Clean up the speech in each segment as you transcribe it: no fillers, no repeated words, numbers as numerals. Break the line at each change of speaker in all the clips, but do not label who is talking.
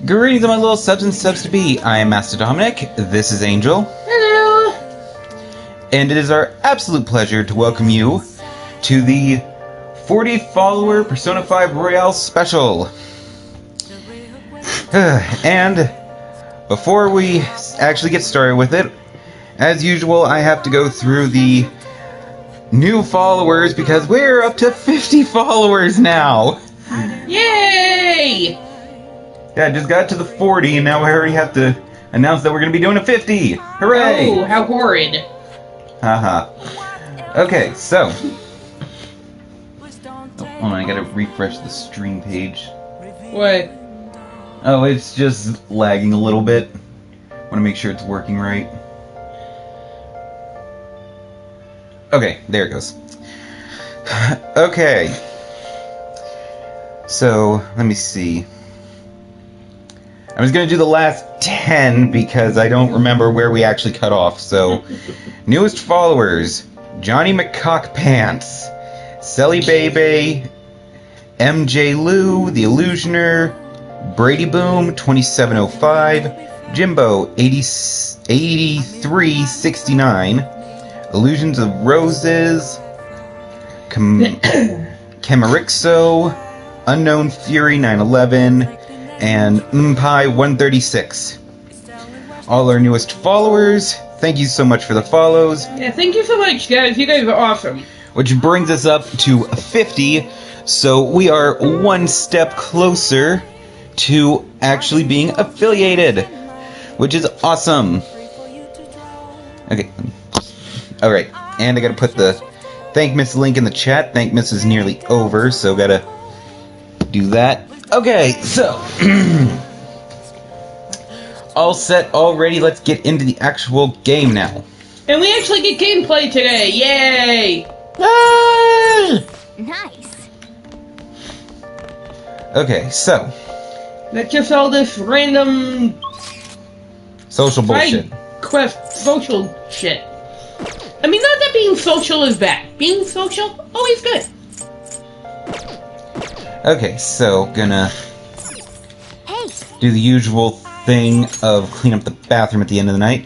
Greetings, my little subs and subs to be. I am Master Dominic. This is Angel.
Hello!
And it is our absolute pleasure to welcome you to the 40 follower Persona 5 Royale special. And before we actually get started with it, as usual, I have to go through the new followers because we're up to 50 followers now.
Yay!
Yeah, I just got to the 40 and now I already have to announce that we're going to be doing a 50. Hooray!
Oh, how horrid.
Haha. Okay, so. Oh, hold on, I gotta refresh the stream page.
What?
Oh, it's just lagging a little bit. Want to make sure it's working right. Okay, there it goes. Okay. So, let me see. I was gonna do the last 10 because I don't remember where we actually cut off. So, newest followers: Johnny McCockpants, Selly Bebe, MJ Lou, The Illusioner, Brady Boom 2705, Jimbo 8369, Illusions of Roses, Camarixo, Unknown Fury 911, and Mpai 136. All our newest followers. Thank you so much for the follows.
Yeah, thank you so much, guys. You guys are awesome.
Which brings us up to 50. So we are one step closer to actually being affiliated, which is awesome. Okay. Alright. And I gotta put the thank Miss link in the chat. Thank Miss is nearly over, so gotta do that. Okay, so all set, all ready. Let's get into the actual game now.
And we actually get gameplay today. Yay!
Nice.
Okay, so
That's just all this random
social bullshit.
side quest social shit. I mean, not that being social is bad. Being social, always good.
Okay, so gonna
Hey.
do the usual thing of clean up the bathroom at the end of the night.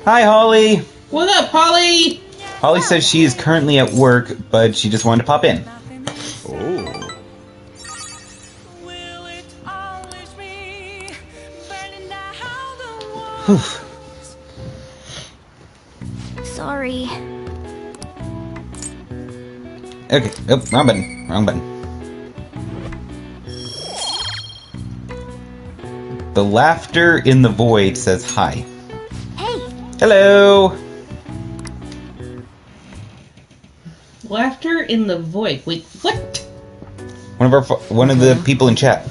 Hi, Holly!
What up, Holly?
Holly says she is currently at work, but she just wanted to pop in. Whew.
Sorry.
Okay, oh, wrong button, wrong button. The laughter in the void says hi.
Hey.
Hello!
Laughter in the void. Wait, what?
One of the people in chat.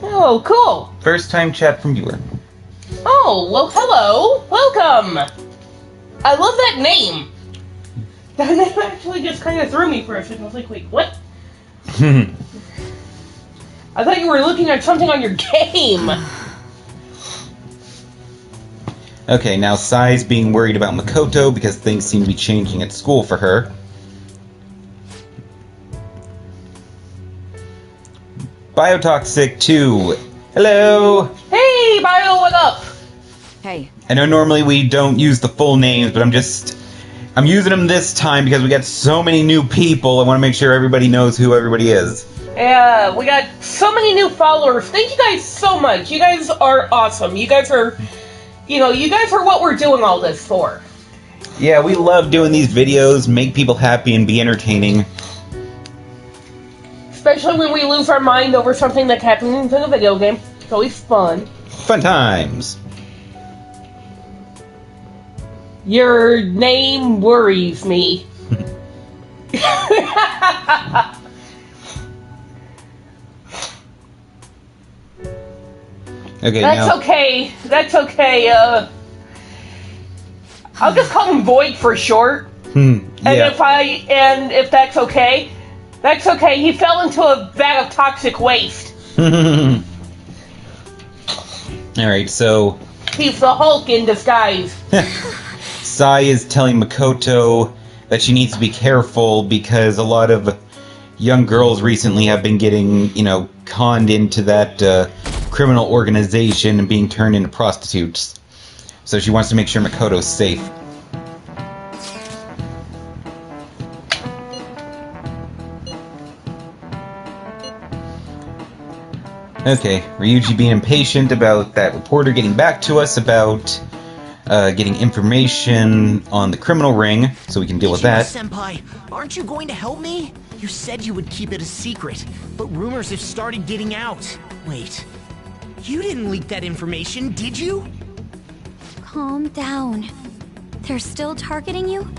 Oh, cool.
First time chat from viewer.
Oh, well, hello. Welcome. I love that name. That name actually just kind of threw me for a second. I was like, wait, what? I thought you were looking at something on your game.
Okay, now Sai's being worried about Makoto because things seem to be changing at school for her. Biotoxic 2. Hello!
Hey, Bio, what up?
Hey.
I know normally we don't use the full names, but I'm using them this time because we got so many new people. I want to make sure everybody knows who everybody is.
Yeah, we got so many new followers. Thank you guys so much. You guys are awesome. You guys are what we're doing all this for.
Yeah, we love doing these videos, make people happy and be entertaining.
Especially when we lose our mind over something that happens in a video game. It's always fun.
Fun times.
Your name worries me.
Okay,
That's
now,
okay. That's okay. I'll just call him Void for short. And
yeah.
if that's okay, that's okay. He fell into a vat of toxic waste.
Alright, so
He's the Hulk in disguise.
Sai is telling Makoto that she needs to be careful because a lot of young girls recently have been getting, conned into that criminal organization and being turned into prostitutes. So she wants to make sure Makoto's safe. Okay, Ryuji being impatient about that reporter getting back to us about getting information on the criminal ring, so we can deal with that.
Senpai, aren't you going to help me? You said you would keep it a secret, but rumors have started getting out. Wait, you didn't leak that information, did you?
Calm down. They're still targeting you?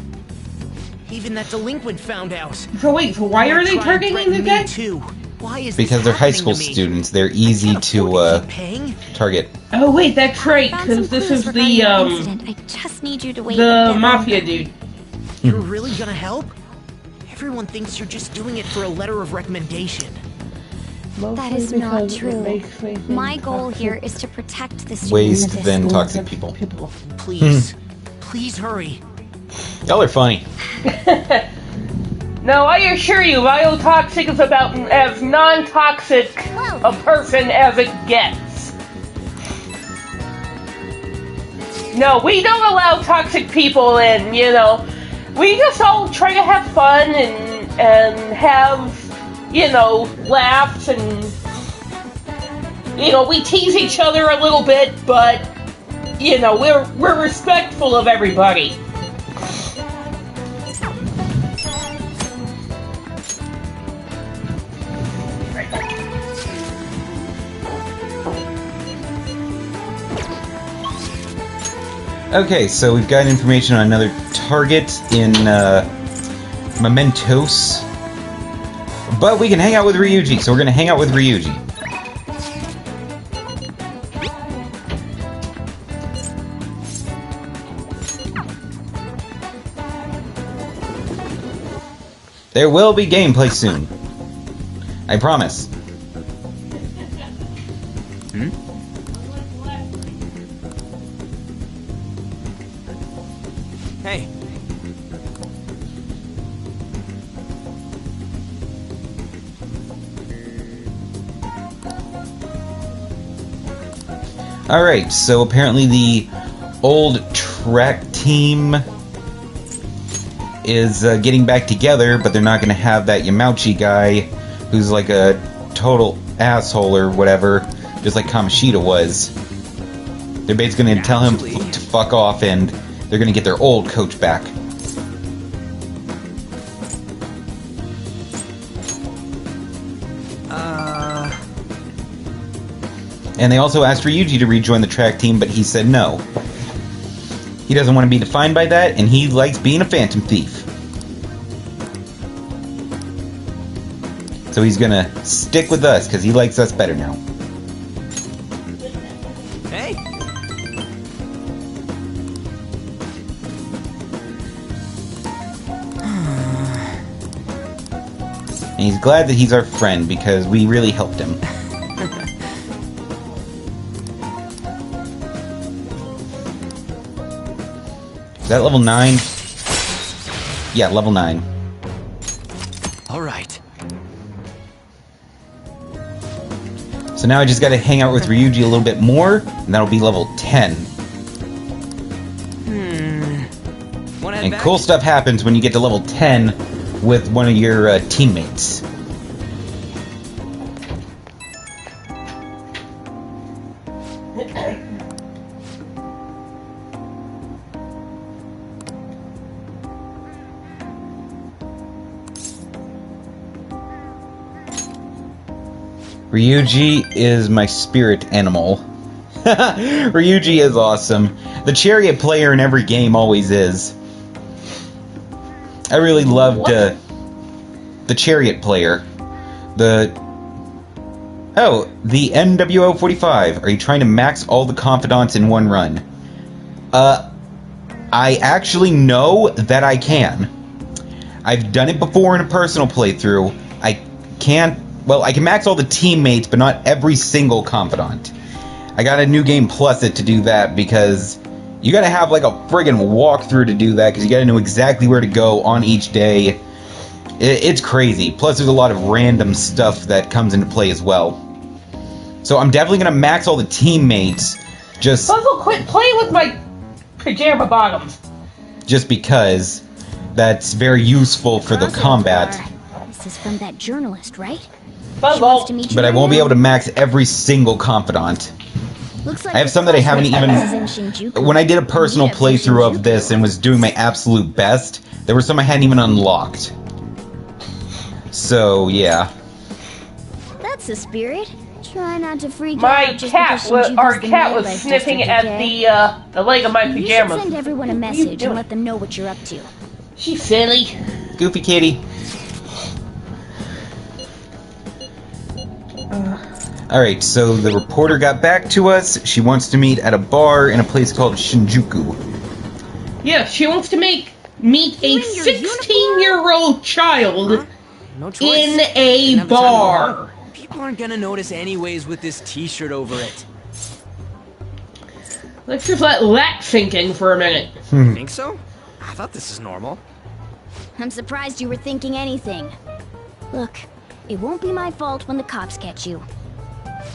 Even that delinquent found out.
So wait, so why are they
Try and
targeting
threaten
the
me
guy?
too. Why is
Because
this
they're high
happening
school
to me?
students, they're
I
easy
can't
to
afford keep paying.
target.
Oh wait, that's right,
Found some
because this
clues
is
regarding
the
incident. I just need you to wait a
the
bit
mafia
longer.
dude.
You're really gonna help? Everyone thinks you're just doing it for a letter of recommendation.
That is not true. My goal here is to protect the students
Waste
of this
than
school.
toxic people.
Please, please hurry.
Y'all are funny.
No, I assure you, biotoxic is about as non-toxic a person as it gets. No, we don't allow toxic people in, you know. We just all try to have fun and have, you know, laughs and, you know, we tease each other a little bit, but, you know, we're respectful of everybody.
Okay, so we've got information on another target in Mementos. But we can hang out with Ryuji, so we're gonna hang out with Ryuji. There will be gameplay soon. I promise.
Hey,
Alright, so apparently the old track team is getting back together, but they're not going to have that Yamauchi guy who's like a total asshole or whatever, just like Kamoshida was. They're basically going to tell him to fuck off, and they're going to get their old coach back. And they also asked Ryuji to rejoin the track team, but he said no. He doesn't want to be defined by that, and he likes being a phantom thief. So he's gonna stick with us, because he likes us better now.
hey.
And he's glad that he's our friend, because we really helped him. Is that level 9? Yeah, level 9.
All right.
So now I just gotta hang out with Ryuji a little bit more, and that'll be level 10.
Wanna head
And
back?
cool stuff happens when you get to level 10 with one of your teammates. Ryuji is my spirit animal. Ryuji is awesome. The chariot player in every game always is. I really loved the chariot player. The NWO 45. Are you trying to max all the confidants in one run? I actually know that I can. I've done it before in a personal playthrough. I can max all the teammates, but not every single confidant. I got a New Game Plus it to do that, because you gotta have like a friggin' walkthrough to do that, because you gotta know exactly where to go on each day. It's crazy. Plus there's a lot of random stuff that comes into play as well. So I'm definitely gonna max all the teammates, just
Puzzle, quit playing with my pajama bottoms.
just because that's very useful for the combat.
This is from that journalist, right? She
Puzzle.
wants to meet you
But I
right
won't be
now.
able to max every single confidant.
Looks like
I have
this
some that I haven't
place
even...
is in Shinjuku.
When I did a personal
Yeah, it's in
playthrough of
Shinjuku.
this and was doing my absolute best, there were some I hadn't even unlocked. So, yeah.
That's the spirit. Try not to freak
My
out. just
cat
because
was,
Shinjuku's
our
the
cat was
nightlife
sniffing
district,
at
okay?
the leg of my
You should
pajamas.
send everyone a
What are you
message
doing?
and let them know what you're up to.
She's silly.
Goofy kitty. Alright, so the reporter got back to us. She wants to meet at a bar in a place called Shinjuku.
Yeah, she wants to meet a
in your
16-year-old child
No choice.
in
Didn't
a
have the time to
bar.
learn. People aren't gonna notice anyways with this t-shirt over it.
Let's just let that sink in for a minute.
Think so? I thought this is normal.
I'm surprised you were thinking anything. Look, it won't be my fault when the cops catch you.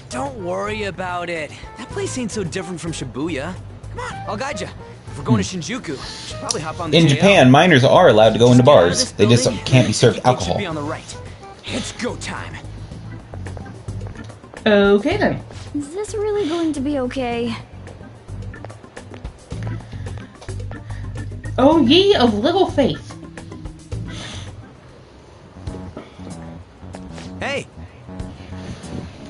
Don't worry about it. That place ain't so different from Shibuya. Come on, I'll guide you. If we're going to Shinjuku, we should probably hop on the
In
JL.
Japan, minors are allowed to go into
Get out of
bars.
this
They just
building,
can't be served
the gate should
alcohol.
be on the right. It's go time.
Okay then.
Is this really going to be okay?
Oh ye of little faith.
Hey,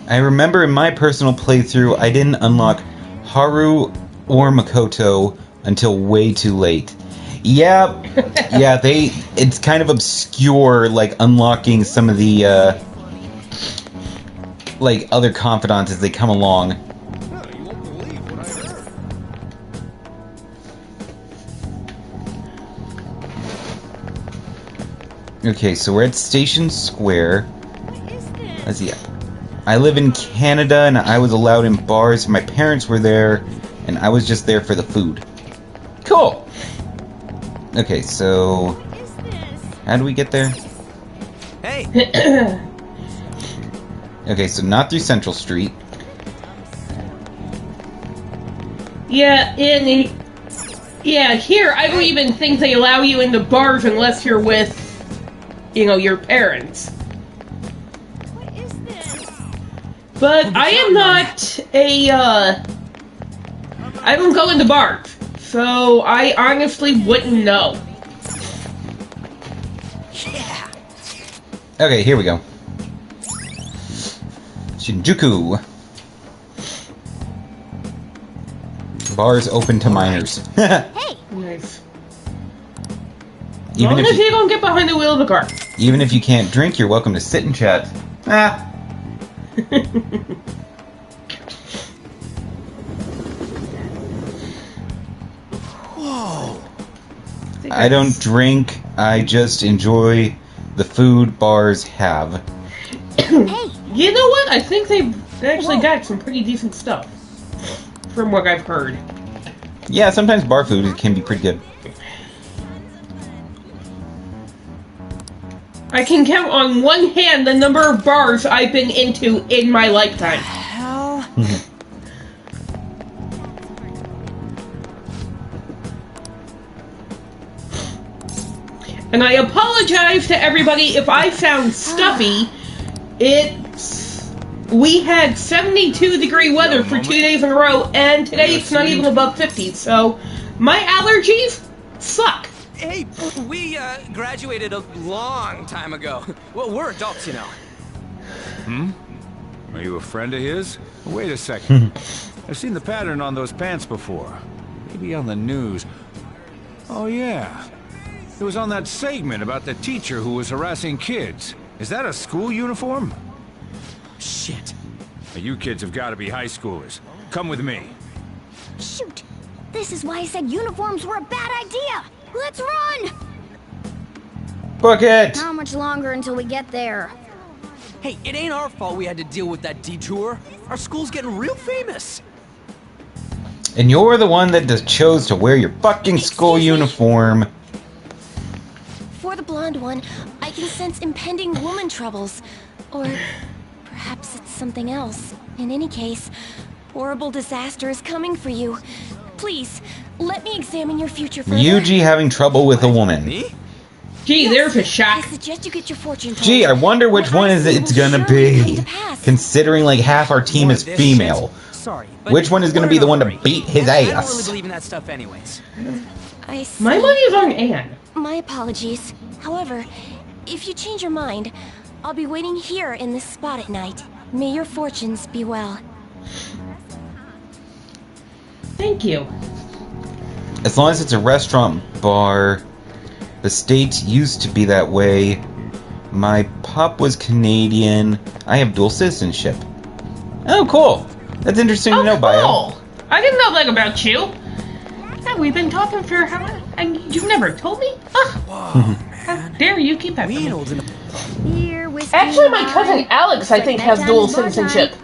I remember in my personal playthrough, I didn't unlock Haru or Makoto until way too late. Yeah, yeah, it's kind of obscure, like, unlocking some of the, like, other confidants as they come along. Okay, so we're at Station Square. Let's see. I live in Canada, and I was allowed in bars. My parents were there, and I was just there for the food. Cool! Okay, so... how do we get there?
hey,
Okay, so not through Central Street.
Yeah, here I don't even think they allow you into bars unless you're with, your parents. But I am not I don't go into bars, so I honestly wouldn't know.
yeah.
Okay, here we go. Shinjuku. Bars open to minors.
Hey,
Nice.
even
As long
if
as
you,
you don't get behind the wheel of the car.
even if you can't drink, you're welcome to sit and chat. Ah.
Whoa.
I don't drink. I just enjoy the food bars have.
hey,
You know what? I think they've actually got some pretty decent stuff. From what I've heard.
Yeah, sometimes bar food can be pretty good.
I can count on one hand the number of bars I've been into in my lifetime.
Hell.
And I apologize to everybody if I sound stuffy. We had 72-degree weather for 2 days in a row, and today it's not even above 50, so my allergies suck.
Hey, we graduated a long time ago. Well, we're adults, you know.
Are you a friend of his? Wait a second. I've seen the pattern on those pants before. Maybe on the news. Oh, yeah. It was on that segment about the teacher who was harassing kids. Is that a school uniform?
Shit.
Now, you kids have got to be high schoolers. Come with me.
shoot! This is why I said uniforms were a bad idea! Let's run!
Book it!
How much longer until we get there?
Hey, it ain't our fault we had to deal with that detour. Our school's getting real famous.
And you're the one that chose to wear your fucking school
Excuse me?
uniform.
For the blonde one, I can sense impending woman troubles. Or Perhaps it's something else. In any case, horrible disaster is coming for you. Please, let me examine your future further.
Ryuji having trouble with a woman.
Me?
Gee, there's a
I
shock.
suggest you get your fortune told.
Gee, I wonder which
What
one
I
is
see
it's
will
gonna
surely come
be.
to pass.
Considering like half our team
More
is
of this
female.
shit? Sorry, but
Which one is gonna
we're
be
in
the
a
one to
hurry.
beat his
I don't really
ass?
believe in that stuff anyways.
I see.
My money is on Anne.
My apologies. However, if you change your mind, I'll be waiting here in this spot at night. May your fortunes be well.
Thank you.
As long as it's a restaurant bar. The States used to be that way. My pop was Canadian. I have dual citizenship. Oh, cool. That's interesting to know, Bio.
cool. I didn't know that about you. Yeah, we've been talking for how long? And you've never told me? Ugh. How dare you keep that
We
from
ain't
me?
old enough.
Here, whiskey.
Actually, my
and
cousin
rye.
Alex, I
Looks
think,
like
has
bedtime
dual
is bar time.
citizenship.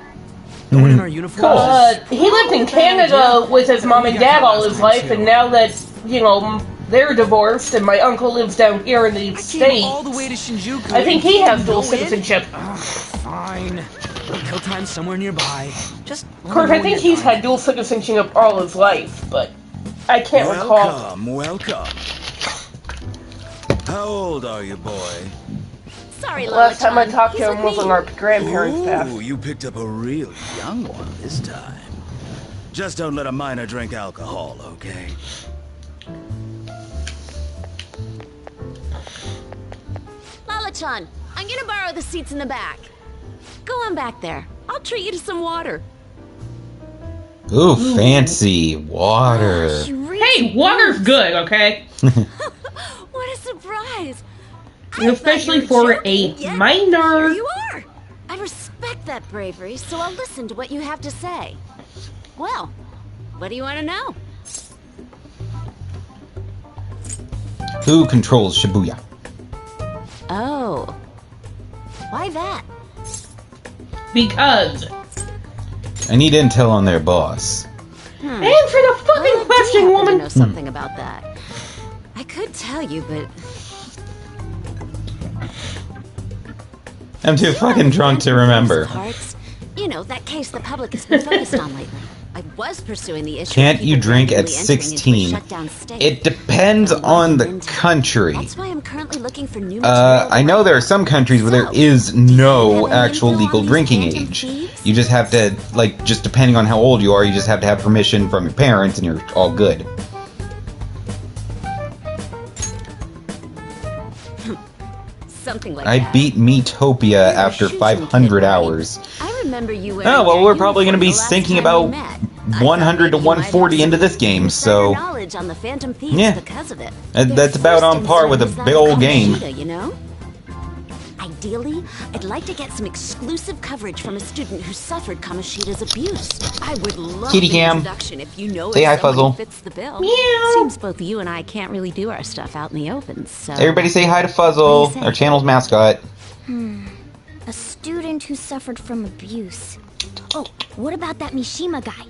No one in our uniforms.
He lived in Canada with his mom and dad all his life, and now that, you know, they're divorced and my uncle lives down here in the
I came
States,
all the way to Shinjuku.
I think he has dual
No in?
citizenship.
Fine. Kill time somewhere nearby. Just.
Of course, I think he's had dual citizenship all his life, but I can't recall.
Welcome. How old are you, boy?
Sorry,
Last time I
Lola-chan.
talked to
He's
him
with
was on
me.
our grandparents'
Ooh,
death.
you picked up a real young one this time. Just don't let a minor drink alcohol, okay?
Lola-chan, I'm gonna borrow the seats in the back. Go on back there. I'll treat you to some water.
Ooh, fancy water.
You really
Hey, water's good, okay?
What a surprise! I
Especially
thought you were
for a
joking, yet
minor.
Here you are. I respect that bravery, so I'll listen to what you have to say. Well, what do you want to know?
Who controls Shibuya?
Oh, why that?
Because.
I need intel on their boss.
Answer the fucking
I do
question,
happen to
woman!
know something about that. I could tell you, but
I'm too fucking drunk to remember.
Parts. You know, that case the public has been focused on lately. I was pursuing the issue. of
Can't you
people
drink at
randomly entering into a
16?
shutdown state.
It depends on the country.
That's why I'm currently looking for new material.
I know there are some countries where there is no actual legal drinking age. You just have to, like, just depending on how old you are, you just have to have permission from your parents and you're all good.
Something like
I
that.
beat Metopia after
Shooting
500
kid, right?
hours.
I remember you.
Oh, well, we're probably going to be sinking about 100 to 140 into this game, so
knowledge on the Phantom Thieves
yeah.
because of it.
That's about on par with a big old game.
You know? Ideally, I'd like to get some exclusive coverage from a student who suffered Kamoshida's abuse. I would love
Kitty
the
Cam.
introduction if you know
Say
of
hi,
someone
Fuzzle.
who fits the bill.
Meow.
Seems both you and I can't really do our stuff out in the open, so...
Everybody say hi to
What do
Fuzzle,
you say?
our channel's mascot.
A student who suffered from abuse. Oh, what about that Mishima guy?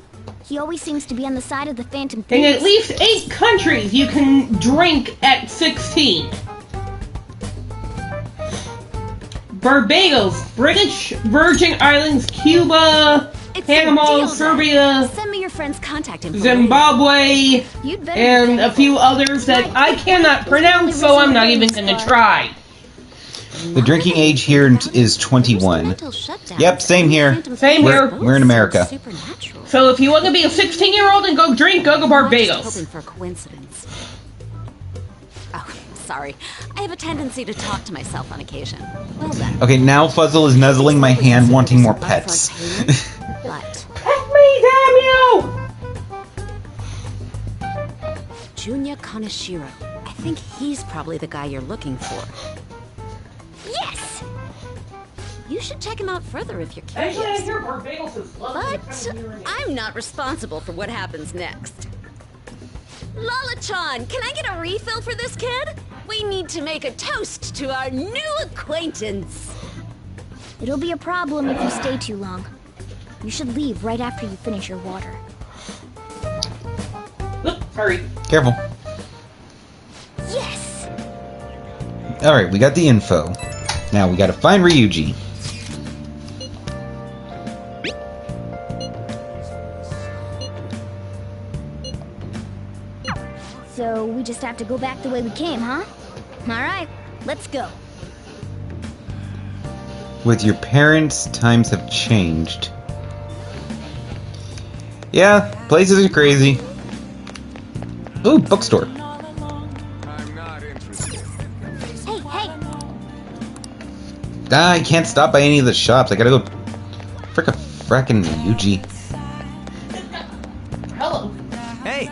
He always seems to be on the side of the Phantom
In
Thieves.
at least 8 countries, you can drink at 16. Barbados, British Virgin Islands, Cuba,
It's a deal,
Panama,
then.
Serbia,
Send me your friend's contact info.
Zimbabwe,
You'd better
and
be
a few others that I cannot pronounce, so I'm not even gonna try.
The drinking age here is 21. Yep, same here.
Same here.
We're in America.
Supernatural.
So if you want to be a 16-year-old and go drink, go to
I'm just
Barbados.
hoping for a coincidence. Oh, sorry. I have a tendency to talk to myself on occasion. Well then.
Okay, now Fuzzle is nuzzling my hand, wanting more pets.
But
Pet me, damn you!
Junya Kaneshiro. I think he's probably the guy you're looking for. Yes! You should check him out further if you're
Actually, I
curious.
hear Barbados is lovely.
But I'm not responsible for what happens next. Lala-chan, can I get a refill for this kid? We need to make a toast to our new acquaintance. It'll be a problem if you stay too long. You should leave right after you finish your water.
Oop, sorry.
Careful.
Yes!
Alright, we got the info. Now we gotta find Ryuji.
we just have to go back the way we came, huh? Alright, let's go.
With your parents, times have changed. Yeah, places are crazy. Ooh, bookstore.
I'm not interested.
Hey, hey!
I can't stop by any of the shops. I gotta go frickin' Yuji.
Hello.
Hey!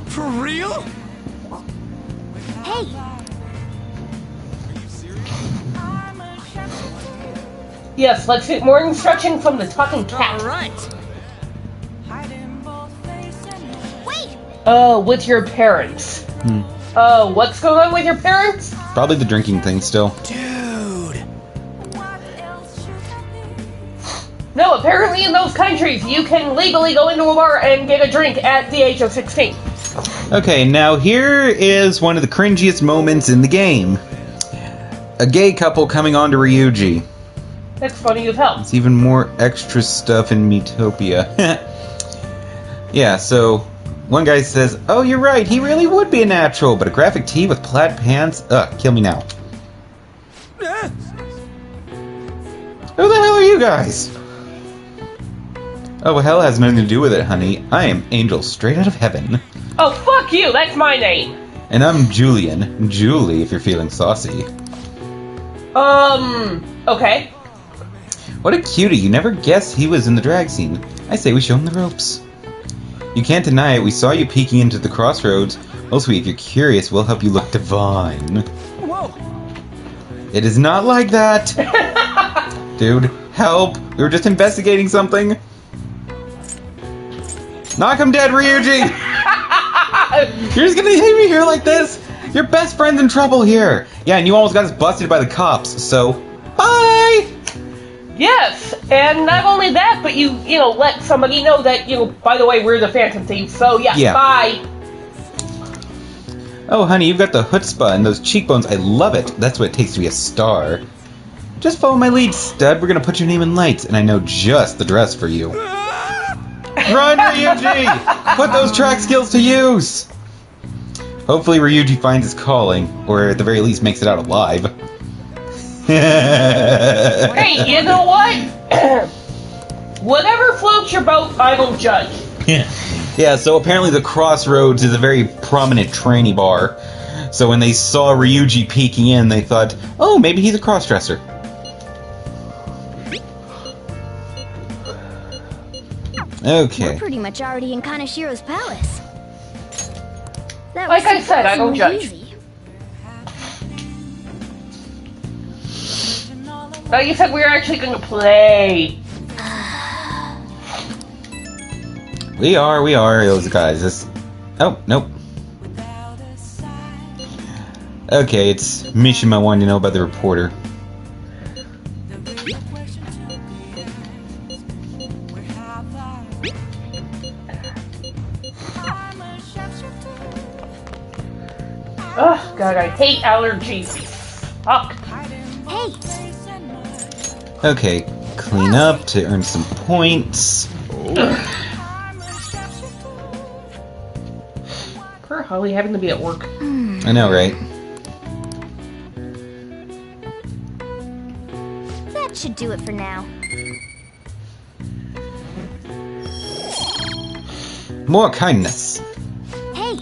For real?
Hey!
Yes, let's get more instruction from the talking cat.
Alright!
Wait!
With your parents. What's going on with your parents?
Probably the drinking thing still.
Dude!
No, apparently in those countries, you can legally go into a bar and get a drink at the age of 16.
Okay, now here is one of the cringiest moments in the game. A gay couple coming on to Ryuji.
That's funny as hell.
It's even more extra stuff in Metopia. Yeah, so one guy says, "Oh, you're right, he really would be a natural, but a graphic tee with plaid pants? Ugh, kill me now." Who the hell are you guys? Oh, well, hell has nothing to do with it, honey. I am Angel straight out of heaven.
Oh, fuck you, that's my name.
And I'm Julian. Julie, if you're feeling saucy.
Okay.
What a cutie, you never guessed he was in the drag scene. I say we show him the ropes. You can't deny it, we saw you peeking into the crossroads. Also, if you're curious, we'll help you look divine.
Whoa!
It is not like that! Dude, help! We were just investigating something! Knock him dead, Ryuji! You're just gonna leave me here like this? Your best friend's in trouble here! Yeah, and you almost got us busted by the cops, so... Bye!
Yes, and not only that, but you let somebody know that, by the way, we're the Phantom Thieves, so yeah, bye.
Oh, honey, you've got the chutzpah and those cheekbones. I love it. That's what it takes to be a star. Just follow my lead, stud. We're gonna put your name in lights, and I know just the dress for you. Run, Ryuji! Put those track skills to use! Hopefully Ryuji finds his calling, or at the very least makes it out alive.
Hey, you know what? Whatever floats your boat, I will judge.
Yeah, so apparently the Crossroads is a very prominent tranny bar. So when they saw Ryuji peeking in, they thought, oh, maybe he's a crossdresser. Okay.
We're pretty much already in Kanashiro's palace. That
Like
was
I said, I don't judge.
easy.
Like you said, we were actually going to play.
We are those guys. Oh, nope. Okay, it's Mishima wanting to know about the reporter.
Ugh, God, I hate allergies. Fuck.
Hey,
Okay, clean up to earn some points.
Poor Holly having to be at work.
I know, right?
that should do it for now.
More kindness.
Hey,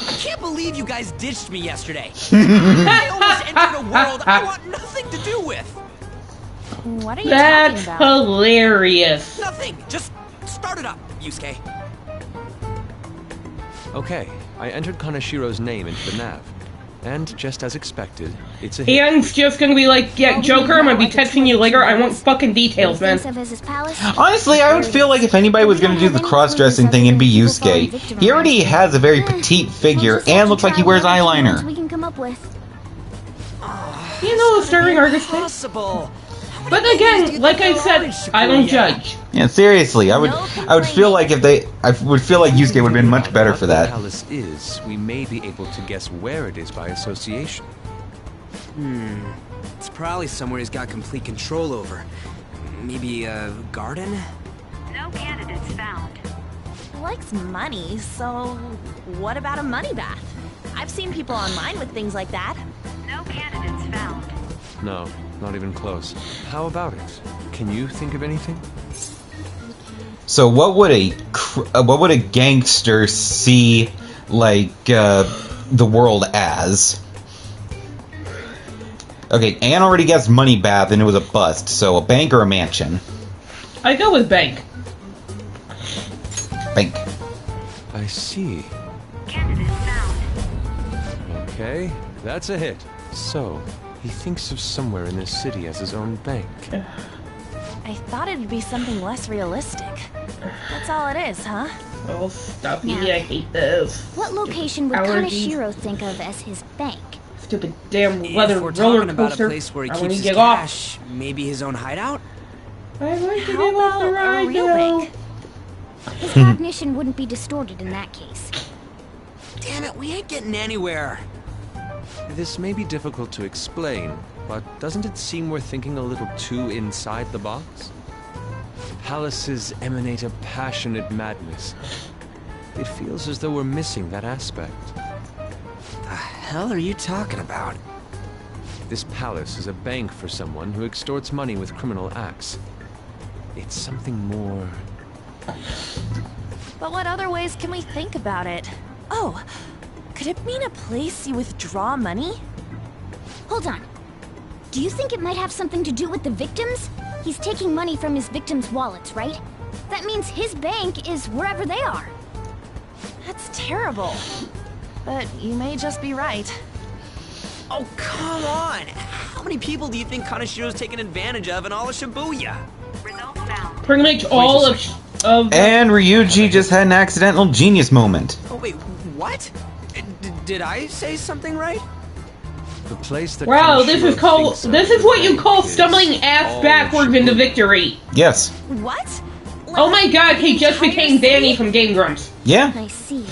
I can't believe you guys ditched me yesterday. I almost entered a world I want nothing to do with.
What are you
That's
talking about?
hilarious.
Nothing. Just start it up, Yusuke.
Okay, I entered Kanashiro's name into the nav. And just as expected, it's a
Ian's just gonna be like, yeah, Joker, I'm gonna be texting you later. I want fucking details, man.
thinks of as his palace?
Honestly, I would feel like if anybody was going to do the cross-dressing thing, it'd be Yusuke. He already has a very petite figure and looks like he wears eyeliner.
We can come up with.
You know, a stirring artist thing.
Impossible.
But again, like I said, I don't judge.
Yeah, seriously, I would feel like I would feel like Yusuke would have been much better for
What the
that.
palace is, we may be able to guess where it is by association.
It's probably somewhere he's got complete control over. Maybe a garden?
No candidates found.
He likes money, so what about a money bath? I've seen people online with things like that.
No candidates found.
No, not even close. How about it? Can you think of anything?
So what would a gangster see like the world as? Okay, Anne already guessed money bath and it was a bust. So a bank or a mansion?
I go with bank.
Bank.
I see.
Candidates found.
Okay, that's a hit. So, he thinks of somewhere in this city as his own bank.
I thought it'd be something less realistic. That's all it is, huh?
Oh, stop me!
Yeah.
I hate this.
What location would
Allergies.
Kaneshiro think of as his bank?
Stupid damn leather
If we're
roller
talking about a
coaster.
place where he
I
keeps
wanna
his
get off.
cash, maybe his own hideout?
I'd like to
How
get off the
about a
ride
real
now.
bank?
His cognition wouldn't be distorted in that case.
Damn it, we ain't getting anywhere.
This may be difficult to explain, but doesn't it seem we're thinking a little too inside the box? Palaces emanate a passionate madness. It feels as though we're missing that aspect.
The hell are you talking about?
This palace is a bank for someone who extorts money with criminal acts. It's something more...
But what other ways can we think about it? Oh, could it mean a place you withdraw money?
Hold on. Do you think it might have something to do with the victims? He's taking money from his victims' wallets, right? That means his bank is wherever they are.
That's terrible. But you may just be right.
Oh, come on! How many people do you think Kanashiro's taken advantage of in all of Shibuya?
Results found.
Pretty much all of
And Ryuji just had an accidental genius moment.
Oh, wait, what? Did I say something right?
The place that
Wow, this is
Kaneshiro
called.
thinks of
This
as
is
a
what you
bank
call
is
stumbling ass
all
backwards
of
into
Shibuya.
victory.
Yes.
What?
Oh my god, he just
Entire
became Danny
city?
from Game Grumps.
Yeah.
I see.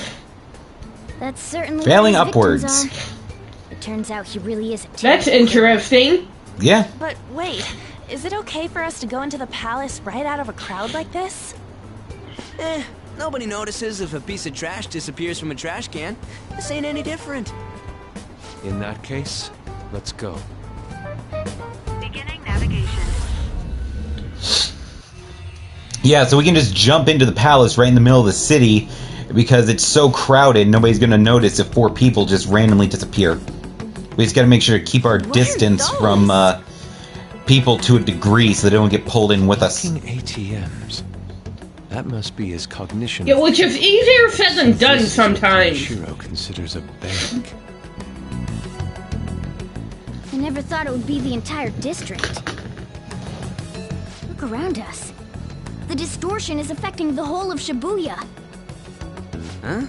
That's certainly
Failing
what his victims
upwards.
are. It turns out he really is a
That's
terrible
interesting.
Yeah.
But wait, is it okay for us to go into the palace right out of a crowd like this?
Nobody notices if a piece of trash disappears from a trash can. This ain't any different.
In that case, let's go.
Beginning navigation.
Yeah, so we can just jump into the palace right in the middle of the city because it's so crowded, nobody's gonna notice if 4 people just randomly disappear. We just gotta make sure to keep our distance
those?
from people to a degree so they don't get pulled in with us.
Fucking ATMs. That must be his cognition.
Yeah, which is easier said than done
This is what
sometimes.
Kaneshiro considers a bank.
I never thought it would be the entire district. Look around us. The distortion is affecting the whole of Shibuya.
Huh?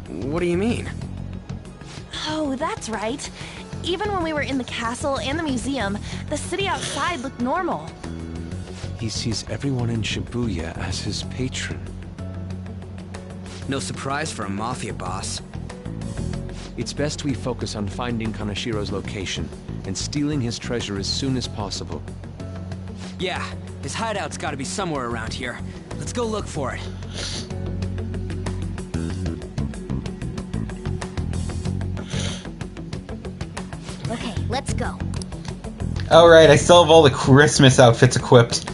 What do you mean?
Oh, that's right. Even when we were in the castle and the museum, the city outside looked normal.
He sees everyone in Shibuya as his patron.
No surprise for a mafia boss.
It's best we focus on finding Kanashiro's location and stealing his treasure as soon as possible.
Yeah, his hideout's gotta be somewhere around here. Let's go look for it.
Okay, let's go.
Alright, I still have all the Christmas outfits equipped.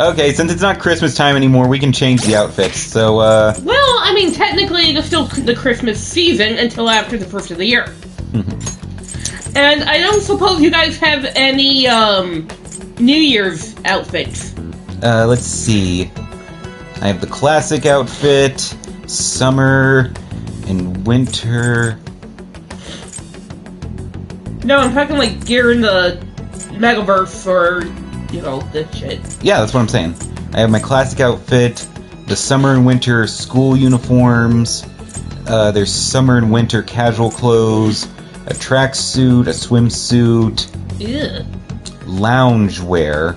Okay, since it's not Christmas time anymore, we can change the outfits. So,
Well, I mean, technically, it's still the Christmas season until after the first of the year. And I don't suppose you guys have any, New Year's outfits.
let's see. I have the classic outfit, summer, and winter.
No, I'm talking like gear in the Megaverse or, you know, this shit.
Yeah, that's what I'm saying. I have my classic outfit, the summer and winter school uniforms, there's summer and winter casual clothes, a tracksuit, a swimsuit,
Ew.
loungewear,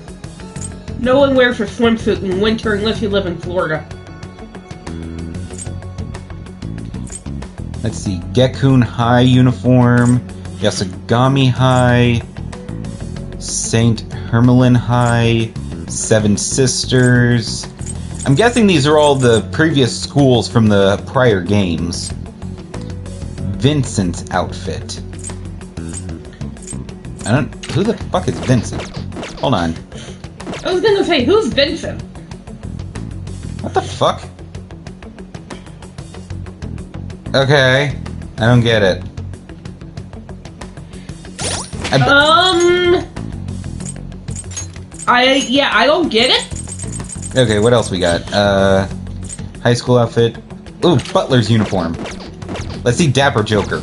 No one wears a swimsuit in winter unless you live in Florida.
Let's see. Gekun High uniform. Yasugami High. St. Hermelin High. Seven Sisters. I'm guessing these are all the previous schools from the prior games. Vincent's outfit. Who the fuck is Vincent? Hold on.
I was gonna say, who's Vincent?
What the fuck? Okay. I don't get it.
I don't get it.
Okay, what else we got? High school outfit. Ooh, butler's uniform. Let's see Dapper Joker.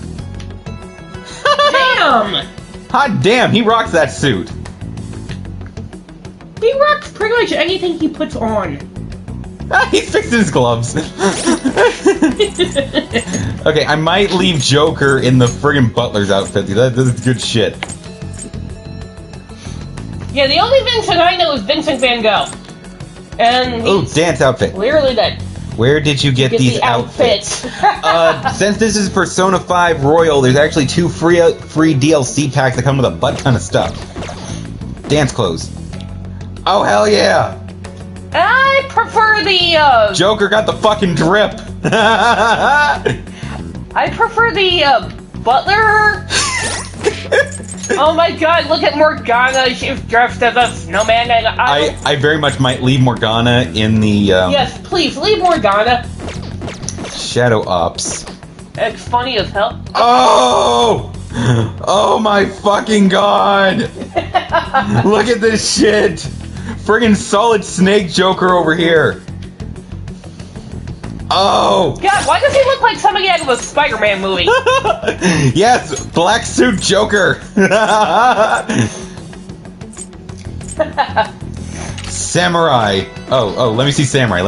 Damn!
Hot damn, he rocks that suit.
He rocks pretty much anything he puts on.
He's fixing his gloves. Okay, I might leave Joker in the friggin' butler's outfit. That is good shit.
Yeah, the only Vincent I know is Vincent Van Gogh. And
Ooh, dance outfit.
Clearly dead.
Where did you get these
the
outfits? Since this is Persona 5 Royal, there's actually 2 free DLC packs that come with a butt ton of stuff. Dance clothes. Oh, hell yeah!
I prefer the,
Joker got the fucking drip!
I prefer the, butler... Oh my god, look at Morgana, she's dressed as a snowman and
I very much might leave Morgana in the,
Yes, please, leave Morgana.
Shadow Ops.
It's funny as hell.
Oh! Oh my fucking god! Look at this shit! Friggin' Solid Snake Joker over here! Oh!
God, why does he look like somebody out of a Spider-Man movie?
Yes! Black suit Joker! Samurai! Oh, let me see Samurai.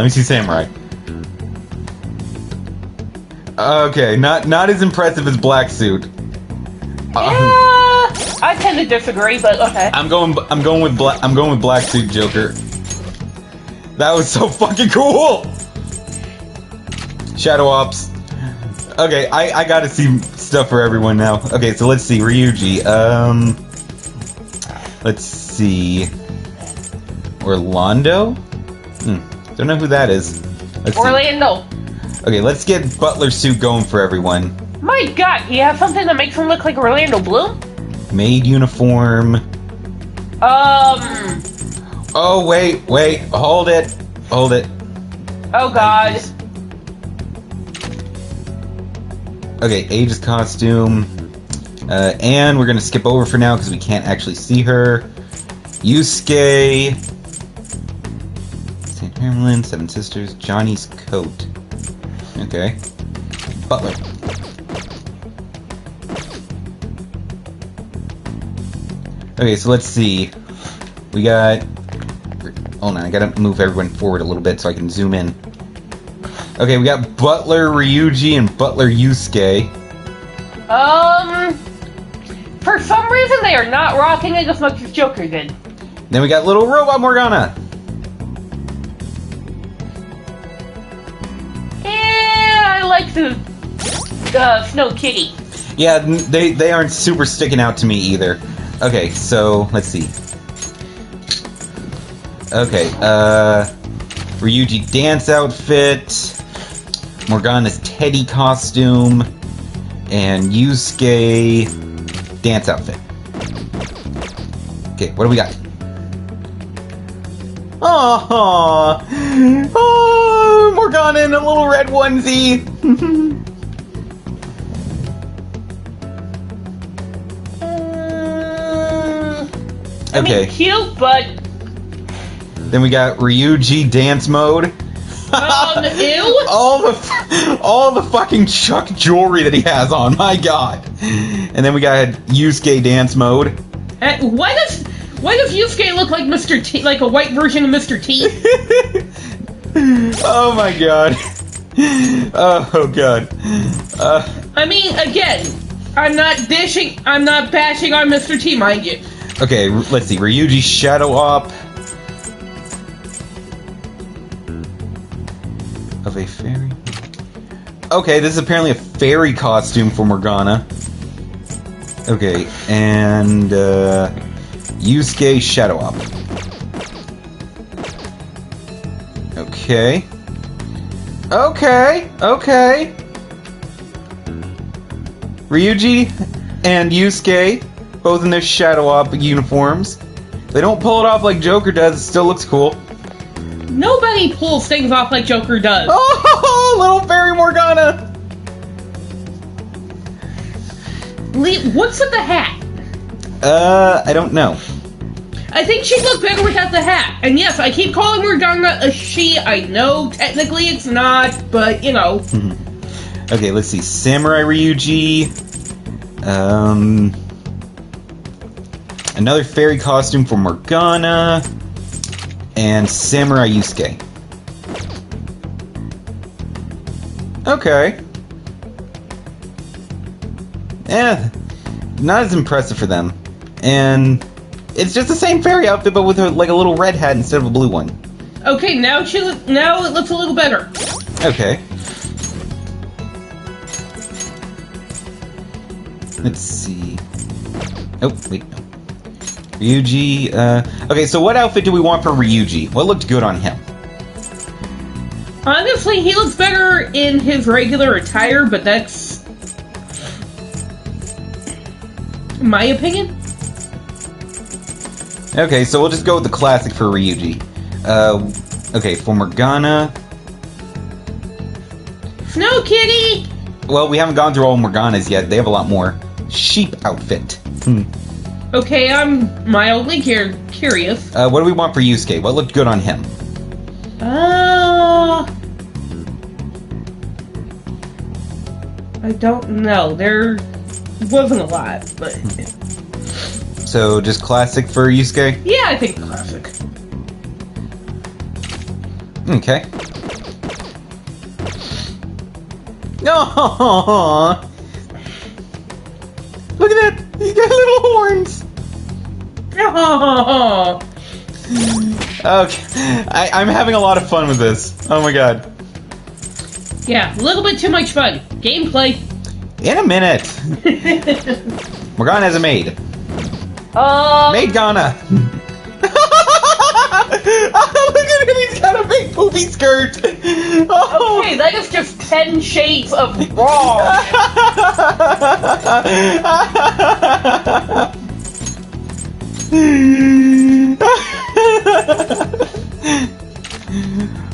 Okay, not as impressive as Black Suit.
I tend to disagree, but okay.
I'm going with Black Suit Joker. That was so fucking cool! Shadow Ops. Okay, I gotta see stuff for everyone now. Okay, so let's see, Ryuji. Let's see. Orlando? Don't know who that is. Let's see.
Orlando.
Okay, let's get Butler Suit going for everyone.
My god, he has something that makes him look like Orlando Bloom?
Maid uniform. Oh, wait, hold it.
Oh god.
Okay, Aegis costume. And we're gonna skip over for now because we can't actually see her. Yusuke. St. Hermelin, Seven Sisters, Johnny's coat. Okay. Butler. Okay, so let's see. We got... Hold on, I gotta move everyone forward a little bit so I can zoom in. Okay, we got Butler Ryuji and Butler Yusuke.
For some reason they are not rocking it as much as Joker did.
Then we got little Robot Morgana.
I like the Snow Kitty.
Yeah, they aren't super sticking out to me either. Okay, so let's see. Okay, Ryuji dance outfit, Morgana's Teddy costume, and Yusuke dance outfit. Okay, what do we got? Oh, Morgana in a little red onesie.
I mean, cute, but...
Then we got Ryuji dance mode.
Ew?
all the fucking Chuck jewelry that he has on, my god. And then we got Yusuke dance mode.
Why does Yusuke look like Mr. T, like a white version of Mr. T?
Oh my god. Oh god.
I mean, again, I'm not bashing on Mr. T, mind you.
Okay, let's see. Ryuji Shadow Op. a fairy. Okay, this is apparently a fairy costume for Morgana. Okay, and Yusuke Shadow Up. Okay. Okay. Ryuji and Yusuke, both in their Shadow Up uniforms. They don't pull it off like Joker does, it still looks cool.
Nobody pulls things off like Joker does.
Oh, little fairy Morgana!
What's with the hat?
I don't know.
I think she'd look better without the hat. And yes, I keep calling Morgana a she. I know technically it's not, but you know.
Okay, let's see. Samurai Ryuji. Another fairy costume for Morgana. And Samurai Yusuke. Okay. Not as impressive for them. And it's just the same fairy outfit, but with like a little red hat instead of a blue one.
Okay, now it looks a little better.
Okay. Let's see. Oh, wait, no. Ryuji, okay, so what outfit do we want for Ryuji? What looked good on him?
Honestly, he looks better in his regular attire, but that's my opinion.
Okay, so we'll just go with the classic for Ryuji. Okay, for Morgana...
Snow Kitty!
Well, we haven't gone through all Morganas yet. They have a lot more. Sheep outfit.
Okay, I'm mildly curious.
What do we want for Yusuke? What looked good on him?
I don't know. There wasn't a lot, but...
So, just classic for Yusuke?
Yeah, I think classic.
Okay. Aww. Look at that! He's got little horns!
Oh.
Okay. I'm having a lot of fun with this. Oh my god.
Yeah, a little bit too much fun. Gameplay.
In a minute. Morgana has a maid. Maid Ghana. Oh, look at him, he's got a big poopy skirt. Oh.
Okay, that is just 10 shades of wrong.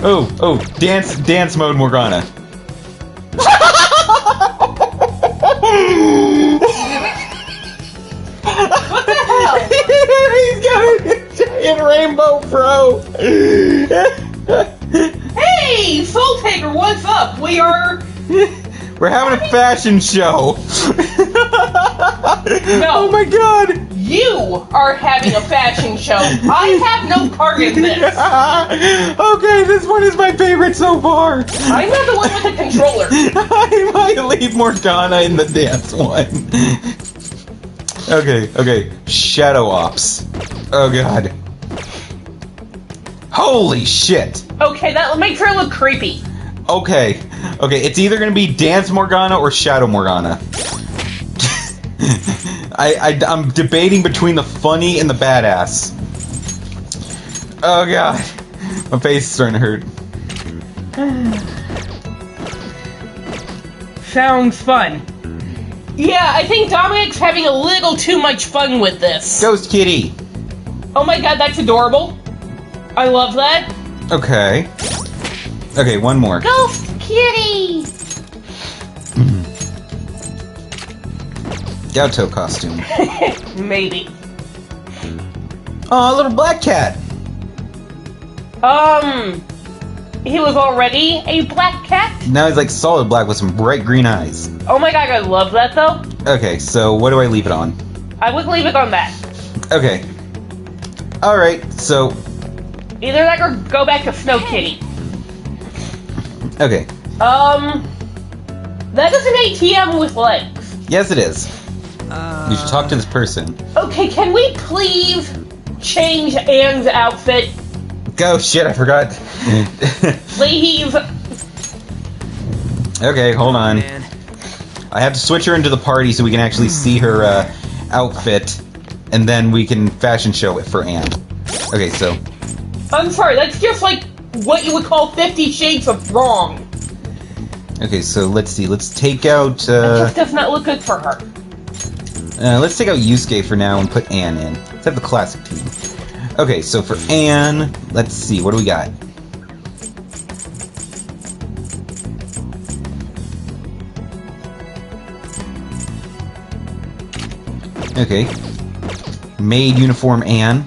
Oh, dance mode Morgana.
What the hell?
He's got a giant rainbow fro.
Hey, Soul Taker, what's up?
We're having a fashion show.
No.
Oh my god.
You are having a fashion show. I have no part in this.
Okay, this one is my favorite so far.
I'm not the one with the controller.
I might leave Morgana in the dance one. Okay. Shadow Ops. Oh god. Holy shit.
Okay, that makes her look creepy.
Okay, it's either gonna be Dance Morgana or Shadow Morgana. I'm debating between the funny and the badass. Oh god, my face is starting to hurt.
Sounds fun. Yeah, I think Dominic's having a little too much fun with this.
Ghost Kitty.
Oh my god, that's adorable. I love that.
Okay, one more.
Ghost Kitty!
Gauto costume.
Maybe.
Oh, a little black cat.
He was already a black cat?
Now he's like solid black with some bright green eyes.
Oh my god, I love that though.
Okay, so what do I leave it on?
I would leave it on that.
Okay. Alright, so...
Either that or go back to Snow Kitty.
Okay.
That is an ATM with legs.
Yes, it is. You should talk to this person.
Okay, can we please change Anne's outfit?
Go, shit, I forgot.
Please.
Okay, hold on.
Man.
I have to switch her into the party so we can actually see her outfit, and then we can fashion show it for Anne. Okay, so...
I'm sorry, that's just like what you would call 50 Shades of Wrong.
Okay, so let's see. Let's take out...
It just does not look good for her.
let's take out Yusuke for now and put Anne in. Let's have the classic team. Okay, so for Anne, let's see. What do we got? Okay. Maid uniform Anne.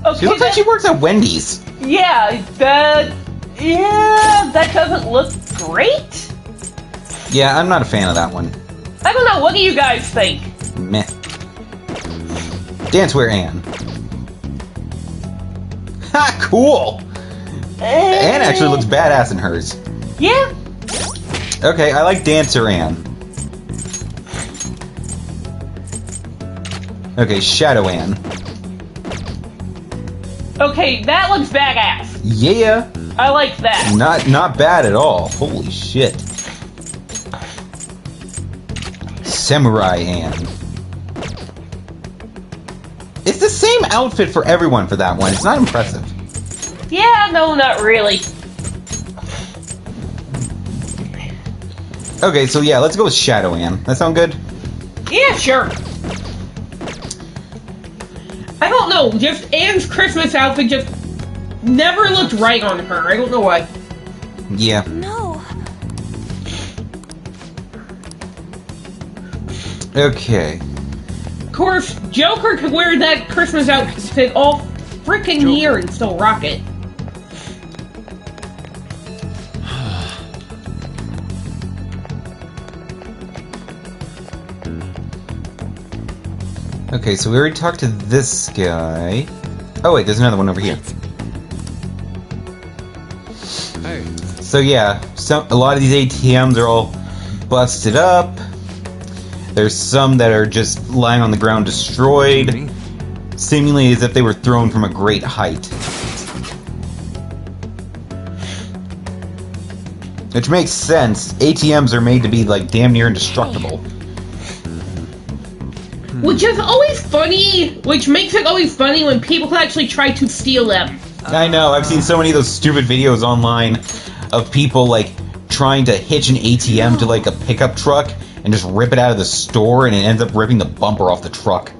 Okay,
She looks like she works at Wendy's.
Yeah, that doesn't look great.
Yeah, I'm not a fan of that one.
I don't know, what do you guys think?
Meh. Dancewear Anne. Ha! Cool! Anne actually looks badass in hers.
Yeah.
Okay, I like Dancer Anne. Okay, Shadow Anne.
Okay, that looks badass.
Yeah!
I like that.
Not bad at all. Holy shit. Samurai Anne. It's the same outfit for everyone for that one. It's not impressive.
Yeah, no, not really.
Okay, so yeah, let's go with Shadow Anne. That sound good?
Yeah, sure. I don't know, just Anne's Christmas outfit just never looked right on her. I don't know why.
Yeah.
No.
Okay.
Of course, Joker could wear that Christmas outfit all freaking year and still rock it.
Okay, so we already talked to this guy. Oh wait, there's another one over here.
Hey.
So yeah, a lot of these ATMs are all busted up. There's some that are just lying on the ground destroyed, seemingly as if they were thrown from a great height. Which makes sense. ATMs are made to be like damn near indestructible.
Which is always funny, which makes it always funny when people actually try to steal them.
I know, I've seen so many of those stupid videos online of people like trying to hitch an ATM to like a pickup truck and just rip it out of the store, and it ends up ripping the bumper off the truck.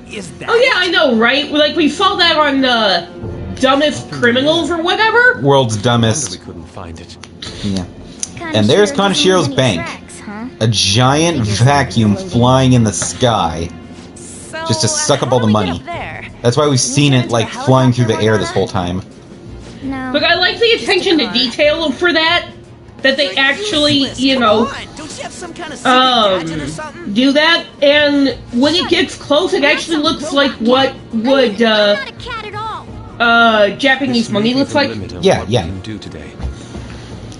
Is that?
Oh yeah, I know, right? Like we saw that on Dumbest Criminals or whatever.
World's
We
dumbest.
couldn't find it.
Yeah. And there's Kanashiro's bank. A giant vacuum flying in the sky. Just to suck up all the money. That's why we've seen it like flying through the air this whole time.
No.
But I like the attention to detail for that. That they actually, you know,
Don't you have some kind of secret gadget or something?
do that. And when it gets close, it actually looks like what would,
Not a cat at all.
Japanese money looks like.
Yeah,
What
yeah.
we can do today.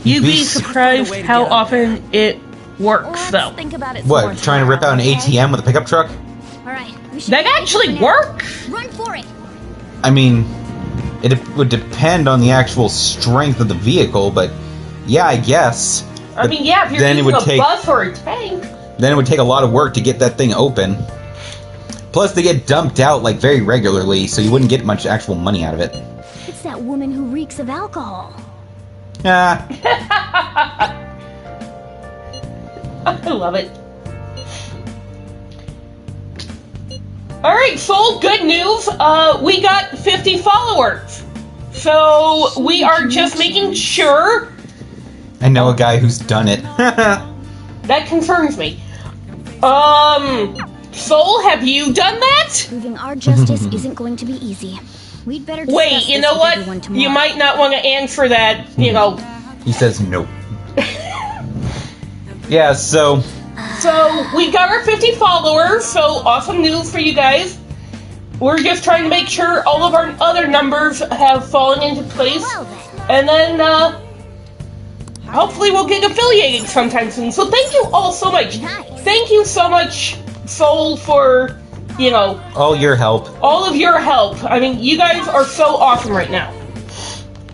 You'd be
Beast.
surprised how often it works,
Let's
though.
think about it some more
What, trying to rip out an
tomorrow, okay?
ATM with a pickup truck?
All right. We should
That
get
actually
from there.
works.
Run for it.
I mean, it would depend on the actual strength of the vehicle, but yeah, I guess.
I mean, yeah, if you're
Then it
using
would
a
take-
bus or a tank.
Then it would take a lot of work to get that thing open. Plus, they get dumped out like very regularly, so you wouldn't get much actual money out of it.
It's that woman who reeks of alcohol.
Ah,
I love it. Alright, Soul, good news. We got 50 followers. So, we are just making sure.
I know a guy who's done it.
That concerns me. Soul, have you done that?
Proving our justice isn't going to be easy. We'd better discuss
Wait, you
this
know
with
what?
everyone tomorrow.
You might not want to answer that, you know.
He says no. Yeah, so
So, we got our 50 followers, so awesome news for you guys. We're just trying to make sure all of our other numbers have fallen into place.
Well then.
And then, hopefully we'll get affiliated sometime soon. So thank you all so much.
Nice.
Thank you so much, Soul, for, you know,
all your help.
all of your help. I mean, you guys are so awesome right now.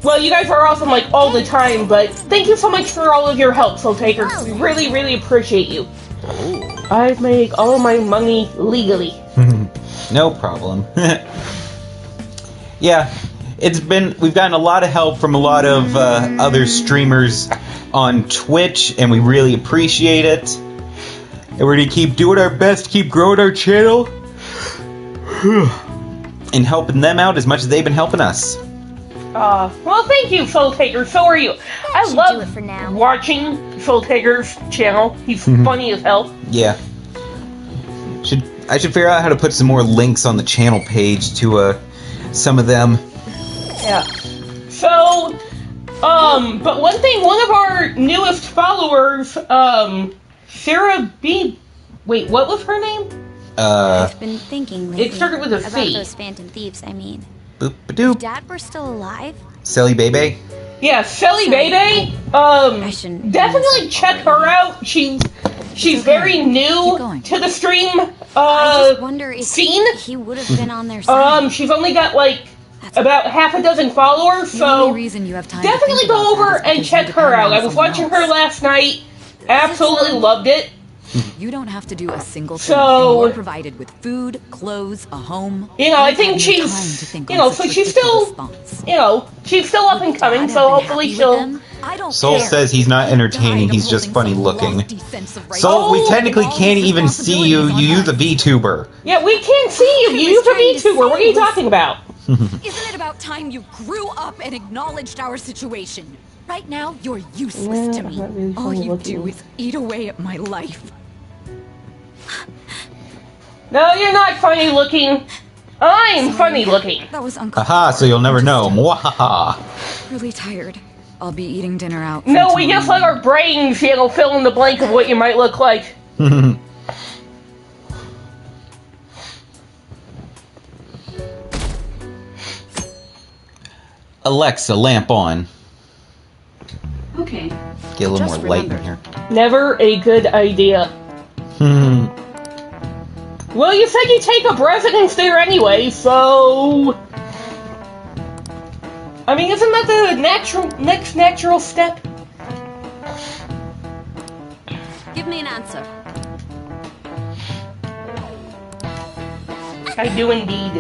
Well, you guys are awesome like all the time, but thank you so much for all of your help, Soul Taker. We really, really appreciate you. I make all my money legally.
No problem. Yeah, we've gotten a lot of help from a lot of other streamers on Twitch, and we really appreciate it. And we're gonna keep doing our best to keep growing our channel and helping them out as much as they've been helping us.
Well, thank you, Soul Taker. So are you. I
should do
love
it for now.
watching Soul Taker's channel. He's funny as hell.
Yeah. I should figure out how to put some more links on the channel page to some of them.
Yeah. So, but one thing, one of our newest followers, Sarah B. Wait, what was her name?
I've been thinking lately.
It started with a
about
C.
those phantom thieves, I mean.
Boop-a-doop.
If Dad were still alive,
Silly Bebe.
Yeah, Shelly Bebe.
shouldn't
Definitely check her out. She's very new to the stream
I just wonder if
scene.
he would have been on their side.
She's only got like about half a dozen followers,
The
so
only reason you have time to
definitely
think
go
about
over
that is
and
because
check
you
her
depend
out.
on
I was
someone
watching
else.
her last night. Absolutely loved it.
You don't have to do a single thing.
So-
and you're provided with food, clothes, a home.
You know, I
You've
think
had no time to
she's,
think
you
on
know,
such
so she's
a quick
still,
response.
you know, she's still up and coming.
I'd
So
have been
hopefully
happy with
she'll.
them. I don't
Soul
care.
says he's not entertaining,
Tired
he's
of
just
holding
funny
some
looking.
lofty sense of
Soul, we
right.
technically
All
can't
these
even see you.
responsibilities
You
on
use a
us.
VTuber.
Yeah, we can't see you. You use a
trying to
VTuber. What are you
say was-
talking about?
Isn't it about time you grew up and acknowledged our situation? Right now, you're useless to
not
me.
really
All
funny
you do
looking.
is eat away at my life.
No, you're not funny looking. I'm funny looking.
That was uncomfortable.
Aha, so you'll never know. Mwahaha.
Really tired. I'll be eating dinner out.
No,
from
we just
tomorrow.
let our brains, you know, fill in the blank of what you might look like.
Alexa, lamp on.
Okay.
Get a little
Just
more light in
remembered.
here.
Never a good idea. Well, you said you take up residence there anyway, so... I mean, isn't that the next natural step?
Give me an answer.
I do indeed.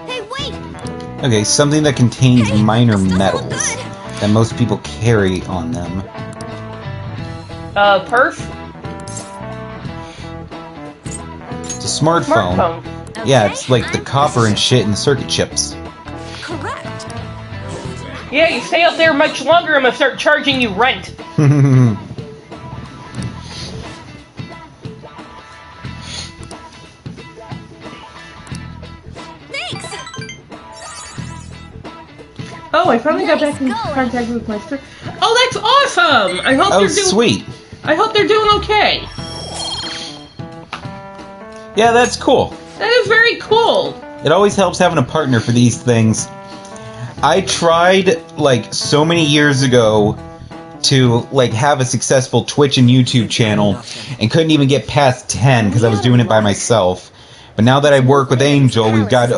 Hey, wait!
Okay, something that contains minor metals that most people carry on them.
Perf?
It's a smartphone.
Smartphone.
Yeah, it's like the copper and shit in the circuit chips.
Correct.
Yeah, you stay up there much longer, I'm gonna start charging you rent.
Thanks!
Oh, I finally got
Nice
back in
going.
contact with my sister. Oh, that's awesome! I hope
Oh,
they're doing.
sweet.
I hope they're doing okay.
Yeah, that's cool.
That is very cool.
It always helps having a partner for these things. I tried, like, so many years ago to, like, have a successful Twitch and YouTube channel and couldn't even get past 10 because I was doing it by myself. But now that I work with Angel, we've got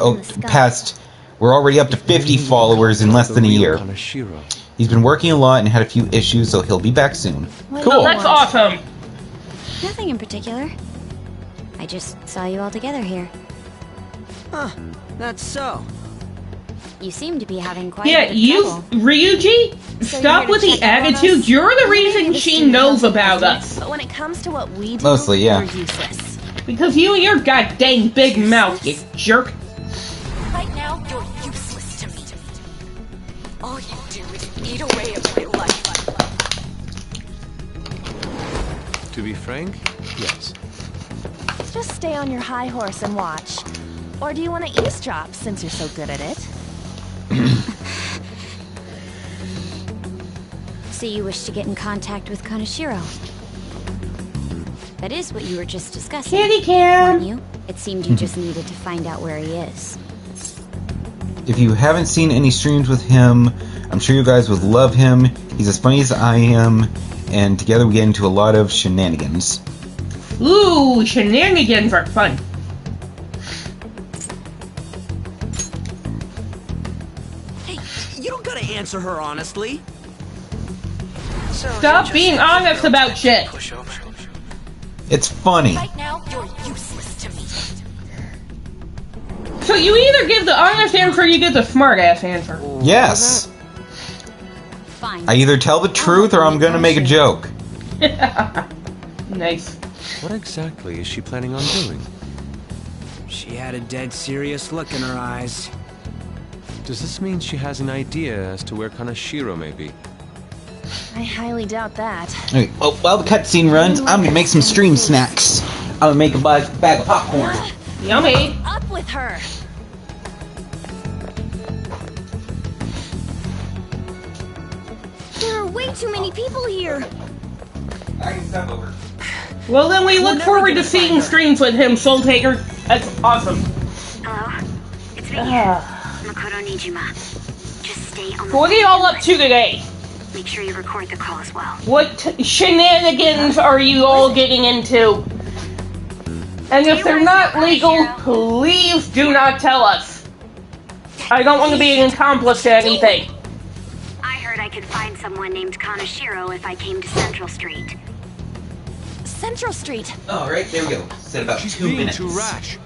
past... We're already up to 50 followers in less than a year.
Kanashiro.
He's been working a lot and had a few issues, so he'll be back soon. Cool.
That's awesome.
Nothing in particular. I just saw you all together here.
Huh, that's so.
You seem to be having quite
Yeah,
a bit of
you,
trouble.
Ryuji,
So
stop
you're
with
gonna
the
check up on
attitude.
us?
You're the
Maybe
reason
the
she
student
knows
council
about
president,
us.
But when it comes to what we do,
Mostly, yeah.
we're useless.
Because you and your goddamn big mouth, you jerk.
Right now, you're useless to me. All you do is eat away at my life.
To be frank, yes.
Just stay on your high horse and watch. Or do you want to eavesdrop since you're so good at it?
So you wish to get in contact with Kanashiro. That is what you were just discussing.
Kitty
Weren't
cam.
you? It seemed you just needed to find out where he is.
If you haven't seen any streams with him, I'm sure you guys would love him. He's as funny as I am, and together we get into a lot of shenanigans.
Ooh, shenanigans are fun.
Hey, you
answer her honestly.
Stop being honest about shit.
It's funny.
Right now, you're useless to me.
So you either give the honest answer or you give the smart ass answer.
Yes.
Fine.
I either tell the truth or I'm gonna make a joke.
Nice.
What exactly is she planning on doing?
She had a dead serious look in her eyes.
Does this mean she has an idea as to where Kanashiro may be?
I highly doubt that.
Okay, well, while the cutscene runs, I'm gonna make some stream snacks. I'm gonna make a bag of popcorn.
Yummy.
Up with her. There are way too many people here.
I can step over.
Well, then we look forward to seeing streams with him, Soul Taker. That's awesome.
Hello? It's me. Makoto Nijima. Just stay on the
What are y'all up to today?
Make sure you record the call as well.
What shenanigans are you all getting into? And if they're not legal, please do not tell us. I don't want to be an accomplice to anything.
I heard I could find someone named Kanashiro if I came to Central Street.
Central Street.
Oh, right, there we go. Said about
She's
2
being
minutes.
too rash.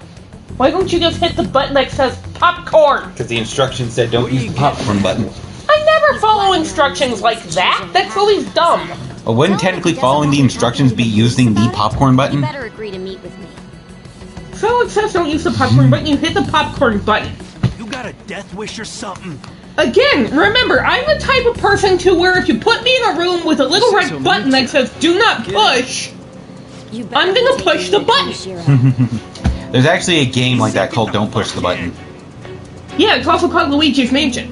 Why don't you just hit the button that says popcorn?
Because the instructions said don't use the popcorn button.
I never follow instructions like that. That's always dumb.
Well, wouldn't technically following the instructions be using the popcorn
You
button?
better agree to meet with me.
So it says don't use the popcorn button, you hit the popcorn button.
You got a death wish or something?
Again, remember, I'm the type of person to where if you put me in a room with a little
This is
red
so
button that says do not push,
You
I'm
better
gonna
be
push
taking
the
me to
button.
Kanashiro.
There's actually a game like that called Don't Push the Button.
Yeah, it's also called Luigi's Mansion.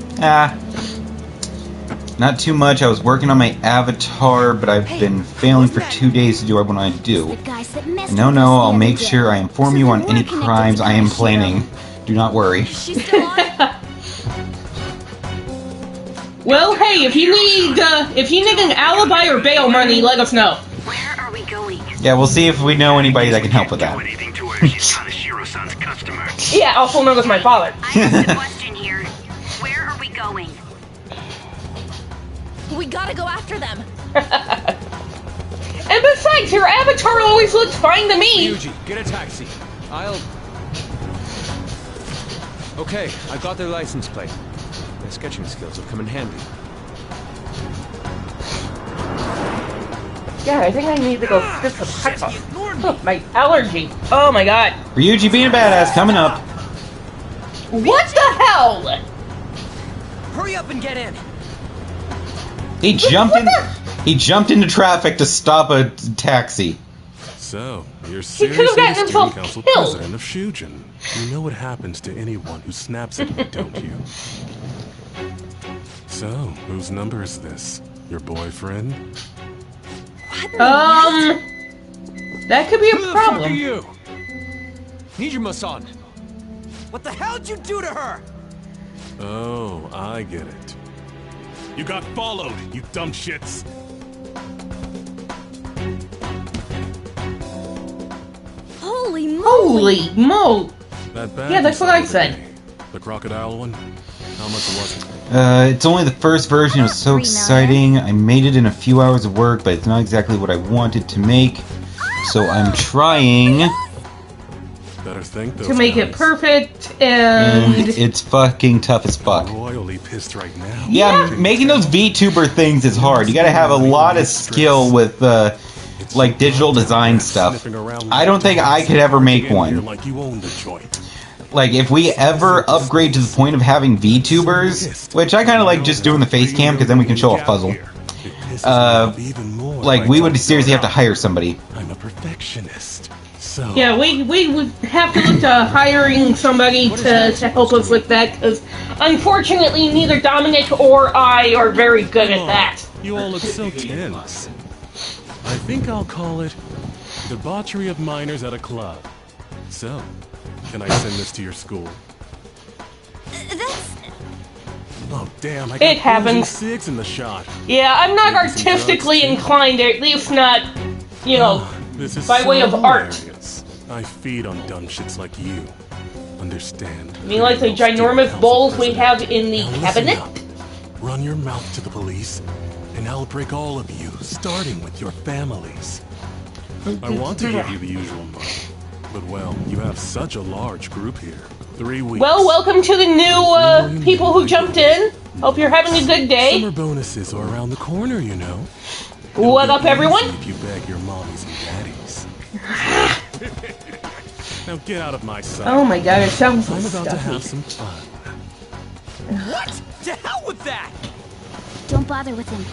Not too much. I was working on my avatar, but I've been failing for 2 days to do what I want to do.
The guys that messed
No,
with
no,
us the
I'll
other
make
day.
sure I inform
So
you
they
on
were
any
connected
crimes
to
I am
Kanashiro.
planning. Do not worry.
She's still on?
Well, hey, if you need an alibi or bail money, let us know.
Where are we going?
Yeah, we'll see if we know anybody that can help with that.
anything to her. She's Kanashiro-san's customer.
Yeah, also known as my father.
I asked a question here. Where are we going?
We gotta go after them.
And besides, your avatar always looks fine to me.
Ryuji, get a taxi. I'll... Okay, I got their license plate. My sketching skills will come in handy.
Yeah, I think I need to go get some pepper. Oh, my allergy. Oh my god.
Ryuji being a badass coming up.
What the hell?
Hurry up and get in.
He jumped into traffic to stop a taxi.
So, you're
could've
seriously
gotten
the
himself
student council
killed.
president of Shujin. You know what happens to anyone who snaps at you, don't you? So, whose number is this? Your boyfriend?
That could be a
Who the fuck are
problem.
you? Nijima-san.
What the hell'd you do to her?
Oh, I get it. You got followed, you dumb shits!
Holy moly!
Holy mo!
That bag
Yeah, that's
you
what I
saw
said.
today, the crocodile one? How much was it?
It's only the first version. It was so
3 million.
exciting. I made it in a few hours of work, but it's not exactly what I wanted to make. So I'm trying,
Better thank those
To make it
guys.
perfect,
and
and...
it's fucking tough as fuck.
Royally pissed right now.
Yeah, making those VTuber things is hard. You gotta have a lot of skill with, like, digital design stuff. I don't think I could ever make one.
Like you own the joint.
Like, if we ever upgrade to the point of having VTubers, which I kind of like just doing the face cam, because then we can show off puzzle. Like, we would seriously have to hire somebody.
I'm a perfectionist. So
Yeah, we would have to look to hiring somebody to help us with that, because unfortunately neither Dominic or I are very good at that.
You all look so tense. I think I'll call it debauchery of minors at a club. So, can I send this to your school?
That's...
Oh damn! I
It
got
happens.
6 in the shot.
Yeah, I'm not
Maybe some
artistically
drugs, too.
inclined, or at least not, you know,
This is
by way
so
of art.
hilarious. I feed on dumb shits like you. Understand?
I mean, like the ginormous bowls we have in the cabinet.
Run your mouth to the police, and I'll break all of you, starting with your families. I want to give you the usual money, but well, you have such a large group here. 3 weeks.
Well, welcome to the new people who jumped in. Hope you're having a good day.
Summer bonuses are around the corner, you know.
What up, everyone?
If you beg your mommies and daddies. Now get out of my sight.
Oh my god, it sounds so
I'm about to
stuffy.
have some fun.
What? To hell with that!
Don't bother with him.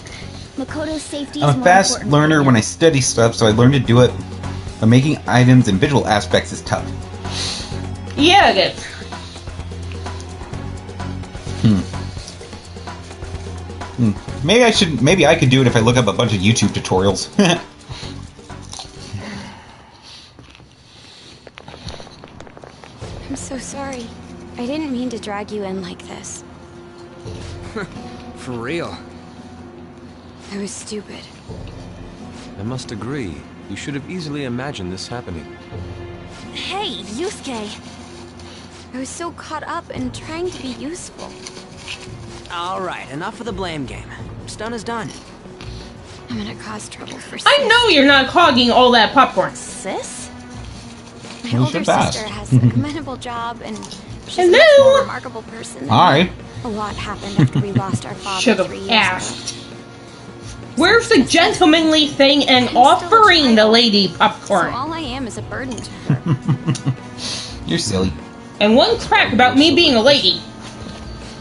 Makoto's safety is
I'm a
more
fast
important.
learner when I study stuff, so I learned to do it. But making items and visual aspects is tough.
Yeah, it is.
Maybe I could do it if I look up a bunch of YouTube tutorials.
I'm so sorry. I didn't mean to drag you in like this.
For real.
I was stupid.
I must agree. You should have easily imagined this happening.
Hey, Yusuke! I was so caught up in trying to be useful.
Alright, enough of the blame game. What's done is done.
I'm gonna cause trouble for Sis.
I know you're not clogging all that popcorn.
Sis? My
Who's
older
your fast?
sister has a commendable job, and she's a
Hello?
much more remarkable person than
Hi.
me. A lot happened after we lost our father
Should
3
have
years
asked. Where's the gentlemanly thing and offering the lady
ago. So
popcorn?
all I am is a burden to her.
You're silly.
And one crack about me being a lady.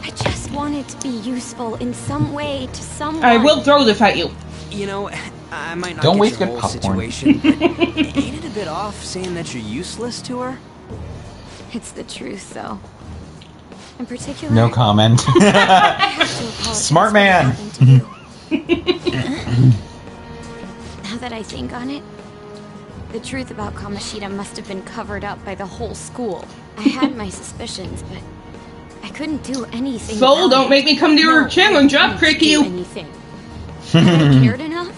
I just wanted to be useful in some way to someone.
I will throw this at you.
You know, I might not
Don't
get
waste
your
good
whole
popcorn.
situation, but ain't it a bit off saying that you're useless to her?
It's the truth, though. In particular,
No comment.
I have to apologize
Smart
for
man.
what happened to you. Now that I think on it, the truth about Kamoshida must have been covered up by the whole school. I had my suspicions, but I couldn't do anything.
So
about
don't
it.
make me come to your
No,
channel and drop
I couldn't
kick
do
you.
anything. Had I cared enough,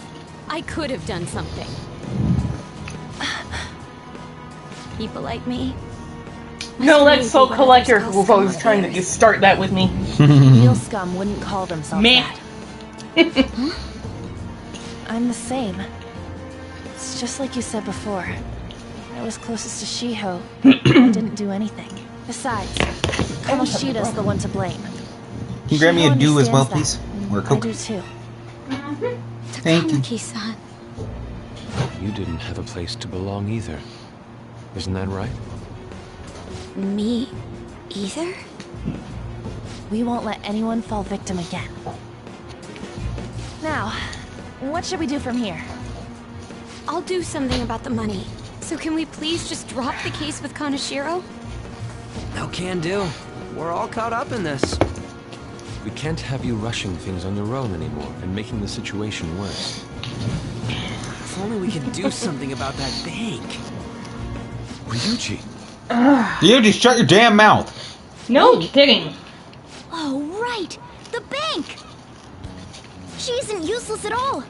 I could have done something. People like me.
No, that's Soul Collector who was always trying to just start that with me.
Real scum wouldn't call themselves
Meh.
that. I'm the same. It's just like you said before. I was closest to Shiho. I didn't do anything. Besides, Kamoshida's the one to blame.
Can you grab me a
Shiho
dew as well,
understands
please?
that,
Or a
and
Coke?
I do too.
Thank you.
Takamaki-san.
You didn't have a place to belong either. Isn't that right?
Me either?
We won't let anyone fall victim again. Now, what should we do from here?
I'll do something about the money. So can we please just drop the case with Kaneshiro?
No can do. We're all caught up in this.
We can't have you rushing things on your own anymore and making the situation worse.
If only we could do something about that bank.
Ryuji!
You just shut your damn mouth.
No kidding.
Oh, right! The bank! She isn't useless at all.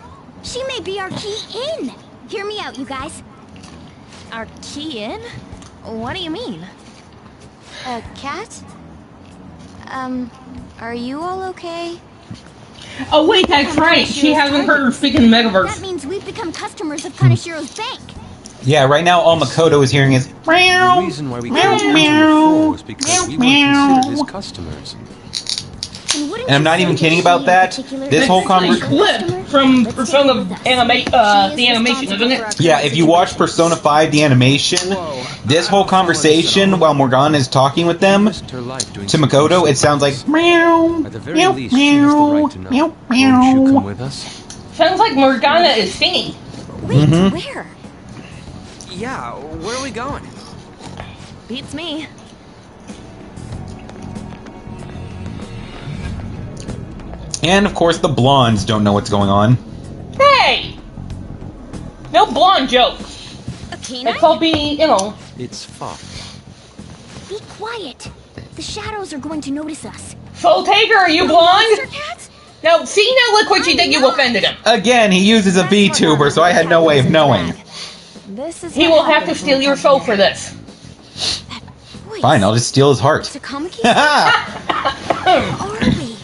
She may be our key in. Hear me out, you guys.
Our key in? What do you mean?
A cat? Are you all okay?
Oh wait, that's right. She hasn't heard her speak in the
That
Megaverse.
means we've become customers of Kaneshiro's bank.
Yeah, right now all Makoto is hearing is
The
meow.
reason why we
Meow,
came to him
meow.
before was because we
Meow,
weren't considered his
meow.
customers.
wouldn't
And I'm
you
not
say
even
that
kidding
she
about
in
that.
particular
This
is
whole
a
conversation.
Clip from Persona Yeah, the animation, isn't it?
Yeah, if you watch Persona 5, the animation, this whole conversation while Morgana is talking with them
Risked her life doing
to
something
Makoto,
so
it sounds like meow,
At the very
meow,
least, she has the right to know.
meow,
Won't you come
meow.
with us?
Sounds like Morgana is singing.
Wait,
Mhm.
where?
Yeah, where are we going?
Beats me.
And of course, the blondes don't know what's going on.
Hey! No blonde jokes.
Okay,
It's all being, you know.
It's fun.
be quiet. The shadows are going to notice us.
Soul Taker, are you blonde? No, see, now look what you did. You offended him.
Again, he uses a VTuber, so I had no way of knowing.
This is
He
what
will have to
happens
steal
when
your
we
soul
come
for
here.
this.
Fine, I'll just steal his heart.
Takamaki?
Ha
Are we?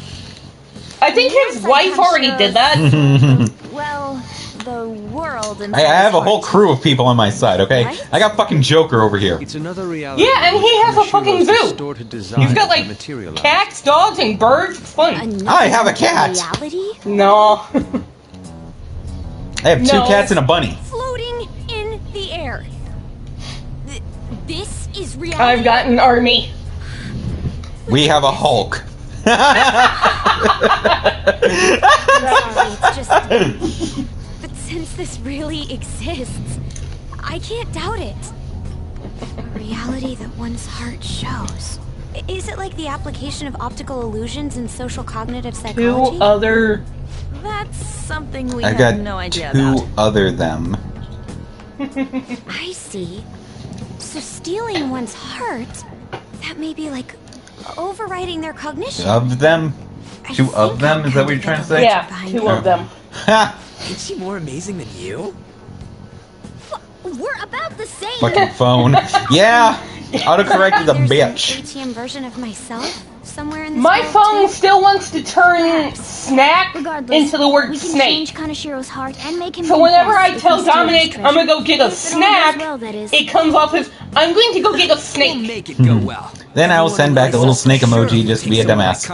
I think his wife already did that.
Well, the world and
I have a whole crew of people on my side, okay? I got fucking Joker over here.
It's another reality.
Yeah, and he has a fucking zoo. He's got like cats, dogs, and birds. It's fun.
I have a cat!
Reality?
No.
I have two cats and a bunny.
Floating in the air. This is reality.
I've got an army.
We have a Hulk.
It's just... But since this really exists, I can't doubt it. Reality that one's heart shows. Is it like the application of optical illusions in social cognitive psychology?
Two other...
That's something we
I
have
got
no idea
two
about.
other them.
I see. So stealing one's heart, that may be like overriding their cognition.
Of them? Two of them? Is that what you're trying to say?
Yeah, two of them.
Ha!
Is she more amazing than you?
We're about the same.
Fucking phone. Yeah! Autocorrect is a bitch.
ATM version of myself somewhere in this
My
world,
phone
too?
still wants to turn snack into the word
we can
snake.
change Kanashiro's heart and make him
So
be
whenever I
best
tell
if he steals
Dominic
treasure.
I'm gonna go get a
If it all goes
snack,
well, that is.
it comes off as I'm going to go get a snake.
Make it go well.
Then I will send back a little snake emoji just to be a dumbass.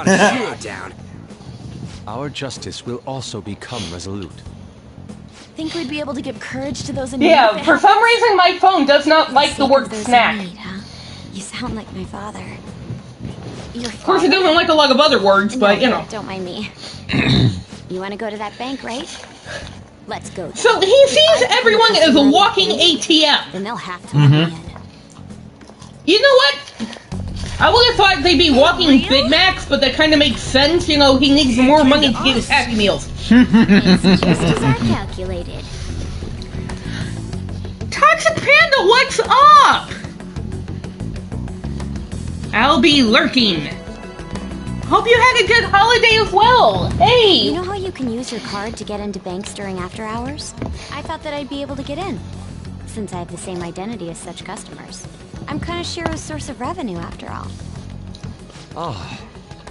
Down.
Our justice will also become resolute.
Think we'd be able to give courage to those in
Yeah,
need?
for some reason my phone does not like the word
Those in
snack.
need, huh? You sound like my father. Your
Of course, it doesn't like a lot of other words, but you know.
Don't mind me. You want to go to that bank, right? Let's go.
So he sees everyone as a walking ATM.
Then they'll have to let me in.
You know what? I would have thought they'd be walking Big Macs, but that kind of makes sense. You know, he needs more money to get his Happy Meals.
It's just as I calculated.
Toxic Panda, what's up? I'll be lurking. Hope you had a good holiday as well. Hey!
You know how you can use your card to get into banks during after hours? I thought that I'd be able to get in, since I have the same identity as such customers. I'm Kanashiro's source of revenue, after all.
Ah,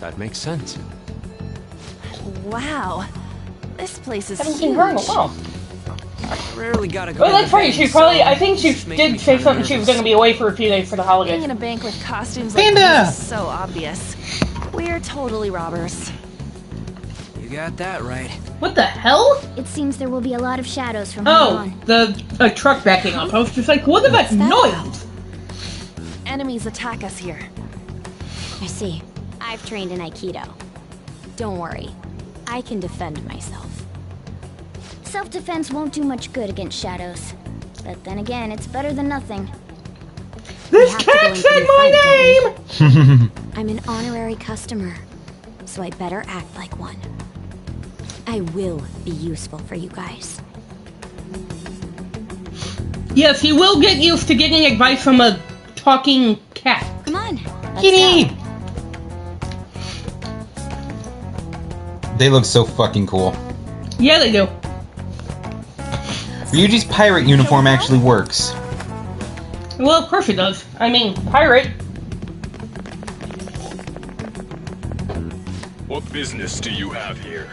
that makes sense.
Wow. This place is
Haven't
huge.
seen her in a while.
Rarely gotta go.
Oh,
to
that's
the
right.
bank,
She probably,
so
I think she
this makes me
did say
kinda
something she was
nervous.
going to be away for a few days for the
Being
holidays.
in a bank with costumes like
Panda!
this is so obvious. We're totally robbers.
You got that right.
What the hell?
It seems there will be a lot of shadows from here
Oh,
on.
a truck backing up. I was just like, what is that noise?
Enemies attack us here.
I see. I've trained in Aikido. Don't worry. I can defend myself.
Self-defense won't do much good against shadows. But then again, it's better than nothing.
This
have to go
cat
in
said
for the
my
fight,
name!
I'm an honorary customer, so I better act like one. I will be useful for you guys.
Yes, he will get used to getting advice from a talking cat.
Come on. Let's
Kitty!
go.
They look so fucking cool.
Yeah, they do.
Ryuji's pirate uniform actually works.
Well, of course it does. I mean, pirate.
What business do you have here?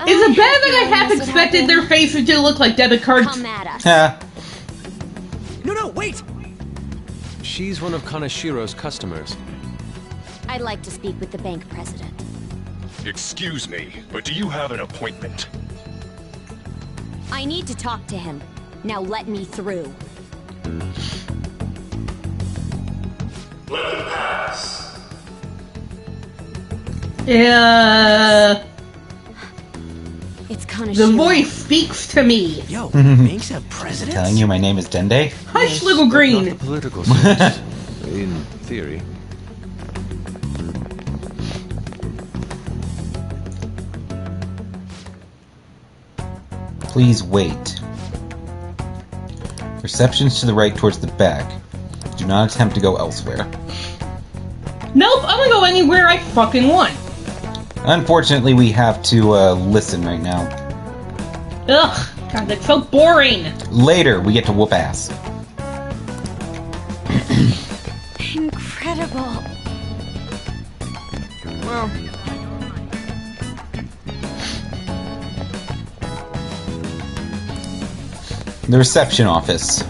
Is it bad that I half expected their faces to look like debit cards?
Come at us.
Ha.
No, wait!
She's one of Kanashiro's customers.
I'd like to speak with the bank president.
Excuse me, but do you have an appointment?
I need to talk to him. Now let me through.
Let it pass.
Yeah.
It's Kanashiro.
The voice speaks to me.
Yo, banks have presidents?
Telling you my name is Dende?
Hush, little
Not
green.
the political sense, in theory.
Please wait. Reception's to the right towards the back. Do not attempt to go elsewhere.
Nope, I'm gonna go anywhere I fucking want.
Unfortunately, we have to listen right now.
Ugh, God, that's so boring.
Later, we get to whoop ass.
Incredible.
Well,
The reception office.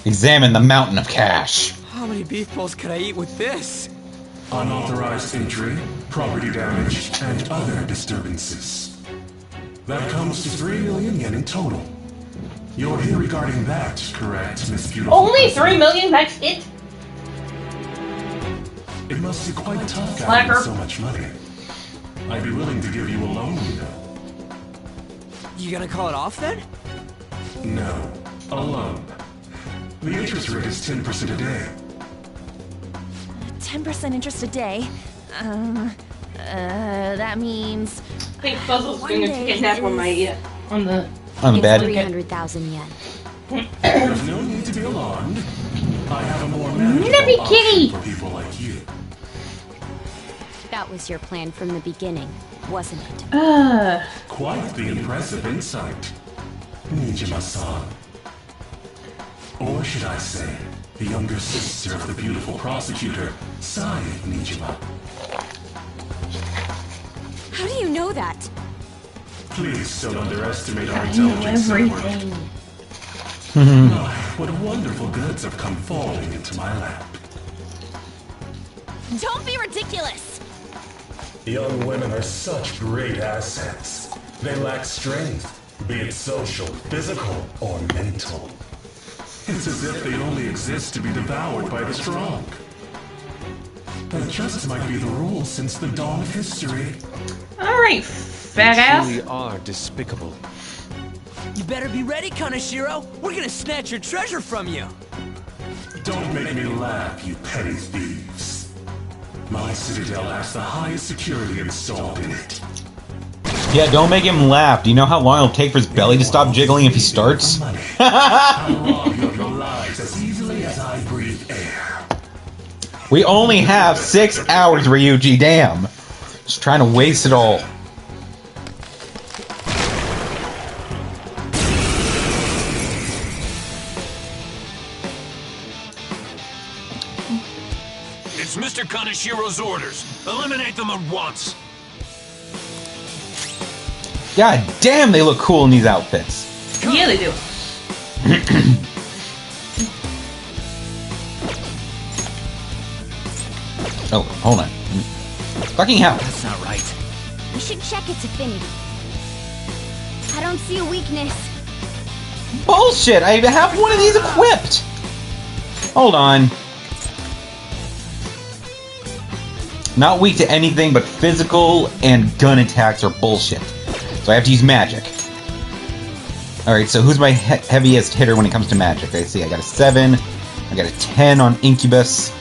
Examine the mountain of cash.
How many beef balls could I eat with this?
Unauthorized entry, property damage, and other disturbances. That comes to 3 million yen in total. You're here regarding that, correct, Miss Beautiful?
Only 3 million? That's it?
It must be quite tough
Slacker.
having so much money. I'd be willing to give you a loan,
You gonna call it off then?
No, a loan. The interest rate is 10% a day.
10% interest a day. That means.
I think Fuzzle's gonna take a nap on my on the
bed.
300,000 yen.
There's no need to be alarmed. I have a more
Nippy
manageable
kitty!
option for people like you.
That was your plan from the beginning, wasn't it?
Quite the impressive insight, Nijima-san. Or should I say, the younger sister of the beautiful prosecutor, Sai Nijima.
How do you know that?
Please don't underestimate our
I know
intelligence
everything.
network. What wonderful goods have come falling into my lap.
Don't be ridiculous!
Young women are such great assets. They lack strength, be it social, physical, or mental. It's as if they only exist to be devoured by the strong. That just might be the rule since the dawn of history.
Alright, fat
They
ass.
truly are despicable.
You better be ready, Kaneshiro. We're gonna snatch your treasure from you.
Don't make me laugh, you petty thieves. My citadel has the highest security installed in it.
Yeah, don't make him laugh. Do you know how long it'll take for his belly to stop jiggling if he starts?
I'll rob you of your lives as easily as I breathe air.
We only have 6 hours, Ryuji, damn. Just trying to waste it all.
It's Mr. Kaneshiro's orders. Eliminate them at once.
God damn, they look cool in these outfits.
Yeah, they do.
Oh, hold on. Fucking hell.
That's not right.
We should check its affinity. I don't see a weakness.
Bullshit, I have one of these equipped. Hold on. Not weak to anything, but physical and gun attacks are bullshit. So I have to use magic. Alright, so who's my heaviest hitter when it comes to magic? I see, I got a 7. I got a 10 on Incubus.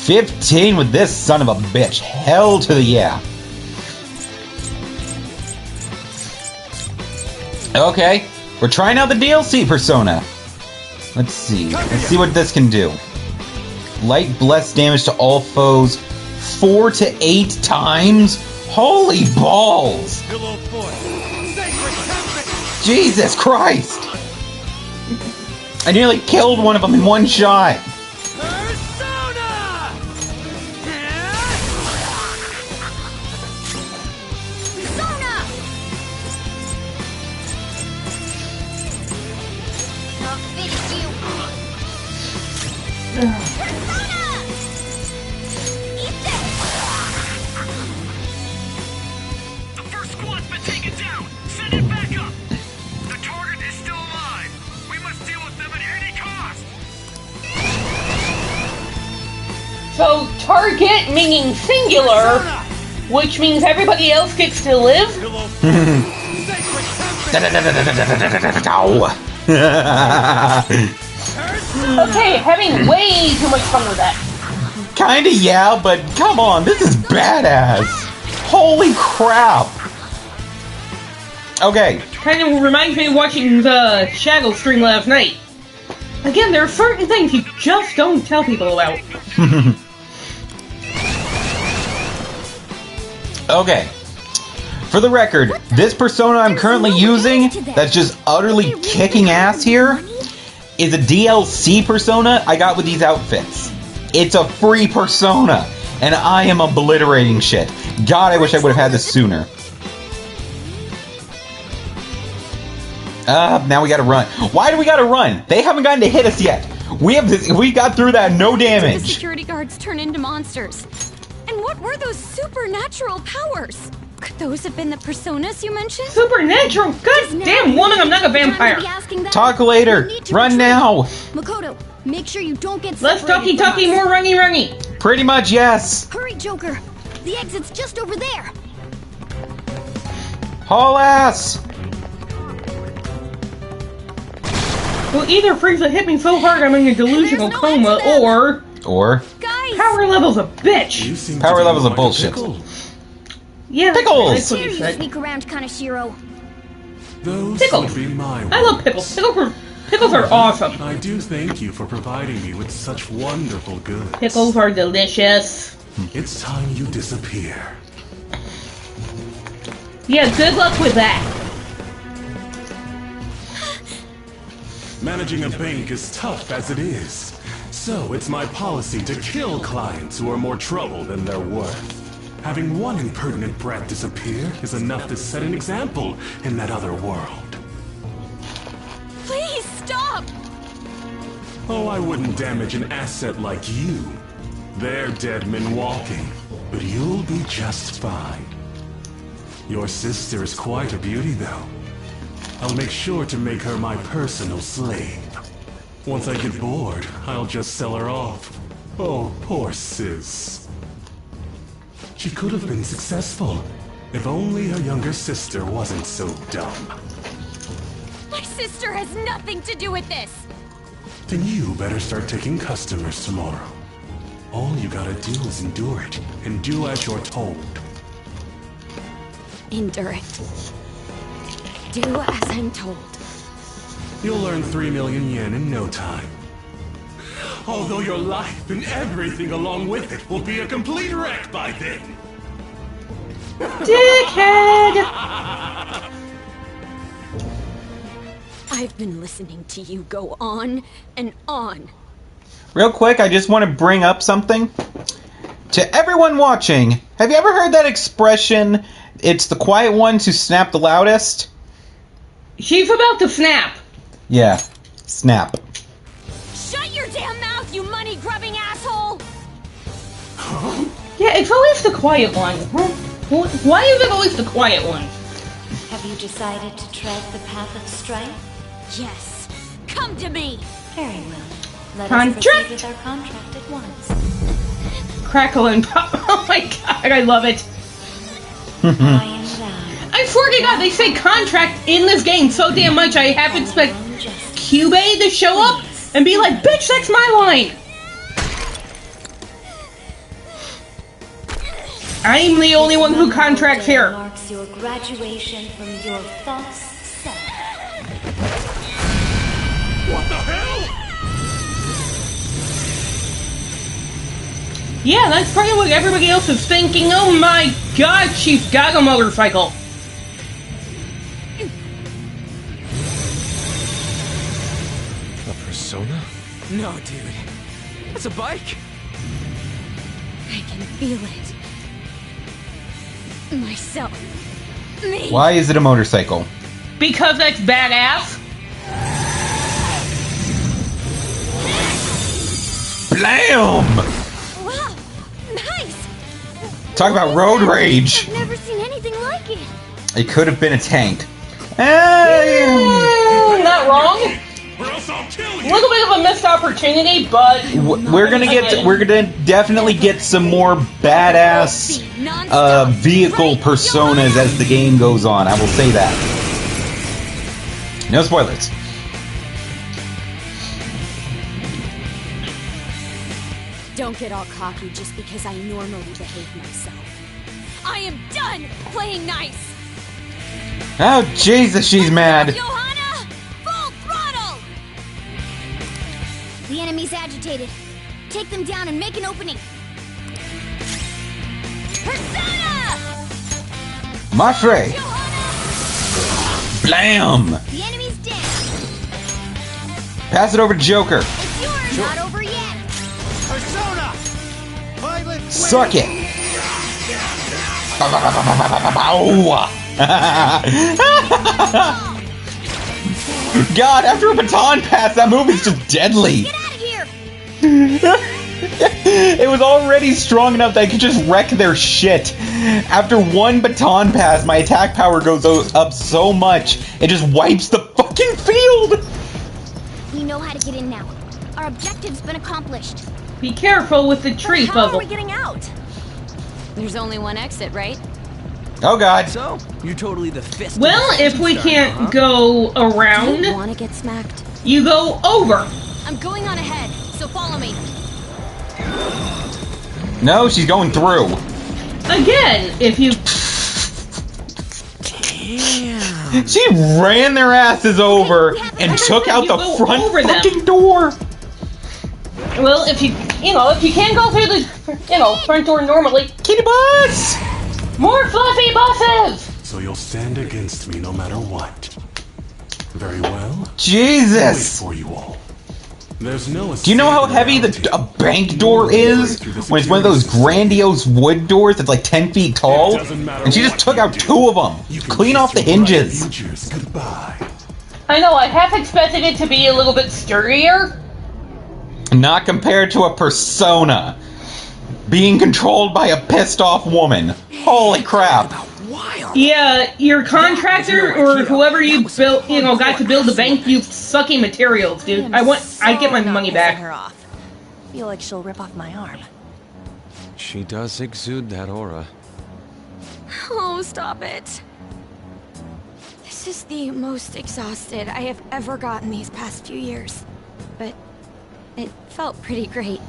15 with this son of a bitch. Hell to the yeah. Okay, we're trying out the DLC persona. Let's see. Let's see what this can do. Light bless damage to all foes 4 to 8 times? Holy balls! Jesus Christ! I nearly killed one of them in one shot.
The first squad's been taken down. Send it back up. The target is still alive. We must deal with them at any cost.
So, target meaning singular, which means everybody else gets to live? Okay, having way too much fun with that.
Kinda yeah, but come on, this is badass. Holy crap. Okay.
Kind of reminds me of watching the Shadow stream last night. Again, there are certain things you just don't tell people about.
Okay. For the record, this persona I'm currently using that's just utterly kicking ass here is a DLC persona I got with these outfits. It's a free persona, and I am obliterating shit. God, I wish I would have had this sooner. Now we gotta run. Why do we gotta run? They haven't gotten to hit us yet. We got through that, no
The
damage.
security guards turn into monsters. And what were those supernatural powers? Could those have been the personas you mentioned?
Supernatural? God damn, woman, I'm not a vampire.
Talk later. Run now.
Makoto, make sure you don't get
Less
separated
talky,
from us.
more runny.
Pretty much, yes.
Hurry, Joker. The exit's just over there.
Haul ass.
Well, either Frieza hit me so hard I'm in a delusional coma, or power level's a bitch.
Power level's a bullshit.
Yeah,
Pickles!
that's what
Here
he
you
said.
sneak around, Kanashiro.
Those
Pickles.
would be my
I love pickles. Pickles are awesome.
I do thank you for providing me with such wonderful goods.
Pickles are delicious.
It's time you disappear.
Yeah, good luck with that.
Managing a bank is tough as it is. So it's my policy to kill clients who are more trouble than they're worth. Having one impertinent brat disappear is enough to set an example in that other world.
Please stop!
Oh, I wouldn't damage an asset like you. They're dead men walking, but you'll be just fine. Your sister is quite a beauty, though. I'll make sure to make her my personal slave. Once I get bored, I'll just sell her off. Oh, poor sis. She could have been successful, if only her younger sister wasn't so dumb.
My sister has nothing to do with this!
Then you better start taking customers tomorrow. All you gotta do is endure it, and do as you're told.
Endure it. Do as I'm told.
You'll earn 3 million yen in no time. Although your life and everything along with it will be a complete wreck by then.
Dickhead!
I've been listening to you go on and on.
Real quick, I just want to bring up something. To everyone watching, have you ever heard that expression, it's the quiet ones who snap the loudest?
She's about to snap.
Yeah, snap.
Shut your damn mouth, you money-grubbing asshole!
Yeah, it's always the quiet one. Why is it always the quiet one?
Have you decided to tread the path of strife?
Yes. Come to me!
Very well. Let
Contract?
us proceed with our contract at once.
Crackle and pop. Oh my god, I love it. I swear to god, they say contract in this game so damn much I half expect Cubey to show up and be like, bitch, that's my line! I'm the only one who contracts here.
Marks your graduation from your false self.
What the hell?
Yeah, that's probably what everybody else is thinking. Oh my god, she's got a motorcycle.
A persona?
No, dude. That's a bike.
I can feel it. Myself. Me.
Why is it a motorcycle?
Because that's badass.
Blam!
Wow, nice.
Talk about road rage.
I've never seen anything like it.
It could have been a tank.
Not wrong. Little bit of a missed opportunity, but
We're gonna definitely get some more badass vehicle personas as the game goes on. I will say that. No spoilers.
Don't get all cocky just because I normally behave myself. I am done playing nice.
Oh Jesus, she's mad.
Johanna, full throttle.
The enemy's agitated. Take them down and make an opening.
Persona!
Mafre. Blam!
The enemy's dead.
Pass it over to Joker.
It's yours. Not over yet.
Persona!
Suck it. God, after a baton pass, that move is just deadly.
Get out of here!
It was already strong enough that I could just wreck their shit. After one baton pass, my attack power goes up so much, it just wipes the fucking field!
We know how to get in now. Our objective's been accomplished.
Be careful with the tree
How
puzzle.
are we getting out?
There's only one exit, right?
Oh god.
So, you're totally the fist.
Well, if we can't go around,
You want to get smacked?
you go over.
I'm going on ahead, so follow me.
No, she's going through.
Again, if you...
Damn.
She ran their asses over and took out the
go
front
over them.
fucking door.
Well, if you can't go through the, front door normally.
Kitty bus!
More fluffy buses!
So you'll stand against me no matter what. Very well.
Jesus!
Wait for you all. There's no.
Do you know how heavy a bank door is? When it's one of those grandiose wood doors that's like 10 feet tall? And she just took out 2 of them. Clean off the hinges.
Goodbye.
I know, I half expected it to be a little bit sturdier.
Not compared to a persona. Being controlled by a pissed off woman. Holy crap.
Yeah, your contractor or whoever you built, got to build the bank, you sucking materials, dude. I get my money back.
Her off. Feel like she'll rip off my arm.
She does exude that aura.
Oh, stop it. This is the most exhausted I have ever gotten these past few years. But it felt pretty great.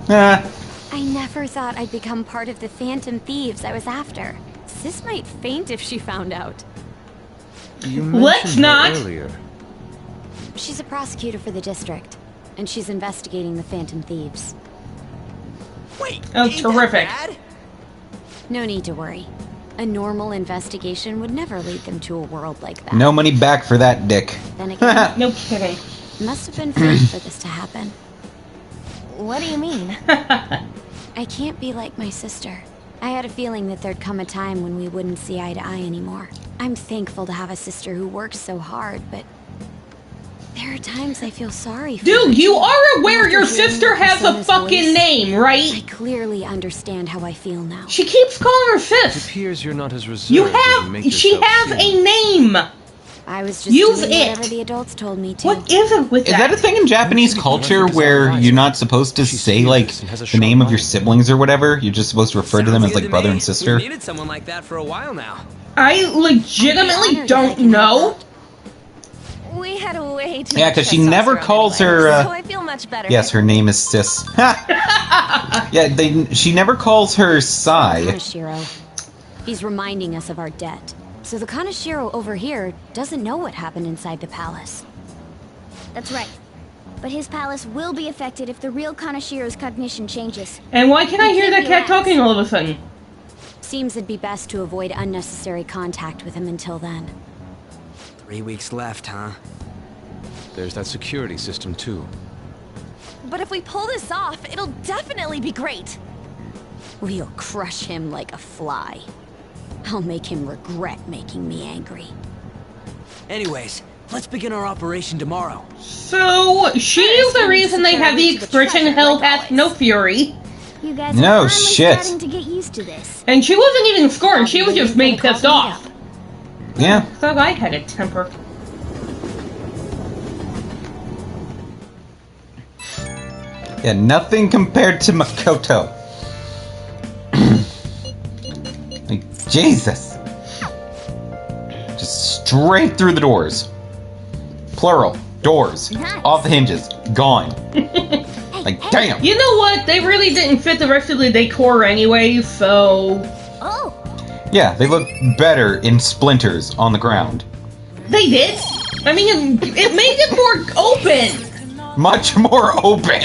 I never thought I'd become part of the Phantom Thieves I was after. Sis might faint if she found out.
You
Let's
mentioned her
not.
earlier.
She's a prosecutor for the district, and she's investigating the Phantom Thieves.
Wait.
Oh,
ain't that
terrific.
bad?
No need to worry. A normal investigation would never lead them to a world like that.
No money back for that dick.
Then again,
No kidding.
must have been fate for this to happen.
What do you mean?
I can't be like my sister. I had a feeling that there'd come a time when we wouldn't see eye to eye anymore. I'm thankful to have a sister who works so hard, but there are times I feel sorry for her.
Dude, you are aware your
After hearing
sister has a
Persona's
fucking
voice,
name,
I
right?
clearly understand how I feel now.
She keeps calling her
It
sis.
appears you're not as reserved
You
as you make
she
yourself
has
seem.
a name.
I was just
Use
doing
it.
whatever the adults told me to.
What is it with
Is that a thing in Japanese culture where you're not supposed to say, like, the name of your siblings or whatever? You're just supposed to refer to them as, like, brother and sister?
We needed someone like that for a while now.
I legitimately don't know.
We had a way too
Yeah,
much
because she never
testosterone
calls
anyway,
her,
so I feel much better.
Yes, her name is Sis. Yeah, she never calls her Sai.
Kaneshiro. He's reminding us of our debt. So the Kaneshiro over here doesn't know what happened inside the palace.
That's right. But his palace will be affected if the real Kanashiro's cognition changes.
And why can I hear that cat
Relax.
talking all of a sudden?
Seems it'd be best to avoid unnecessary contact with him until then.
3 weeks left, huh?
There's that security system, too.
But if we pull this off, it'll definitely be great.
We'll crush him like a fly. I'll make him regret making me angry.
Anyways, let's begin our operation tomorrow.
So, she is the reason they have the expression "Hell hath no fury."
You guys
No
are finally
shit.
starting to get used to this.
And she wasn't even scorned, she was just made pissed off.
Yeah.
Thought I had a temper.
Yeah, nothing compared to Makoto. Like, Jesus. Just straight through the doors. Plural. Doors. Off the hinges. Gone. Like, damn.
You know what? They really didn't fit the rest of the decor anyway, so...
Oh,
Yeah, they look better in splinters on the ground.
They did? I mean, it made it more open!
Much more open.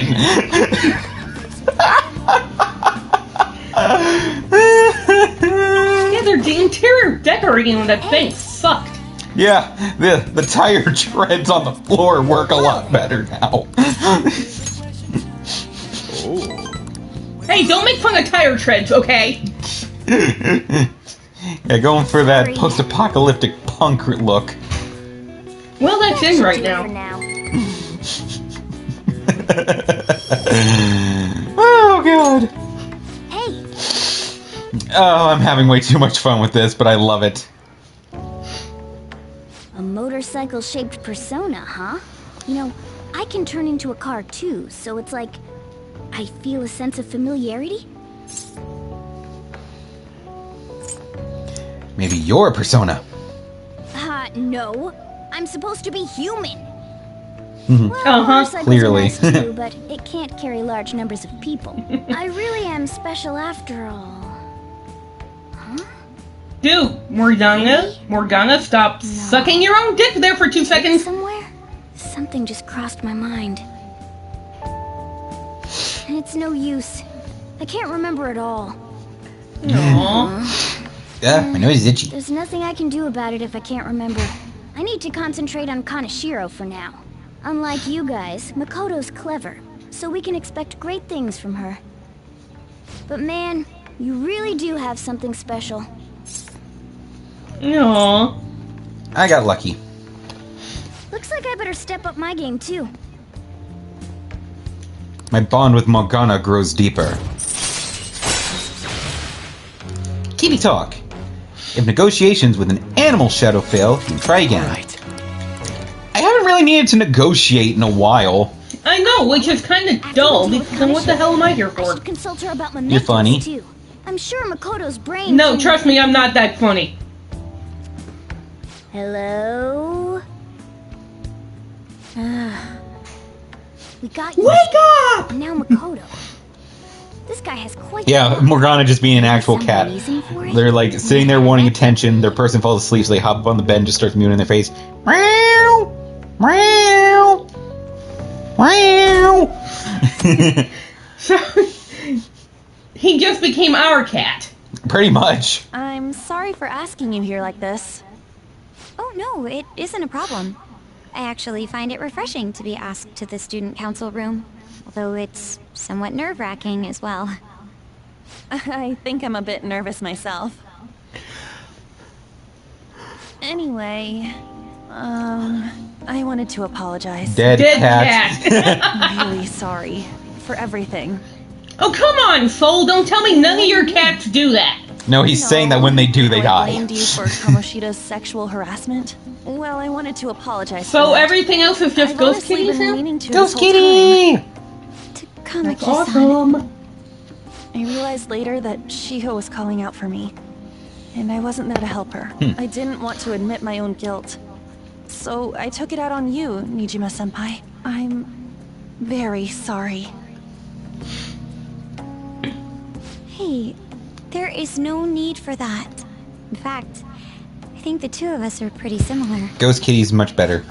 Yeah, the interior decorating on that thing sucked.
Yeah, the tire treads on the floor work a lot better now.
Hey, don't make fun of tire treads, okay?
Yeah, going for that post-apocalyptic punk look.
Well, that's in right
For
now.
now.
Oh god.
Hey,
Oh, I'm having way too much fun with this, but I love it.
a motorcycle-shaped persona, huh? You know, I can turn into a car too, so it's like I feel a sense of familiarity.
Maybe you're a persona.
No. I'm supposed to be human.
Mhm.
Well, motorcycles
Clearly.
are nice too, but it can't carry large numbers of people. I really am special after all.
Dude, Morgana, stop sucking your own dick there for 2 seconds.
Somewhere, something just crossed my mind. And it's no use. I can't remember it all.
Aww.
Yeah, my nose is itchy.
There's nothing I can do about it if I can't remember. I need to concentrate on Kaneshiro for now. Unlike you guys, Makoto's clever, so we can expect great things from her. But man, you really do have something special.
Aww.
I got lucky.
Looks like I better step up my game too.
My bond with Morgana grows deeper. Kitty talk. If negotiations with an animal shadow fail, you can try again. I haven't really needed to negotiate in a while.
I know, which is kind of dull, because then what the hell am I here
I
for?
should consult her about
You're
mementos
funny.
too. I'm sure Makoto's brain.
No,
can-
trust me, I'm not that funny.
Hello. We got you.
Wake up!
And now Makoto. This guy has quite.
Yeah, Morgana just being an actual
Some
cat.
reason for it?
They're like sitting there wanting attention, their person falls asleep, so they hop up on the bed and just start mewing in their face. Meow! Meow! Meow!
So, he just became our cat.
Pretty much.
I'm sorry for asking you here like this.
Oh no, it isn't a problem. I actually find it refreshing to be asked to the student council room, although it's somewhat nerve-wracking as well.
I think I'm a bit nervous myself. Anyway, I wanted to apologize.
Dead
cat.
I'm really sorry for everything.
Oh, come on, Soul, don't tell me none of your cats do that.
No, he's saying that when they do, they
I
die.
blamed you for Kamoshida's sexual harassment. Well, I wanted to apologize.
So
for that.
everything else is just
I've
Ghost
honestly
Kitties
been
now?
meaning to
Ghost
this whole
Kitty!
time.
That's
Kamaki-san.
awesome.
I realized later that Shiho was calling out for me, and I wasn't there to help her. I didn't want to admit my own guilt, so I took it out on you, Nijima-senpai. I'm very sorry.
Hey, there is no need for that. In fact, I think the two of us are pretty similar.
Ghost Kitty's much better.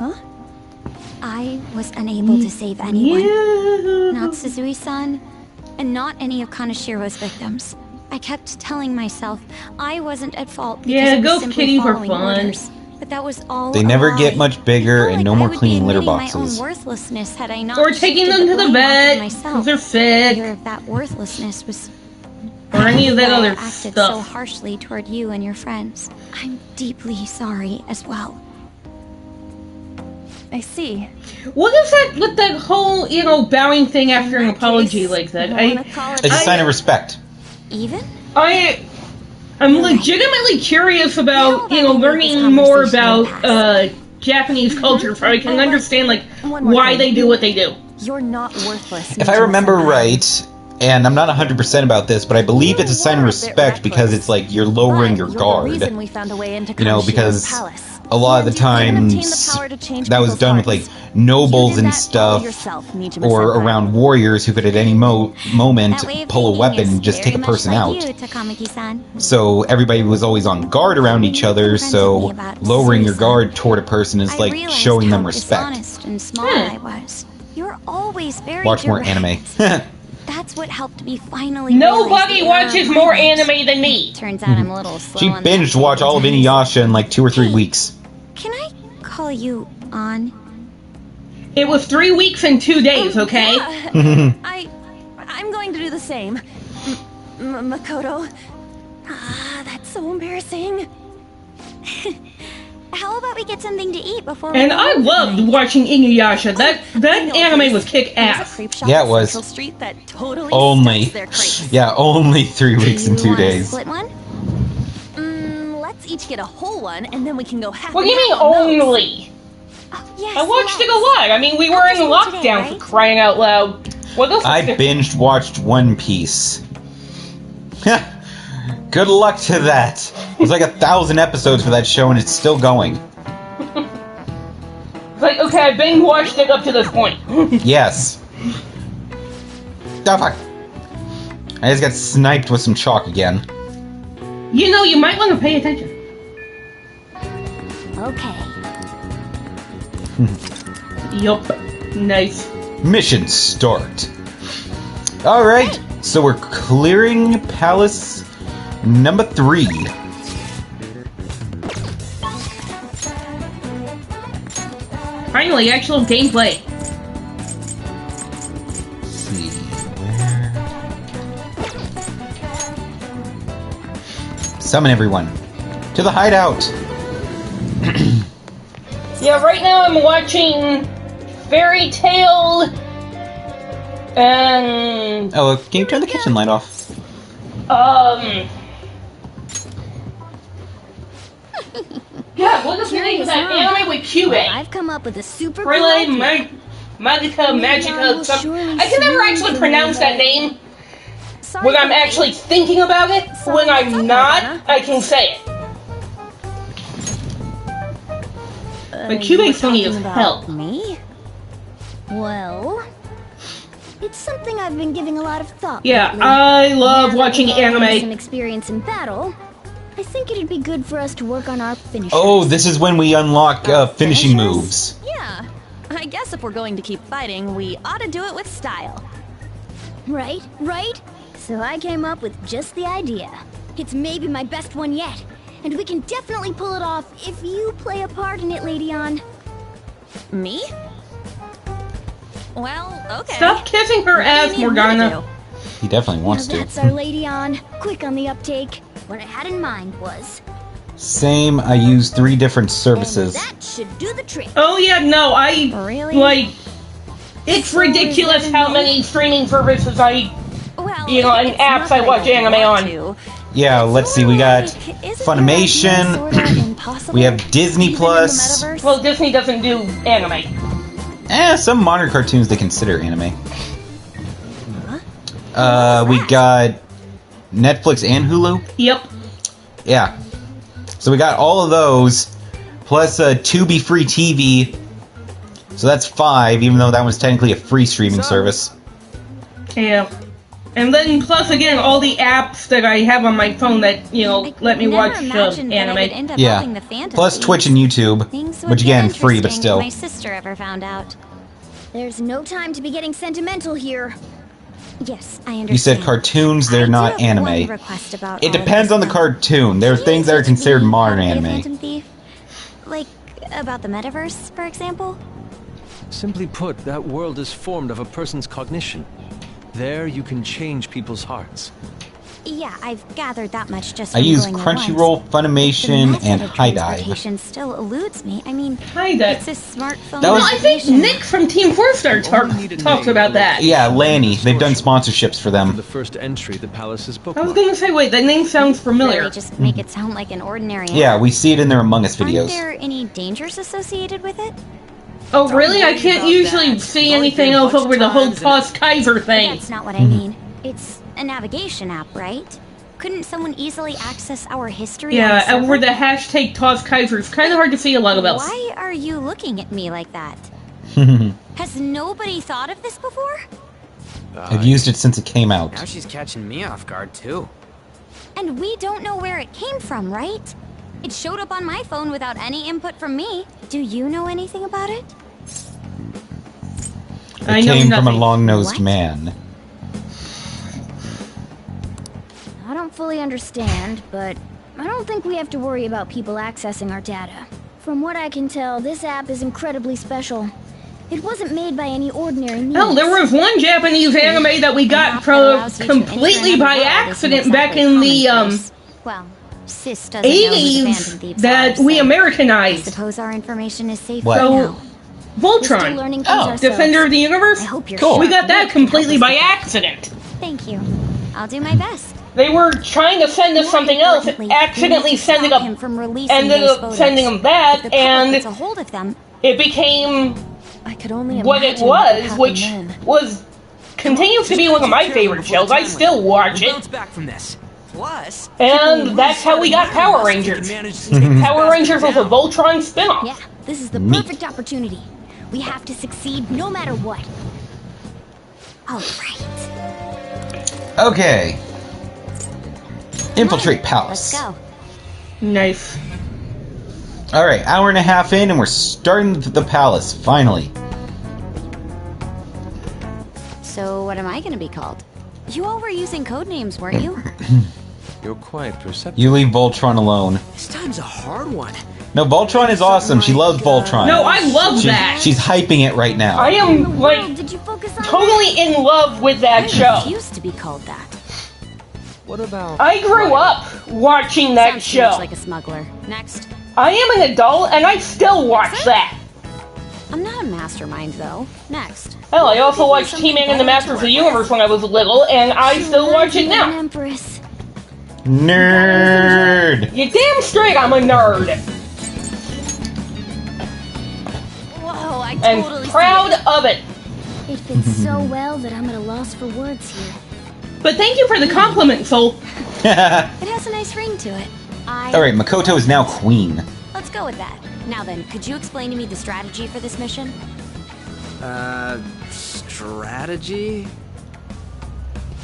I was unable to save anyone. Not Suzui-san, and not any of Kaneshiro's victims. I kept telling myself I wasn't at fault because
Yeah,
I was
Ghost
simply
Kitties are
following
fun.
orders. But that was all
They
a
never
lie.
get much bigger and no
I
more
would be
clean litter
admitting my own
boxes.
worthlessness had I not
Or taking
shifted
them to the
blame onto
vet,
myself.
'cause they're sick.
Fear of that worthlessness was
Or any of that
why I
other
acted
stuff.
so harshly toward you and your friends. I'm deeply sorry as well.
I see.
What is that with that whole, bowing thing after an apology like that?
It's a sign of respect.
Even?
I'm legitimately curious about, learning more about Japanese culture so I can understand,
One more
why
thing.
they do what they do.
You're not worthless.
If I remember right, and I'm not 100% about this, but I believe it's a sign of respect because it's like you're lowering your
You're the
guard.
reason we found a way into
You know,
Kaneshiro's
because
palace.
a lot of the times that was done with like nobles and stuff, or around warriors who could at any moment
That way of
pull a
thinking
weapon
is
and just take a
very
person
much
out.
like you, Takamaki-san.
So everybody was always on guard around each other, so lowering your guard toward a person is
I
like
realized
showing them
how
respect.
dishonest and small I was. You're always very
Watch more
direct.
anime.
That's what helped me finally
Nobody
realize
watches
that
more
you're
anime than me.
Turns out I'm a little slow
She
on that
binged watched all of Inuyasha in like 2 or 3 weeks.
Can I call you on?
It was 3 weeks and 2 days, okay?
I'm going to do the same. Makoto. That's so embarrassing.
how about we get something to eat before
And
we
I loved watching Inuyasha. That anime was kick ass.
Yeah, it was.
Central Street that totally
Only.
stuffs their crates.
Yeah, only 3 weeks and 2
You wanna
days.
Split one? Let's each get a whole one, and then we can go half.
What do you
and
mean
half on those.
only?
Yes,
I watched it a lot. I mean, we were in lockdown for crying out loud. What else?
I binged watched One Piece. Good luck to that. There's like 1,000 episodes for that show and it's still going.
It's like, okay, I binge watched it up to this point.
Yes. Oh fuck. I just got sniped with some chalk again.
You know, you might want to pay attention.
Okay.
Yup. Nice.
Mission start. Alright, so we're clearing Palace number 3.
Finally, actual gameplay.
Let's see, where... Summon everyone. To the hideout!
Yeah, right now I'm watching Fairy Tail and
Oh, can you turn the kitchen light off?
yeah, what is the name of that anime with Cube?
I've come up with a super
Relay
cool idea.
Magica, something. I can never actually pronounce that name. When I'm actually thinking about it, when I'm not, I can say it. But Cube's funny as hell.
Me? Well, it's something I've been giving a lot of thought.
Yeah,
lately.
I love
Now that
watching
we've all had
anime.
Some experience in battle. I think it'd be good for us to work on our finishes.
Oh, this is when we unlock finishing moves.
Yeah. I guess if we're going to keep fighting, we ought to do it with style.
Right, right? So I came up with just the idea. It's maybe my best one yet. And we can definitely pull it off if you play a part in it, Lady On.
Me? Well, okay.
Stop kissing her ass, Morgana.
He definitely wants
Now
to.
that's our Lady On. Quick on the uptake. What I had in mind was...
Same, I use 3 different services.
That should do the trick.
Oh yeah, no, I
Really?
like. It's ridiculous how many streaming services and apps I watch anime on.
Yeah, let's see, we got Funimation, we have Disney Plus.
Well, Disney doesn't do anime.
Some modern cartoons they consider anime. We got Netflix and Hulu.
Yep.
Yeah. So we got all of those, plus Tubi Free TV. So that's 5, even though that one's technically a free streaming service.
Yeah. And then plus again all the apps that I have on my phone that, let me watch anime.
Yeah. Plus Twitch and YouTube, which again, free, but still.
My sister ever found out.
There's no time to be getting sentimental here. Yes, I understand.
You said cartoons, they're not
One
anime.
request about
It
all of
depends
this,
on the
though.
cartoon. There are things that are considered modern anime.
Phantom Thief? Like, about the metaverse, for example?
Simply put, that world is formed of a person's cognition. There you can change people's hearts.
Yeah, I've gathered that much just
I
from
use
going there
Crunchyroll, Funimation,
once. The
and
method of
HiDive.
transportation still eludes me. I mean, it's a smartphone.
That was-
I think Nick from Team 4-Star talks about that.
Yeah, Lanny. They've done sponsorships for them.
The first entry, the palace's book.
I was gonna say, wait, that name sounds familiar.
Really just make it sound like an ordinary
Yeah,
app.
we see it in their Among Us
Aren't
videos.
there any dangers associated with it?
Oh, really? I can't usually see anything else over the whole Toss Kaiser thing.
That's not what I mean. It's a navigation app, right? Couldn't someone easily access our history?
Yeah,
on the
over
server?
the hashtag Toss Kaiser. It's kind of hard to see a lot of else.
Why are you looking at me like that? Has nobody thought of this before?
I've used it since it came out.
Now she's catching me off guard, too.
And we don't know where it came from, right? It showed up on my phone without any input from me. Do you know anything about it?
I
It
know
came from a
nothing.
long-nosed
What?
man.
I don't fully understand, but I don't think we have to worry about people accessing our data. From what I can tell, this app is incredibly special. It wasn't made by any ordinary means.
Hell, there was one Japanese anime that we got from completely by accident back in the
Well,
Sis doesn't know who the Phantom
A's
Thieves
that
are,
we
so I
Americanized.
suppose our information is safe
What?
for
So,
now. We're still
Voltron.
learning things
Oh.
ourselves.
Defender of the Universe?
I hope you're
Cool.
We
sharp.
got that completely by accident.
Thank you. I'll do my best.
They were trying to send us something else,
Importantly,
accidentally
we need to
sending
stop
up,
him from releasing
ended
those
up
photos.
sending them
If
that,
the public
and
gets a hold of them,
it became
I could only
what it
imagine what
was,
happened
which
then.
was continues to be one of my favorite shows. I still watch
We'll
it,
bounce back from this. Plus,
and that's how we got Power Rangers. Power Rangers was a Voltron spinoff.
yeah, this is the
Neat.
perfect opportunity. We have to succeed no matter what. All right.
Okay. Infiltrate
Let's
Palace.
go.
Nice.
Alright, hour and a half in, and we're starting the palace, finally.
So what am I going to be called? You all were using code names, weren't you?
You're quite perceptive.
You leave Voltron alone.
this time's a hard one.
No, Voltron is awesome. She loves Voltron.
No, I love
She's,
that.
she's hyping it right now.
I am like
Did you focus on
totally in love with that
I
show.
refuse to be called that.
What about...
I grew up watching that
Sounds too much
show.
like a smuggler. Next.
I am an adult, and I still watch that.
I'm not a mastermind, though. Next.
Hell, I also watched He-Man and the Masters of the Universe when I was little, and I still watch it
An
now.
Empress.
Nerd!
You damn straight I'm a nerd.
Whoa, I
And
totally see
proud of it.
it. It fits so well that I'm at a loss for words here.
But thank you for the compliment, Soul.
It has a nice ring to it.
Alright, Makoto is now queen.
Let's go with that. Now then, could you explain to me the strategy for this mission?
Strategy?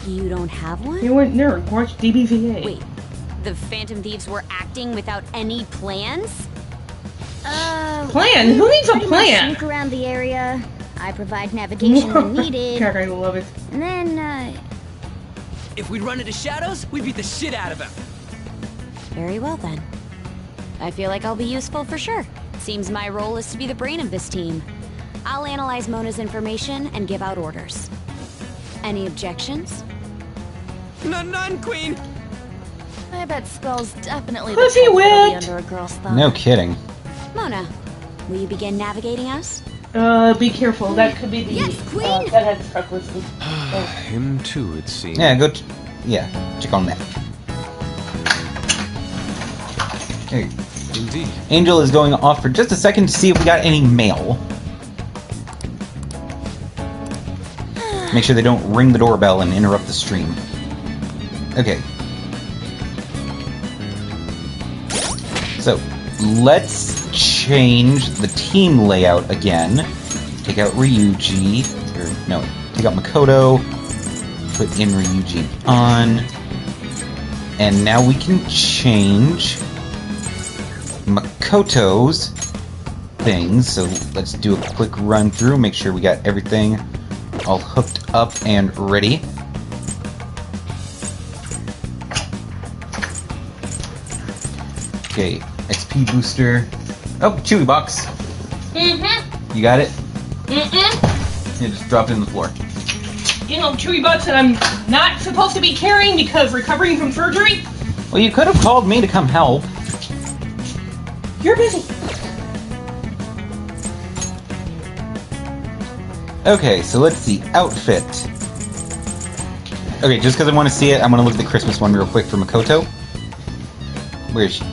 You don't have one?
You went nerd. Watch DBVA.
Wait, the Phantom Thieves were acting without any plans?
Plan? Who needs a
Pretty much
plan?
sneak around the area. I provide navigation when needed.
God, I love it.
And then,
If we'd run into Shadows, we'd beat the shit out of him.
very well then. I feel like I'll be useful for sure. Seems my role is to be the brain of this team. I'll analyze Mona's information and give out orders. Any objections?
None, Queen.
I bet Skull's definitely the
Pussy
type that'll be
whip.
under a girl's thumb.
No kidding.
Mona, will you begin navigating us?
Be careful. That could be the.
Yes, Queen.
That had stuck with me.
Him too, it seems.
Yeah, go... yeah, check on that. Hey,
Indeed.
Angel is going off for just a second to see if we got any mail. Make sure they don't ring the doorbell and interrupt the stream. Okay. So, let's change the team layout again. Take out Ryuji. Or, no, take out Makoto. Put in Ryuji on. And now we can change Makoto's things. So let's do a quick run through, make sure we got everything all hooked up and ready. Okay, XP booster. Oh, Chewy box.
Mm-hmm.
You got it?
Mm-mm.
Yeah, just drop it in the floor.
You know, chewy butts that I'm not supposed to be carrying because recovering from surgery.
Well, you could have called me to come help.
You're busy.
Okay, so let's see. Outfit. Okay, just because I want to see it, I'm going to look at the Christmas one real quick for Makoto. Where is she?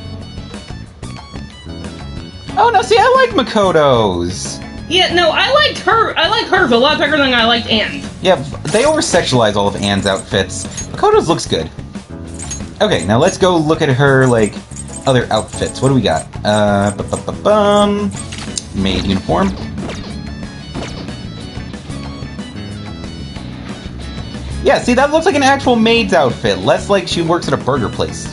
Oh, no, see, I like Makoto's.
Yeah, no, I liked hers a lot better than I liked Anne's.
Yeah, they over-sexualize all of Anne's outfits. Makoto's looks good. Okay, now let's go look at her, like, other outfits. What do we got? Maid uniform. Yeah, see, that looks like an actual maid's outfit. Less like she works at a burger place.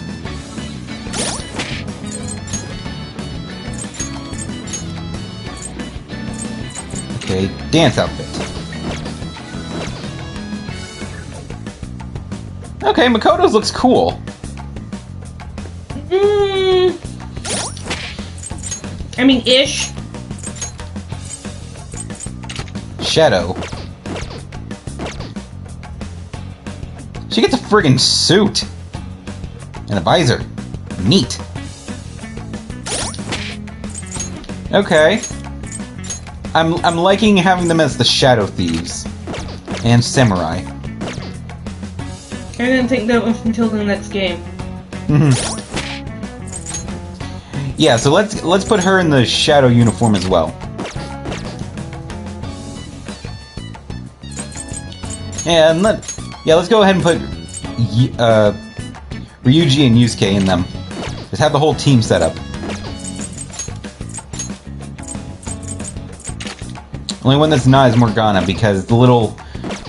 Okay, dance outfit. Okay, Makoto's looks cool.
I mean, ish.
Shadow. She gets a friggin' suit. And a visor. Neat. Okay. I'm liking having them as the Shadow Thieves. And Samurai.
I didn't think that was until the next game.
Yeah, so let's put her in the Shadow uniform as well. And let's go ahead and put Ryuji and Yusuke in them. Just have the whole team set up. Only one that's not is Morgana, because the little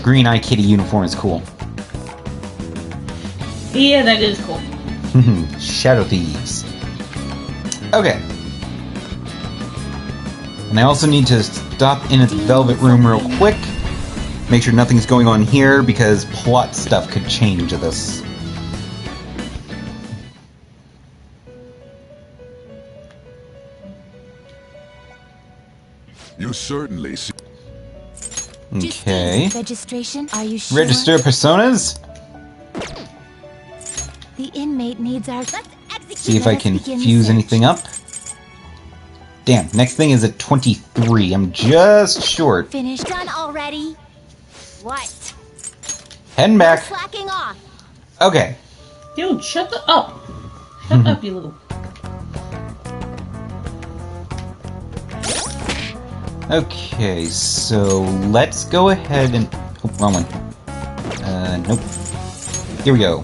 green eye kitty uniform is cool.
Yeah, that is cool.
Shadow Thieves. Okay. And I also need to stop in at the Velvet Room real quick. Make sure nothing's going on here, because plot stuff could change this.
You certainly see.
Okay.
Registration? Are you sure?
Register personas?
The inmate needs our...
See if I can fuse anything up. Damn, next thing is at 23. I'm just short.
Finished. Done already? What?
Heading back.
Slacking off.
Okay.
Dude, shut up. Shut up, you little...
Okay, so let's go ahead and... Oh, wrong one. Nope. Here we go.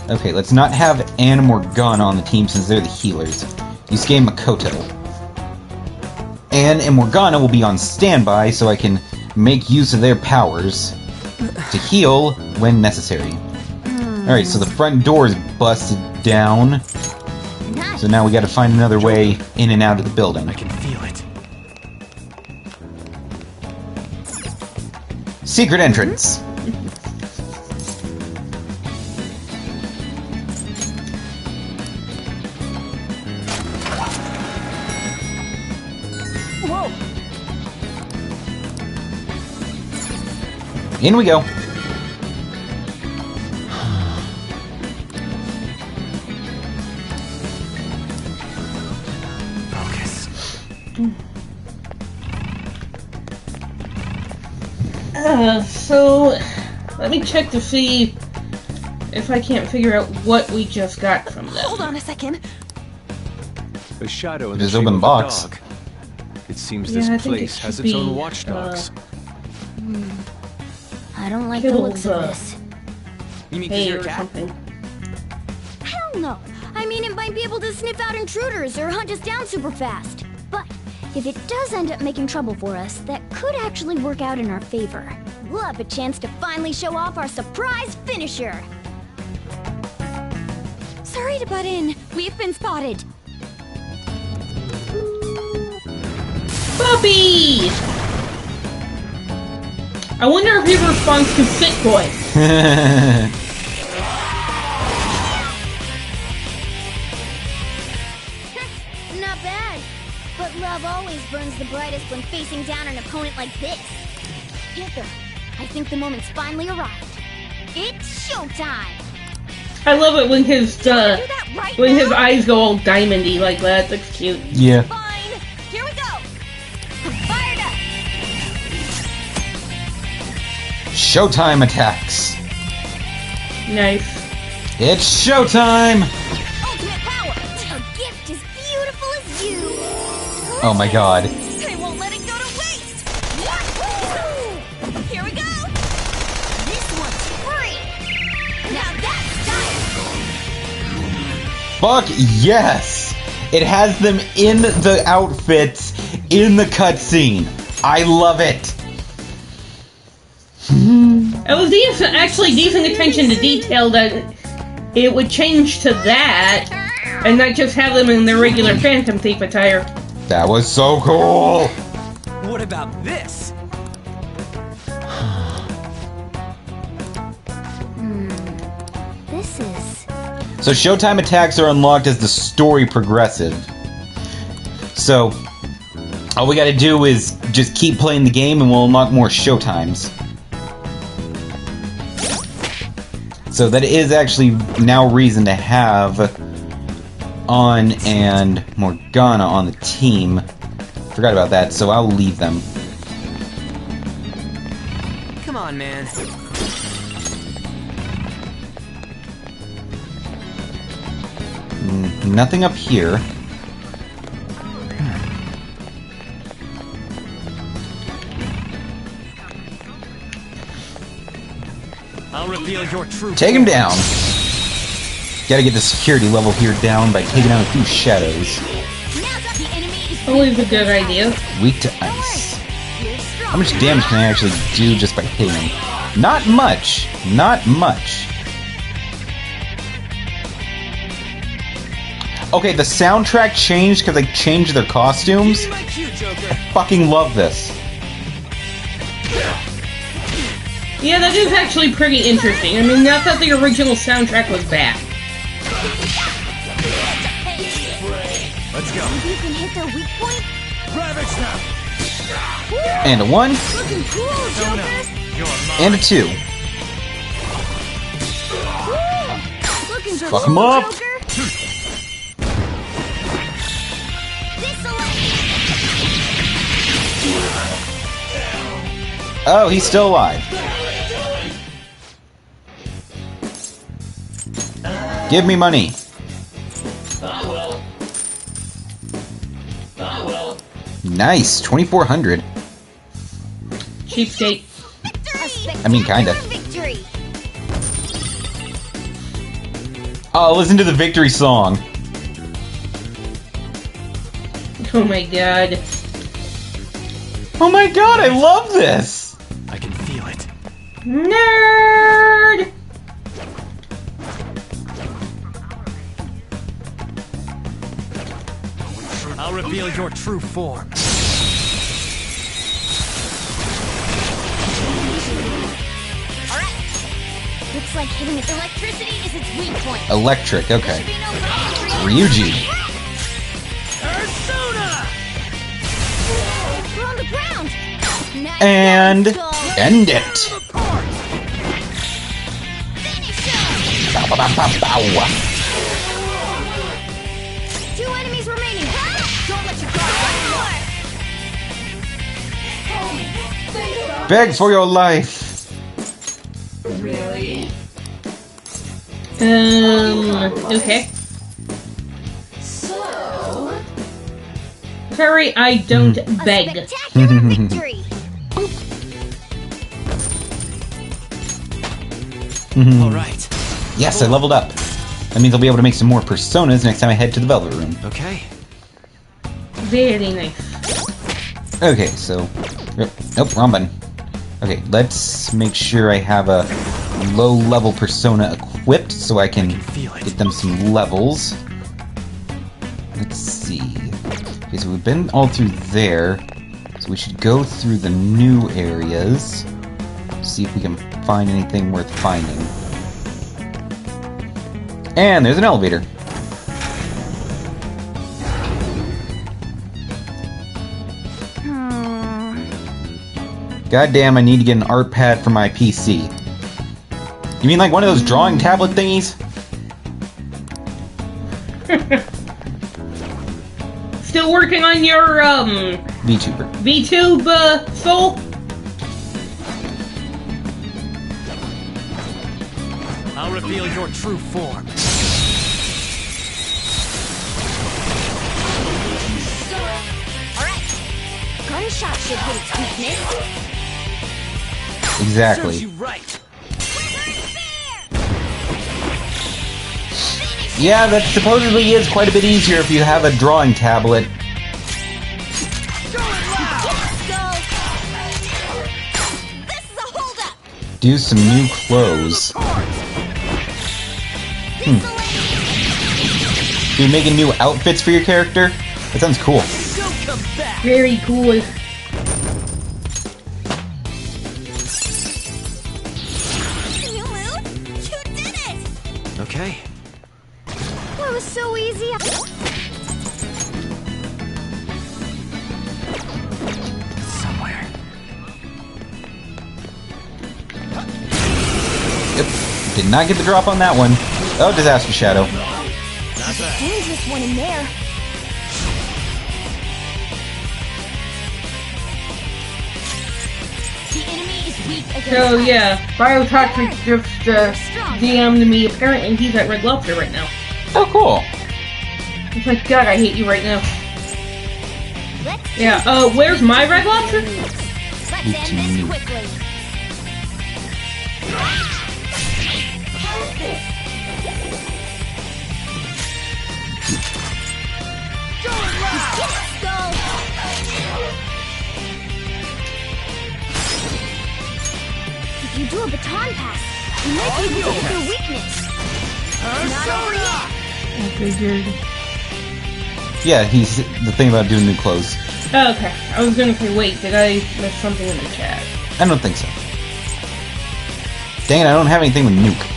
Okay, let's not have Anne and Morgana on the team since they're the healers. Yusuke and Makoto. Anne and Morgana will be on standby so I can make use of their powers to heal when necessary. Alright, so the front door is busted down. So now we gotta find another way in and out of the building.
I can feel it.
Secret entrance.
Whoa.
In we go.
Focus.
So let me check to see if I can't figure out what we just got from them.
Hold on a second.
A shadow in
There's
the shape
open
of
box.
a dog. It seems
Yeah, I
this
think it
place
should
has its own
be,
watchdogs.
I don't like the looks of this.
You mean 'cause
Hey,
you're a
or
cat?
something.
Hell no. I mean, it might be able to sniff out intruders or hunt us down super fast. But if it does end up making trouble for us, that could actually work out in our favor. We'll have a chance to finally show off our surprise finisher.
Sorry to butt in. We've been spotted.
Puppy! I wonder if he responds to Sick Boy.
Not bad. But love always burns the brightest when facing down an opponent like this. Panther, I think the moment's finally arrived. It's showtime!
I love it when his eyes go all diamondy like that. That's cute.
Yeah.
Fine. Here we go. Fired up.
Showtime attacks.
Nice.
It's showtime!
Ultimate power! A gift as beautiful as you!
Oh my god.
I won't let it go to waste. Wahoo! Here we go.
This one's free! Now that's style!
Fuck yes! It has them in the outfits in the cutscene. I love it.
It was decent, actually decent attention to detail that it would change to that and not just have them in their regular Phantom Thief attire.
That was so cool.
What about this?
This is...
So Showtime attacks are unlocked as the story progresses. So all we gotta do is just keep playing the game and we'll unlock more Showtimes. So So that is actually now reason to have Ann and Morgana on the team. Forgot about that, so I'll leave them.
Come on, man.
Nothing up here.
I'll reveal your true
Take him down. Gotta get the security level here down by taking out a few shadows.
Always a good idea.
Weak to ice. How much damage can I actually do just by hitting him? Not much. Not much. Okay, the soundtrack changed because they changed their costumes. I fucking love this.
Yeah, that is actually pretty interesting. I mean, not that the original soundtrack was bad.
Let's go.
You can hit their weak point?
Ravage them.
And a 1.
Looking cool, Joker.
And a 2.
Looking for
Fuck him up.
Joker.
Oh, he's still alive. Give me money. Nice, 2,400.
Cheapskate.
I mean, kinda.
Victory.
Oh, listen to the victory song.
Oh my god.
Oh my god, I love this!
I can feel it.
Nerd!
I'll reveal your true form.
Looks like hitting it. Electricity is its weak point.
Electric, okay. Ryuji.
We're on the ground. Nice
And
goal.
end it. Bow, bow, bow, bow, bow.
2 enemies remaining. Don't let your guard run.
Beg for your life.
Really? Okay.
So,
Sorry, I don't beg.
spectacular victory.
All right.
Yes, I leveled up. That means I'll be able to make some more personas next time I head to the Velvet Room.
Okay.
Very nice.
Okay, so... Nope, wrong button. Okay, let's make sure I have a low-level persona equipped so I can get them some levels. Let's see. Okay, so we've been all through there. So we should go through the new areas. See if we can find anything worth finding. And there's an elevator. Goddamn, I need to get an art pad for my PC. You mean like one of those drawing tablet thingies?
Still working on your,
VTuber.
VTube, soul?
I'll reveal your true form.
Alright. Gunshot should hit its weakness.
Exactly.
Serves you right.
Yeah, that supposedly is quite a bit easier if you have a drawing tablet. Do some new clothes. Do you making new outfits for your character? That sounds cool.
Very cool.
Okay.
That was so easy.
Yep. Did not get the drop on that one. Oh, Disaster Shadow.
There's a dangerous one in there.
The enemy is weak against
So
us.
yeah, Biotoxic just DM'd me. Apparently he's at Red Lobster right now.
Oh, cool.
It's like, God, I hate you right now.
Let's
Yeah, where's my Red Lobster?
Let's end this quickly. Get it, Skull! If you do a baton pass, you might be able to hit their weakness. Not over yet.
I figured.
Yeah, he's the thing about doing new clothes.
Oh, okay. I was gonna say, wait, did I miss something in the chat?
I don't think so. Dang it, I don't have anything with nuke.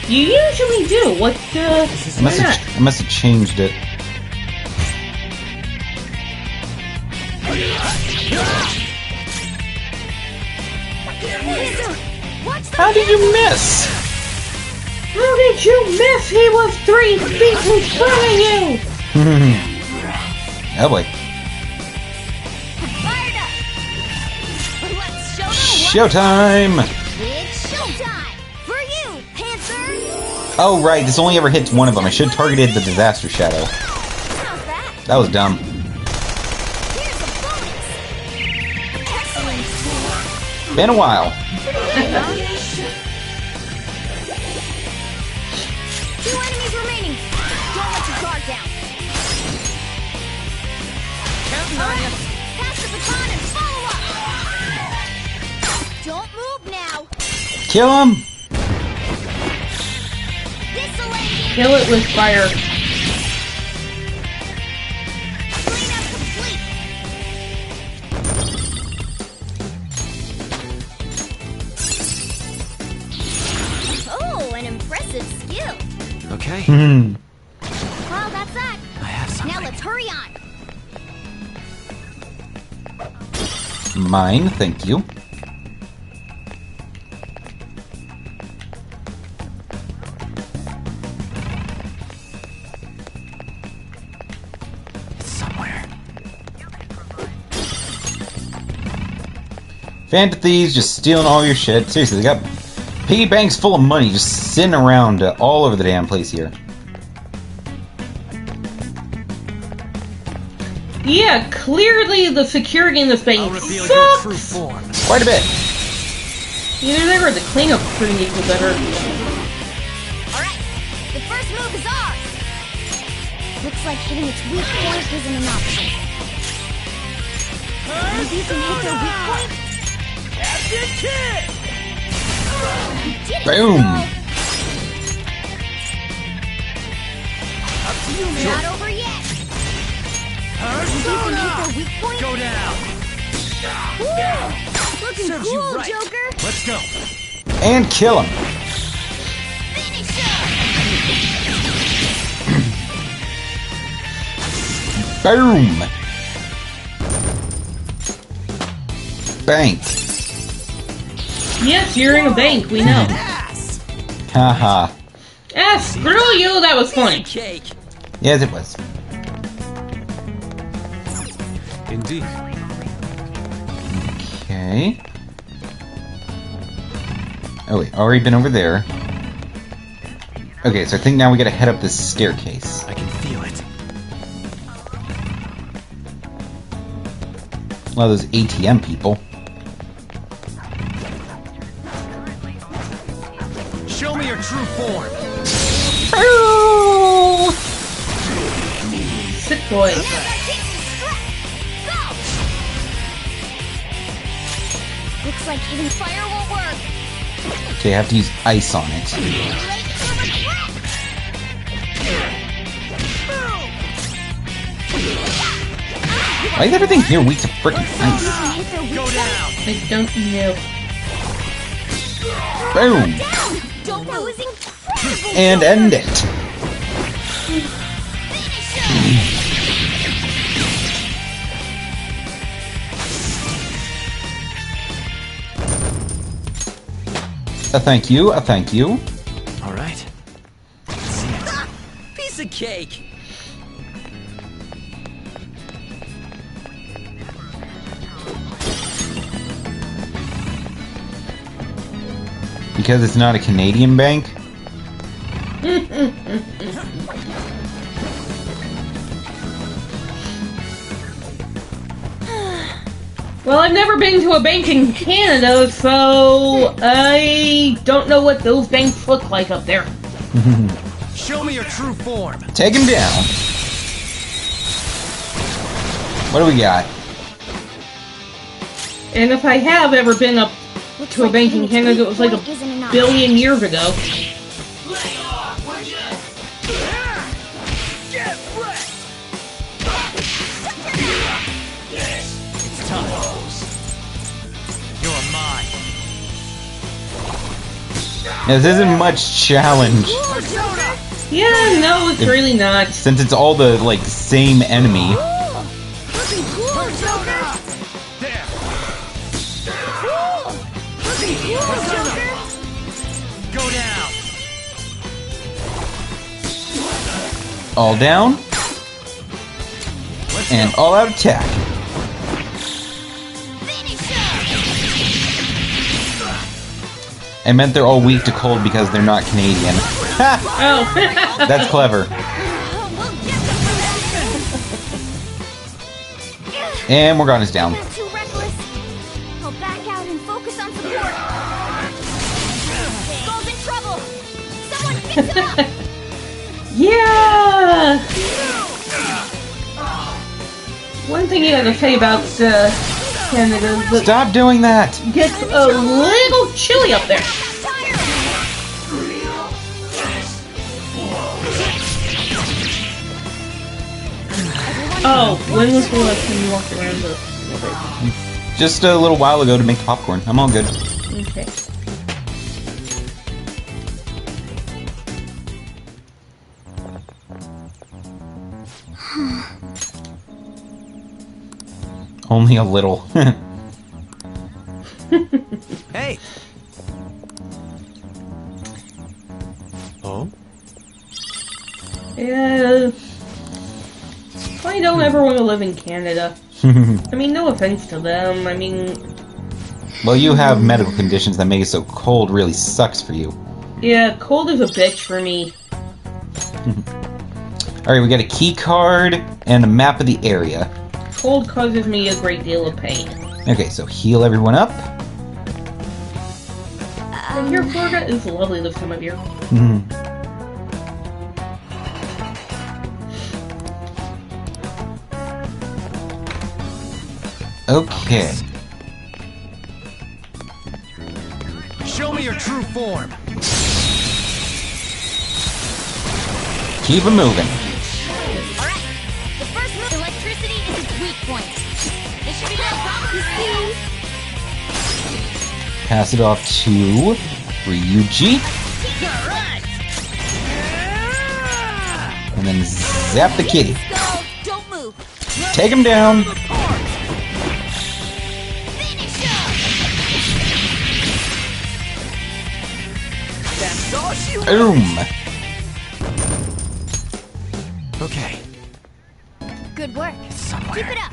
You usually do. What, why not?
I must have changed it. How did you miss?
How did you miss? He was 3 feet in front of you!
Oh boy.
Fired up! Let's show them
Showtime!
It's showtime! For you, Panther!
Oh right, this only ever hits one of them. I should have targeted the Disaster Shadow.
How's that?
That was dumb.
Here's a bonus! Excellent!
Been a while.
2 enemies remaining! Don't let your guard down!
Counting on you.
Pass the baton and follow up! Don't move now!
Kill him!
This'll end you!
Kill it with fire.
Cleanup complete! Oh, an impressive skill!
Okay.
Well, that's that.
I have something.
Now let's hurry on.
Mine, thank you.
It's somewhere.
Phantom thieves just stealing all your shit. Seriously, they got piggy banks full of money just sitting around all over the damn place here.
Yeah, clearly the security in this bank
I'll reveal your true
sucks!
form.
Quite a bit.
Either that or the cleanup crew needs to better.
Alright, the first move is ours! Looks like hitting its weak point isn't an option. Maybe you can hit their weak point?
Captain Kidd!
Did it,
Boom!
Skull?
Up to you, man.
Not over yet! Maybe you can hit their weak point?
Go down.
Woo! Looking
Serves you
cool,
right.
Joker!
Let's go.
And kill him.
Finish him!
Boom! Bank.
Yes, you're in a bank, we know.
Haha.
Ah, screw you, that was funny.
Cake.
Yes, it was.
Indeed.
Okay. Oh wait, already been over there. Okay, so I think now we gotta head up this staircase.
I can feel it.
A lot of those ATM people.
Show me your true form.
Sick boy.
Looks like hitting fire won't work.
Okay, I have to use ice on it. Why is everything here weak to frickin' ice?
Go down.
I don't know.
Boom!
That was incredible!
And end it. thank you, a thank you.
All right. Let's see it. Piece of cake.
Because it's not a Canadian bank?
Well, I've never been to a bank in Canada, so I don't know what those banks look like up there.
Show me your true form.
Take him down. What do we got?
And if I have ever been up to a bank in Canada, it was like a billion years ago.
It's time. You're mine.
Now, this isn't much challenge.
Yeah, no, it's really not.
Since it's all the, like, same enemy.
Go down.
All down. And all out attack. I meant they're all weak to cold because they're not Canadian.
Oh.
That's clever. And Morgana's down.
Too reckless. I'll back out and focus on support. Skull's in trouble. Someone fix him up.
Yeah! One thing you gotta say about Canada is that
Stop doing that!
it gets a little chilly up there. Oh, when was the last time you walked around the...
Just a little while ago to make the popcorn. I'm all good.
Okay.
Only a little.
Hey.
Oh?
Yeah. I don't ever want to live in Canada. I mean, no offense to them. I mean...
Well, you have medical conditions that make it so cold really sucks for you.
Yeah, cold is a bitch for me.
Alright, we got a key card and a map of the area.
Cold causes me a great deal of pain.
Okay, so heal everyone up.
And your Florida is lovely this time of year.
Okay.
Show me your true form.
Keep it moving.
Alright. The first move, electricity is its weak point. This should be no problem, see?
Pass it off to Ryuji. And then zap the kitty.
Skull, don't move.
Take him down.
That's all she wants.
Boom.
Okay.
Good work. Keep it up.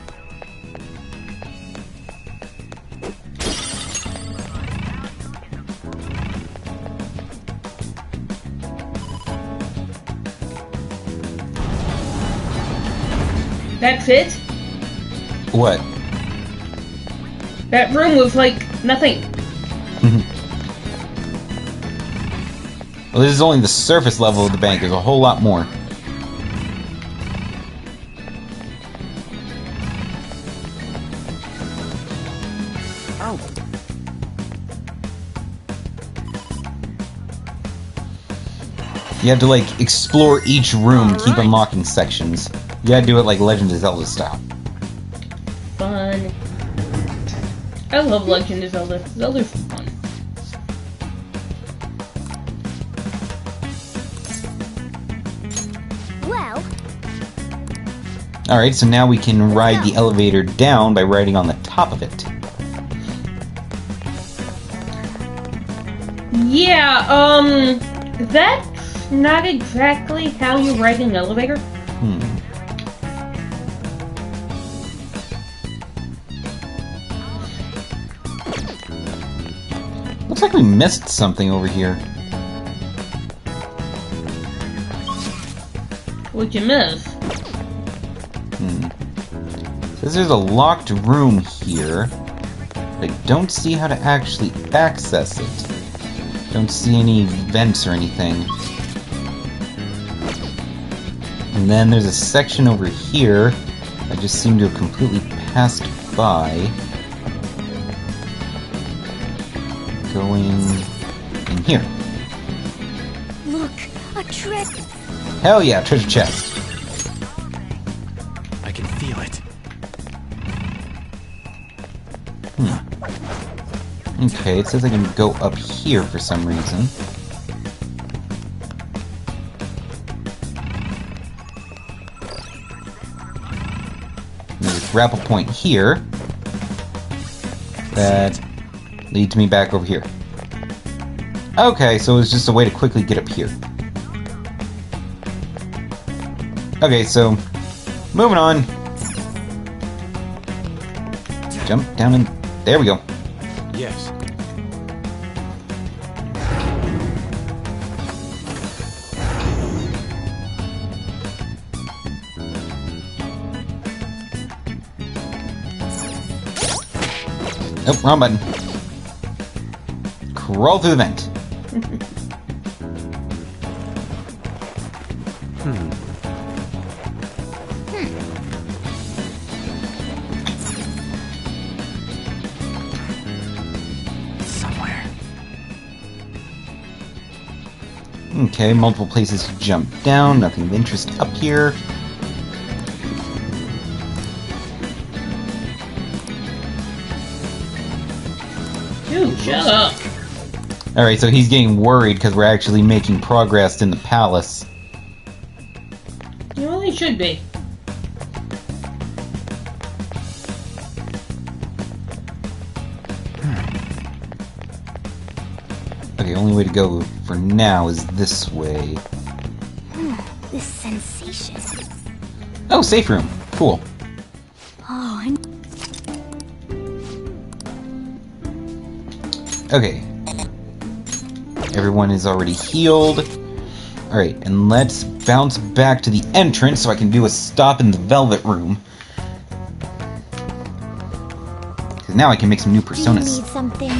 That's it?
What?
That room was like nothing.
Well, this is only the surface level of the bank. There's a whole lot more.
Oh.
You have to, like, explore each room, keep unlocking sections. You gotta do it like Legend of Zelda style.
Fun. I love Legend of Zelda. Zelda's fun.
Well,
Alright, so now we can ride the elevator down by riding on the top of it.
Yeah, that's not exactly how you ride an elevator.
Looks like we missed something over here.
What'd you miss?
Says there's a locked room here. But I don't see how to actually access it. Don't see any vents or anything. And then there's a section over here I just seem to have completely passed by. Going in here.
Look, a treasure.
Hell yeah, treasure chest.
I can feel it.
Okay, it says I can go up here for some reason. There's a grapple point here that leads me back over here. Okay, so it's just a way to quickly get up here. Okay, so moving on. Jump down and there we go.
Yes.
Oh, wrong button. Crawl through the vent.
Somewhere.
Okay, multiple places to jump down. Nothing of interest up here.
Dude, shut up.
Alright, so he's getting worried because we're actually making progress in the palace.
You really should be.
Okay, only way to go for now is this way.
This sensation.
Oh, safe room. Cool.
Oh, I...
Okay. Everyone is already healed. Alright, and let's bounce back to the entrance so I can do a stop in the Velvet Room. Because now I can make some new
Do you
personas.
need something?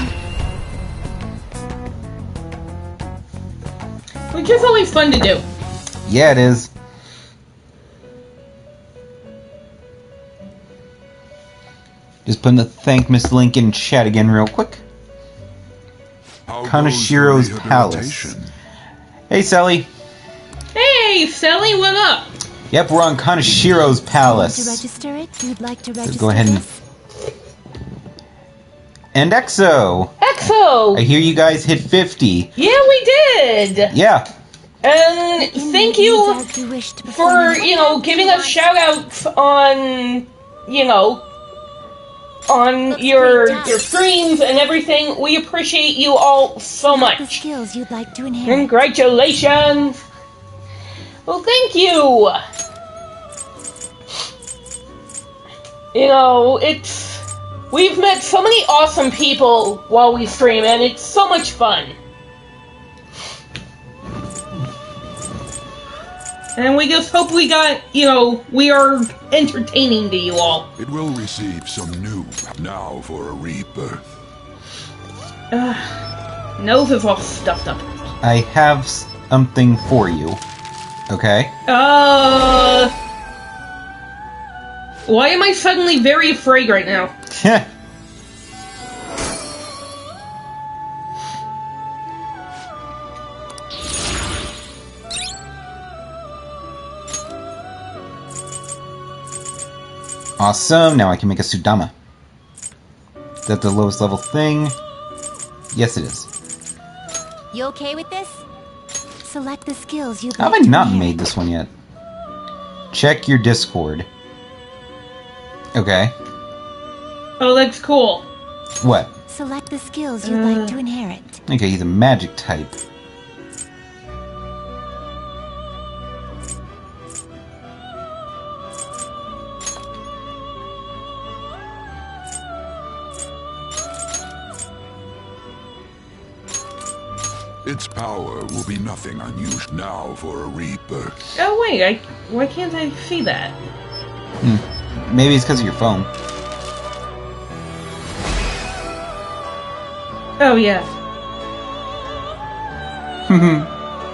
Which is always fun to do.
Yeah, it is. Just putting the thank Miss Link in chat again real quick. Kanashiro's Palace. Hey, Sally.
Hey, Sally, what up?
Yep, we're on Kanashiro's
To
Palace.
register it, you'd like to register
So go ahead and...
this?
And EXO!
EXO!
I hear you guys hit 50.
Yeah, we did!
Yeah.
And thank you for, giving us shout-outs on, on your streams and everything. We appreciate you all so much.
Skills you'd like to inherit.
Congratulations! Well, thank you! We've met so many awesome people while we stream, and it's so much fun. And we just hope we are entertaining to you all.
It will receive some new now for a rebirth.
Nose is all stuffed up.
I have something for you. Okay?
Why am I suddenly very afraid right now?
Awesome, now I can make a Sudama. Is that the lowest level thing? Yes, it is.
You okay with this? Select the skills you'd
How have
like
I
to
not
inherit.
made this one yet? Check your Discord. Okay.
Oh, that's cool.
What?
Select the skills you'd like to inherit.
Okay, he's a magic type.
Its power will be nothing unusual now for a Reaper.
Oh wait, why can't I see that?
Maybe it's because of your phone.
Oh yeah.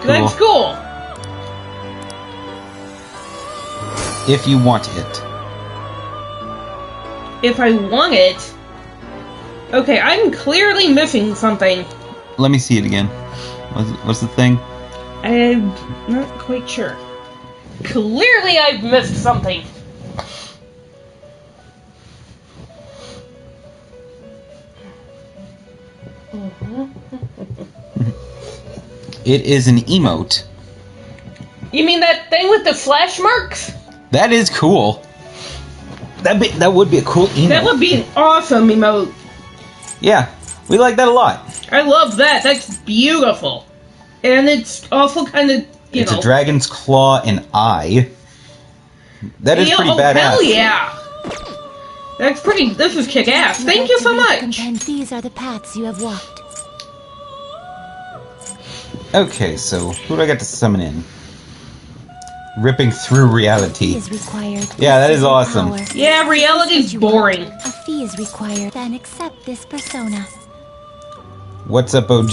That's cool.
If you want it.
If I want it. Okay, I'm clearly missing something.
Let me see it again. What's the thing?
I'm not quite sure. Clearly I've missed something.
It is an emote.
You mean that thing with the slash marks?
That is cool. That would be a cool emote.
That would be an awesome emote.
Yeah, we like that a lot.
I love that. That's beautiful. And it's also kind of,
It's a dragon's claw and eye. That is pretty badass.
Hell yeah. That's pretty, this is kick-ass. Thank you so much.
These are the paths you have walked.
Okay, so who do I got to summon in? Ripping through reality.
Is required.
Yeah, that is awesome.
Yeah, reality's boring.
A fee is required, then accept this persona.
What's up, OG?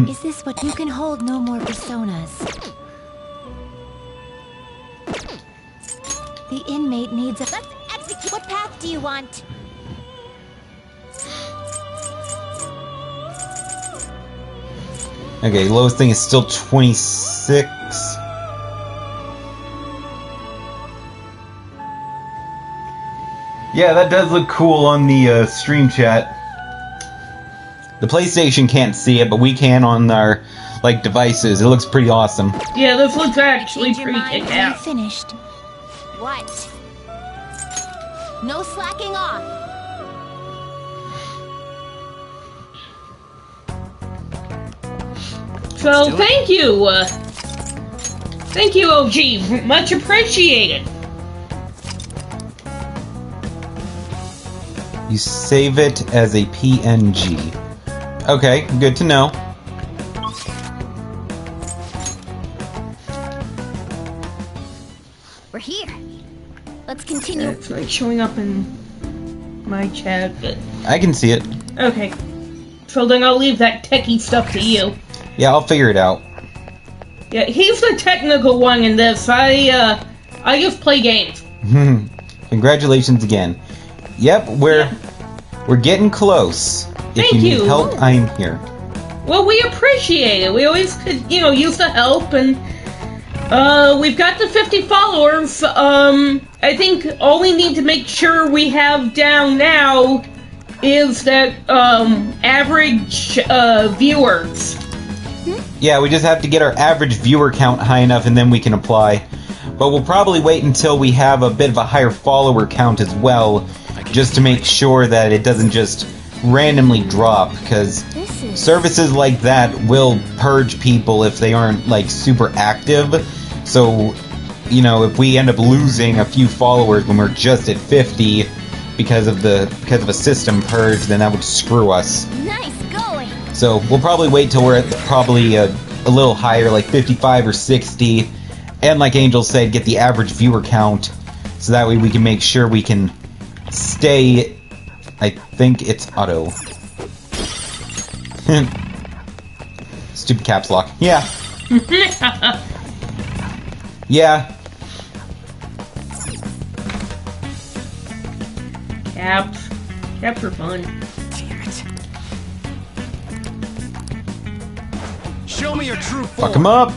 Is this what you can hold? No more personas. The inmate needs a.
Let's execute. What path do you want?
Okay, lowest thing is still 26. Yeah, that does look cool on the stream chat. The PlayStation can't see it, but we can on our devices. It looks pretty awesome.
Yeah, this looks actually pretty
Are
kick-ass.
finished?
What? No slacking off.
So, thank you. Thank you, OG. Much appreciated.
You save it as a PNG. Okay, good to know.
We're here. Let's continue.
It's like showing up in my chat, but
I can see it.
okay. So then I'll leave that techie stuff to you.
Yeah, I'll figure it out.
Yeah, he's the technical one in this. I just play games.
Congratulations again. Yep, we're getting close. If you need help, I'm here.
Well, we appreciate it. We always could, use the help, and we've got the 50 followers. I think all we need to make sure we have down now is that average viewers.
Yeah, we just have to get our average viewer count high enough, and then we can apply. But we'll probably wait until we have a bit of a higher follower count as well, just to make sure that it doesn't just randomly drop, because services like that will purge people if they aren't super active. So, if we end up losing a few followers when we're just at 50 because of a system purge, then that would screw us.
Nice going.
So we'll probably wait till we're at probably a little higher, like 55 or 60, and like Angel said, get the average viewer count, so that way we can make sure we can stay. I think it's auto. Stupid caps lock. Yeah. Yeah.
Caps. Caps are fun.
Damn it. Show me your true form.
Fuck him up.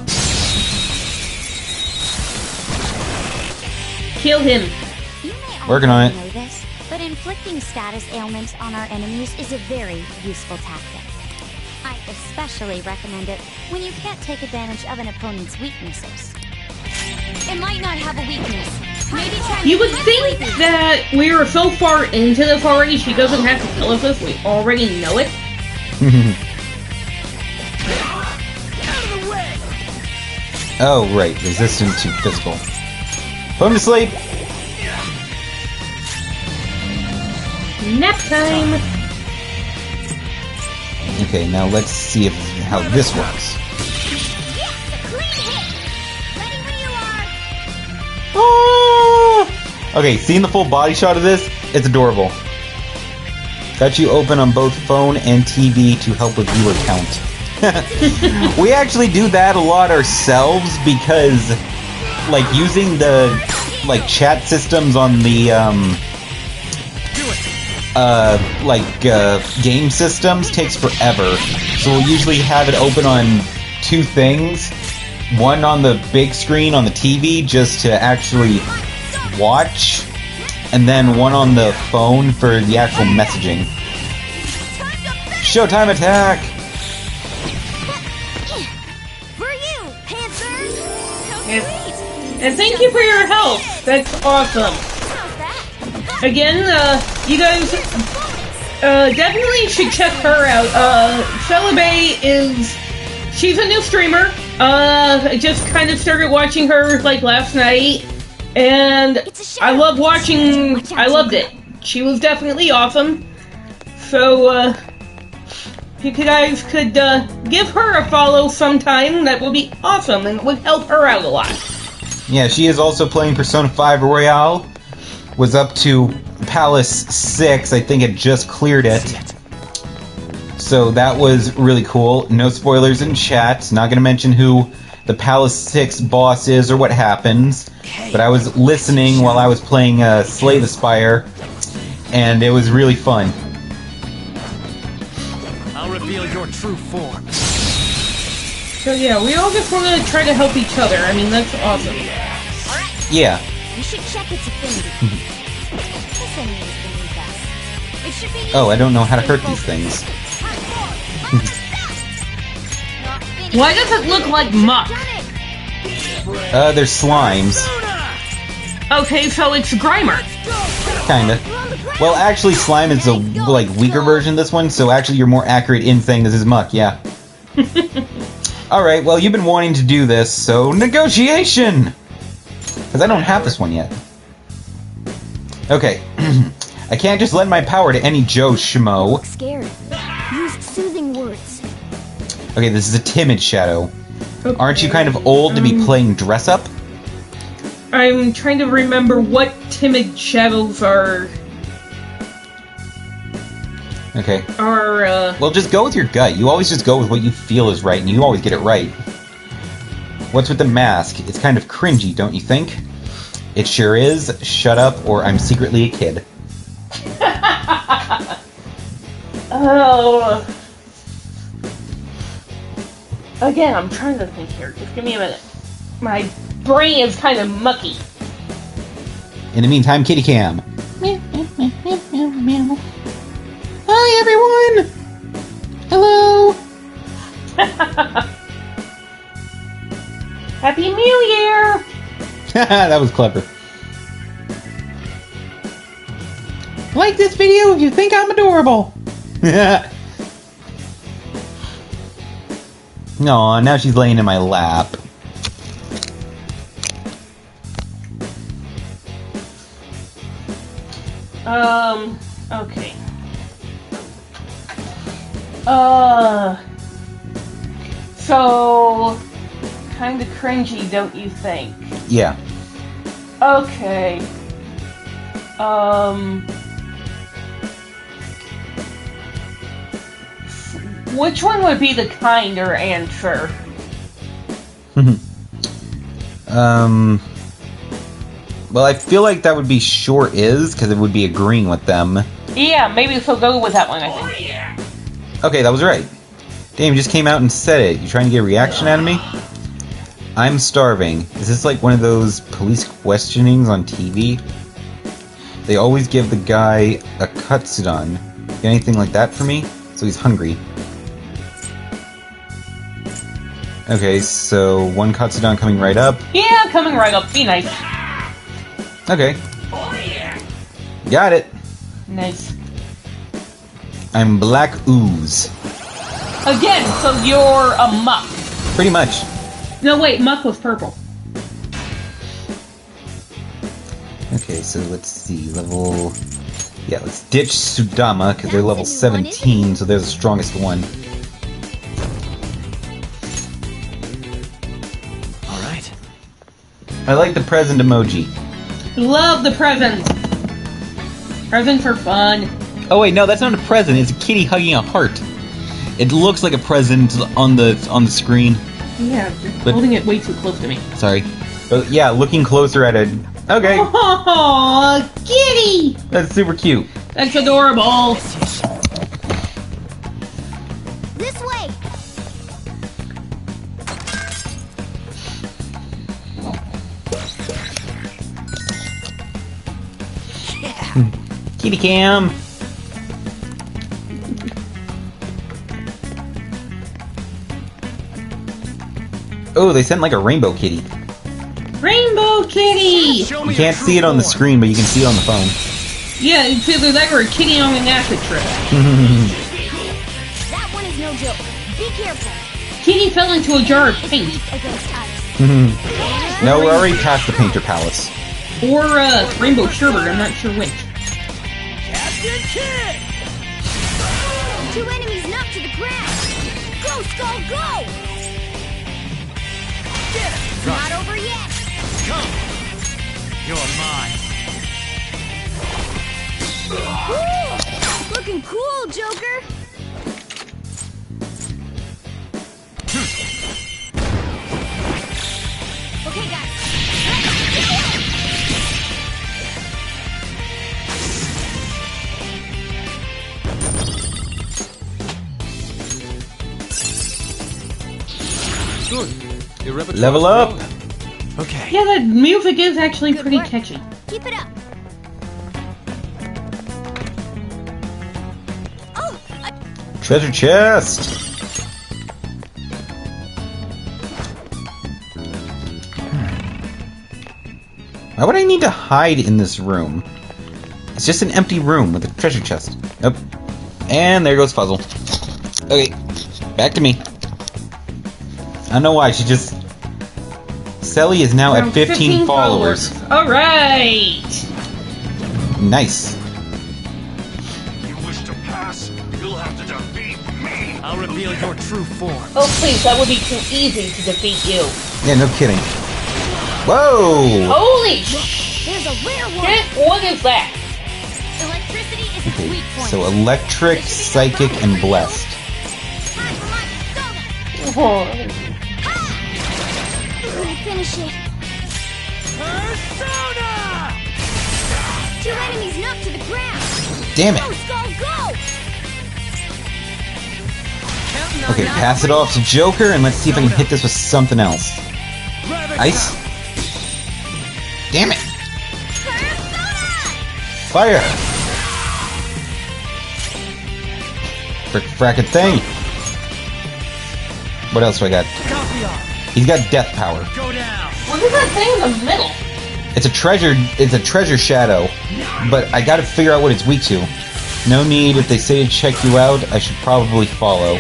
Kill him.
Working on it.
Know this, but inflicting status ailments on our enemies is a very useful tactic. I especially recommend it when you can't take advantage of an opponent's weaknesses. It might not have a weakness,
You would think that we are so far into this already, she doesn't have to tell us this. We already know it.
Oh, right. Resistant to physical. Put him to sleep!
Nap time!
Okay, now let's see how this works. Okay, seeing the full body shot of this, it's adorable. Got you open on both phone and TV to help with viewer count. We actually do that a lot ourselves because, like, using the, like, chat systems on the, game systems takes forever. So we'll usually have it open on two things. One on the big screen on the TV just to actually watch, and then one on the phone for the actual messaging. Showtime attack!
For you, Panther!
And thank you for your help! That's awesome! Again, you guys definitely should check her out. Celebae she's a new streamer. I just kind of started watching her like last night, and I loved it. She was definitely awesome. So, if you guys could give her a follow sometime, that would be awesome, and it would help her out a lot.
Yeah, she is also playing Persona 5 Royale. Was up to Palace 6. I think it just cleared it. So that was really cool. No spoilers in chat. Not going to mention who the Palace 6 boss is or what happens. But I was listening while I was playing Slay the Spire, and it was really fun.
I'll reveal your true form.
So yeah, we all just want to try to help each other. I mean, that's awesome.
Yeah.
You should check its affinity. This enemy is beneath us. It should be.
Oh, I don't know how to hurt these things.
Why does it look like muck?
They're slimes.
Okay, so it's Grimer.
Kinda. Well, actually, slime is a weaker version of this one, so actually you're more accurate in saying this is muck, yeah. Alright, well, you've been wanting to do this, so negotiation! Because I don't have this one yet. Okay. I can't just lend my power to any Joe Schmo.
Scared. Use soothing words.
Okay, this is a timid shadow. Aren't you kind of old to be playing dress-up?
I'm trying to remember what timid shadows are...
Okay.
Are,
Well, just go with your gut. You always just go with what you feel is right, and you always get it right. What's with the mask? It's kind of cringy, don't you think? It sure is. Shut up, or I'm secretly a kid.
Oh. Again, I'm trying to think here. Just give me a minute. My brain is kind of mucky.
In the meantime, Kitty Cam.
Meow, meow, meow, meow, meow, meow. Hi, everyone! Hello! Happy New Year!
That was clever.
Like this video if you think I'm adorable.
Aw, now she's laying in my lap.
Okay. So... Kinda cringy, don't you think?
Yeah.
Okay. Which one would be the kinder answer?
Well, I feel like that would be sure is, because it would be agreeing with them.
Yeah, maybe so go with that one, I think.
Okay, that was right. Damn, you just came out and said it. You trying to get a reaction out of me? I'm starving. Is this like one of those police questionings on TV? They always give the guy a katsudon. Get anything like that for me? So he's hungry. Okay, so one katsudon coming right up.
Yeah, coming right up. Be nice.
Okay. Got it.
Nice.
I'm Black Ooze.
Again, so you're a muck.
Pretty much.
No, wait, muck was purple.
Okay, so let's see. Level... Yeah, let's ditch Sudama, because they're level 17, so they're the strongest one.
Alright.
I like the present emoji.
Love the presents. Presents are fun.
Oh wait, no, that's not a present. It's a kitty hugging a heart. It looks like a present on the screen.
Yeah, you're
But-
holding it way too close to me.
Sorry. But yeah, looking closer at it. Okay,
Oh, kitty!
that's super cute.
That's adorable.
This way.
Kitty cam. Oh, they sent like a rainbow kitty.
Rainbow kitty!
You can't see it on the screen, but you can see it on the phone.
Yeah, it's either that or a kitty on an acid trip.
That one is no joke. Be careful.
Kitty fell into a jar of paint.
Against ice.
No, we're already past the Painter Palace.
Or rainbow sherbet, I'm not sure which.
Captain Kidd!
2 enemies knocked to the ground. Go, Skull, go! It's not over yet.
Come! You're mine.
Woo! Looking cool, Joker. Okay, guys.
Good. Your repertoire's
Level up.
growing.
Okay.
Yeah, that music is actually pretty catchy.
Keep it up. Oh,
Treasure chest. Why would I need to hide in this room? It's just an empty room with a treasure chest. Nope. And there goes Fuzzle. Okay, back to me. I don't know why, she just... Selly is now at 15 followers.
Alright!
Nice.
You wish to pass? You'll have to defeat me.
I'll reveal your true form.
Oh please, that would be too easy to defeat you.
Yeah, no kidding. Whoa!
Holy
there's a rare one.
shit, what is that?
Electricity is its
Okay,
weak point.
so electric, psychic, and blessed.
Oh,
Let me finish it.
Persona!
2 enemies knocked to the ground.
Damn it.
Go, Skull, go!
Okay, pass it off to Joker, and let's see if I can hit this with something else. Ice? Damn it! Fire! Frackin' thing! What else do I got? He's got death power.
Go down!
what is that thing in the middle?
It's a treasure shadow, but I gotta figure out what it's weak to. No need, if they say to check you out, I should probably follow.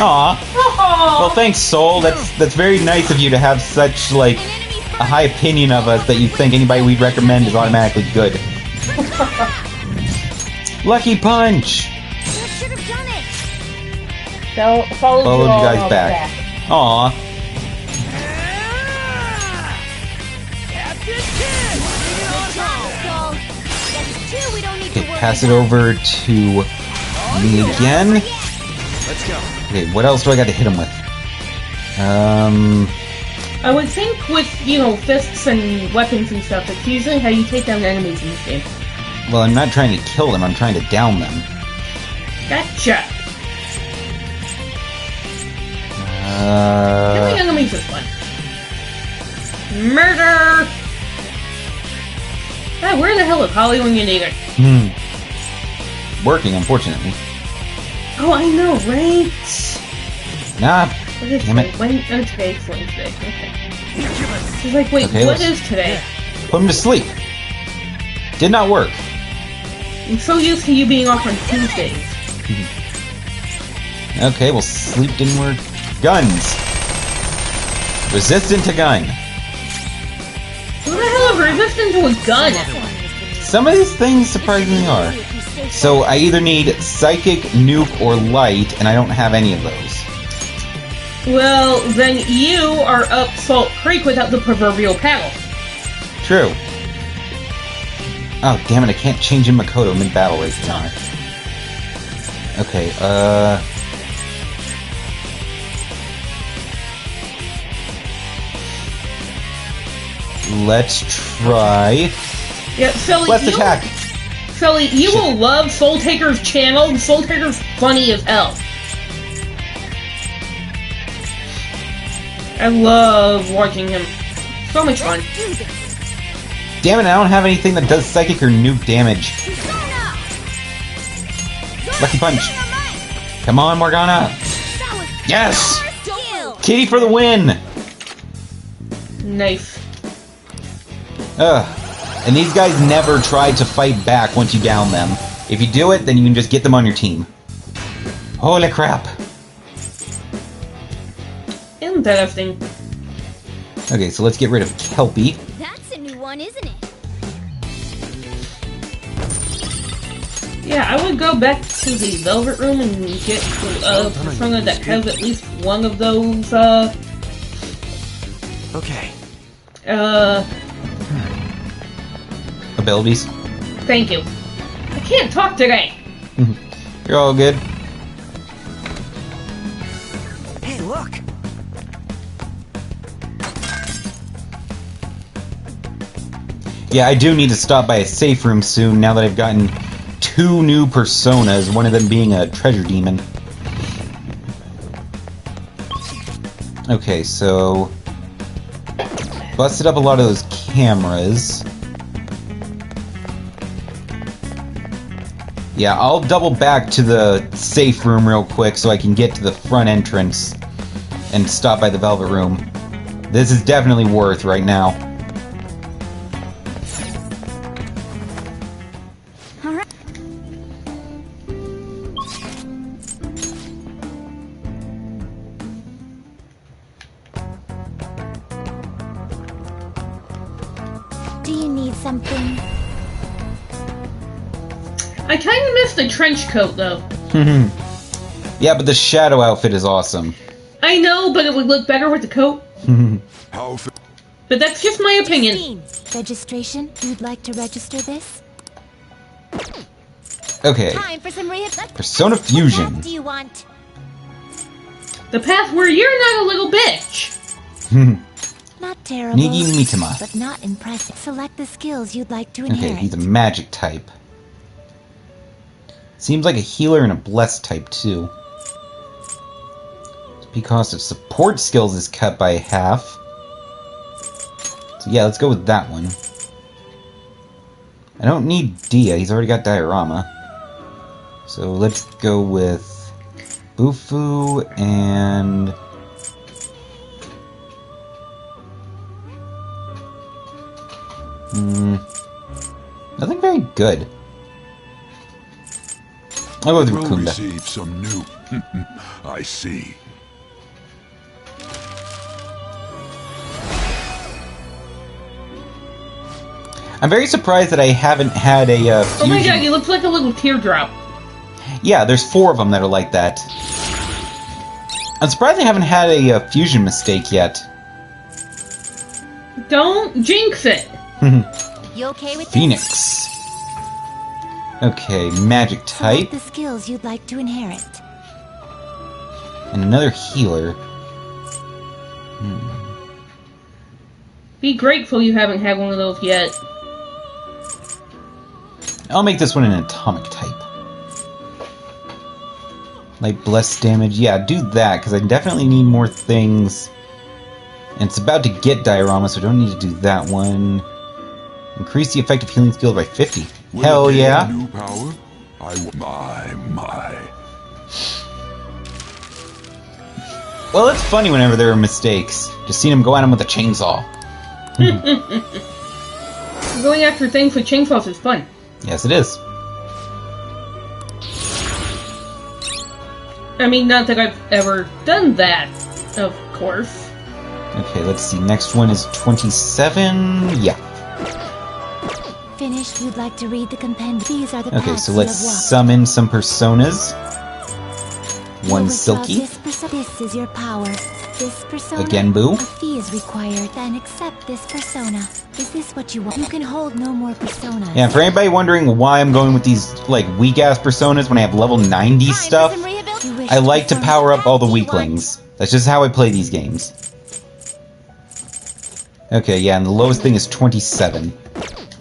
Aw. Well, thanks, Soul. That's very nice of you to have such, like, a high opinion of us that you think anybody we'd recommend is automatically good. Lucky Punch!
That should have done it.
Followed
Followed you
all
guys back. Aw.
Good job, Skull. That's 2 we don't need
Okay,
to worry
pass it
about.
over to me again.
Let's go.
Okay, what else do I got to hit him with?
I would think with, fists and weapons and stuff, that's usually how you take down enemies in this game.
Well, I'm not trying to kill them, I'm trying to down them.
Gotcha! Killing
Uh,
enemies is fun. Murder! Ah, where the hell is Holly when you need her?
working, unfortunately.
Oh, I know, right?
Nah,
What is
damn
today?
it.
Today's Wednesday. Okay. She's like, wait,
Okay,
what
let's-
is today?
Put him to sleep. Did not work.
I'm so used to you being off on Tuesdays.
Okay, well, sleep didn't work. Guns. Resistant to gun.
Who the hell is resistant to a gun?
Some of these things surprisingly are. So I either need Psychic, Nuke, or Light, and I don't have any of those.
Well, then you are up Salt Creek without the proverbial paddle.
True. Oh, damn it, I can't change in Makoto mid-battle right now. Okay, let's try...
Yeah, Philly,
Let's attack!
Philly, you will love Soul Taker's channel. Soul Taker's funny as hell. I love watching him. So much fun.
Damn it, I don't have anything that does Psychic or Nuke damage. Lucky Punch. Come on, Morgana. Yes! Kitty for the win!
Nice.
Ugh. And these guys never try to fight back once you down them. If you do it, then you can just get them on your team. Holy crap.
Interesting.
Okay, so let's get rid of Kelpie.
That's a new one, isn't it?
Yeah, I would go back to the Velvet Room and get a persona that has at least one of those,
Okay.
Abilities.
Thank you. I can't talk today.
You're all good.
Hey, look!
Yeah, I do need to stop by a safe room soon now that I've gotten 2 new personas, one of them being a treasure demon. Okay, so... busted up a lot of those cameras. Yeah, I'll double back to the safe room real quick so I can get to the front entrance and stop by the Velvet Room. This is definitely worth right now.
Do you need something?
I kind of miss the trench coat, though.
Yeah, but the shadow outfit is awesome.
I know, but it would look better with the coat. But that's just my opinion.
Registration? You'd like to register this?
Okay.
Time for some
Persona Fusion.
What do you want?
The path where you're not a little bitch.
Not terrible.
Nigi Mitama.
But not impressive. Select the skills you'd like to inherit.
Okay, he's a magic type. Seems like a healer and a blessed type, too. SP cost of support skills is cut by half. So yeah, let's go with that one. I don't need Dia, he's already got Diorama. So let's go with Bufu and... nothing very good. I'll go with
We'll
Rukunda.
receive some new... I see.
I'm very surprised that I haven't had a
Oh
fusion.
my god, you look like a little teardrop.
Yeah, there's 4 of them that are like that. I'm surprised I haven't had a fusion mistake yet.
Don't jinx it.
You okay with
Phoenix. Okay, magic
this?
type.
Select the skills you'd like to inherit.
And another healer.
Be grateful you haven't had one of those yet.
I'll make this one an atomic type. Like blessed damage. Yeah, do that, because I definitely need more things. And it's about to get Diorama, so I don't need to do that one. Increase the effective healing skill by 50.
Will
Hell
it gain
yeah.
New power? My.
Well, it's funny whenever there are mistakes. Just seeing him go at him with a chainsaw.
Going after things with chainsaws is fun.
Yes, it is.
I mean, not that I've ever done that, of course.
Okay, let's see. Next one is 27. Yeah.
Finished, you'd like to read the compendium. These are the
Okay,
paths
so
you
let's
have walked.
summon some personas. One
You withdraw
Silky.
This is your power. This persona.
Again, Boo.
A fee is required. Then accept this persona. Is this what you want? You can hold no more personas.
Yeah, for anybody wondering why I'm going with these, like, weak-ass personas when I have level 90 stuff, I like to power up all the weaklings. That's just how I play these games. Okay, yeah, and the lowest thing is 27.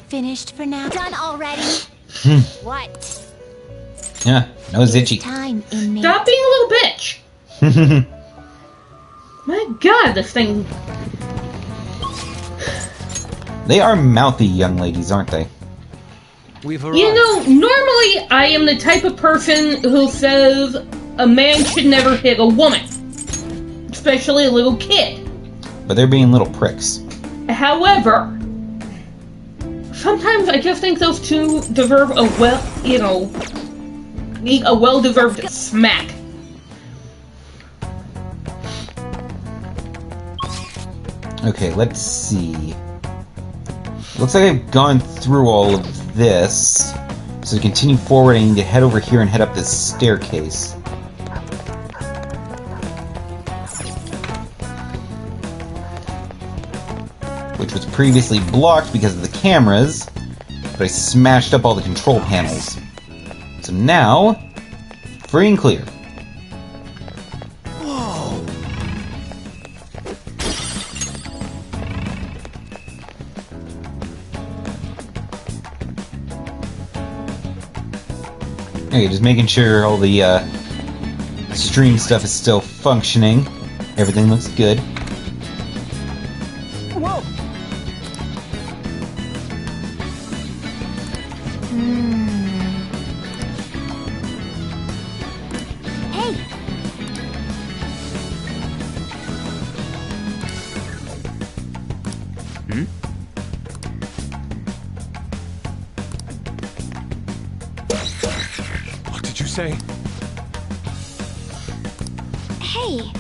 Finished for now. Done already. What?
Yeah, no Zitchy.
Time in
Stop being a little bitch! My god, this thing...
They are mouthy young ladies, aren't they?
We've
You know, normally I am the type of person who says a man should never hit a woman. Especially a little kid.
But they're being little pricks.
However, sometimes I just think those two deserve a well-deserved smack.
Okay, let's see. Looks like I've gone through all of this. So to continue forward, I need to head over here and head up this staircase. Which was previously blocked because of the cameras, but I smashed up all the control panels. So now, free and clear.
Whoa!
Okay, just making sure all the stream stuff is still functioning. Everything looks good.
Whoa!
Hey!
What did you say?
Hey!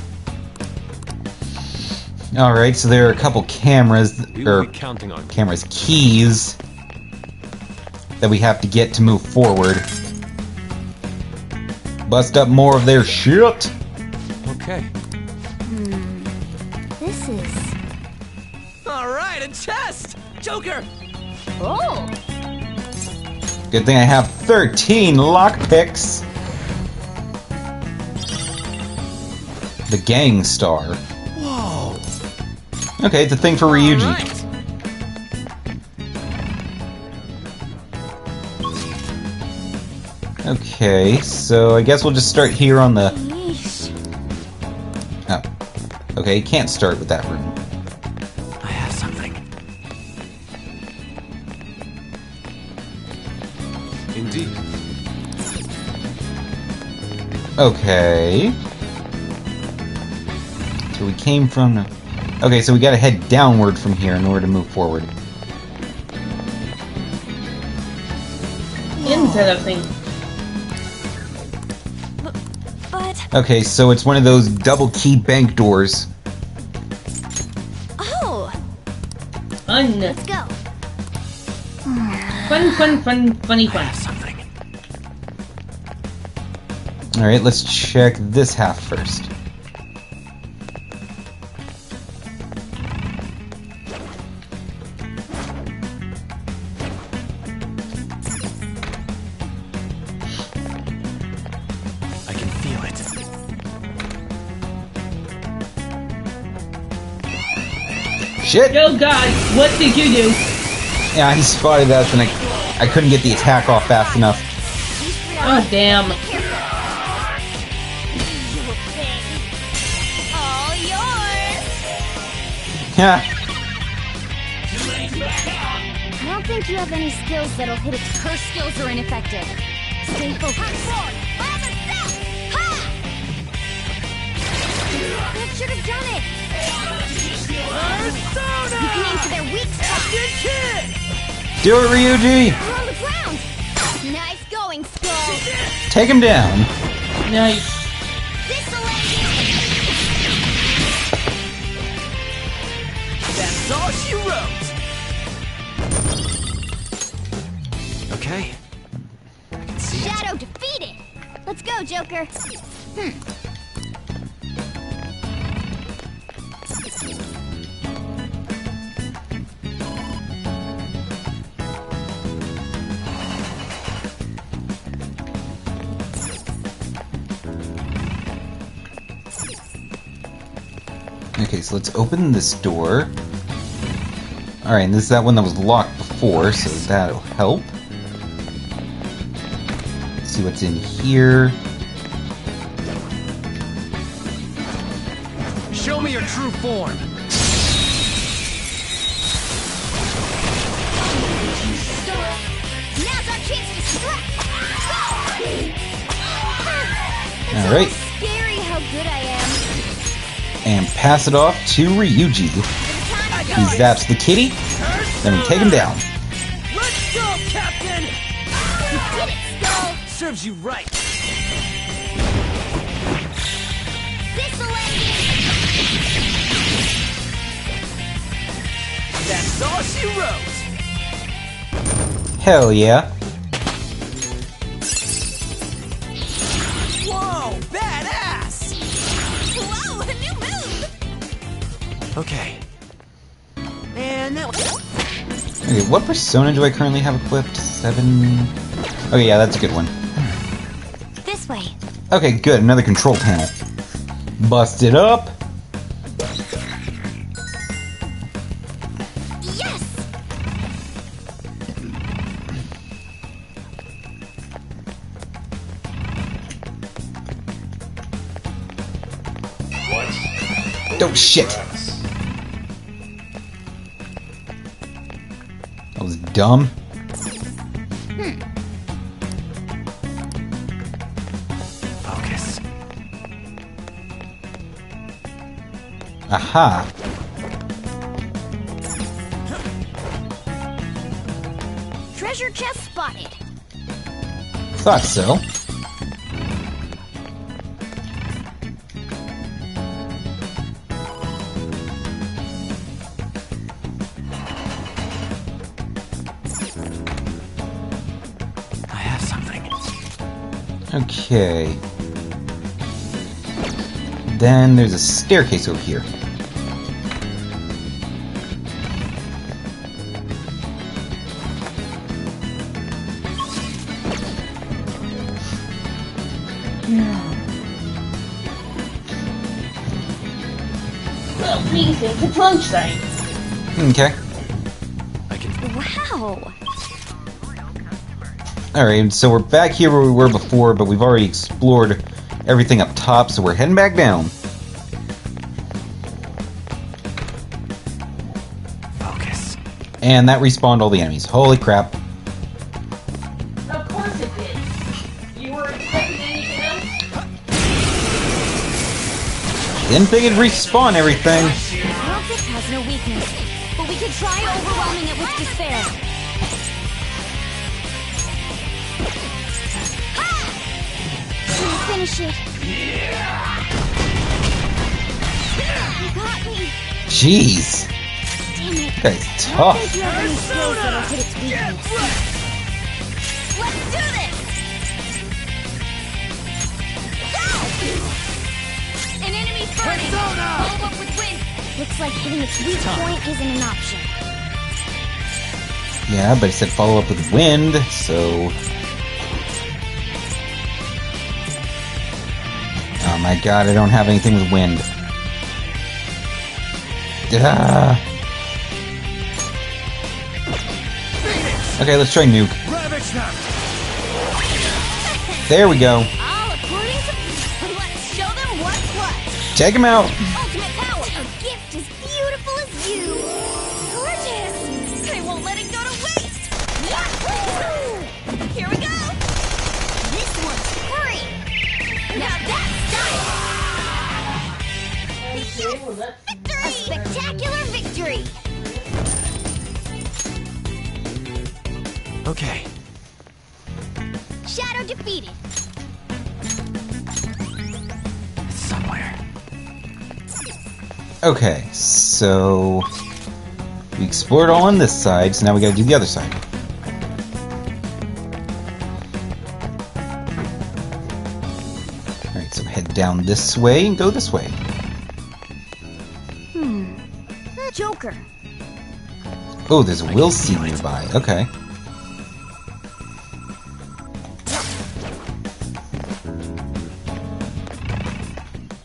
Alright, so there are a couple cameras, or
counting on
cameras keys that we have to get to move forward. Bust up more of their shit!
Okay.
This is...
Alright, a chest! Joker!
Oh!
Good thing I have 13 lockpicks! The Gang Star.
Whoa!
Okay, it's a thing for Ryuji. Okay, so I guess we'll just start here on the...
Yeesh.
Oh. Okay, you can't start with that room.
I have something.
Indeed.
Okay. So we came from... Okay, so we gotta head downward from here in order to move forward.
Interesting.
But...
Okay, so it's one of those double key bank doors.
Oh!
Fun.
Let's go.
Funny fun.
Something.
Alright, let's check this half first.
I can feel it.
Shit!
Oh god, what did you do?
Yeah, he spotted us and I couldn't get the attack off fast enough.
Oh damn.
All yours!
Yeah.
I don't think you have any skills that'll hit it. Her skills are ineffective. Stay focused. That should have done it! You can aim for their weak spot!
Do it, Ryuji!
You're on the ground! Nice going, Skull!
Take him down.
Nice.
That's all she wrote. Okay. I can see it.
Shadow defeated! Let's go, Joker!
Okay, so let's open this door. Alright, and this is that one that was locked before, so that'll help. Let's see what's in here.
Show me your true form.
Now's our chance to strike!
Alright,
Scary how good I am.
and pass it off to Ryuji. He zaps the kitty, then we take him down.
Let's go, Captain!
You did it, Skull!
Serves you right.
This'll end
That's all she wrote.
Hell yeah.
Whoa, badass!
Whoa, a new move!
Okay. And that was...
Okay, what persona do I currently have equipped? 7... Okay, yeah, that's a good one.
This way.
Okay, good, another control panel. Bust it up.
Yes!
Oh, shit. That was dumb.
Focus.
Aha.
Treasure chest spotted.
Thought so.
I have something.
Okay. Then there's a staircase over here.
Well, please, it's a trunk site.
Okay.
Wow!
Alright, so we're back here where we were before, but we've already explored everything up top, so we're heading back down.
Focus.
And that respawned all the enemies. Holy crap.
Of course it did. You were expecting anything else?
Didn't think it'd respawn everything.
Conflict has no weakness, but we could try overwhelming it with despair. Finish it. You got me.
Jeez.
Damn it.
That guy's tough.
You have any skills that'll hit its weakness.
Let's do this! Go! An enemy's burning! Follow up with wind!
Looks like hitting its weak point isn't an option.
Yeah, but it said follow up with wind, so... Oh my god, I don't have anything with wind. Okay, let's try nuke. There we go.
All according to... Let's show them what's what!
Take him out.
Ultimate power! A gift as beautiful as you! Gorgeous! I won't let it go to waste! Yahoo! Here we go! This one's free! Now that's style!
A spectacular victory!
Okay.
Shadow defeated.
It's somewhere.
Okay, so we explored all on this side, so now we gotta do the other side. Alright, so head down this way and go this way.
Joker.
Oh, there's a Will Seed nearby. Okay.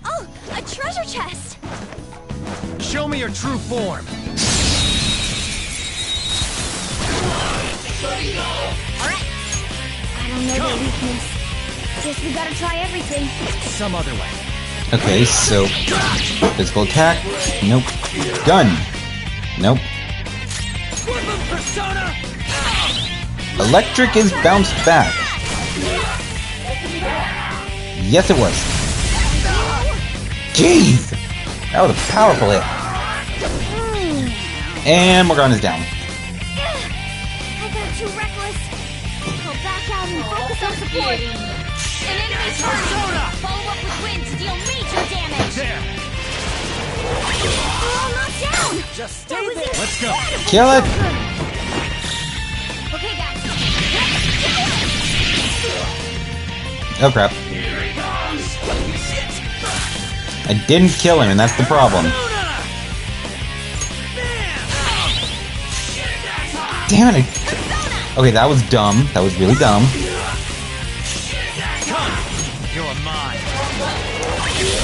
Oh, a treasure chest.
Show me your true form.
Alright. I don't know their weakness. Guess we gotta try everything.
Some other way.
Okay, so physical attack. Nope. Gun. Nope. Electric is bounced back. Yes, it was. Jeez! That was a powerful hit. And Morgana is down.
I got too reckless. I'll back out and focus on support. An enemy persona! Follow up with wind to deal major damage.
There.
We're all knocked down.
Just
That was
stay there. Let's go.
incredible,
Kill it.
Joker. Okay, guys.
Oh crap. I didn't kill him, and that's the problem. Damn it! Okay, that was dumb. That was really dumb.
You're mine.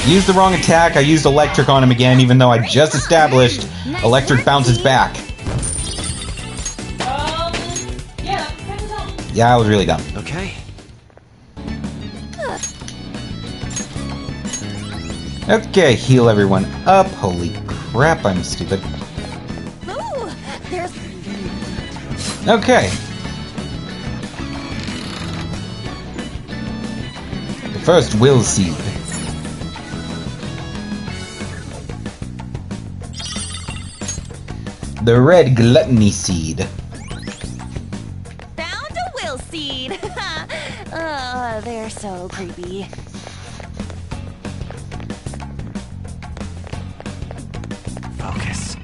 Used the wrong attack. I used electric on him again, even though I just established electric bounces back.
Yeah,
Yeah, I was really dumb.
Okay.
Okay, heal everyone up. Holy crap, I'm stupid.
Ooh, there's
Okay. The first Will Seed. The red Gluttony Seed.
Found a will seed. Oh, they're so creepy.
Focus.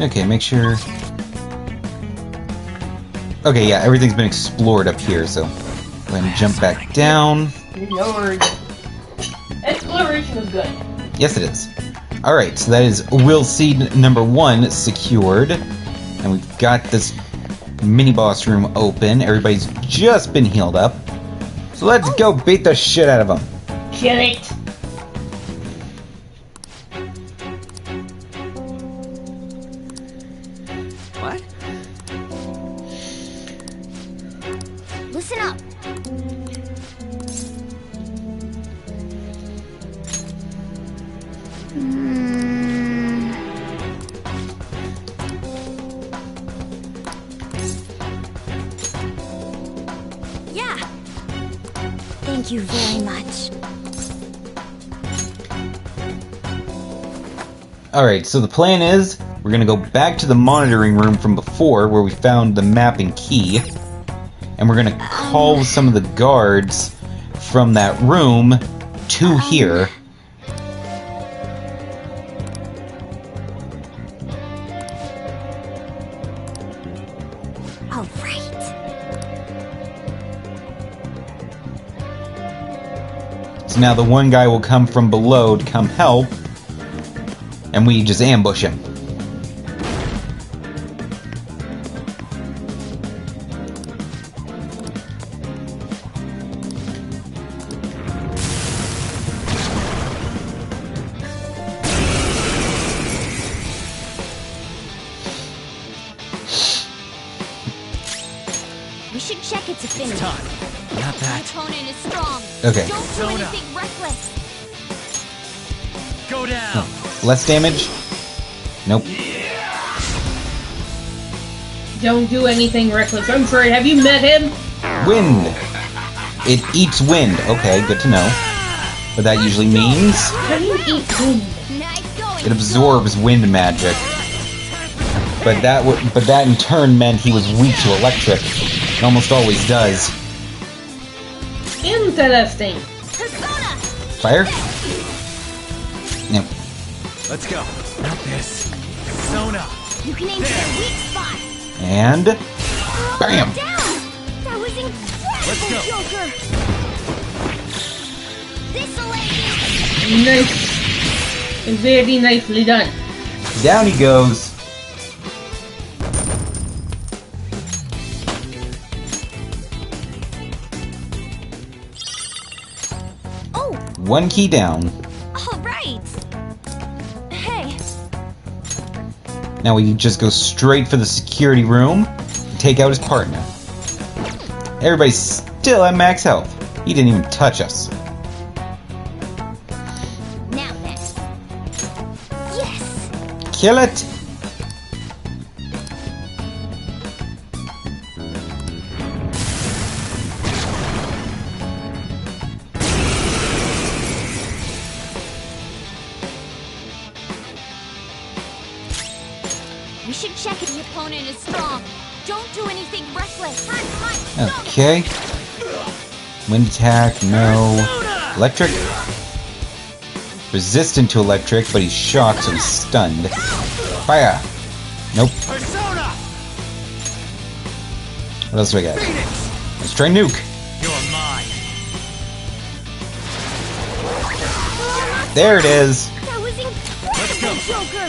Okay, make sure... Okay, yeah, everything's been explored up here, so... Go ahead and jump back down.
Ignored. Exploration is good.
Yes, it is. Alright, so that is Will Seed number 1 secured. And we've got this mini-boss room open. Everybody's just been healed up. So let's go beat the shit out of them.
Kill it.
What?
listen up. Yeah. Thank you very much.
Alright, so the plan is, we're gonna go back to the monitoring room from before, where we found the mapping key, and we're gonna call some of the guards from that room to here.
All right.
So now the one guy will come from below to come help, and we just ambush him.
We should check its affinity.
Not
My
that.
opponent is strong.
Okay.
Don't do
Zona.
anything reckless.
Go down.
Less damage? Nope.
Don't do anything reckless. I'm sorry, have you met him?
Wind. It eats wind. Okay, good to know. But that usually means
How do you eat wind?
it absorbs wind magic. But that in turn meant he was weak to electric. It almost always does.
Interesting.
Fire? No.
Let's go. Not this. Persona.
You can aim for their weak spot.
And bam!
That was incredible, Joker. This'll end you.
Nice. Very nicely done.
Down he goes.
Oh.
One key down.
All right. Hey.
Now we just go straight for the security room and take out his partner. Everybody's still at max health. He didn't even touch us.
Now then. Yes.
Kill it!
We should check if the opponent is strong. Don't do anything reckless.
Okay. Wind attack, no. Electric? Resistant to electric, but he's shocked, so he's stunned. Fire! Nope. What else do I got? Let's try nuke.
You're mine.
There it is.
That was incredible, Joker.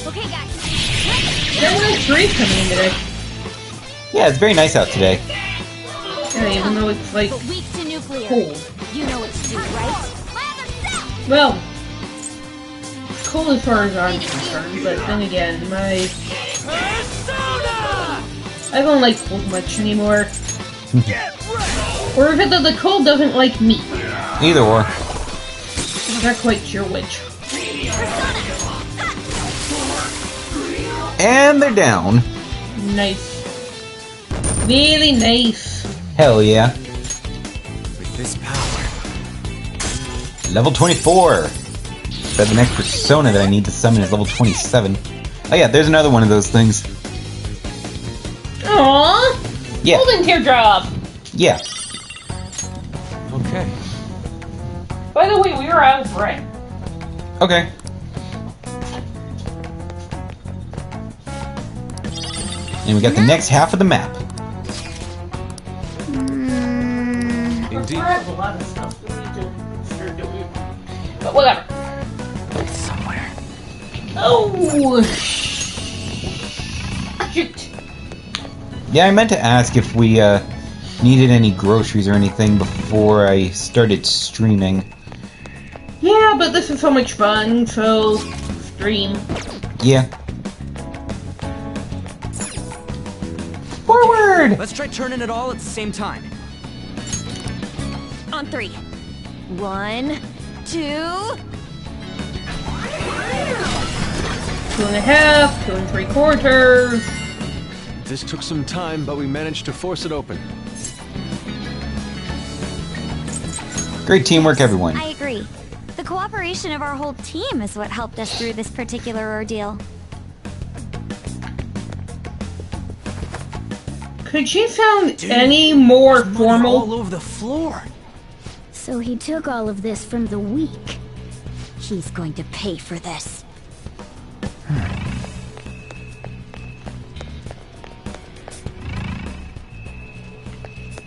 Okay, guys.
There was a tree coming in today.
Yeah, it's very nice out today.
Yeah, even though it's like
But weak to nuclear.
cold.
You know what to do, right?
Well, it's cold as far as I'm concerned, but then again, I don't like cold much anymore. Or is it that the cold doesn't like me?
Either or.
I'm not quite sure which.
And they're down.
Nice. Really nice.
Hell yeah.
With this power.
Level 24. But the next persona that I need to summon is level 27. Oh yeah, there's another one of those things.
Aww!
Yeah.
Golden teardrop!
Yeah.
Okay.
By the way, we were out of bread.
Okay. And we got the next half of the map.
Indeed.
There's a lot of stuff we need to start doing. But whatever.
It's somewhere.
Oh! Shoot!
Yeah, I meant to ask if we needed any groceries or anything before I started streaming.
Yeah, but this is so much fun, so stream.
Yeah. Forward!
Let's try turning it all at the same time.
On 3. 1, 2.
2.5, 2 3/4.
This took some time, but we managed to force it open.
Great teamwork, everyone.
I agree. The cooperation of our whole team is what helped us through this particular ordeal.
Could she sound any more formal?
All over the floor.
So he took all of this from the weak. He's going to pay for this.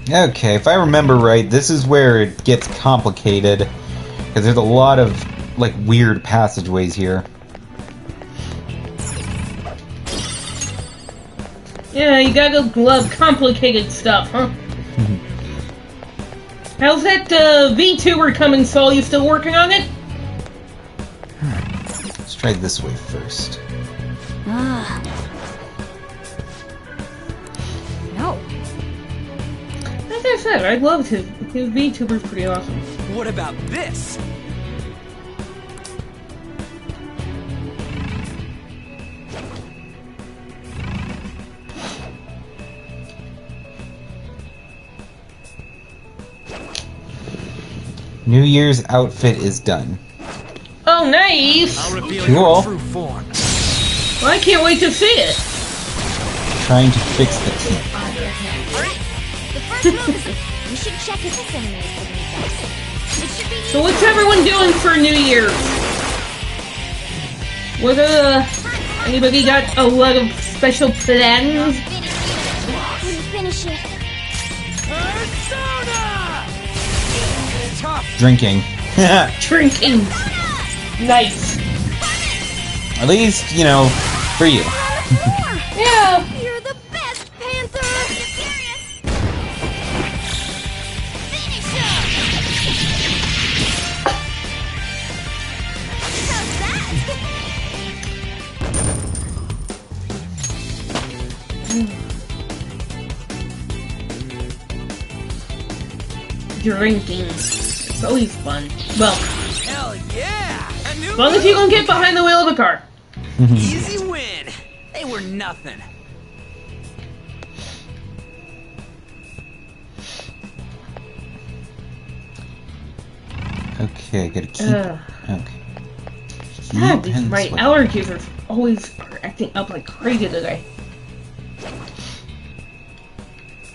Okay, if I remember right, this is where it gets complicated. Because there's a lot of, like, weird passageways here.
Yeah, you gotta love complicated stuff, huh? How's that VTuber coming, Saul? You still working on it?
Let's try this way first.
Ah. No.
Like I said, I loved his VTuber's pretty awesome.
What about this?
New Year's outfit is done.
Oh, nice!
I'll reveal
Cool.
your true form.
Well, I can't wait to see it.
Trying to fix the teeth.
Alright, the first move is you should check if this enemy is beneath us. It should be
So what's everyone doing for New Year's? What anybody got a lot of special plans?
finish it.
Drinking.
Drinking. Nice.
At least, you know, for you.
Yeah.
You're the best, Panther. Finish
Drinking. It's always fun. Well,
Hell yeah! A new
as long as you don't get behind the wheel of a car.
Easy win. They were nothing.
Okay, gotta keep.
Ugh.
Okay.
God,
Keep and
my
sweat.
allergies are always acting up like crazy today.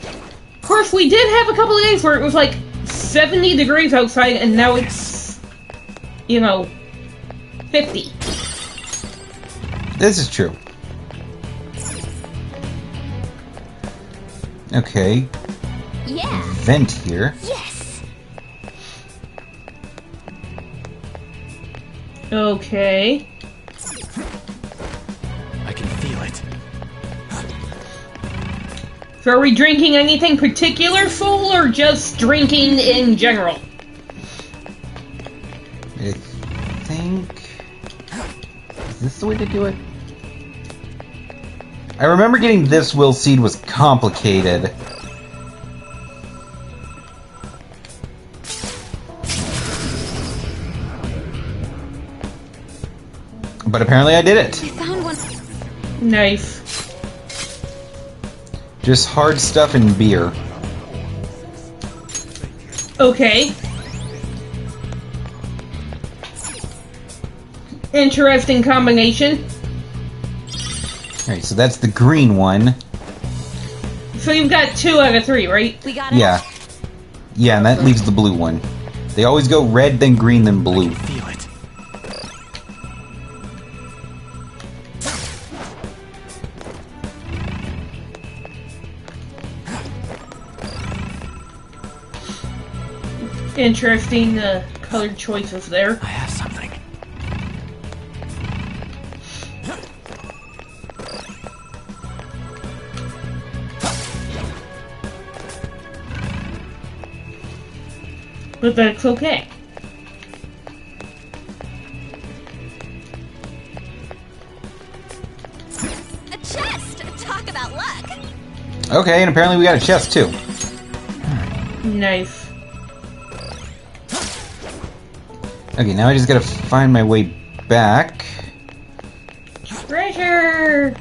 Of course, we did have a couple of days where it was like 70 degrees outside, and now it's, you know, 50.
This is true. Okay.
Yeah.
Vent here.
Yes.
Okay.
I can feel it.
So are we drinking anything particular, Soul, or just drinking in general?
I think... Is this the way to do it? I remember getting this will seed was complicated. But apparently I did it.
Found one.
Nice.
Just hard stuff and beer.
Okay. Interesting combination.
Alright, so that's the green one.
So you've got 2 out of 3, right?
We got it.
Yeah. Yeah, and that leaves the blue one. They always go red, then green, then blue.
Feel it.
Interesting colored choices there.
I have something.
But that's okay.
A chest. Talk about luck.
Okay, and apparently we got a chest too.
Nice.
Okay, now I just gotta find my way back.
Treasure!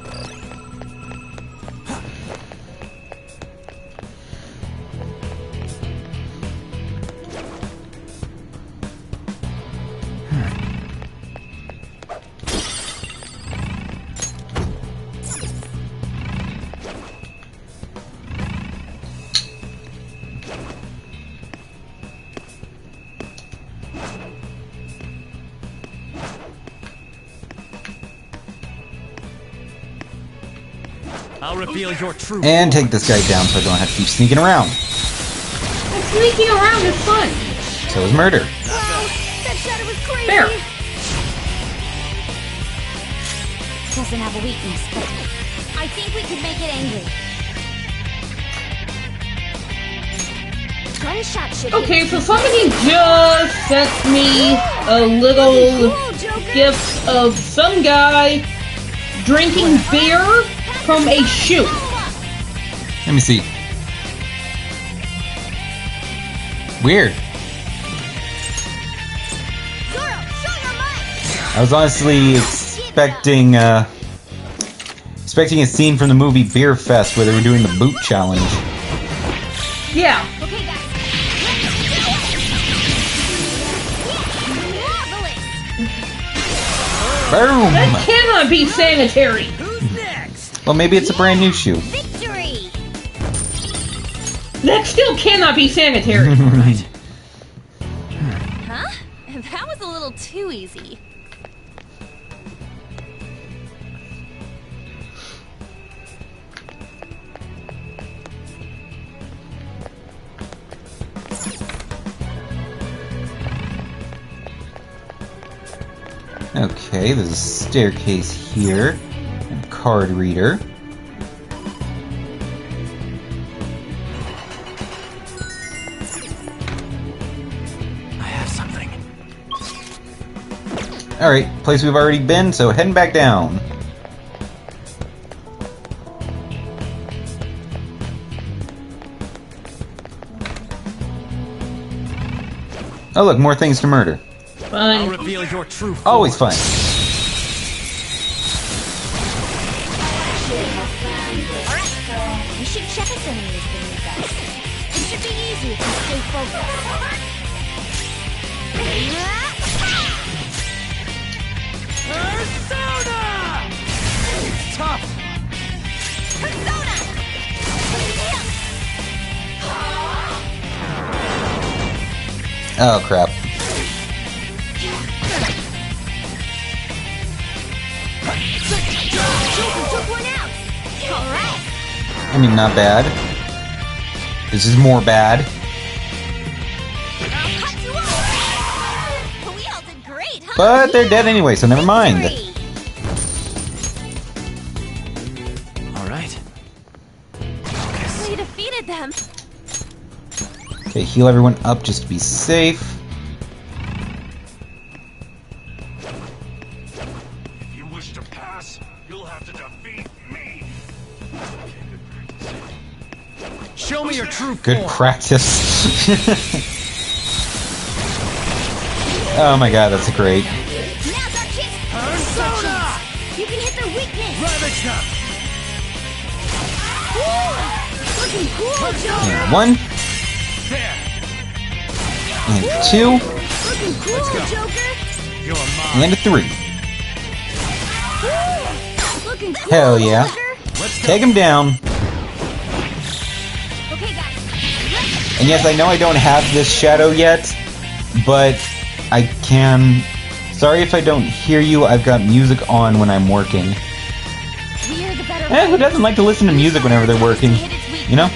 I'll reveal your true
And take this guy down so I don't have to keep sneaking around.
And sneaking around is fun.
So is murder.
Wow, that shadow was crazy.
Fair.
Doesn't have a weakness, but I think we could make it angry. Gunshot should
Okay, so somebody just sent me a little gift of some guy drinking beer from a shoe.
Let me see. Weird. I was honestly expecting a scene from the movie Beer Fest where they were doing the boot challenge.
Yeah.
Boom!
That cannot be sanitary.
Well, maybe it's a brand new shoe.
Victory!
That still cannot be sanitary.
Huh? That was a little too easy.
Okay, there's a staircase here. And a card reader.
I have something.
Alright, place we've already been, so heading back down. Oh look, more things to murder.
I'll reveal your true form.
Always fun.
You should check us in this thing with us. It should be easy if you stay focused.
Persona!
Tough!
Persona!
Oh crap.
Took one out! Alright!
I mean, not bad. This is more bad.
I'll cut you off! We all did great, huh?
But they're dead anyway, so never mind.
Alright.
We defeated them.
Okay, heal everyone up just to be safe.
If you wish to pass, you'll have to defeat me.
Show me your true
Good
form.
practice. Oh my god, that's great.
Now's our chance! Persona! You can hit their weakness!
Ravage them!
Woo! Looking cool, Joker!
And 1. And 2.
Looking cool, Joker!
You're mine.
And a 3.
Looking cool,
Hell yeah.
Joker!
Take him down.
Okay, guys.
And yes, I know I don't have this shadow yet, but I can... Sorry if I don't hear you, I've got music on when I'm working.
We are the better
Who doesn't like to listen to music whenever they're working? You know?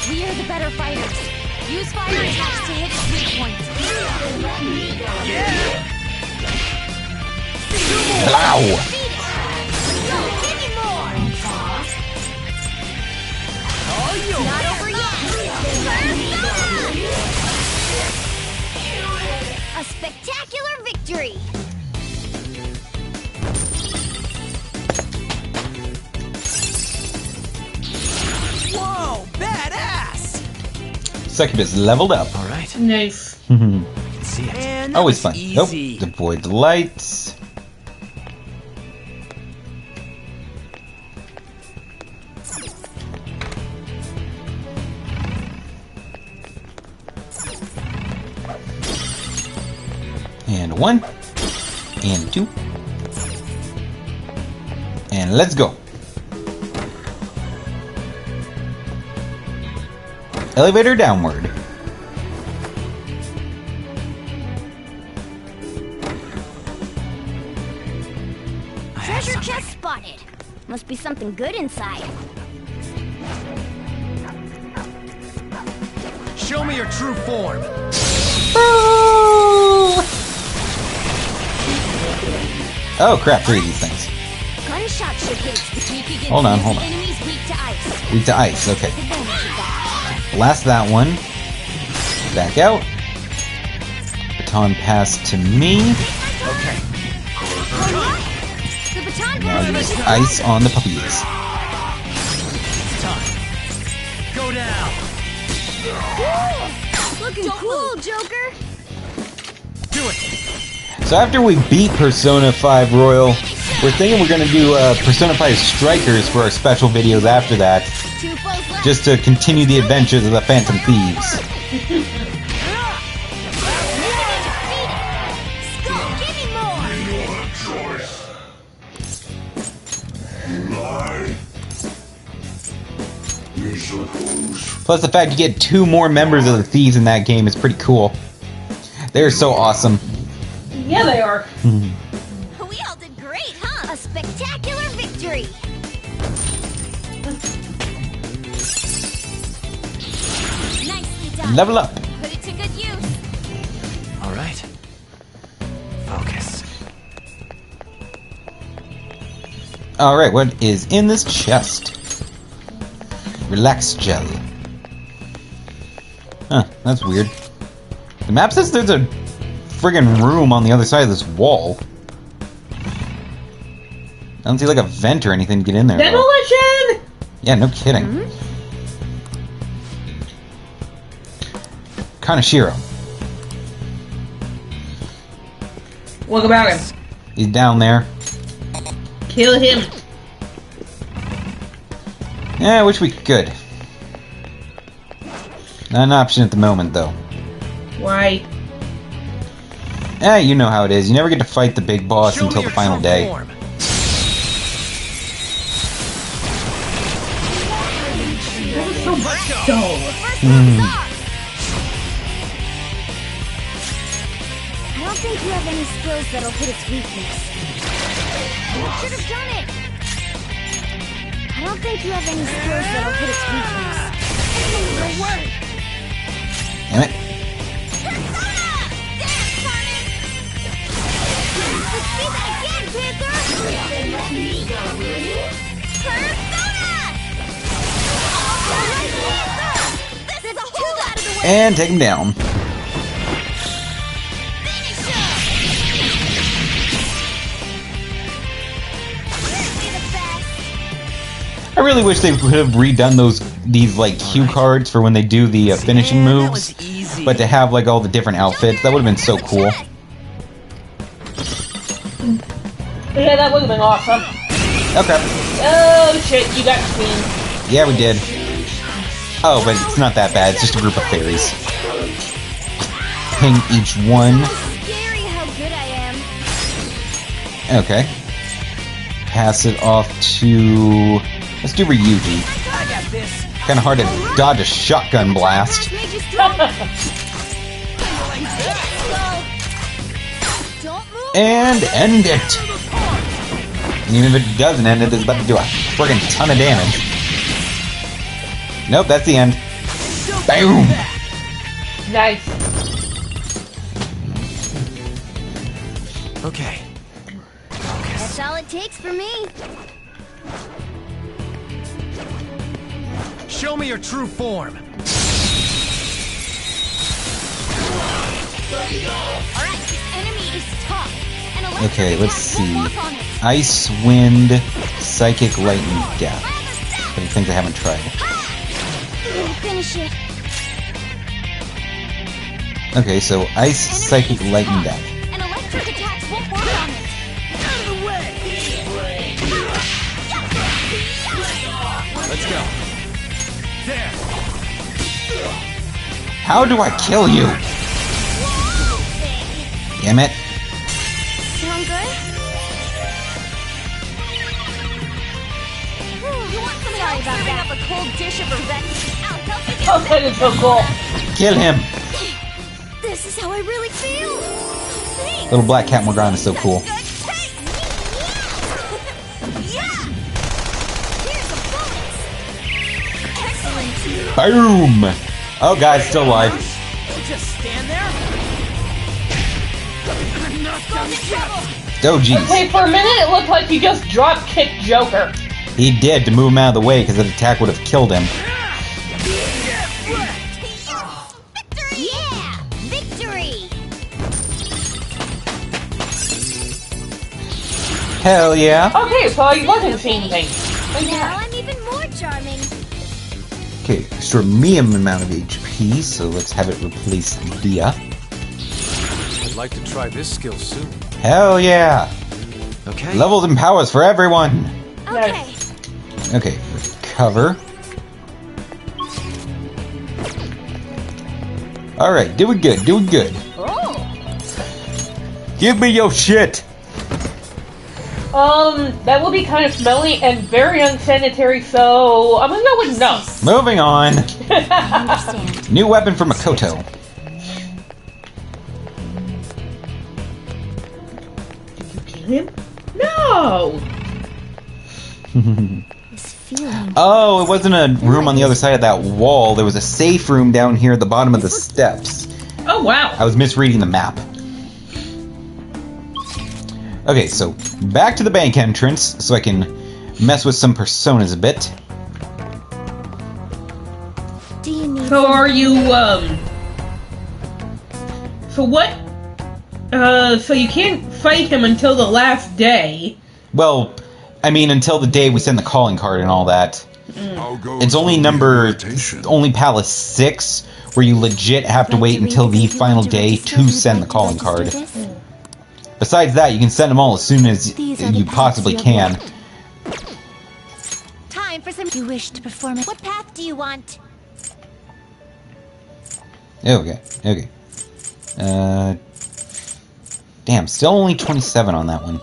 We are the better fighters. Use fire attacks to hit its weak points.
Ow!
Give me more! Not over yet! A spectacular victory!
Whoa, badass!
Succubus leveled up.
Alright.
Nice.
See it.
Man, that
Always
was
fun.
easy.
Nope. Deploy the lights. And 1. And 2. And let's go. Elevator downward.
Treasure chest spotted. Must be something good inside.
Show me your true form.
Oh crap, 3 of these things.
Gunshot should hit its weak against
Hold on.
enemies weak to ice.
Weak to ice, okay.
Take advantage of that.
Blast that one. Back out. Baton pass to me.
Okay.
The baton
Now
pass
use
is
ice on the puppies.
Time. Go down.
looking cool, Joker.
Do it.
So after we beat Persona 5 Royal, we're thinking we're going to do Persona 5 Strikers for our special videos after that.
2 foes left.
Just to continue the adventures of the Phantom Thieves.
Skull, give me more.
Your choice
Plus the fact you get 2 more members of the Thieves in that game is pretty cool. They're so awesome.
Yeah, they are.
We all did great, huh? A spectacular victory! Nicely done.
Level up.
Put it to good use.
All right. Focus.
Alright, what is in this chest? Relax gel. Huh, that's weird. The map says there's a friggin' room on the other side of this wall. I don't see like a vent or anything to get in there. though.
Demolition!
Yeah, no kidding. Kaneshiro.
What about him?
He's down there.
Kill him.
Yeah, I wish we could. Not an option at the moment, though.
Why?
You know how it is. You never get to fight the big boss until the final day.
I don't think you have any skills that'll hit its weakness. You should have done it! I don't think you have any skills that'll hit its weakness. It'll work!
Damn it.
Let's see that again, Panther! Persona! This is a whole out of the way!
And take him down. I really wish they would have redone these like cue cards for when they do the finishing moves, but to have like all the different outfits, that would have been so cool.
Yeah, that would have been awesome.
Okay.
Oh shit, you got seen.
Yeah, we did. Oh, but it's not that bad. It's just a group of fairies. Ping each one.
Scary how good I am.
Okay. Pass it off to... Let's do Ryuji. Kinda hard to dodge a shotgun blast. And end it! And even if it doesn't end it, it's about to do a friggin' ton of damage. Nope, that's the end. Boom!
Nice.
Okay.
That's all it takes for me.
Show me your true form.
Alright, this enemy is tough. And
Okay, let's see. Ice, Wind, Psychic, Lightning, Death. But the things I haven't tried.
Finish it.
Okay, so Ice, Psychic, Lightning, Death.
And electric attacks won't work on it. Out of the way!
Let's go.
There.
How do I kill you? Damn it.
Sound good? You want some help serving up a cold dish of revenge? I'll help you get
Oh, that is so cool.
Kill him.
This is how I really feel. Thanks.
Little Black Cat Morgana is so cool. Boom! Oh god, it's still alive.
Just stand there. I'm not done yet.
Oh jeez.
Okay, for a minute it looked like you just drop-kicked Joker.
He did to move him out of the way because that attack would have killed him.
Yeah! Victory!
Hell yeah.
Okay, so I wasn't seeing things.
Now I'm even more charming.
Okay, restore medium amount of HP, so let's have it replace Dia.
I'd like to try this skill soon.
Hell yeah!
Okay.
Levels and powers for everyone!
Okay.
Okay, recover. Alright, doing good, doing good.
Oh.
Give me your shit!
That will be kind of smelly and very unsanitary, so I'm gonna go with no.
Moving on.
I understand.
New weapon for Makoto.
Him? No!
This feeling.
Oh, it wasn't a room on the other side of that wall. There was a safe room down here at the bottom of the steps.
Oh, wow.
I was misreading the map. Okay, so back to the bank entrance so I can mess with some personas a bit.
Do you need
So are you, So what? So you can't fight him until the last day.
Well, I mean, until the day we send the calling card and all that. It's only only Palace 6 where you legit have to wait until the final day to send the calling card. Besides that, you can send them all as soon as you possibly can.
Time for some. You wish to perform it. What path do you want?
Okay, okay. Damn, still only 27 on that one.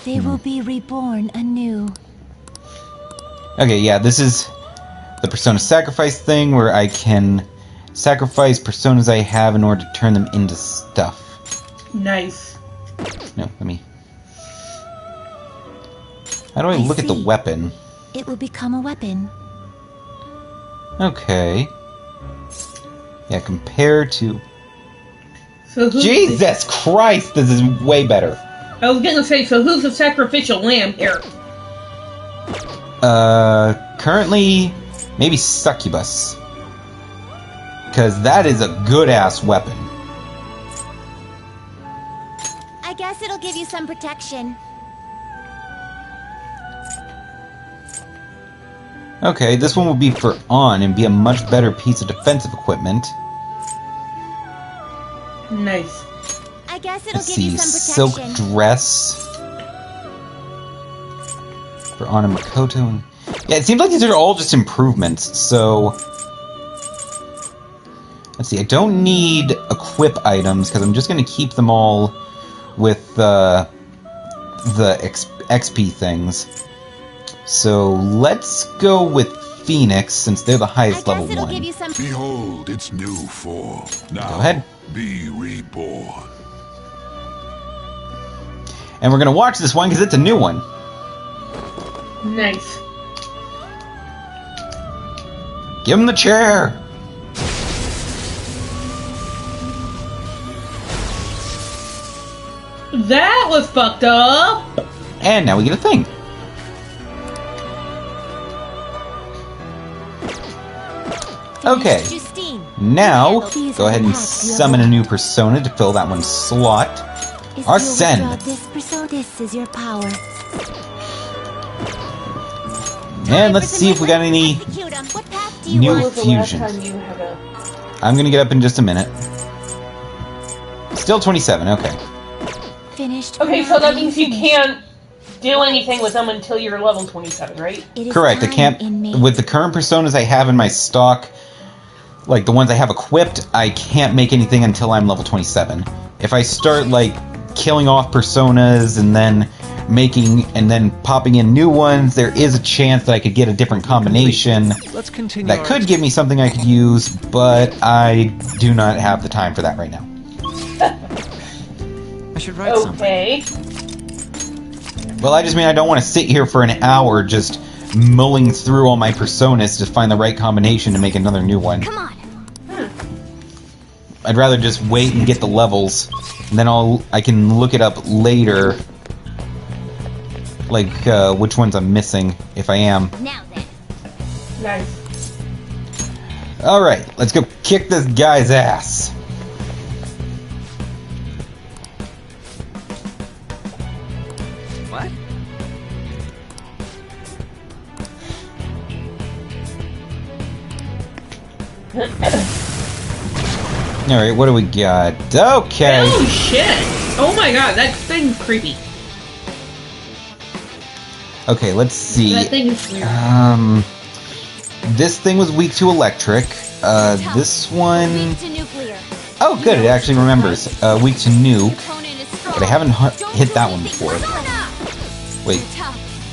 They will be reborn anew.
Okay, yeah, this is the Persona Sacrifice thing where I can sacrifice personas I have in order to turn them into stuff.
Nice.
No, let me... How do I look at the weapon?
It will become a weapon.
Okay. Yeah, compared to...
So who's
Jesus Christ, this is way better.
I was gonna say, so who's the sacrificial lamb here?
Currently, maybe Succubus. Because that is a good-ass weapon.
I guess it'll give you some protection.
Okay, this one will be for on and be a much better piece of defensive equipment.
Nice.
I guess it'll
Let's
give you
see,
some
silk
protection.
dress for Anna Makoto. And... yeah, it seems like these are all just improvements. So let's see. I don't need equip items because I'm just going to keep them all with the XP things. So let's go with Phoenix since they're the highest level one.
Give you some...
Behold its new form. Now
Go ahead.
Be reborn.
And we're going to watch this one because it's a new one.
Nice.
Give him the chair!
That was fucked up!
And now we get a thing. Okay.
Justine.
Now, go ahead and summon a new persona to fill that one's slot.
If
Arsene!
you withdraw this persona, this is your power.
And let's see if we got any
What path do you
new
want?
When was the last
fusions.
time you had a...
I'm gonna get up in just a minute. Still 27, okay.
Finished.
Okay, so that means you can't do anything with them until you're level 27, right?
It is
Correct, I
time
can't...
in me.
with the current personas I have in my stock, like the ones I have equipped, I can't make anything until I'm level 27. If I start, like, killing off personas and then making and then popping in new ones, there is a chance that I could get a different combination
Let's continue.
that could give me something I could use, but I do not have the time for that right now.
I should write something.
Okay.
Well, I just mean I don't want to sit here for an hour just mulling through all my personas to find the right combination to make another new one.
Come on.
I'd rather just wait and get the levels, and then I can look it up later, like which ones I'm missing, if I am.
Now then.
Nice.
Alright, let's go kick this guy's ass.
What?
Alright, what do we got? Okay.
Oh shit! Oh my god, that thing's creepy.
Okay, let's see.
That thing is weird.
This thing was weak to electric. This one...
To nuclear.
oh, good, it actually remembers. Weak to nuke. But I haven't hit that one before. Wait,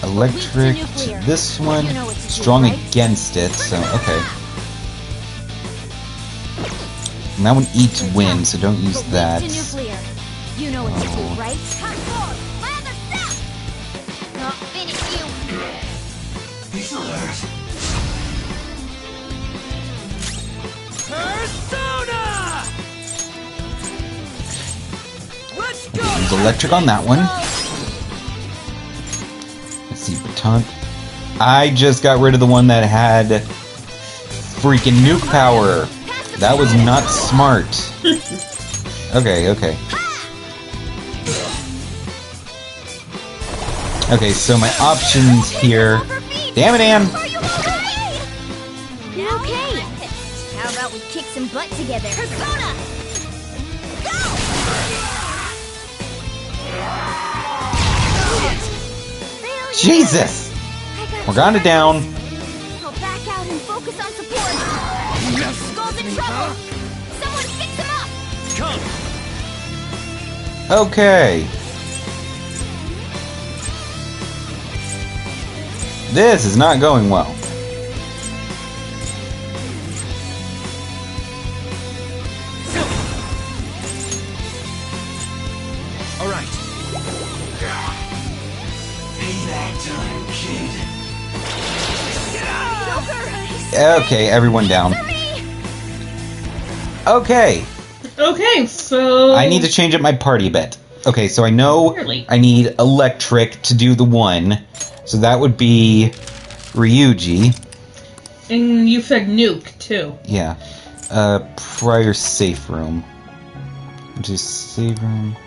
electric to this one, strong against it, so okay. And that one eats wind, so don't use that.
You know what to do, right? Not finish you.
Persona! Let's go!
Use electric on that one. Let's see, baton. I just got rid of the one that had freaking nuke power. That was not smart. Okay, okay. Okay, so my options here. Damn it, Ann!
You're okay. How about we kick some butt together? Persona!
Jesus! Morgana down.
I'll back out and focus on support. Skull's in trouble. Someone fix him up.
Come.
Okay. This is not going well.
All right.
Payback time, kid.
Okay, everyone down. Okay.
Okay, so...
I need to change up my party a bit. Okay, so I know I need electric to do the one. So that would be Ryuji.
And you said nuke, too.
Yeah. Prior safe room. Which is safe room.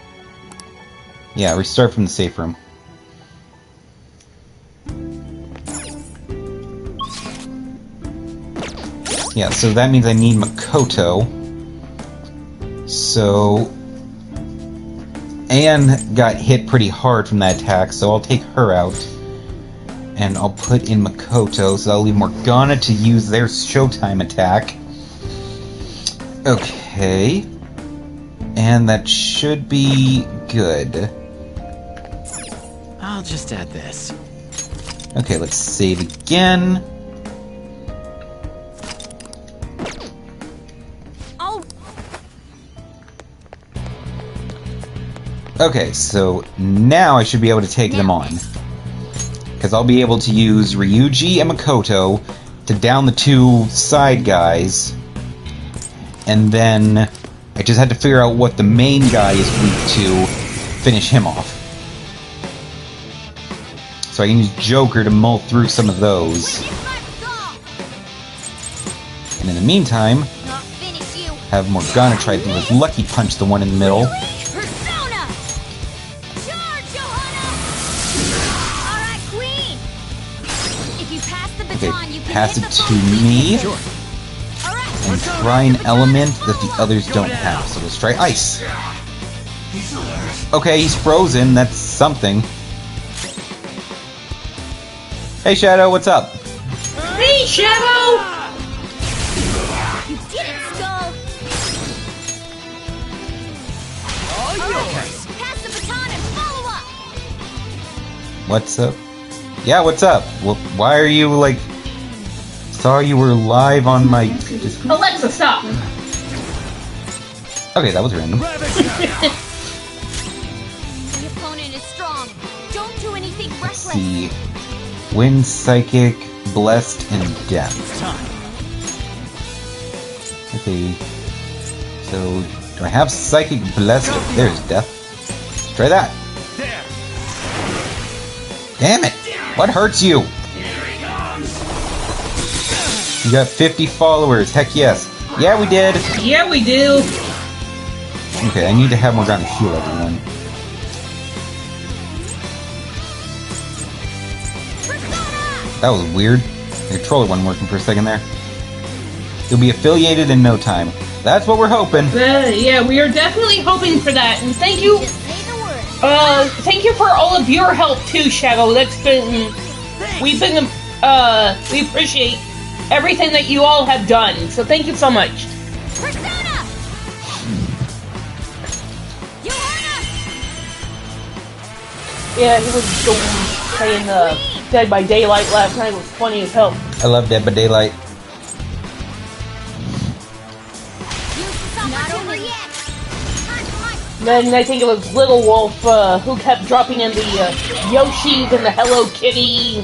Yeah, restart from the safe room. Yeah, so that means I need Makoto. So... Anne got hit pretty hard from that attack, so I'll take her out. And I'll put in Makoto, so I'll leave Morgana to use their Showtime attack. Okay. And that should be good.
I'll just add this.
Okay, let's save again.
Oh.
Okay, so now I should be able to take them on. Because I'll be able to use Ryuji and Makoto to down the two side guys. And then I just had to figure out what the main guy is weak to finish him off. So I can use Joker to mull through some of those. And in the meantime, have Morgana try to with Lucky Punch the one in the middle. Okay, pass it to me. And try an element that the others don't have. So let's try ice. Okay, he's frozen. That's something. Hey, Shadow, what's up?
Hey, Shadow!
You did it, Skull! Alright, pass the baton and follow up!
What's up? Yeah, what's up? Why are you, like... Saw you were live on my...
Alexa, stop!
Okay, that was random.
The opponent is strong. Don't do anything
Let's
reckless.
see. Wind, Psychic, Blessed, and Death. Okay. So, do I have Psychic, Blessed? Oh, there's Death. Let's try that. Damn it! What hurts you? You got 50 followers. Heck yes. Yeah, we did.
Yeah, we do.
Okay, I need to have Morgana heal everyone. That was weird. The controller wasn't working for a second there. You'll be affiliated in no time. That's what we're hoping.
Yeah, we are definitely hoping for that. And thank you. Thank you for all of your help too, Shadow. We appreciate everything that you all have done. So thank you so much.
Persona! You heard us!
Yeah, he was playing Dead by Daylight last night. It was funny as hell.
I love Dead by Daylight.
Not over yet.
Then I think it was Little Wolf who kept dropping in the Yoshis and the Hello Kitty.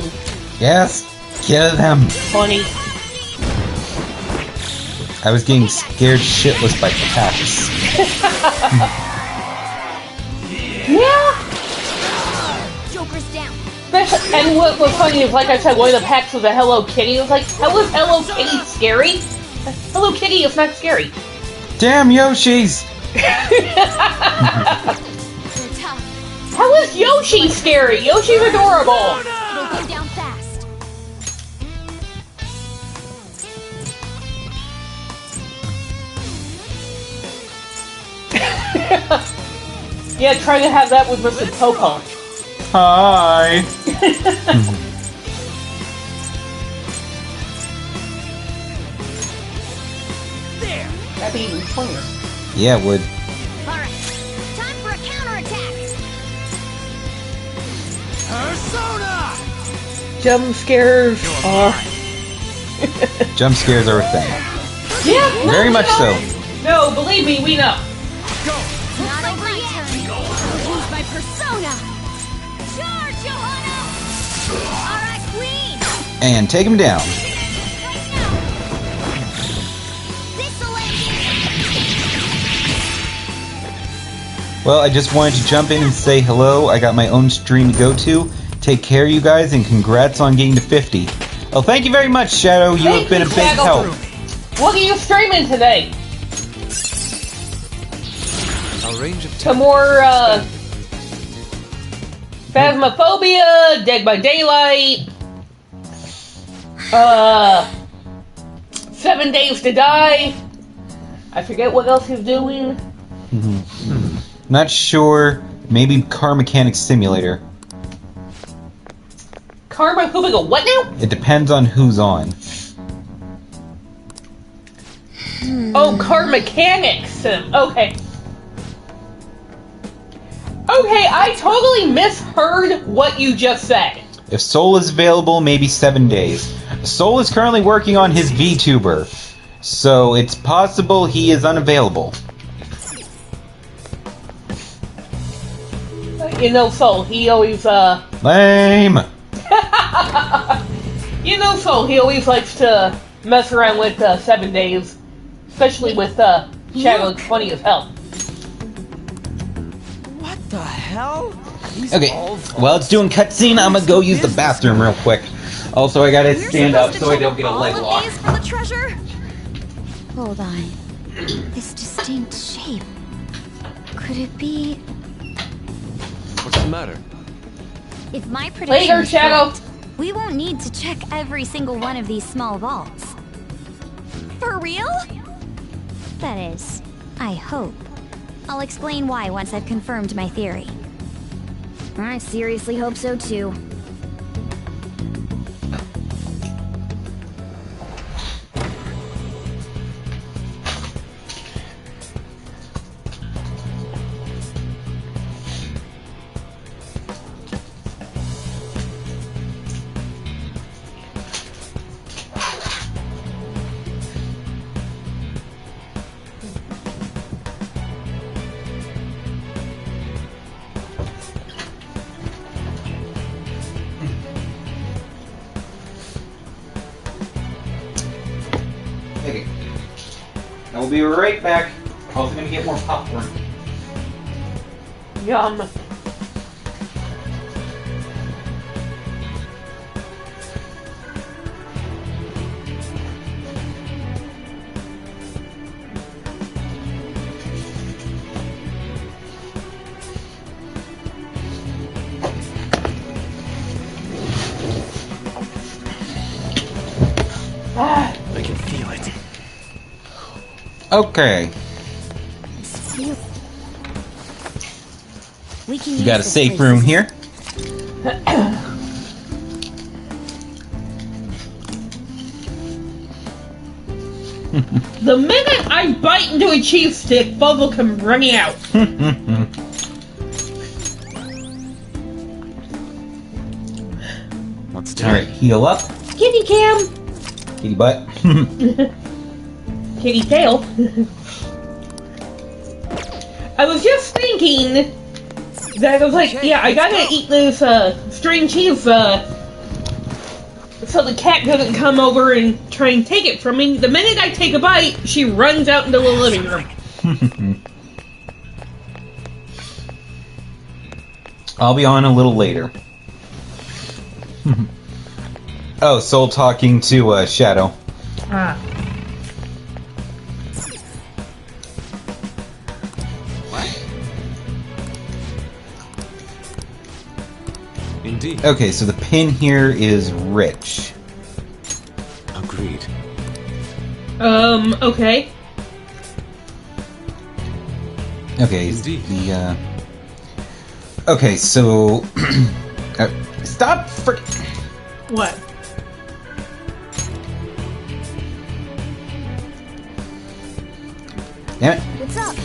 Yes, kill them.
Funny.
I was getting scared shitless by Pax.
Yeah.
Joker's down.
And what was funny is, like I said, one of the packs was a Hello Kitty. It was like, how is Hello Kitty scary? Hello Kitty is not scary.
Damn Yoshis!
How is Yoshi scary? Yoshi's adorable.
It'll go down fast.
Yeah, try to have that with Mr. Popo.
Hi!
There! That'd be even funnier.
Yeah, it would.
Alright. Time for a counterattack.
Persona!
Jump scares are...
Jump scares are a thing.
Yeah, no,
Very
we
much
know.
so.
No, believe me, we know.
Not over yet. I'll use my persona. Charge, Johanna! Alright, Queen!
And take him down. Well, I just wanted to jump in and say hello. I got my own stream to go to. Take care, you guys, and congrats on getting to 50. Oh, thank you very much, Shadow. You have been a big
Shadow.
help.
What are you streaming today?
A range of
Some more, Phasmophobia, Dead by Daylight, 7 Days to Die. I forget what else he's doing.
Not sure. Maybe Car Mechanic Simulator.
Karma, who we go? What now?
It depends on who's on.
Oh, Car Mechanics. Okay. Okay, I totally misheard what you just said.
If Soul is available, maybe 7 days. Soul is currently working on his VTuber, so it's possible he is unavailable.
You know Soul, he always,
Lame!
You know Soul, he always likes to mess around with 7 days. Especially with Shadow, it's funny as hell.
What the hell?
Okay, while it's doing cutscene, I'm gonna go use the bathroom real quick. Also, I gotta stand up so I don't get a leg lock.
For the treasure? Hold on. This distinct shape. Could it be...
What's the matter?
If my prediction
Later,
is
Shadow.
correct, we won't need to check every single one of these small vaults. For real? That is, I hope. I'll explain why once I've confirmed my theory. I seriously hope so too.
Okay. I will be right back. Also gonna get more popcorn.
Yum.
I can feel it.
Okay.
We can
You got a safe room here.
The minute I bite into a cheese stick, bubble come running out.
Alright, heal up.
Kitty cam!
Kitty butt.
Kitty tail. I was just thinking that I was like, yeah, I gotta eat this string cheese so the cat doesn't come over and try and take it from me. The minute I take a bite, she runs out into the living room.
I'll be on a little later. Oh, Soul talking to Shadow.
Ah.
Indeed.
Okay, so the pin here is rich.
Agreed.
Okay.
Okay,
Indeed.
the okay, so stop frick.
What?
Damn it.
What's up?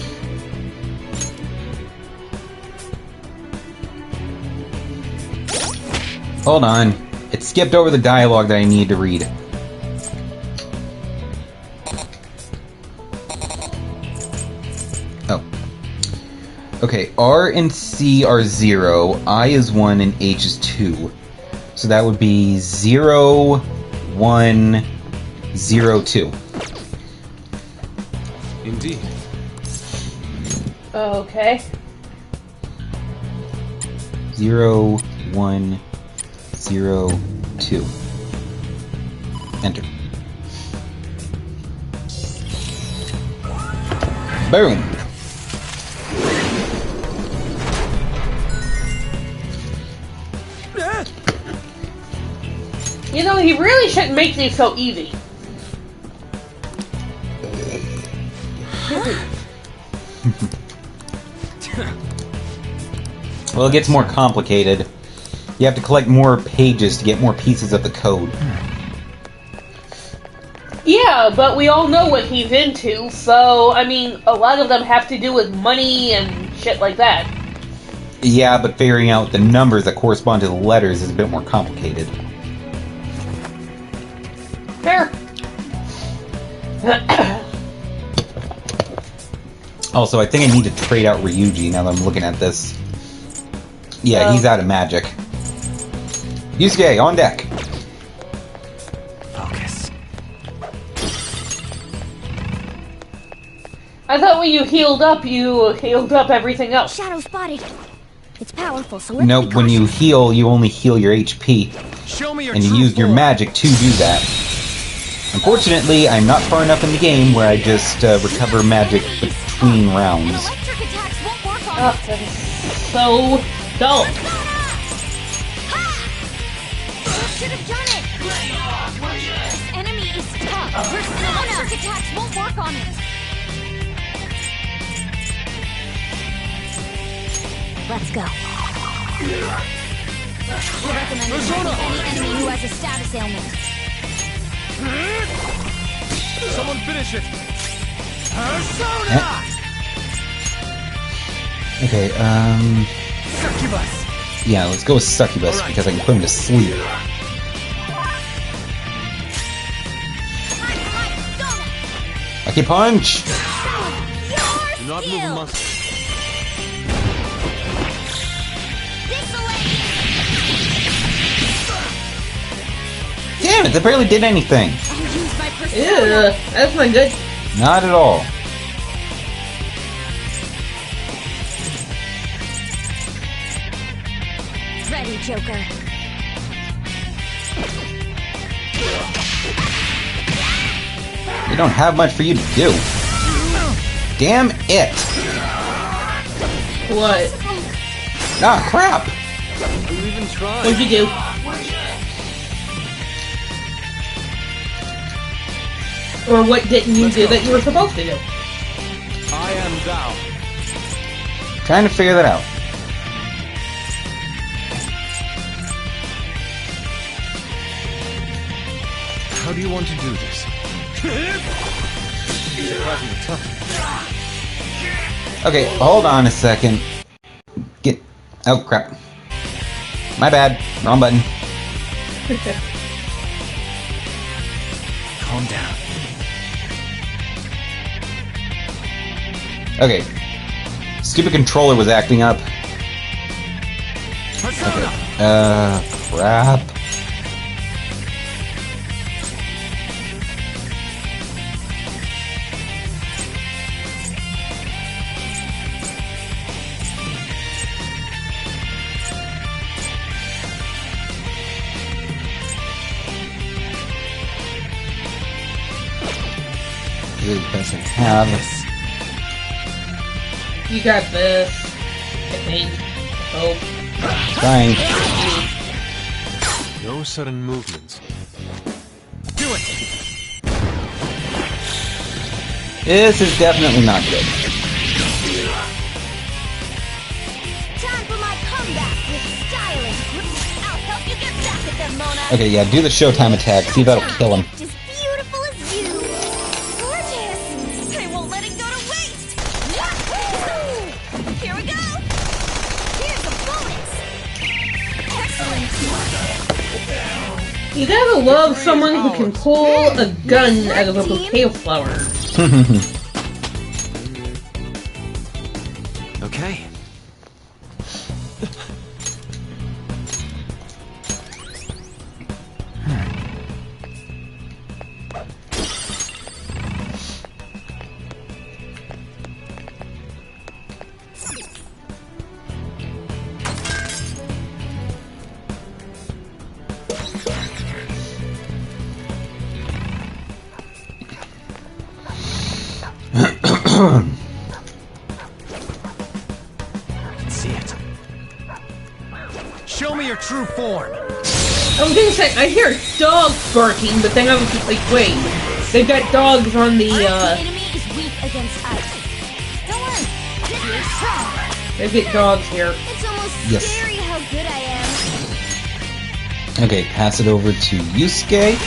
Hold on. It skipped over the dialogue that I need to read. Oh. Okay, R and C are 0, I is 1, and H is 2. So that would be 0, 1, 0, 2.
Indeed.
Okay.
0, 1, 0, 2. Enter. Boom!
You know, he really shouldn't make these so easy.
Well, it gets more complicated. You have to collect more pages to get more pieces of the code.
Yeah, but we all know what he's into, so, I mean, a lot of them have to do with money and shit like that.
Yeah, but figuring out the numbers that correspond to the letters is a bit more complicated.
Fair.
Also, I think I need to trade out Ryuji now that I'm looking at this. Yeah, he's out of magic. Yusuke, on deck!
Focus.
I thought when you healed up everything else.
Shadow spotted. It's powerful, so let's
No,
be
when you
cautious.
heal, you only heal your HP.
Show me your
And you
true
use your
form.
magic to do that. Unfortunately, I'm not far enough in the game where I just recover magic between rounds.
Electric attacks won't work on
Oh, that is so dull.
Should have done it. This enemy is tough. Electric attacks won't work on it. Let's go. We recommend attacking any enemy who has a status ailment.
Someone finish it.
Okay,
Succubus.
yeah, let's go with Succubus because I can put him to sleep. Lucky Punch!
Do not move a muscle.
Damn it, that barely did anything.
Ew, that's not good.
Not at all.
Ready, Joker.
We don't have much for you to do. Damn it!
What?
Ah, crap!
You even tried.
What'd you do? Or what didn't you do that you were supposed to do?
I am thou.
Trying to figure that out.
How do you want to do this? Surprisingly tough.
Okay, hold on a second. Oh, crap. My bad. Wrong button.
Calm down.
Okay. Stupid controller was acting up. Okay. Crap. Really doesn't have.
You got this. I think. Oh.
Trying.
No sudden movements.
Do it!
This is definitely not good.
Time for my comeback with styling. I'll help you get back at them, Mona.
Okay, yeah, do the Showtime attack. See if that'll kill him.
As beautiful as you. Gorgeous. I won't let it go to waste. Yahoo! Here we go. Here's a bonus. Excellent.
You gotta love someone who can pull a gun out of a bouquet of flowers.
Okay.
See it. Show me your true form.
I was gonna say, I hear dogs barking, but then I was just like, wait, they've got dogs on the,
Enemy is weak against ice. Don't worry. You're strong.
they've got dogs here.
It's almost
Yes.
scary how good I am.
Okay, pass it over to Yusuke.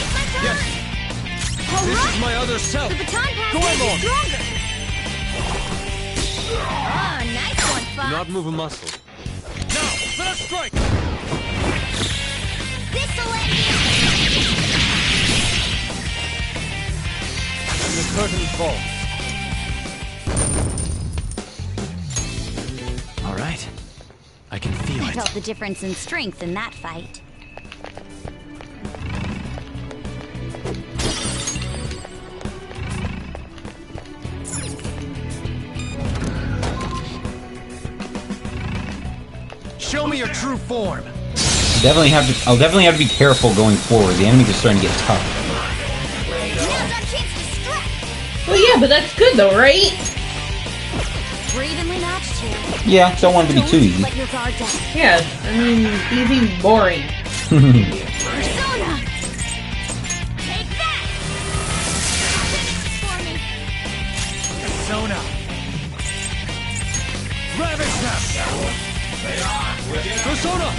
This is my other self.
The baton pass
Go
makes you
along.
stronger. Oh, nice one,
Do
Fox.
not move a muscle.
Now, let us strike.
This'll end you.
And the curtain falls.
All right. I can feel
I
it.
felt the difference in strength in that fight.
Show me your true form.
I'll definitely have to be careful going forward. The enemies are starting to get tough.
Now's our chance to strike.
Well, yeah, but that's good though, right?
We're evenly matched here.
Yeah, don't want it to be too easy.
Let your guard down.
Yeah, I mean, easy's boring.
Persona! Take that! Finish for me.
Persona.
Ravish them. Persona.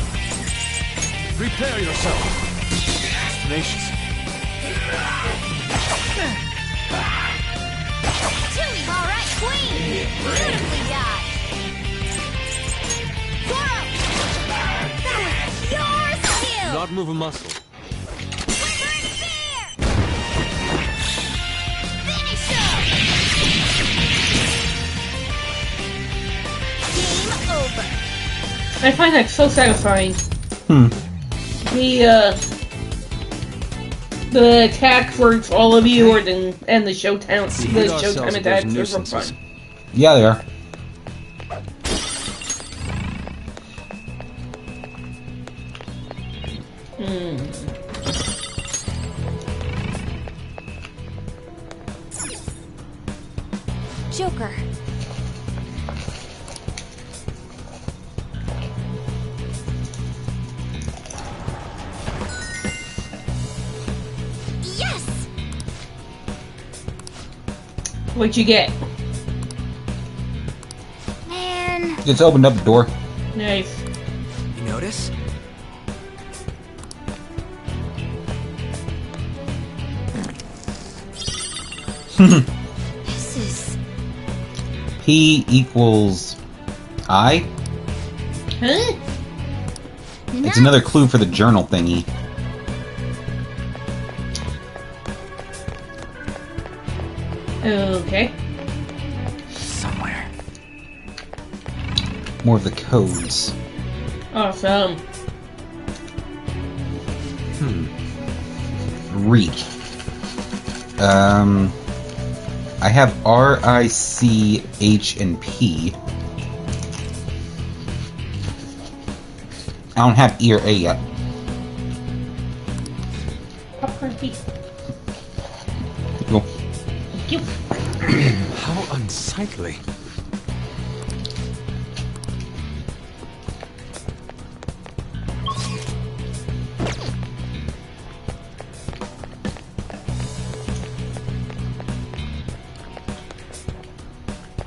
Prepare yourself.
Tenacious.
All right, Queen. Beautifully done. Zoro! That was pure
Do
skill.
not move a muscle.
Whisper and fear. Finish him. Game over.
I find that so satisfying. The attack works all of you, and the Showtime attacks are for fun.
Yeah, they are.
Joker. Yes!
What'd you get?
Man.
Just opened up the door.
Nice.
You notice?
This is...
P equals I?
Huh?
It's another clue for the journal thingy.
Okay.
Somewhere.
More of the codes.
Awesome.
Reach. I have R, I, C, H, and P. I don't have E or A yet.
Popcorn piece.
Go.
Thank you.
How unsightly.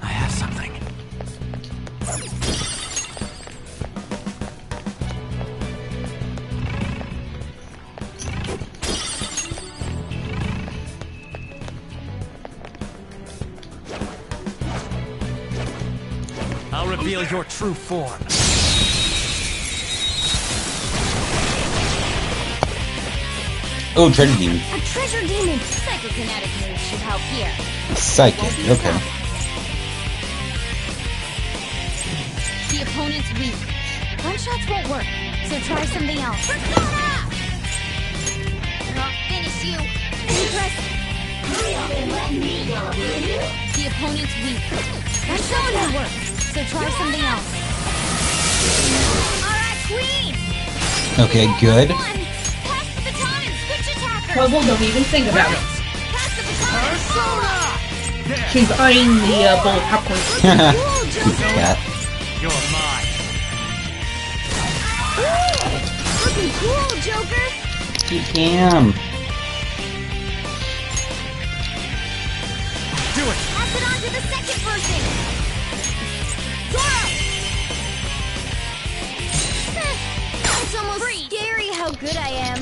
I have something. I'll reveal your true form.
Oh, treasure demon.
A treasure demon! Psychokinetic moves should help here.
Psychic. Okay.
The opponent's weak. Gunshots won't work, so try something else. Persona! I'll finish you. Press. The opponent's weak. Gunshots won't work, so try something else. Alright, Queen!
Okay, good.
Pass the baton and switch attacker!
Puzzle, don't even think about it.
Pass the baton!
She's eyeing the bowl of popcorn.
Stupid cat.
You're mine.
Looking cool, Joker!
Damn.
Do it.
Pass it on to the second person! Zoro! It's almost scary how good I am.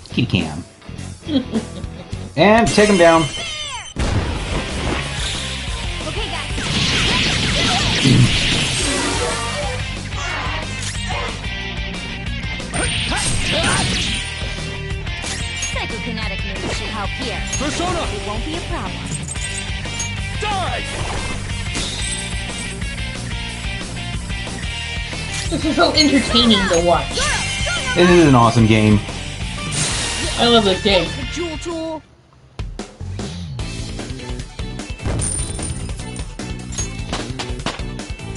Keep cam. And take him down.
Okay, guys. Psychokinetic moves should help here.
Persona!
It won't be a problem.
Die!
This is so entertaining to watch.
This is an awesome game.
I love this game.
Jewel tool.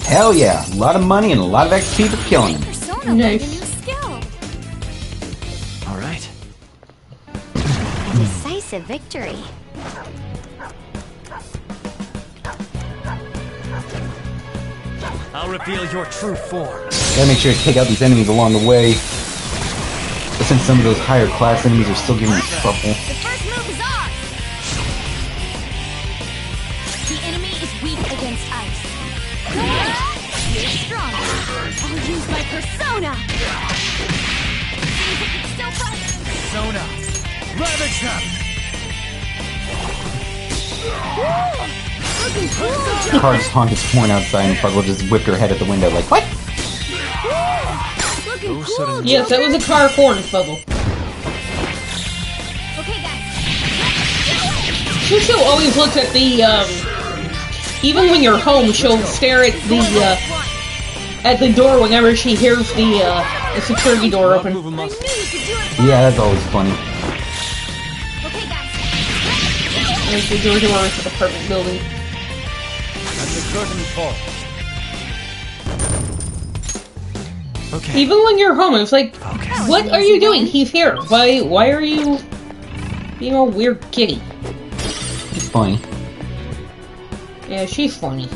Hell yeah. A lot of money and a lot of XP for killing him.
Persona
Nice.
gained a new skill.
All right.
Decisive victory.
I'll reveal your true form.
Gotta make sure to take out these enemies along the way. But since some of those higher class enemies are still giving me trouble.
The first move is ours. The enemy is weak against ice. You're stronger. I'll use my persona. Still fight.
Persona. Ravage them!
Looking cool,
Car just honked its horn outside and Puzzle just whipped her head at the window like, what?
Looking cool,
Yes, that was a car horn puzzle.
Okay, guys.
Shusho always looks at the, even when you're home, she'll stare at the door whenever she hears the security door open.
Yeah, that's always funny.
Okay, guys.
Like the door to our apartment building.
And the curtain falls.
Okay.
Even when you're home, it's like, what are you doing? He's here. Why are you being a weird kitty?
It's funny.
Yeah, she's funny.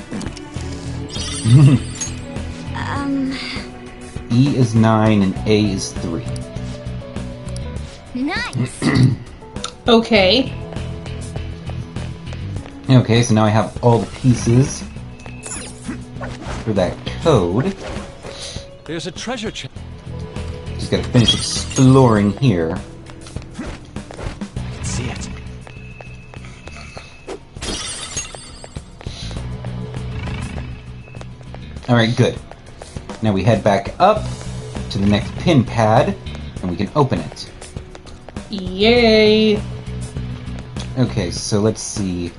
E is 9 and A is 3.
Nice.
Okay.
Okay, so now I have all the pieces for that code.
There's a treasure chest.
Just gotta finish exploring here.
I can see it.
Alright, good. Now we head back up to the next pin pad, and we can open it.
Yay.
Okay, so let's see.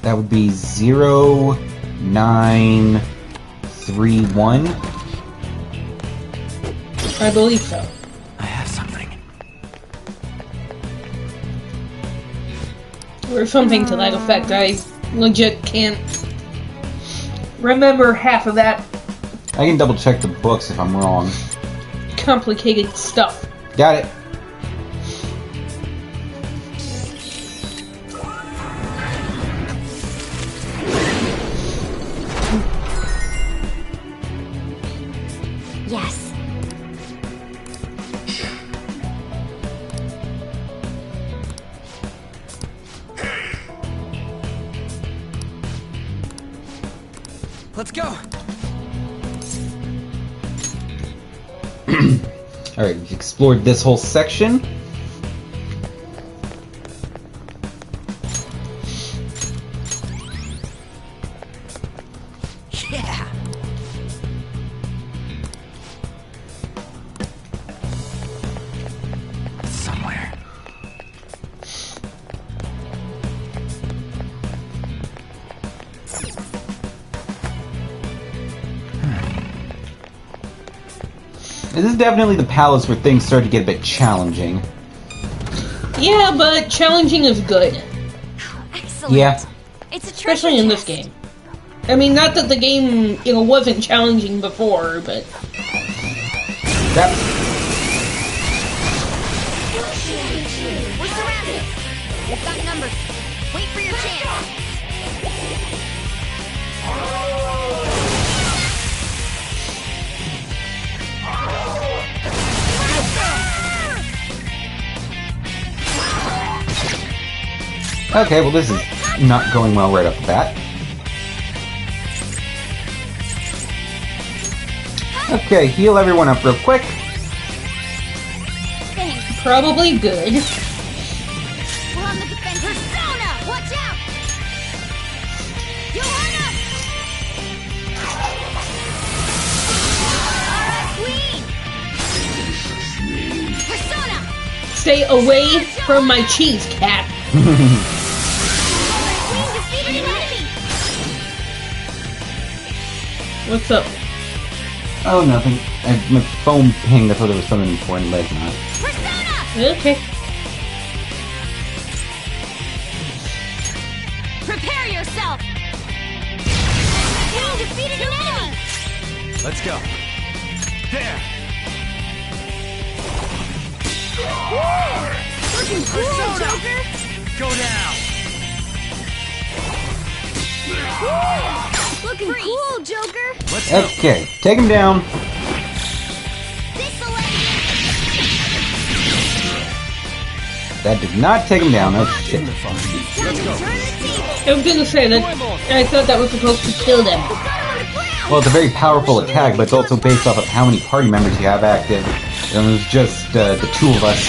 That would be 0931.
I believe so.
I have something.
Or something to that effect. I legit can't remember half of that
I can double check the books if I'm wrong.
complicated stuff.
Got it.
Yes.
Let's go.
Alright, we've explored this whole section.
Yeah.
Somewhere.
This is definitely the palace where things start to get a bit challenging.
Yeah, but challenging is good.
Excellent.
Yeah.
It's a treasure
Especially in this
chest.
game. I mean, not that the game, wasn't challenging before, but...
That,
We're surrounded. We've got numbers. Wait for your chance.
okay, well this is not going well right off the bat. Okay, heal everyone up real quick.
Thanks.
Probably good.
We're on the defense. Persona! Watch out! Johanna! Alright, Queen! Persona!
Stay away from my cheese, cat.
Queen defeated an enemy!
What's up?
Oh, nothing. My phone pinged. I thought there was something important, but it's not.
Persona!
Okay.
Prepare yourself! Queen defeated an enemy!
Let's go. There.
Looking cool, Joker!
Go down.
Looking cool, Joker!
Let's go.
Okay, take him down. That did not take him down. Oh shit.
Let's go.
I was gonna say that I thought that was supposed to kill them.
Well, it's a very powerful attack, but it's also based off of how many party members you have active. And it was just the two of us,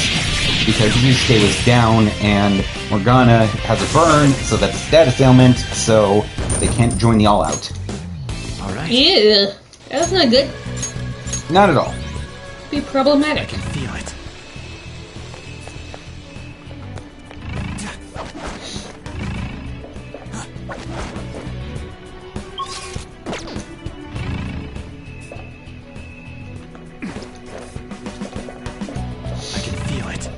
because Yusuke was down, and Morgana has a burn, so that's a status ailment, so they can't join the all-out.
Alright.
Yeah, that's not good.
Not at all.
Be problematic.
I can feel it. I can feel it.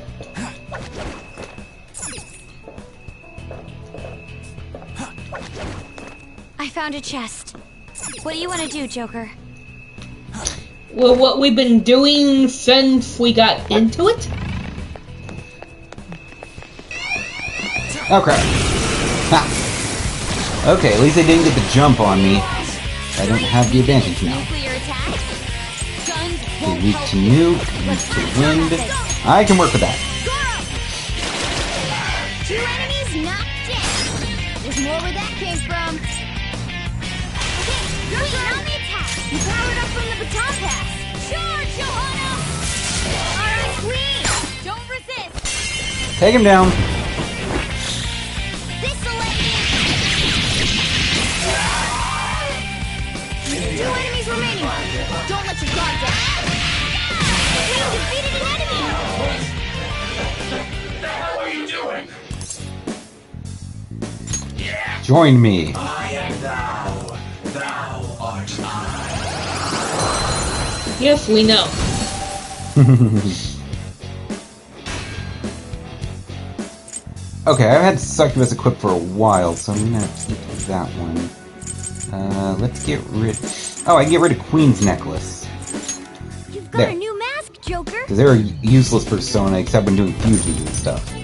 I found a chest. What do you want to do, Joker?
Well, what we've been doing since we got into it?
Oh crap. Ha! Okay, at least they didn't get the jump on me. I don't have the advantage now.
Nuclear attacks? Guns
Okay,
won't
weak
help
to
you.
nuke, weak to wind. I can work with that.
Two enemies knocked down. There's more where that came from. Okay, Joker, on the attack. You powered up from the baton pass. Charge, Johanna! Alright, Queen! Don't resist!
Take him down.
Two enemies remaining. Don't let your guard down. Queen defeated an enemy.
What the hell are you doing?
Join me.
I am thou. Thou art I.
Yes, we know.
Okay, I've had Succubus equipped for a while, so I'm gonna keep that one. Let's get rid... Oh, I can get rid of Queen's Necklace.
You've got
There.
a new mask, Joker.
Because they're a useless persona except when doing fusions and stuff.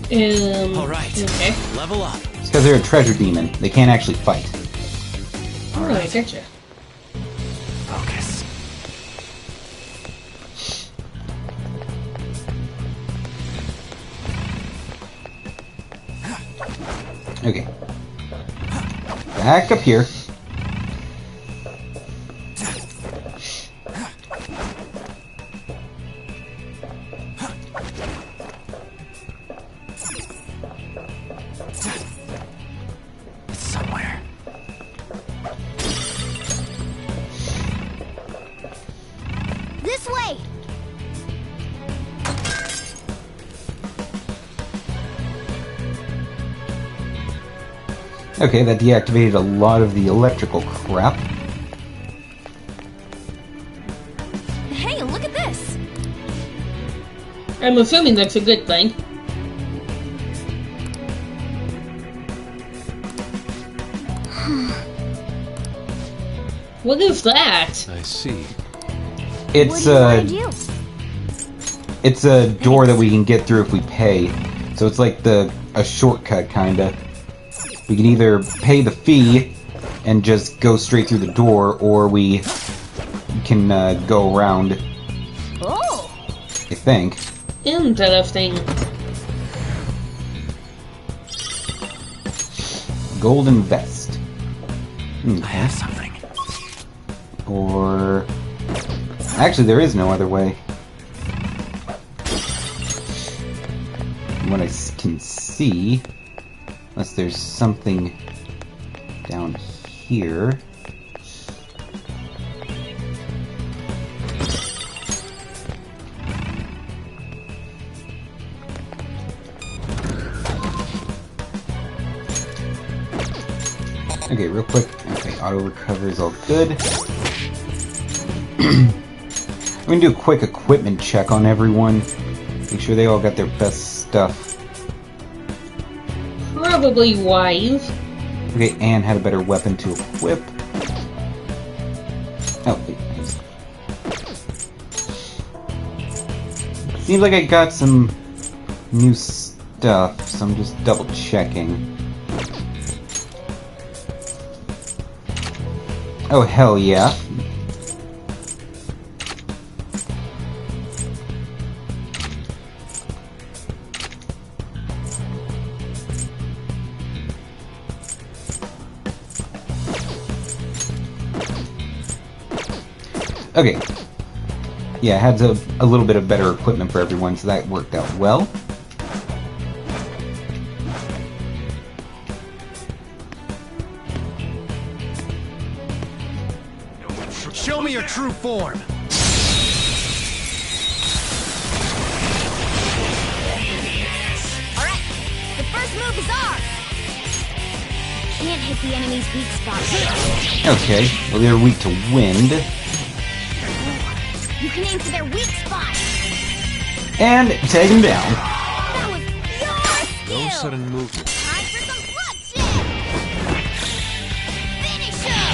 Alright,
okay.
level up.
It's because they're a treasure demon. They can't actually fight.
Oh, I gotcha.
Focus.
Okay. Back up here.
It's somewhere.
This way.
Okay, that deactivated a lot of the electrical crap.
Hey, look at this.
I'm assuming that's a good thing. What is that?
I see.
It's it's a door that we can get through if we pay. So it's like a shortcut kinda. We can either pay the fee and just go straight through the door, or we can go around.
Oh.
I think.
Interesting.
Golden vest. Okay.
I have something.
Or actually, there is no other way. From what I can see, unless there's something down here. Okay, real quick. Okay, auto recover is all good. I'm gonna do a quick equipment check on everyone. Make sure they all got their best stuff.
Probably wise.
Okay, Anne had a better weapon to equip. Oh, wait. Seems like I got some new stuff, so I'm just double checking. Oh, hell yeah. Okay. Yeah, I had a little bit of better equipment for everyone, so that worked out well.
Show me your true form.
All right. The first move is ours. Can't hit the enemy's weak spot.
Okay, well they're weak to wind.
You can aim for their weak spot.
And take him down.
That was your
No
skill.
sudden movement.
Time for some bloodshed. Finish him.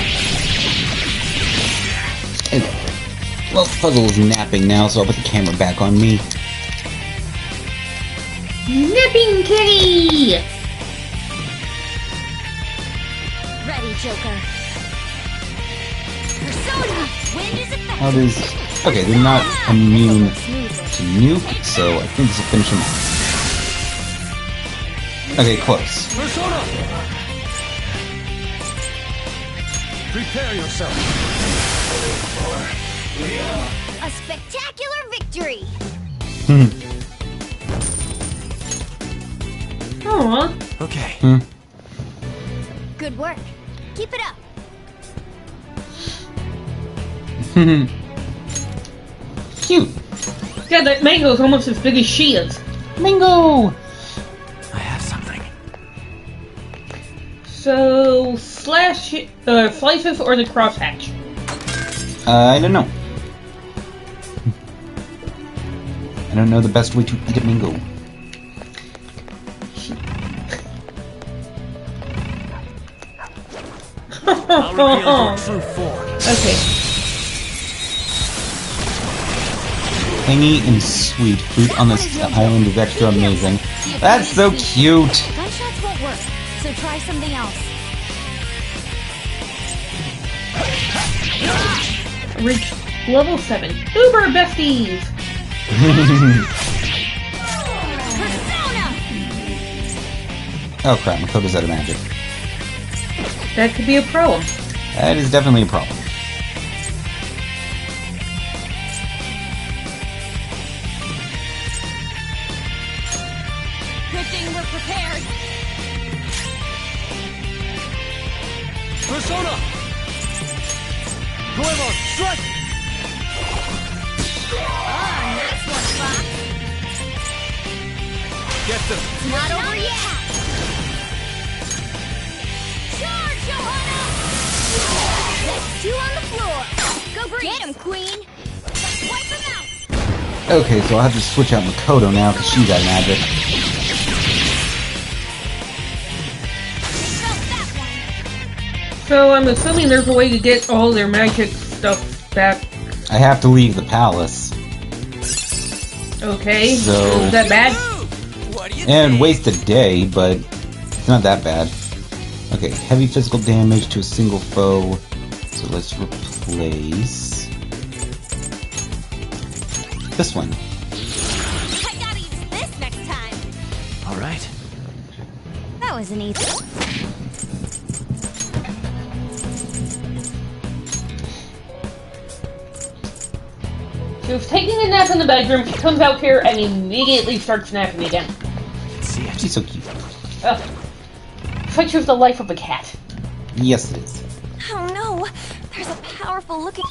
Okay. Well, Puzzle's napping now, so I'll put the camera back on me.
Nipping kitty!
Ready, Joker. Persona. Wind is effective.
How does... Okay, they're not immune to nuke, so I think this will finish them off. Okay, close.
Persona! Prepare yourself.
A spectacular victory.
Aww.
Okay.
Good work. Keep it up.
Cute.
Yeah, that mango's almost as big as she is.
Mango!
I have something.
So, slices or the crosshatch?
I don't know. I don't know the best way to eat a mango.
I'll reveal your true form.
Okay.
Tangy and sweet fruit on this island is extra amazing. That's so cute.
Gunshots won't work, so try something else.
Reach level 7. Uber besties!
Oh crap, Makoto's out of magic.
That could be a problem.
That is definitely a problem.
Good thing we're prepared.
Persona! Goemon, strike!
Nice one, Fox.
Get them!
It's not over yet. Charge, Johanna! That's 2 on the floor. Go Breeze. Get him, Queen. Let's wipe him out.
Okay, so I'll have to switch out Makoto now because she's out of magic.
So I'm assuming there's a way to get all their magic stuff back.
I have to leave the palace.
Okay.
So...
Is that bad?
And waste a day, but it's not that bad. Okay, heavy physical damage to a single foe. So let's replace this one.
I gotta use this next time.
All right.
That was an easy.
She was taking a nap in the bedroom, she comes out here and immediately starts napping again.
See, she's so cute.
Ugh. It's like she was the life of a cat.
Yes, it is.
Oh no! There's a powerful looking...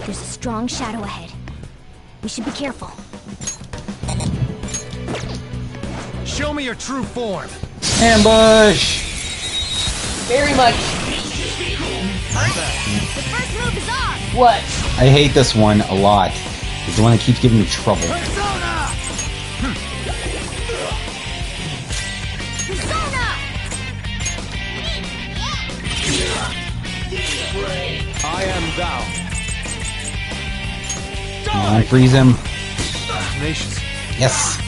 There's a strong shadow ahead. We should be careful.
Show me your true form.
Ambush!
Very much.
The first move is ours!
What?
I hate this one a lot. It's the one that keeps giving me trouble.
Persona!
I am thou.
Come on, freeze him.
Tenacious.
Yes.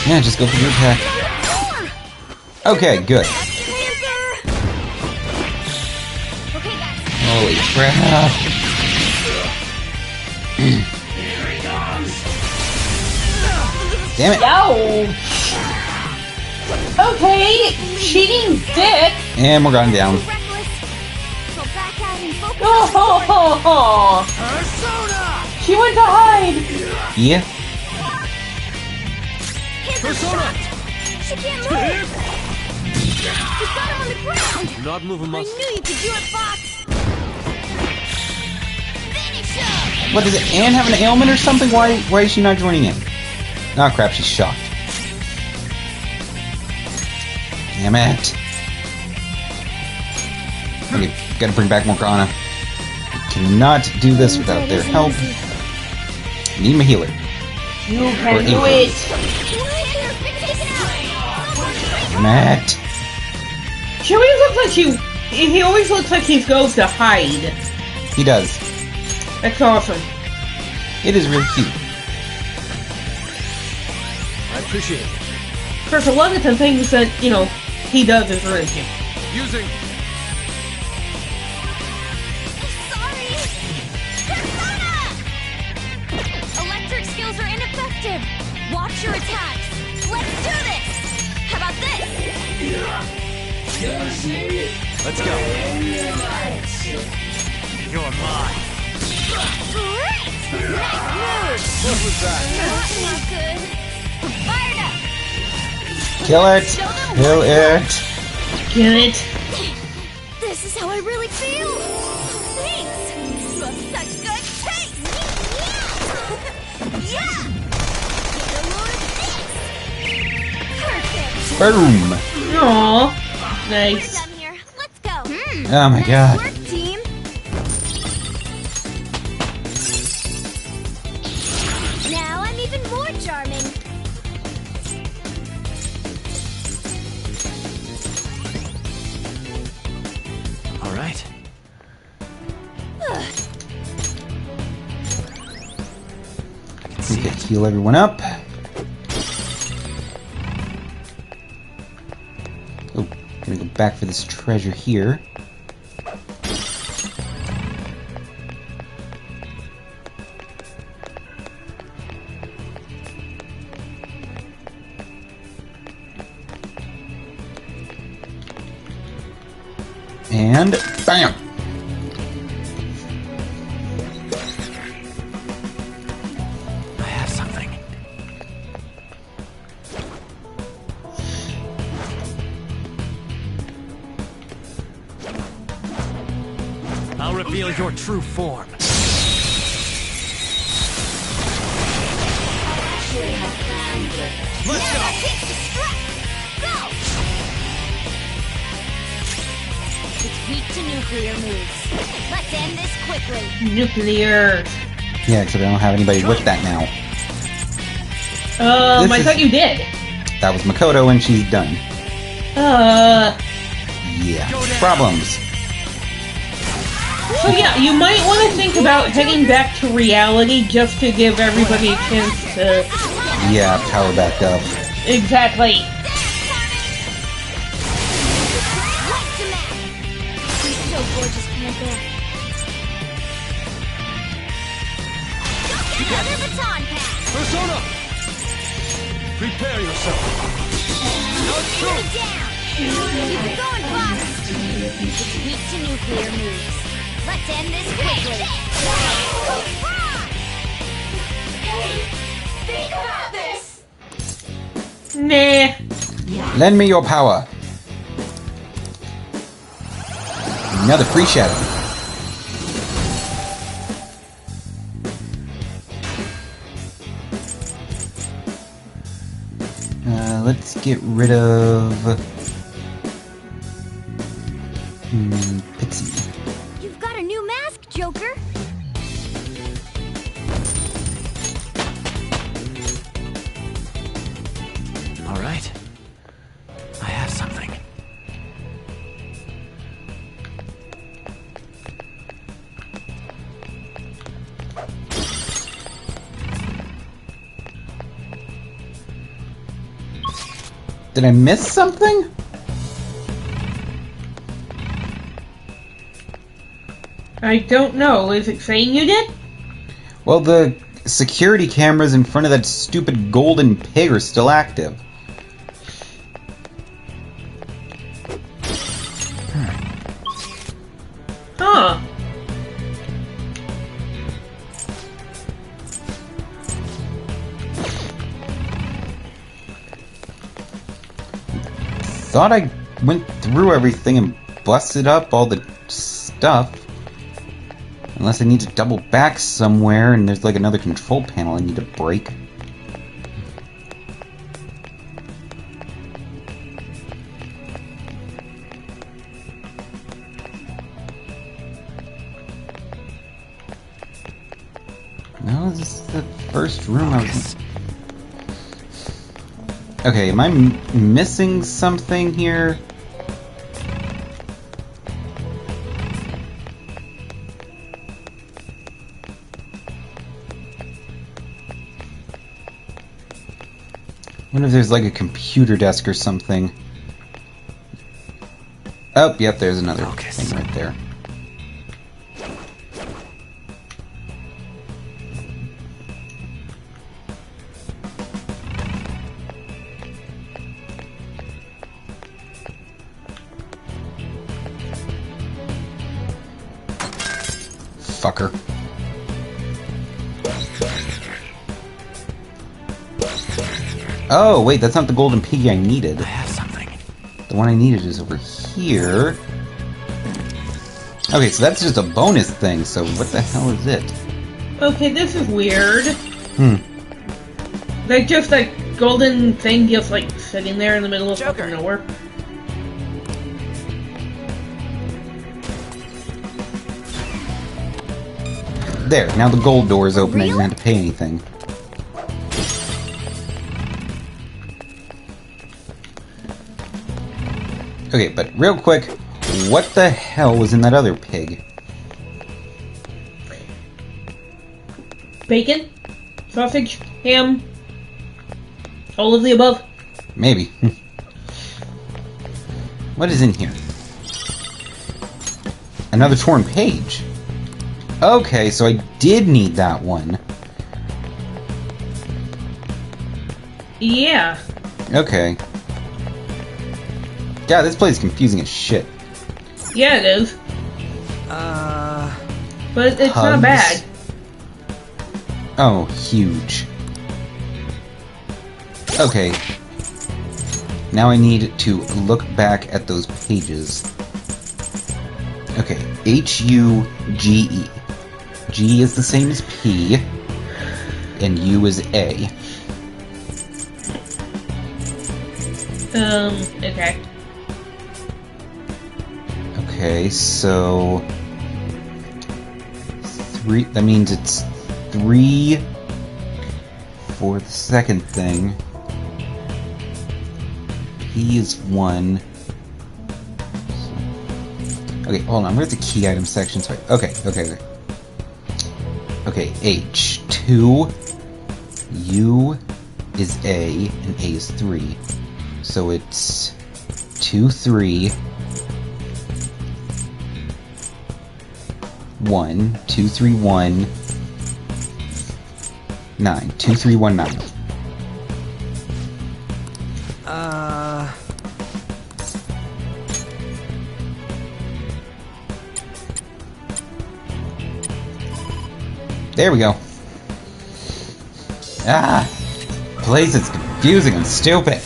Yeah, just go for your attack. Okay, good. Holy crap. Damn it.
Ouch. Okay, cheating dick.
And we're going down.
Oh, she went to hide.
Yeah.
Persona!
She can't move! She's got him on the ground!
Do not move a
I
muscle.
knew you could do it, Fox! Finish him!
What, does Anne have an ailment or something? Why is she not joining in? Oh crap, she's shocked. Damn it. Okay, gotta bring back Morgana. We cannot do this without their help. Need my healer.
You
Or
can do
April.
it!
Matt.
She always looks like he always looks like he goes to hide.
He does.
That's awesome.
It is really cute.
I appreciate it.
Of course, a lot of the things that, he does is really cute.
Using.
Sorry! Persona! Electric skills are ineffective! Watch your attacks! Let's do this! How about this?
Let's go.
You're mine.
Great! Nice move!
What was that?
Not good.
Fired up!
Kill it! Kill it!
Get it?
This is how I really feel! Thanks! You have such good taste! Yeah! Get a load of this! Perfect!
Boom!
Aww. Nice.
We're done here. Let's go!
Oh my god.
Work, team! Now I'm even more charming!
All right.
We can heal everyone up. Oh, gonna go back for this treasure here. And bam!
I have something.
I'll reveal your true form.
Let's go! Go! It's weak to nuclear moves. Let's end this quickly.
Nuclear.
Yeah, except I don't have anybody with that now. This
I
is-
thought you did.
That was Makoto and she's done. Yeah. Problems.
So yeah, you might want to think about heading back to reality just to give everybody a chance to...
Yeah, power back up.
Exactly.
You're so gorgeous, Panther. Another baton pass.
Persona! Prepare yourself.
Shoot it down. Keep it going, boss. It's weak to nuclear moves. Let's end this quickly. Think about this.
Nah.
Lend me your power. Another free shadow. Let's get rid of Pixie.
You've got a new mask, Joker.
All right. I have something.
Did I miss something?
I don't know. Is it saying you did?
Well, the security cameras in front of that stupid golden pig are still active.
Huh.
Thought I went through everything and busted up all the stuff. Unless I need to double back somewhere and there's like another control panel I need to break. No, this is the first room I was in. Okay, am I missing something here? I wonder if there's like a computer desk or something. Oh, yep, there's another thing right there. Fucker. Oh, wait, that's not the golden piggy I needed. I have something. The one I needed is over here. Okay, so that's just a bonus thing, so what the hell is it?
Okay, this is weird.
Hmm.
Like, just that golden thing just, like, sitting there in the middle of fucking nowhere.
There, now the gold door is open and you don't have to pay anything. Okay, but real quick, what the hell was in that other pig?
Bacon? Sausage? Ham? All of the above?
Maybe. What is in here? Another torn page. Okay, so I did need that one.
Yeah.
Okay. Yeah, this place is confusing as shit.
Yeah, it is. But it's not
Hugs.
bad.
Oh, huge. Okay. Now I need to look back at those pages. Okay, H-U-G-E. G is the same as P, and U is A.
Okay.
Okay, so... 3, that means it's 3 for the second thing. P is 1. Okay, hold on, where's the key item section? Sorry. Okay. Okay, H. 2. U is A, and A is 3. So it's 2, 3. 1, 2, 3, 1, 9. 2, 3, 1, 9. There we go. Ah! Place is confusing and stupid.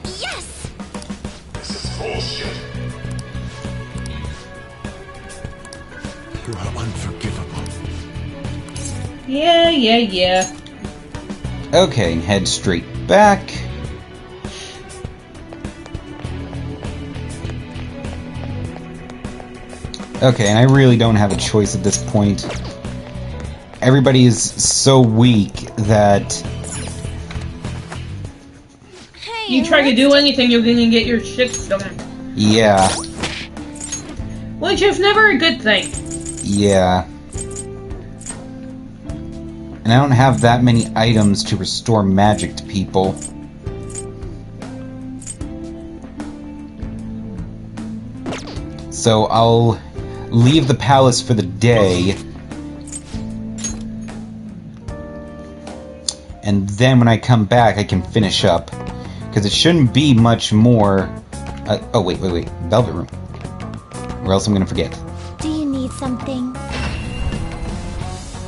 Yes!
This is bullshit.
You are unforgivable.
Yeah.
Okay, and head straight back. Okay, and I really don't have a choice at this point. Everybody is so weak that...
Hey,
You try to do anything, you're gonna get your shit stolen.
Yeah.
Which is never a good thing.
Yeah. And I don't have that many items to restore magic to people. So I'll leave the palace for the day. And then when I come back, I can finish up. Because it shouldn't be much more... oh, wait. Velvet room. Or else I'm going to forget.
Do you need something?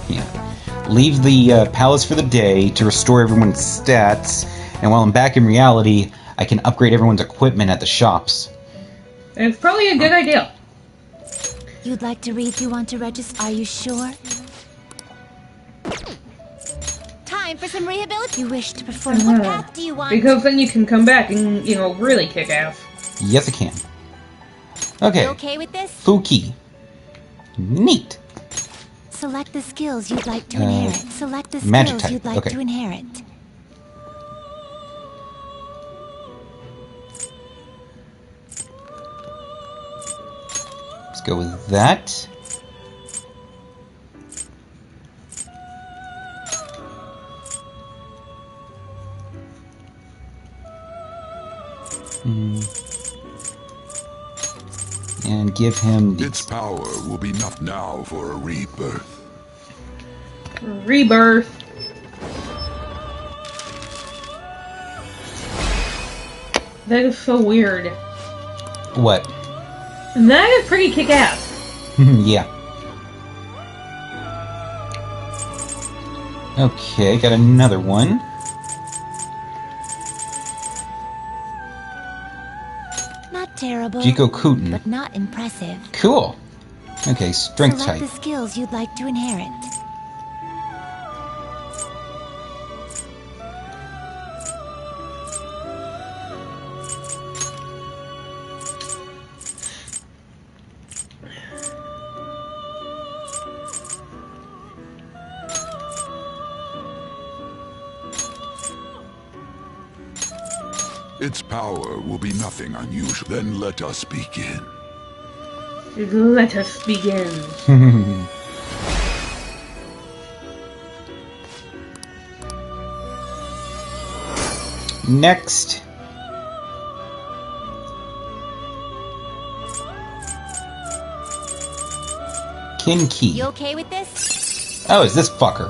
Yeah. Leave the palace for the day to restore everyone's stats. And while I'm back in reality, I can upgrade everyone's equipment at the shops.
It's probably a good idea.
You'd like to read? You want to register? Are you sure?
Time for some rehabilitation.
You wish to perform. What path do you want?
Because then you can come back and, really kick ass.
Yes, I can. Okay.
You okay with this?
Fuki. Neat.
Select the skills you'd like to inherit. Select the
magic
skills
type.
you'd like
Okay.
to inherit.
Let's go with that. And give him...
Its power will be enough now for a rebirth.
Rebirth. That is so weird.
What?
And that is pretty kick-ass.
Yeah. Okay, got another one.
Not terrible.
Jikokutin.
But not impressive.
Cool. Okay, strength
Select
type.
the skills you'd like to inherit.
Its power will be nothing unusual. Then let us begin.
Let us begin.
Next. Kinki.
You okay with this?
Oh, it's this fucker.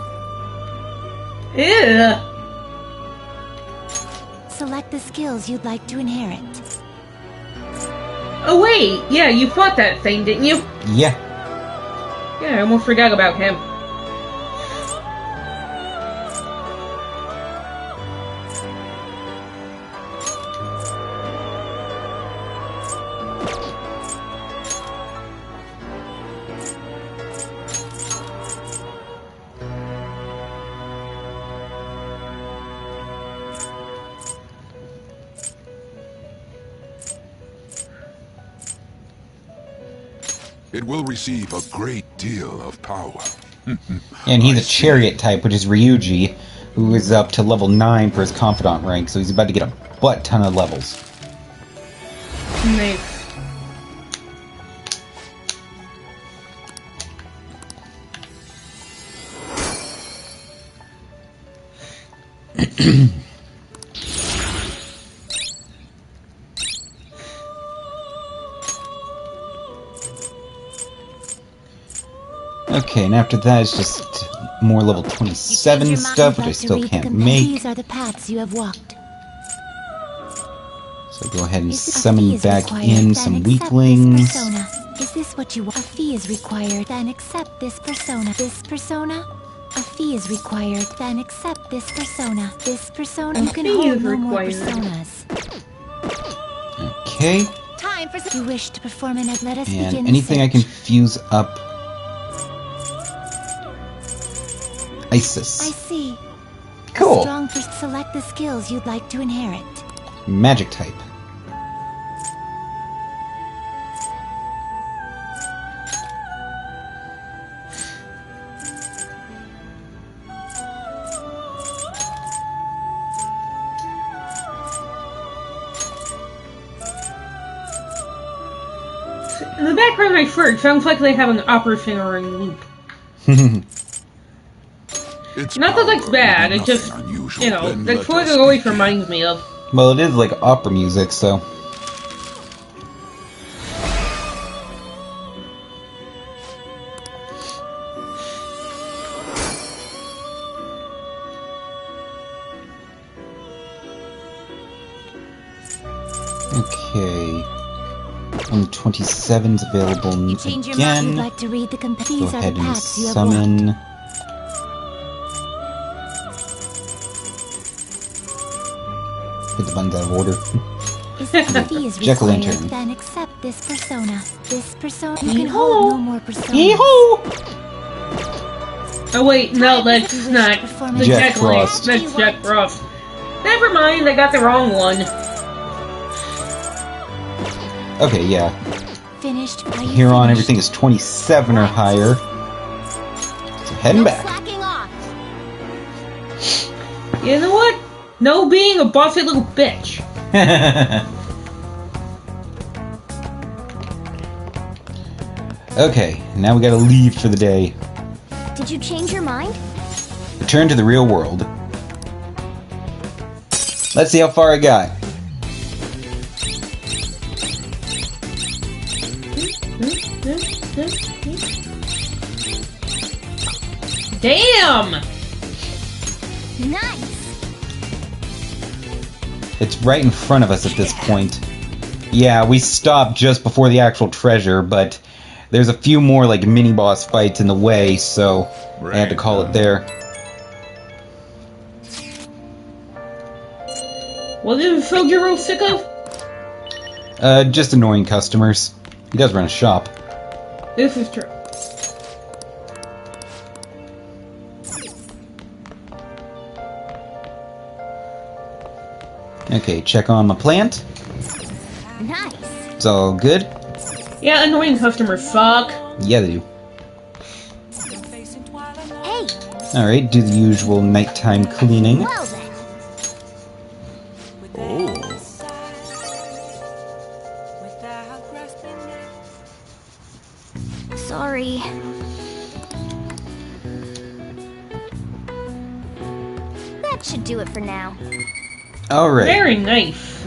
Ew.
Select the skills you'd like to inherit.
Oh wait, yeah, you fought that thing, didn't you?
Yeah.
Yeah, I almost forgot about him.
It will receive a great deal of power.
And he's a chariot type, which is Ryuji, who is up to level 9 for his confidant rank, so he's about to get a butt ton of levels.
Nice.
Okay, and after that it's just more level 27 stuff, which I still can't make.
These are the paths you have walked.
So go ahead and
A
summon
fee is
back
required,
in
then
some
accept this
weaklings.
persona. Is this what you want? A fee is required, then accept this persona. This persona? A fee is required, then accept this persona. This persona? You can hold no more personas.
Okay,
Time for some. You wish to perform an let us
and
begin
anything I can fuse up. Isis.
I see.
Cool.
Strong for select the skills you'd like to inherit.
Magic type.
In the background, I swear, it sounds like they have an opera singer in loop. Not that that's bad, it just, you know, that's what it always reminds me of.
Well, it is like opera music, so. Okay. Only 27's available
You change your mind. You'd
again.
like to read the
Go
these are
ahead
the
and
paths you have walked.
summon. Put the buttons out of order.
If the fee is
Jekyll
required,
Lantern.
then accept this persona. This persona. You can
Yeehaw.
hold no more personas.
Yeehaw!
Oh wait, no, that's not the
Jack
Jack Link.
Frost.
That's Jack Frost. Never mind, I got the wrong one.
Okay, yeah.
Finished. Are you
Here on,
finished?
everything is 27 or higher. So heading back.
Slacking off.
You know what? No being a bossy little bitch.
Okay, now we gotta leave for the day.
Did you change your mind?
Return to the real world. Let's see how far I got.
Damn!
Nice!
It's right in front of us at this point. Yeah, we stopped just before the actual treasure, but there's a few more like mini-boss fights in the way, so I had to call it there.
What is Sojiro sick of?
Just annoying customers. He does run a shop.
This is true.
Okay, check on my plant.
Nice.
It's all good.
Yeah, annoying customers suck.
Yeah, they do.
Hey.
Alright, do the usual nighttime cleaning.
Well then. Sorry. That should do it for now.
Alright.
Very nice.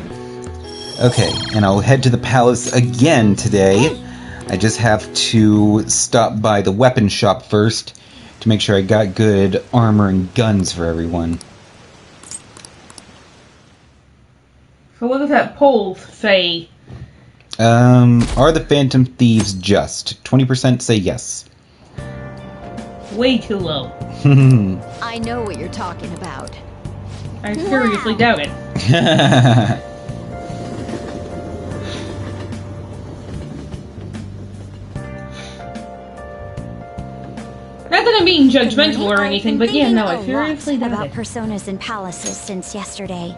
Okay, and I'll head to the palace again today. I just have to stop by the weapon shop first to make sure I got good armor and guns for everyone.
So what does that poll say?
Are the Phantom Thieves just? 20% say yes.
Way too low.
I know what you're talking about.
I seriously doubt it. Not that I'm being judgmental or anything, but yeah, no, I seriously doubt
about
it.
personas and palaces since yesterday.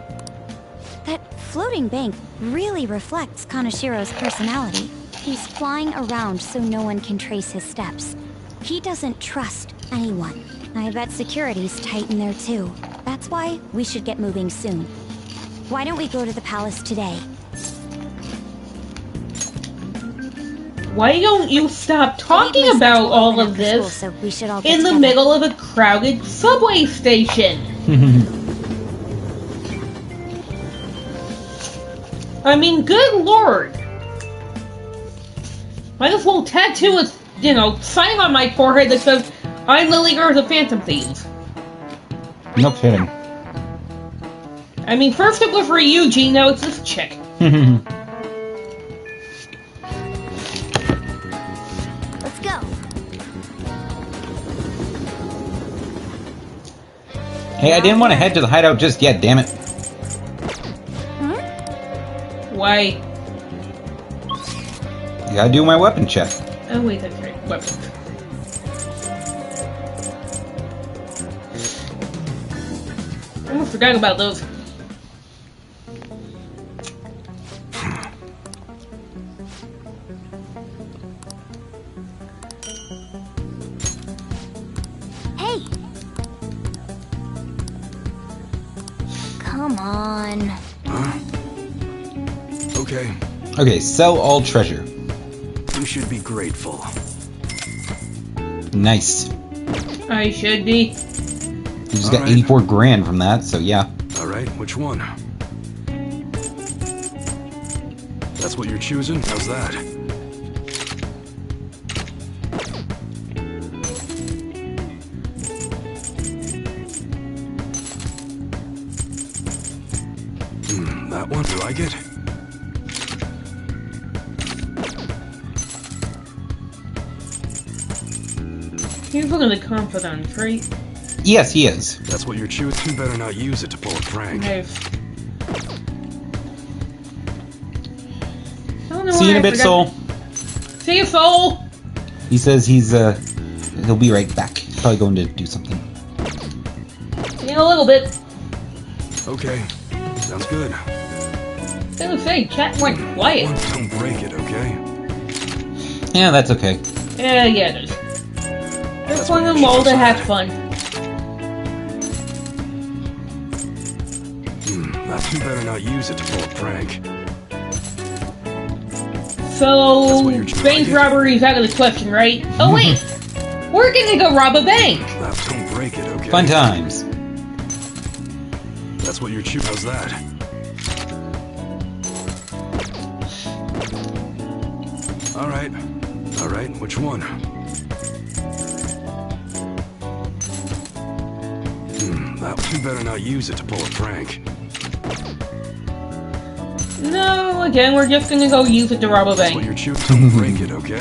That floating bank really reflects Kanashiro's personality. He's flying around so no one can trace his steps. He doesn't trust anyone. I bet security's tight in there too. That's why we should get moving soon. Why don't we go to the palace today?
Why don't you stop talking about all of this
so we should all get
in the
together.
middle of a crowded subway station? I mean, good lord. Might as well tattoo a, sign on my forehead that says, I'm the leader of the Phantom Thieves.
No kidding.
I mean, first it was Ryuji, now it's this chick.
Let's go.
Hey, I didn't want to head to the hideout just yet, damn it.
Why?
I gotta do my weapon check.
Oh wait, that's right. Weapons. I almost forgot about those.
Hey! Come on.
Okay.
Okay, sell all treasure.
You should be grateful.
Nice.
I should be.
You just got 84 grand from that, so yeah.
Alright, which one? That's what you're choosing? How's that? That one? You like it?
He's looking at the confidants, right?
Yes, he is.
That's what you're choosing. You better not use it to pull a prank.
Nice. I don't know
See you in
why
a
I
bit,
forgot-
Soul.
See you, Soul!
He says he'll be right back. He's probably going to do something.
See you in a little bit.
Okay. Sounds good.
I was gonna say, chat went quiet.
Don't break it, okay?
Yeah, that's okay.
Yeah, it is. Just want them all to have fun.
You better not use it to pull a prank.
So, bank robbery's out of the question, right? Oh wait! We're gonna go rob a bank!
Don't break it, okay?
Fun times.
That's what you're choosing. How's that? Alright. Alright, which one? You better not use it to pull a prank.
No, again, we're just gonna go use it to rob a bank.
Well, you're choosing to break it, okay?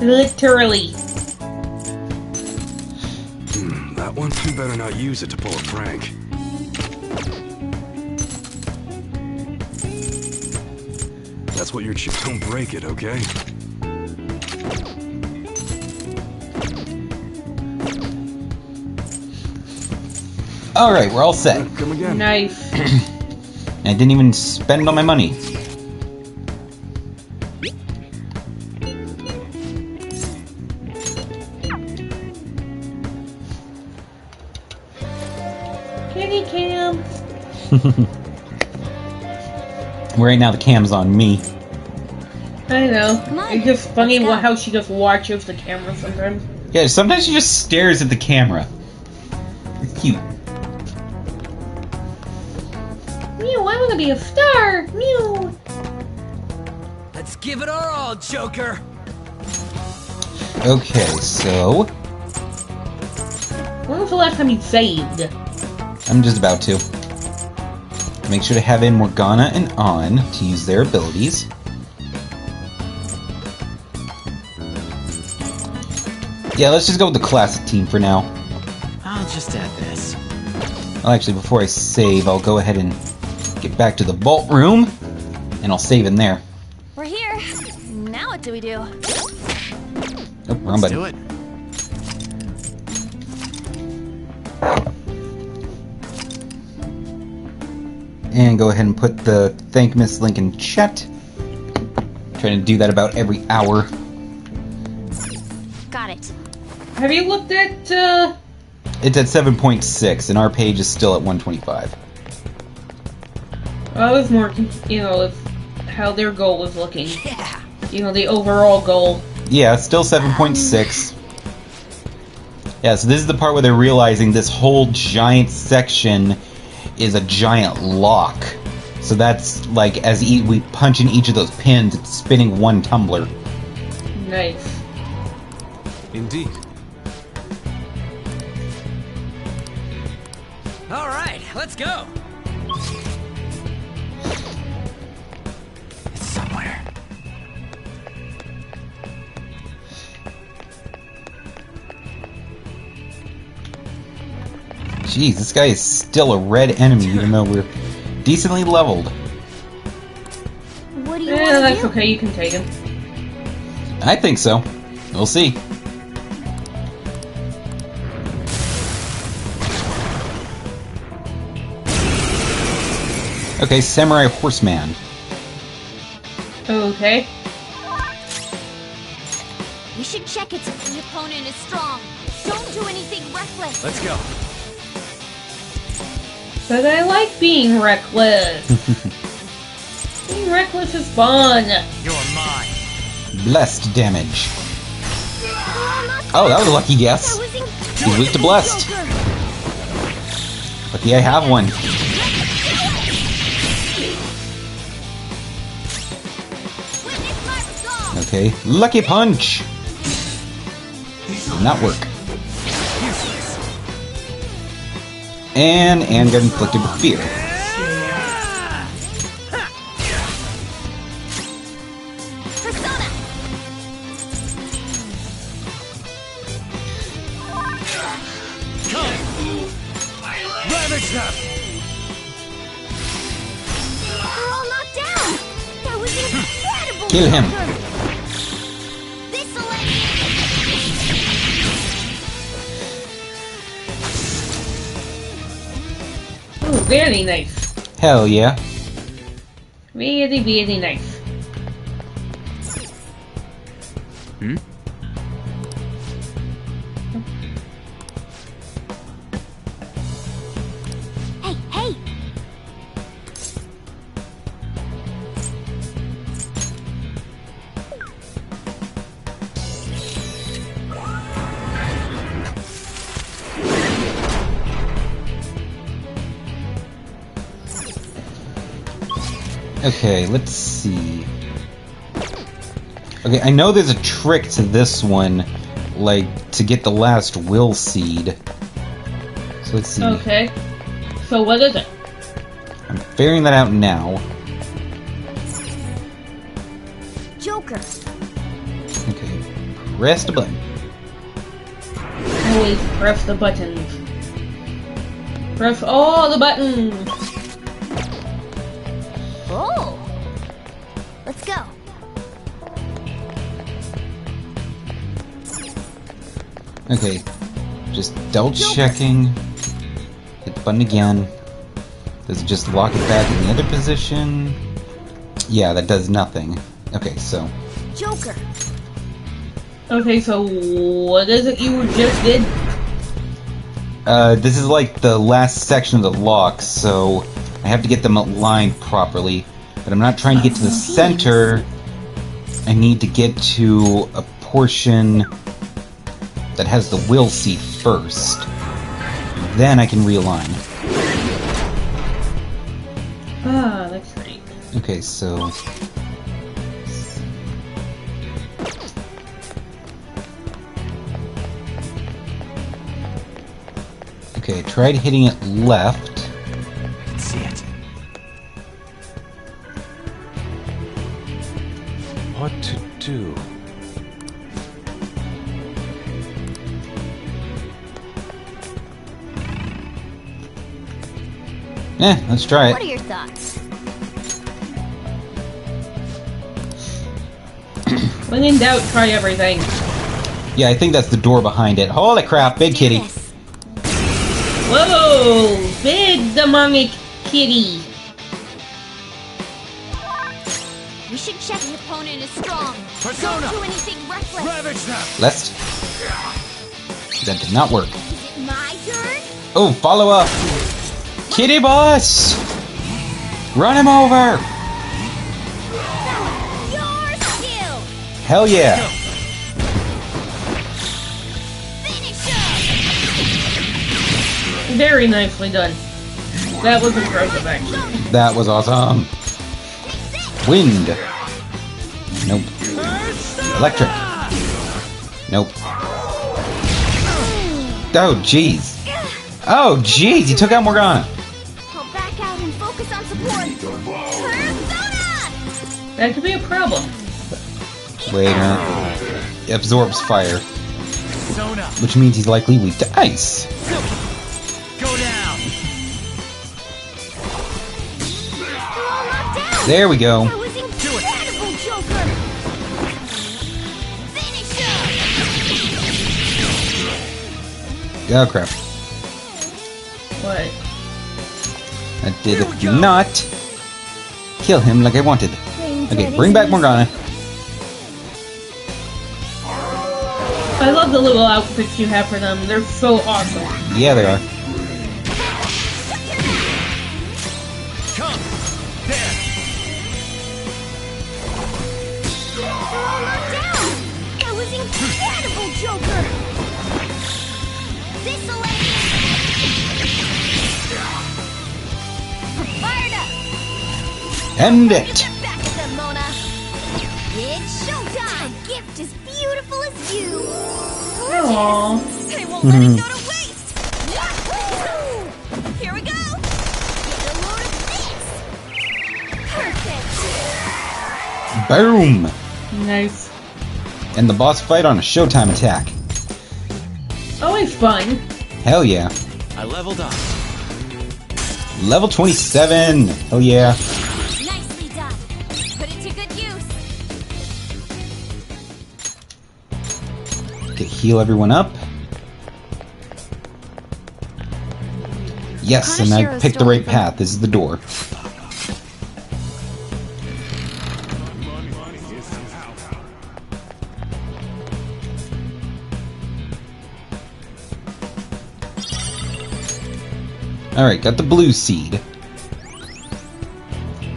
Literally.
That that one. You better not use it to pull a prank. That's what you're Don't break it, okay?
Alright, we're all set.
Come again.
Nice.
I didn't even spend all my money.
Kitty cam.
Right now the cam's on me.
I know. It's just funny how she just watches the camera sometimes.
Yeah, sometimes she just stares at the camera. It's cute.
Mew, I want to be a star. Mew.
Let's give it our all, Joker.
Okay, so
When was the last time you saved?
I'm just about to. Make sure to have in Morgana and On to use their abilities. Yeah, let's just go with the classic team for now.
I'll just add this.
Well, actually, before I save, I'll go ahead and get back to the vault room, and I'll save in there.
We're here. Now what do we do?
Oh, wrong button.
Do it.
And go ahead and put the Thank Miss link in chat. Trying to do that about every hour.
Got it.
Have you looked at,
It's at 7.6, and our page is still at 125.
I was more, with how their goal was looking. Yeah. The overall goal.
Yeah, still 7.6. Yeah, so this is the part where they're realizing this whole giant section is a giant lock. So that's like, as we punch in each of those pins, it's spinning one tumbler.
Nice.
Indeed.
All right, let's go.
It's somewhere.
Jeez, this guy is still a red enemy, even though we're decently leveled.
What do you want to
That's
do?
okay, you can take him.
I think so. We'll see. Okay, Samurai Horseman.
Okay.
We should check it.
The opponent is strong. Don't do anything reckless.
Let's go.
But I like being reckless. Being reckless is fun.
You're mine.
Blessed damage. Oh, that was a lucky guess. He's weak to blessed. Lucky I have one. Okay, lucky punch. Did not work. And got inflicted with fear.
Ravage them!
We're all knocked down. That was incredible.
Kill him.
Ooh, very nice.
Hell yeah.
Very, very nice.
Hmm?
Hey, hey.
Okay, let's see. Okay, I know there's a trick to this one, like, to get the last will seed. So let's see.
Okay. So what is it?
I'm figuring that out now.
Joker.
Okay, press the button.
Always press the buttons. Press all the buttons.
Oh! Let's go.
Okay, just double checking. Hit the button again. Does it just lock it back in the other position? Yeah, that does nothing. Okay, so.
Joker.
Okay, so what is it you just did?
This is like the last section of the lock, so I have to get them aligned properly. But I'm not trying to get to the center. I need to get to a portion that has the will seat first. Then I can realign.
Ah, that's right.
Okay, so... Okay, tried hitting it left.
I can see it.
What to do?
Let's try
What are
it.
your thoughts?
When in doubt, try everything.
Yeah, I think that's the door behind it. Holy crap, big kitty.
Whoa! Big demonic kitty.
We should check.
The opponent is strong.
Persona!
Don't do anything reckless.
Ravage them!
Lest. That did not work.
Is it my turn?
Oh, follow up. Kitty boss! Run him over!
Your skill.
Hell yeah.
Very nicely done. That was impressive, actually.
That was awesome. Wind. Nope. Electric. Nope. Oh, jeez. Oh, jeez, he took out Morgana.
I'll back out and focus on support. Persona!
That could be a problem.
Wait a minute. It absorbs fire,
Persona!
which means he's likely weak to ice.
Go down!
They're all knocked down.
There we go.
That was incredible, Joker. Finish
Oh, crap.
What?
That did not kill him like I wanted. Okay, bring back Morgana.
I love the little outfits you have for them. They're so awesome.
Yeah, they are.
Come! There!
They're all knocked down. That was incredible, Joker. This'll fired up.
End it.
Back at them, Mona. It's showtime. A gift as beautiful as you.
Aww.
I won't let it go to waste. Yahoo! Here we go. Get a load of this. Perfect.
Boom.
Nice.
And the boss fight on a Showtime attack.
Always fun.
Hell yeah.
I leveled up.
Level 27. Hell yeah.
Nicely done. Put it to good use.
Okay, heal everyone up. Yes, and I
Kanashiro's
picked the right
stolen
path. This is the door. Alright, got the blue seed.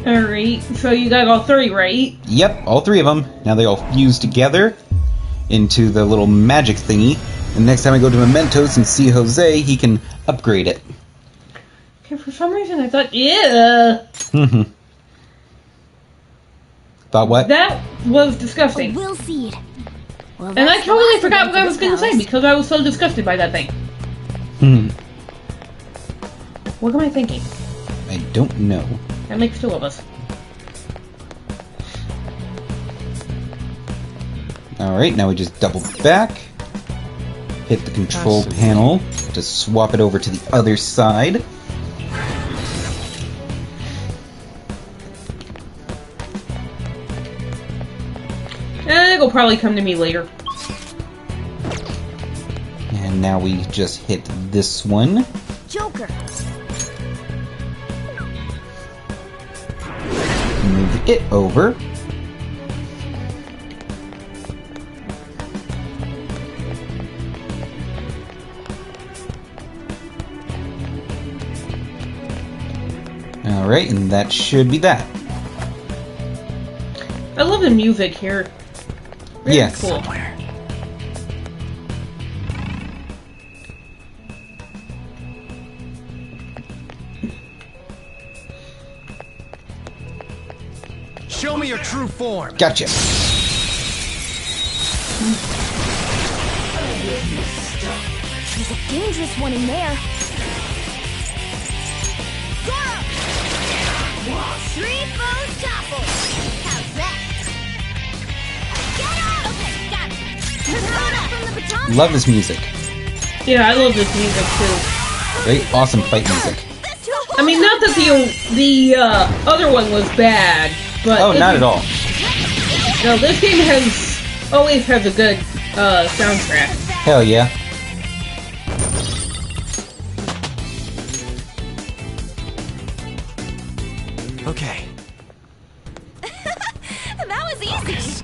Alright, so you got all three, right?
Yep, all three of them. Now they all fuse together into the little magic thingy. And next time I go to Mementos and see Jose, he can upgrade it.
Okay, for some reason I thought, yeah.
Thought what?
That was disgusting.
Will seed. Well,
And I
that's the
totally
last
forgot
event
what I
for
was
this
going to say
palace.
because I was so disgusted by that thing. What am I thinking?
I don't know.
That makes two of us.
Alright, now we just double back. hit the control panel to swap it over to the other side.
It'll probably come to me later.
And now we just hit this one.
Joker.
Move it over. Alright, and that should be that.
I love the music here. Really
yes.
cool.
Show me your true form.
Gotcha.
There's a dangerous one in there. Goro! Three foes topple. How's that? Get out! Okay, got it. Persona from the baton.
Love this music.
Yeah, I love this music too.
Very awesome fight music.
I mean, not that the other one was bad, but
Oh, not at all.
No, this game always has a good soundtrack.
Hell yeah.
Okay.
That was easy.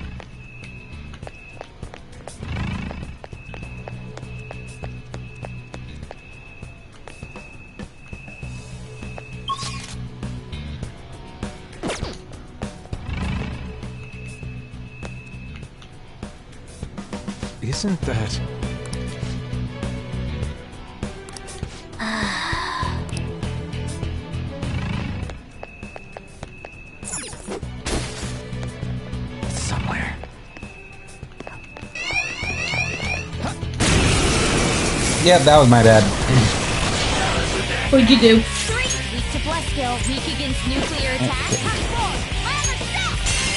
Isn't that...
Somewhere.
Yeah, that was my bad.
What'd you do?
Weak to bless skill, weak against nuclear attack.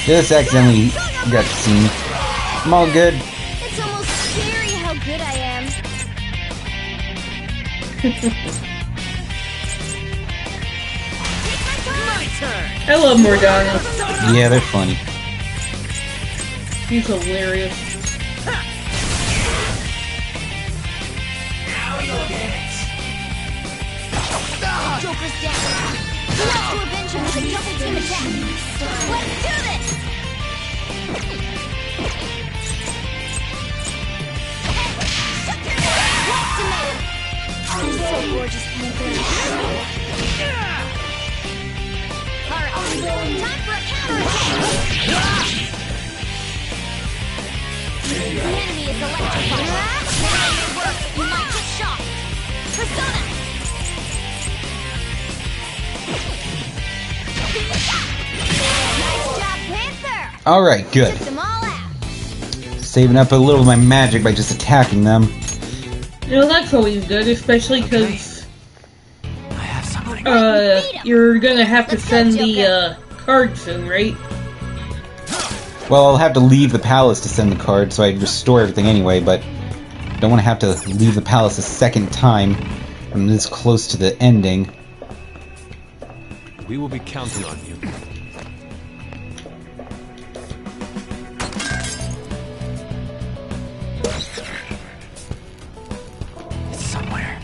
Just accidentally got seen. I'm all good.
It's almost scary how good I am.
I love Morgana.
Yeah, they're funny.
He's hilarious.
Joker's down. Who wants to avenge him with a double team attack? Let's do this! What's the matter? You're so gorgeous, Panther. Alright, time for a counterattack! The enemy is electrified. Now it works. You might get shocked. Persona! Nice job, Panther!
Alright, good.
Took them all out.
Saving up a little of my magic by just attacking them.
You know, that's always good, especially because you're gonna have to send the card soon, right?
Well, I'll have to leave the palace to send the card, so I'd restore everything anyway, but don't want to have to leave the palace a second time. I'm this close to the ending.
We will be counting on you.
It's somewhere.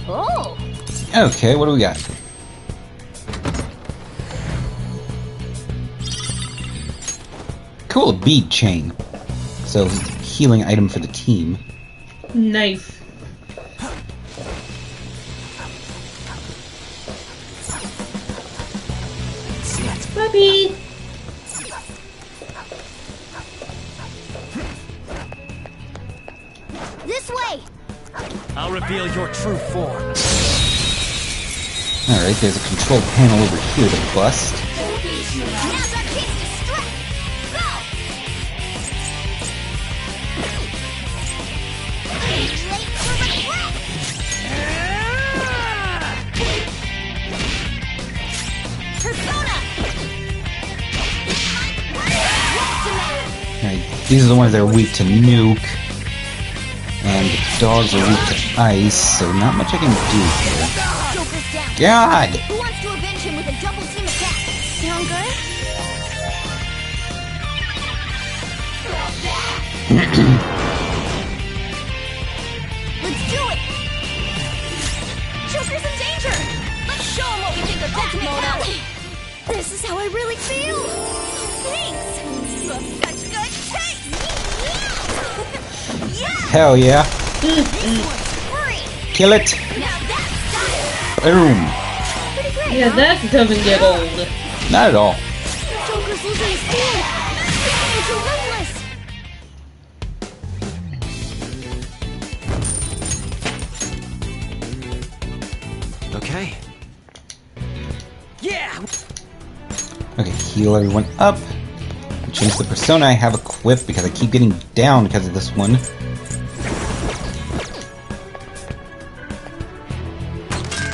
Oh!
Okay, what do we got? Cool, bead chain. So, healing item for the team.
Nice. Puppy!
This way!
I'll reveal your true form.
Alright, there's a control panel over here to bust.
Now's our chance to strike! Go! Late for regret!
These are the ones that are weak to nuke. And the dogs are weak to ice, so not much I can do here.
Joker's down.
God!
Who wants to avenge him with a double team attack? Sound good? Let's do it! Joker's in danger! Let's show him what we think of that, Mona! This is how I really feel! Thanks! Such good taste! Yeah!
Hell yeah. Kill it! Boom!
Yeah, that doesn't get old.
Not at all.
Joker's losing his cool! It's relentless!
Okay. Yeah!
Okay, heal everyone up. Change the persona I have equipped because I keep getting down because of this one.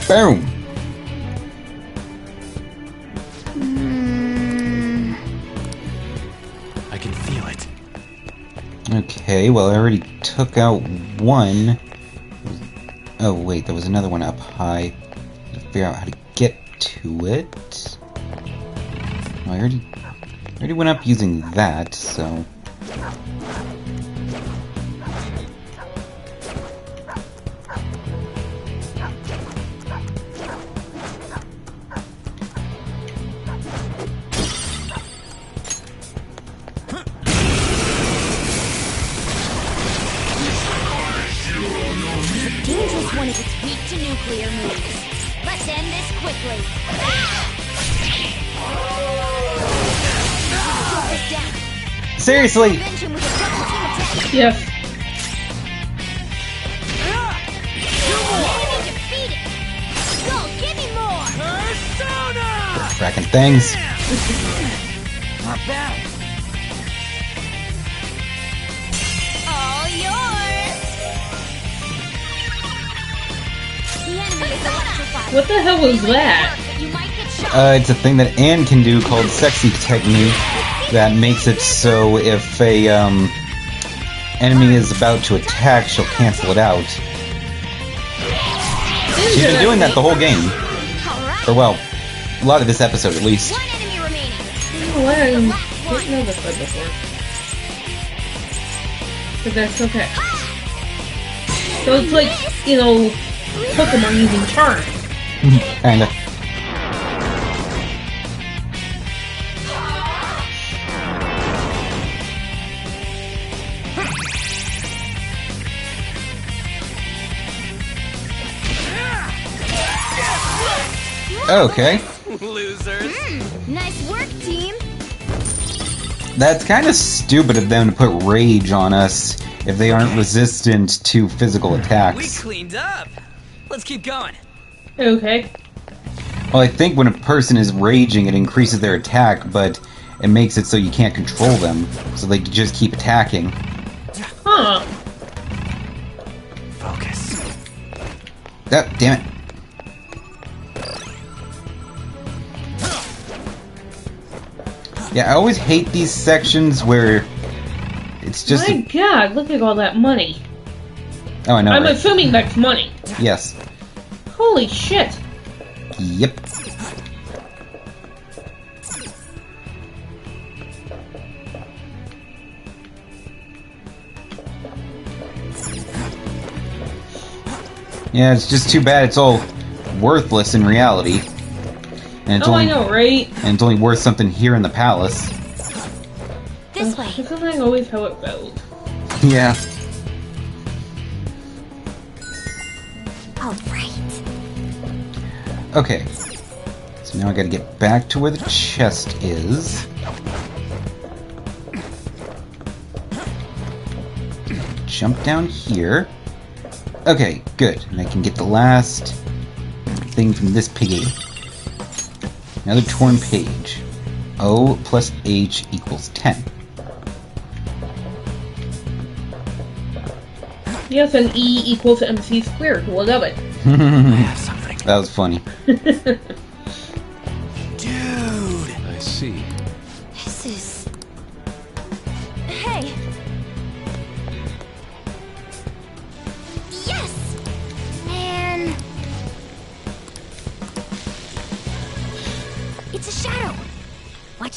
Boom!
I can feel it.
Okay, well I already took out one. Oh wait, there was another one up high. Gotta figure out how to get to it. Well, I already went up using that, so...
Dangerous one is it's weak to nuclear moves. Let's end this quickly. Joker's down.
Seriously!
Avenge him with a double team attack.
Yes.
Enemy defeated. Go, give me more. Persona!
Cracking things.
Not bad.
All yours. The enemy is electrified.
What the hell was that?
You might get shot.
It's a thing that Anne can do called Sexy Technique that makes it so if a enemy is about to attack, she'll cancel it out. She's been doing that the whole game. Or well, a lot of this episode at least.
One enemy remaining.
Oh, I didn't know this one before. But that's okay. So it's like, you know, Pokemon using charm.
Kinda. Okay.
Losers.
Nice work, team.
That's kind of stupid of them to put rage on us if they aren't resistant to physical
We
attacks.
cleaned up. Let's keep going.
Okay.
Well, I think when a person is raging, it increases their attack, but it makes it so you can't control them, so they just keep attacking.
Huh.
Focus.
Oh, damn it. Yeah, I always hate these sections where it's just...
My god, look at all that money.
Oh, I know,
I'm
right?
assuming that's money.
Yes.
Holy shit.
Yep. Yeah, it's just too bad it's all worthless in reality. And it's
Oh, I
only,
know, right?
And it's only worth something here in the palace.
This way.
Isn't that always how it goes?
Yeah.
All right.
Okay. So now I gotta get back to where the chest is. Jump down here. Okay, good. And I can get the last thing from this piggy. Another torn page. O plus H equals 10.
Yes, and E equals MC squared. We'll love it.
That was funny.
Dude!
I see.
This is... Hey,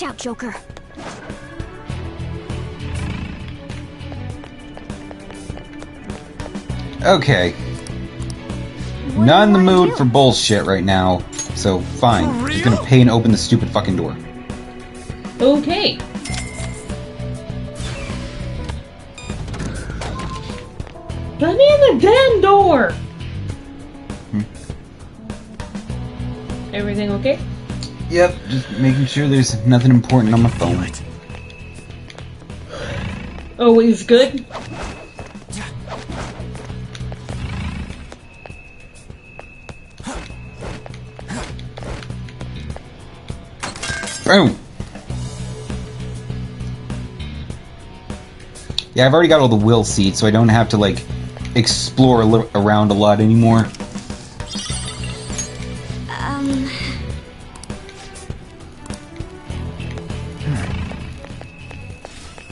Watch out, Joker.
Okay. Not in the mood for bullshit right now, so fine. Just gonna pay and open the stupid fucking door.
Okay. Let me in the damn door! Everything okay?
Yep, just making sure there's nothing important on my phone.
Always good.
Boom! Yeah, I've already got all the will seats, so I don't have to, like, explore around a lot anymore.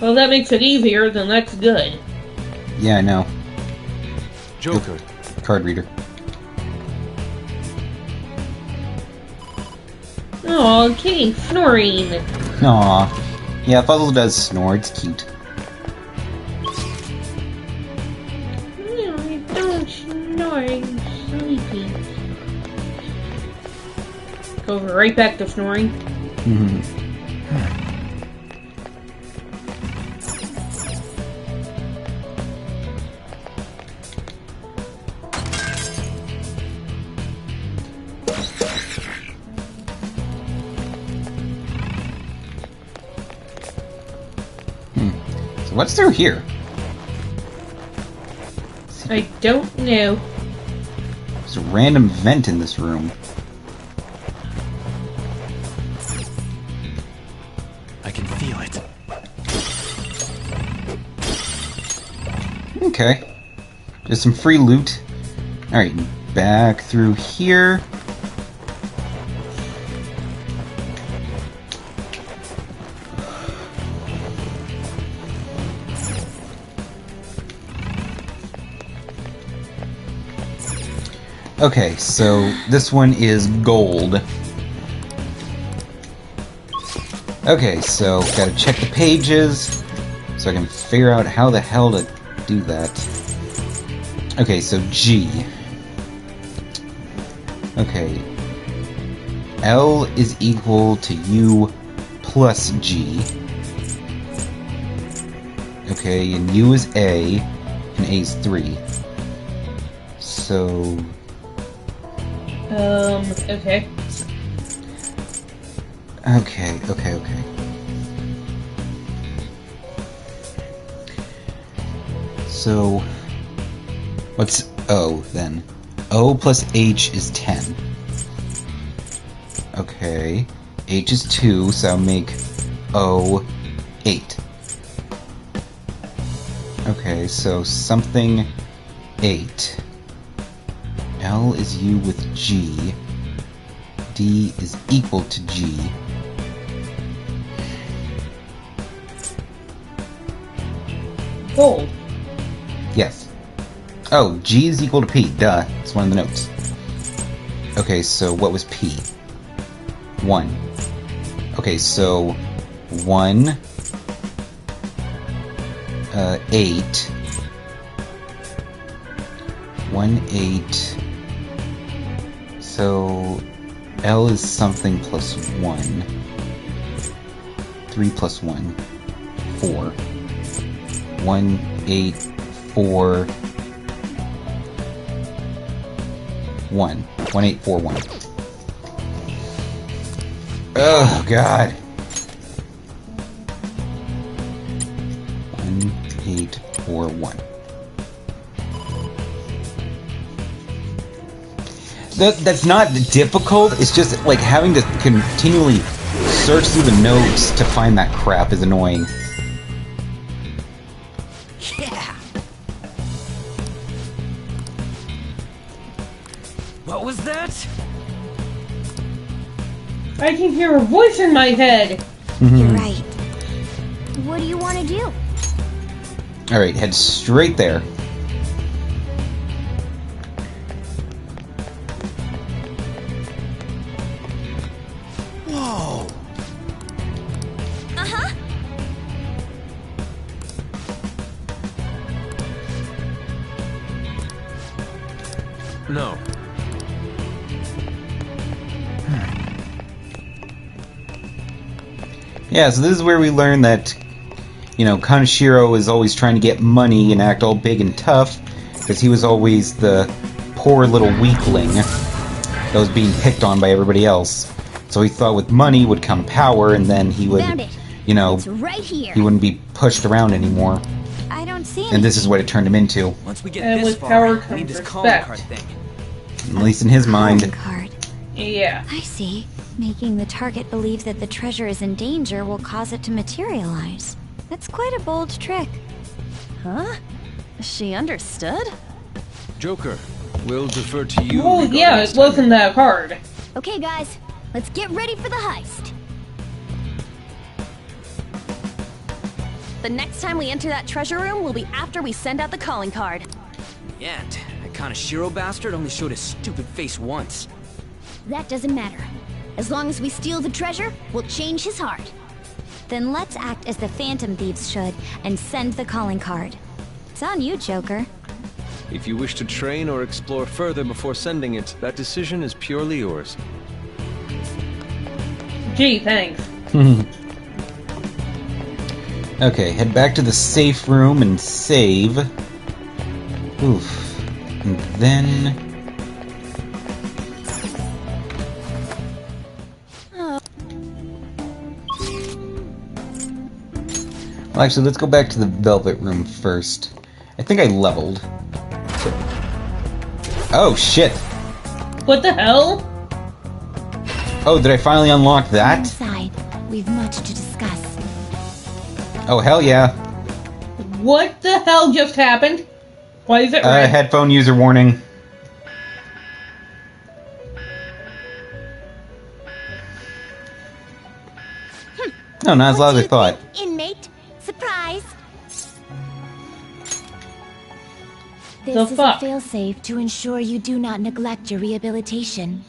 Well, that makes it easier, then that's good.
Yeah, I know.
Joker.
Card reader.
Oh, kitty snoring.
Aw. Yeah, Fuzzle does snore, it's cute.
No, I don't snore, I'm sleepy. Go right back to snoring.
So what's through here?
I don't know.
There's a random vent in this room.
I can feel it.
Okay. There's some free loot. Alright, back through here. Okay, so this one is gold. Okay, so gotta check the pages so I can figure out how the hell to do that. Okay, so G. Okay. L is equal to U plus G. Okay, and U is A, and A is 3. So...
okay.
Okay. So, what's O then? O plus H is 10. Okay. H is 2, so I'll make O 8. Okay, so something 8. L is U with G. D is equal to G.
Gold.
Yes. Oh, G is equal to P. Duh. It's one of the notes. Okay, so what was P? 1. Okay, so 1, 8. 1, 8. So L is something plus 1. 3 plus 1. 4. 1, 8, 4. 1. 1, 8, 4, 1. Oh, God. 1, 8, 4, 1. That's not difficult, it's just like having to continually search through the notes to find that crap is annoying.
Yeah. What was that?
I can hear a voice in my head.
You're right. What do you want to do?
Alright, head straight there.
Whoa!
No.
Yeah, so this is where we learn that, you know, Kaneshiro is always trying to get money and act all big and tough, because he was always the poor little weakling that was being picked on by everybody else. So he thought with money would come power, and then he would, you know,
It's right here.
he wouldn't be pushed around anymore.
I don't see
And this is what it turned him into.
Once we get
And
this
with
far,
power
we need
comes
this calling
respect.
card thing.
At least in his mind.
Card.
Yeah.
I see. Making the target believe that the treasure is in danger will cause it to materialize. That's quite a bold trick.
Huh? She understood?
Joker, we'll defer to you.
Oh,
regarding
yeah,
this
it wasn't that hard.
Okay, guys, let's get ready for the heist.
The next time we enter that treasure room will be after we send out the calling card.
Yeah, and that Kaneshiro bastard only showed his stupid face once.
That doesn't matter. As long as we steal the treasure, we'll change his heart. Then let's act as the Phantom Thieves should and send the calling card. It's on you, Joker.
If you wish to train or explore further before sending it, that decision is purely yours.
Gee, thanks.
Okay, head back to the safe room and save. Oof. And then... Well, actually, let's go back to the Velvet Room first. I think I leveled. Oh, shit!
What the hell?
Oh, did I finally unlock that?
Inside, we've much to discuss.
Oh, hell yeah.
What the hell just happened? Why is it red?
Headphone user warning. No, not as loud as I thought.
Inmate, surprise! This
The
is
fuck?
a failsafe to ensure you do not neglect your rehabilitation.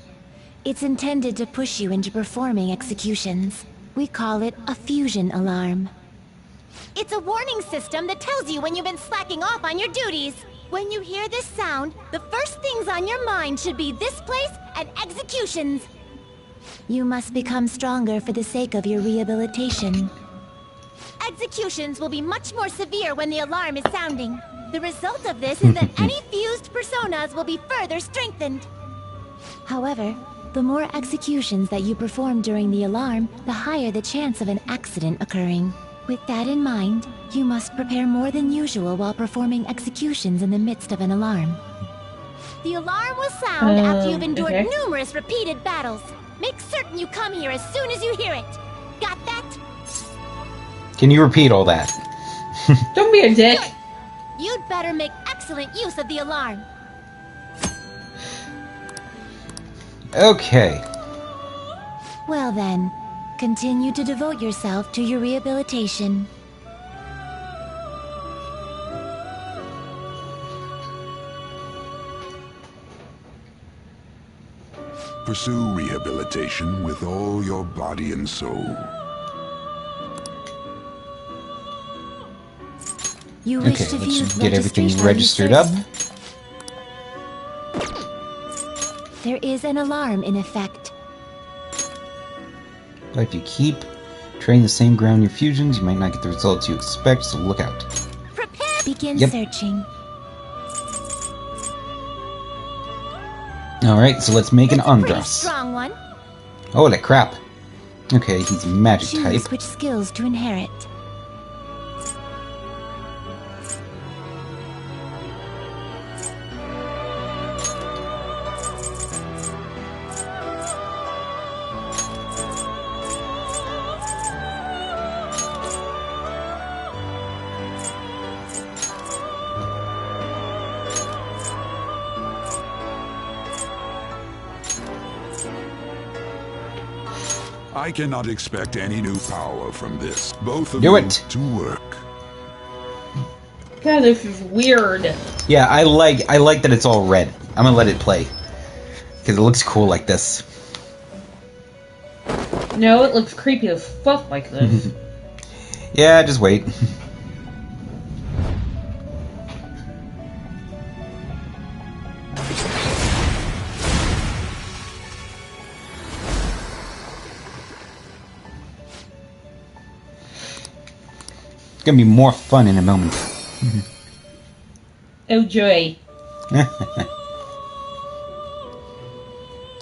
It's intended to push you into performing executions. We call it a fusion alarm.
It's a warning system that tells you when you've been slacking off on your duties. When you hear this sound, the first things on your mind should be this place and executions.
You must become stronger for the sake of your rehabilitation.
Executions will be much more severe when the alarm is sounding. The result of this is that any fused personas will be further strengthened.
However, the more executions that you perform during the alarm, the higher the chance of an accident occurring. With that in mind, you must prepare more than usual while performing executions in the midst of an alarm.
The alarm will sound after you've endured
okay.
numerous repeated battles. Make certain you come here as soon as you hear it. Got that?
Can you repeat all that?
Don't be a dick.
You'd better make excellent use of the alarm.
Okay.
Well then, continue to devote yourself to your rehabilitation.
Pursue rehabilitation with all your body and soul.
You wish
Okay,
to
let's
view
just get everything
registration
registered up.
certain. There is an alarm in effect.
But if you keep training the same ground in your fusions, you might not get the results you expect, so look out.
Begin
Yep.
searching.
Alright, so let's make an
Pretty
Andras.
strong one.
Holy crap. Okay, he's magic
Choose
type.
which skills to inherit.
I cannot expect any new power from this. Both of
Do
you
it.
to work.
God, this is weird.
Yeah, I like that it's all red. I'm gonna let it play. Because it looks cool like this.
No, it looks creepy as fuck like this.
Yeah, just wait. It's gonna be more fun in a moment.
Oh joy.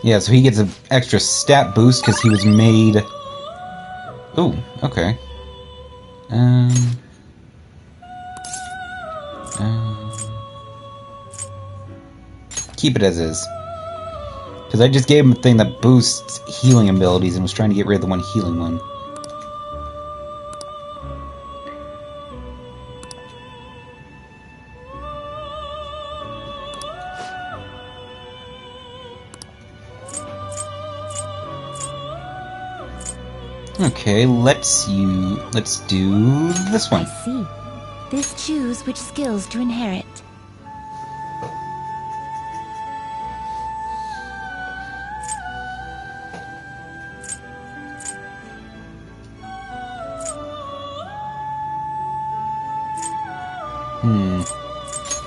Yeah, so he gets an extra stat boost because he was made... Ooh, okay. Keep it as is. Because I just gave him a thing that boosts healing abilities and was trying to get rid of the one healing one. Okay, let's do this one.
I see. This choose which skills to inherit.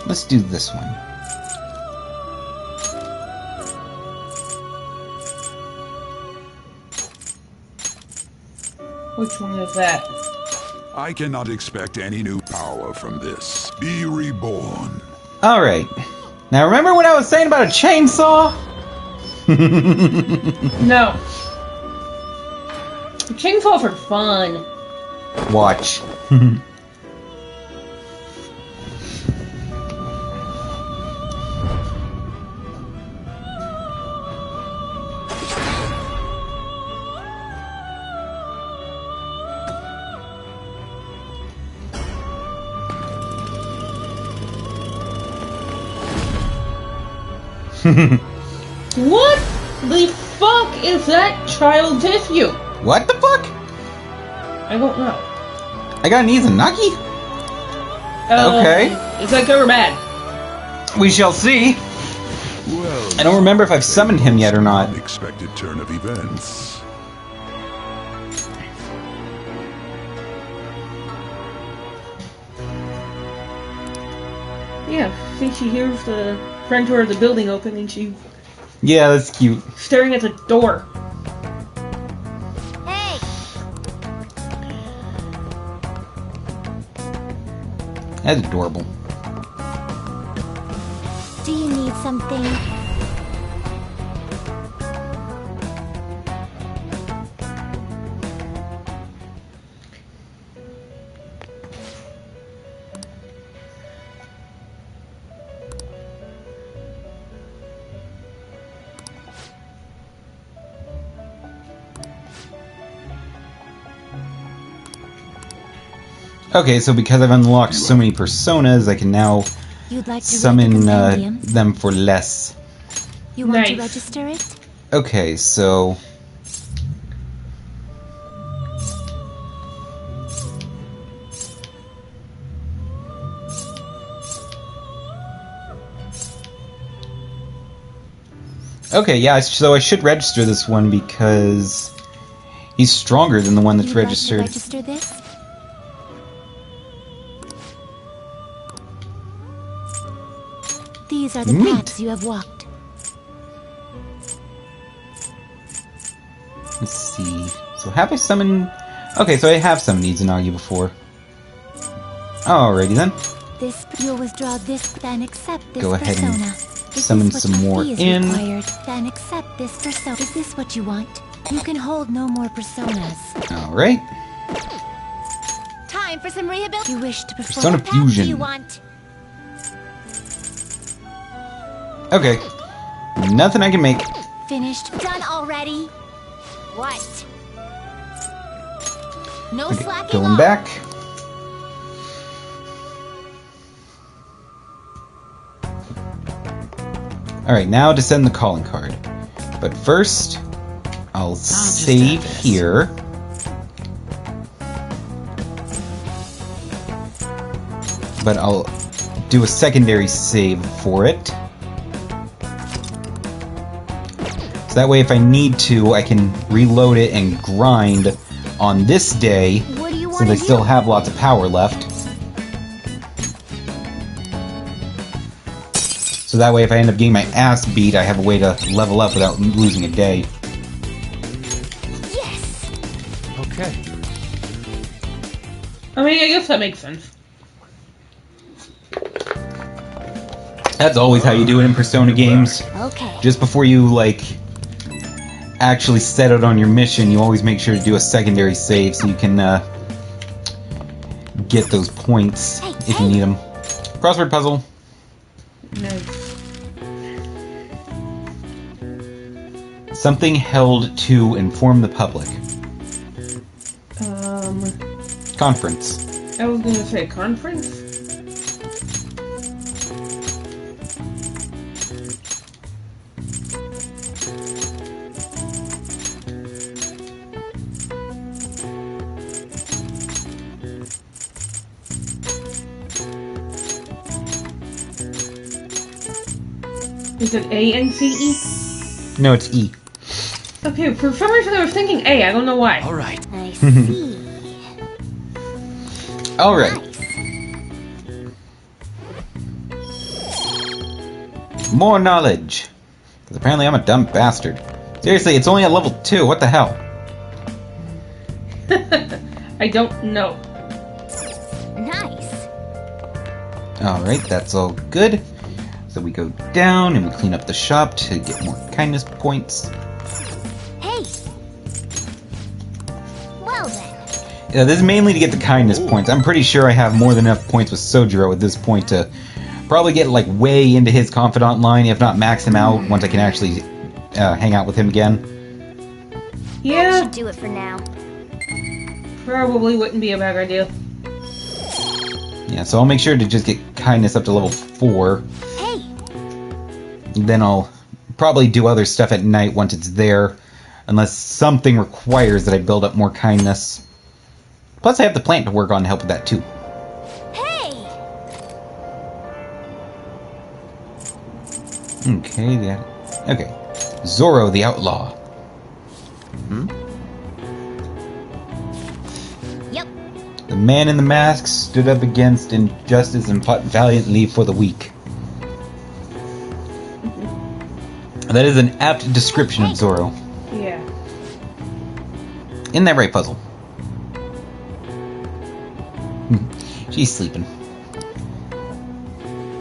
Let's do this one.
Which one is that?
I cannot expect any new power from this. Be reborn.
Alright. Now remember what I was saying about a chainsaw?
No. Chainsaws are fun.
Watch.
What the fuck is that child tissue?
What the fuck?
I don't know.
I got an Izanagi? Okay.
Is that good or bad?
We shall see.
Well,
I don't remember if I've summoned him yet or not.
unexpected turn of events.
Yeah, see, she hears the front door of the building open and she's
Yeah, that's cute.
staring at the door.
Hey!
That's adorable.
Do you need something?
Okay, so because I've unlocked so many personas, I can now
You'd like to
summon
read the compendium?
them for less.
You want to
Nice.
register it?
Okay, so... Okay, yeah, so I should register this one because he's stronger than the one that's
You'd like to
registered.
register this? These are the
Neat.
paths you have walked.
Let's see. So have I summoned... Okay, so I have summoned Izanagi before. Alrighty then.
This you'll withdraw this, then accept this
Go ahead and
persona. Is
summon
this what
some
your
more
fee is
in.
required? Then accept this persona. Is this what you want? You can hold no more personas.
Alright.
Time for some rehabilitation.
You wish to perform
Persona
What path do
fusion.
you want?
Okay. Nothing I can make.
finished.
Done already? What? No
Okay,
slacking
going
off.
back. Alright, now to send the calling card. But first, I'll save here. But I'll do a secondary save for it. So that way if I need to, I can reload it and grind on this day,
What do you
since
want
I
to
still
do?
have lots of power left. So that way if I end up getting my ass beat, I have a way to level up without losing a day.
Yes.
Okay.
I mean, I guess that makes sense.
That's always how you do it in Persona games.
Okay.
Just before you, like, actually set out on your mission, you always make sure to do a secondary save so you can, get those points if you need them. Crossword puzzle.
Nice.
Something held to inform the public. Conference.
I was gonna say conference. Is it A-N-C-E?
No, it's E.
Okay, for some reason I was thinking A, I don't know why.
Alright.
I see.
Alright. More knowledge. Because apparently I'm a dumb bastard. Seriously, it's only at level 2. What the hell?
I don't know.
Nice.
Alright, that's all good. So we go down and we clean up the shop to get more kindness points.
Hey. Well then.
Yeah, this is mainly to get the kindness points. I'm pretty sure I have more than enough points with Sojiro at this point to probably get like way into his confidant line, if not max him out once I can actually hang out with him again.
Yeah.
That should do it for now.
Probably wouldn't be a bad idea.
Yeah, so I'll make sure to just get kindness up to level 4.
Hey.
Then I'll probably do other stuff at night once it's there, unless something requires that I build up more kindness. Plus I have the plant to work on to help with that too.
Hey.
Okay, yeah. Okay. Zoro the Outlaw.
Yep.
The man in the mask stood up against injustice and fought valiantly for the weak. That is an apt description of Zoro.
Yeah.
Isn't that right, Puzzle? She's sleeping.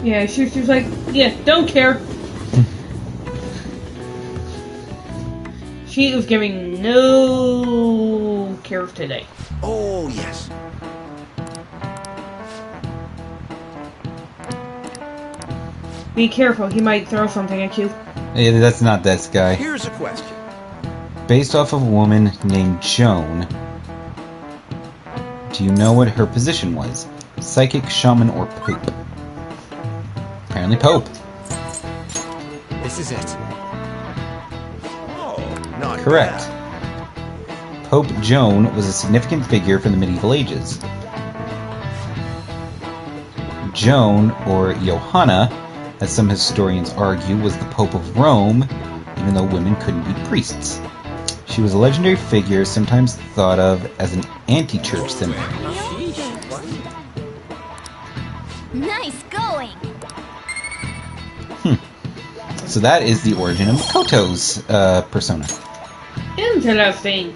Yeah, she's like, yeah, don't care. She is giving no care today.
Oh, yes.
Be careful, he might throw something at you.
Yeah, that's not this guy.
Here's a question.
Based off of a woman named Joan. Do you know what her position was? Psychic, shaman, or pope? Apparently Pope.
This is it. Oh, not
Correct. Pope Joan was a significant figure from the medieval ages. Joan, or Johanna, as some historians argue, was the Pope of Rome, even though women couldn't be priests. She was a legendary figure, sometimes thought of as an anti-church symbol.
Nice going.
So that is the origin of Makoto's persona.
Interesting.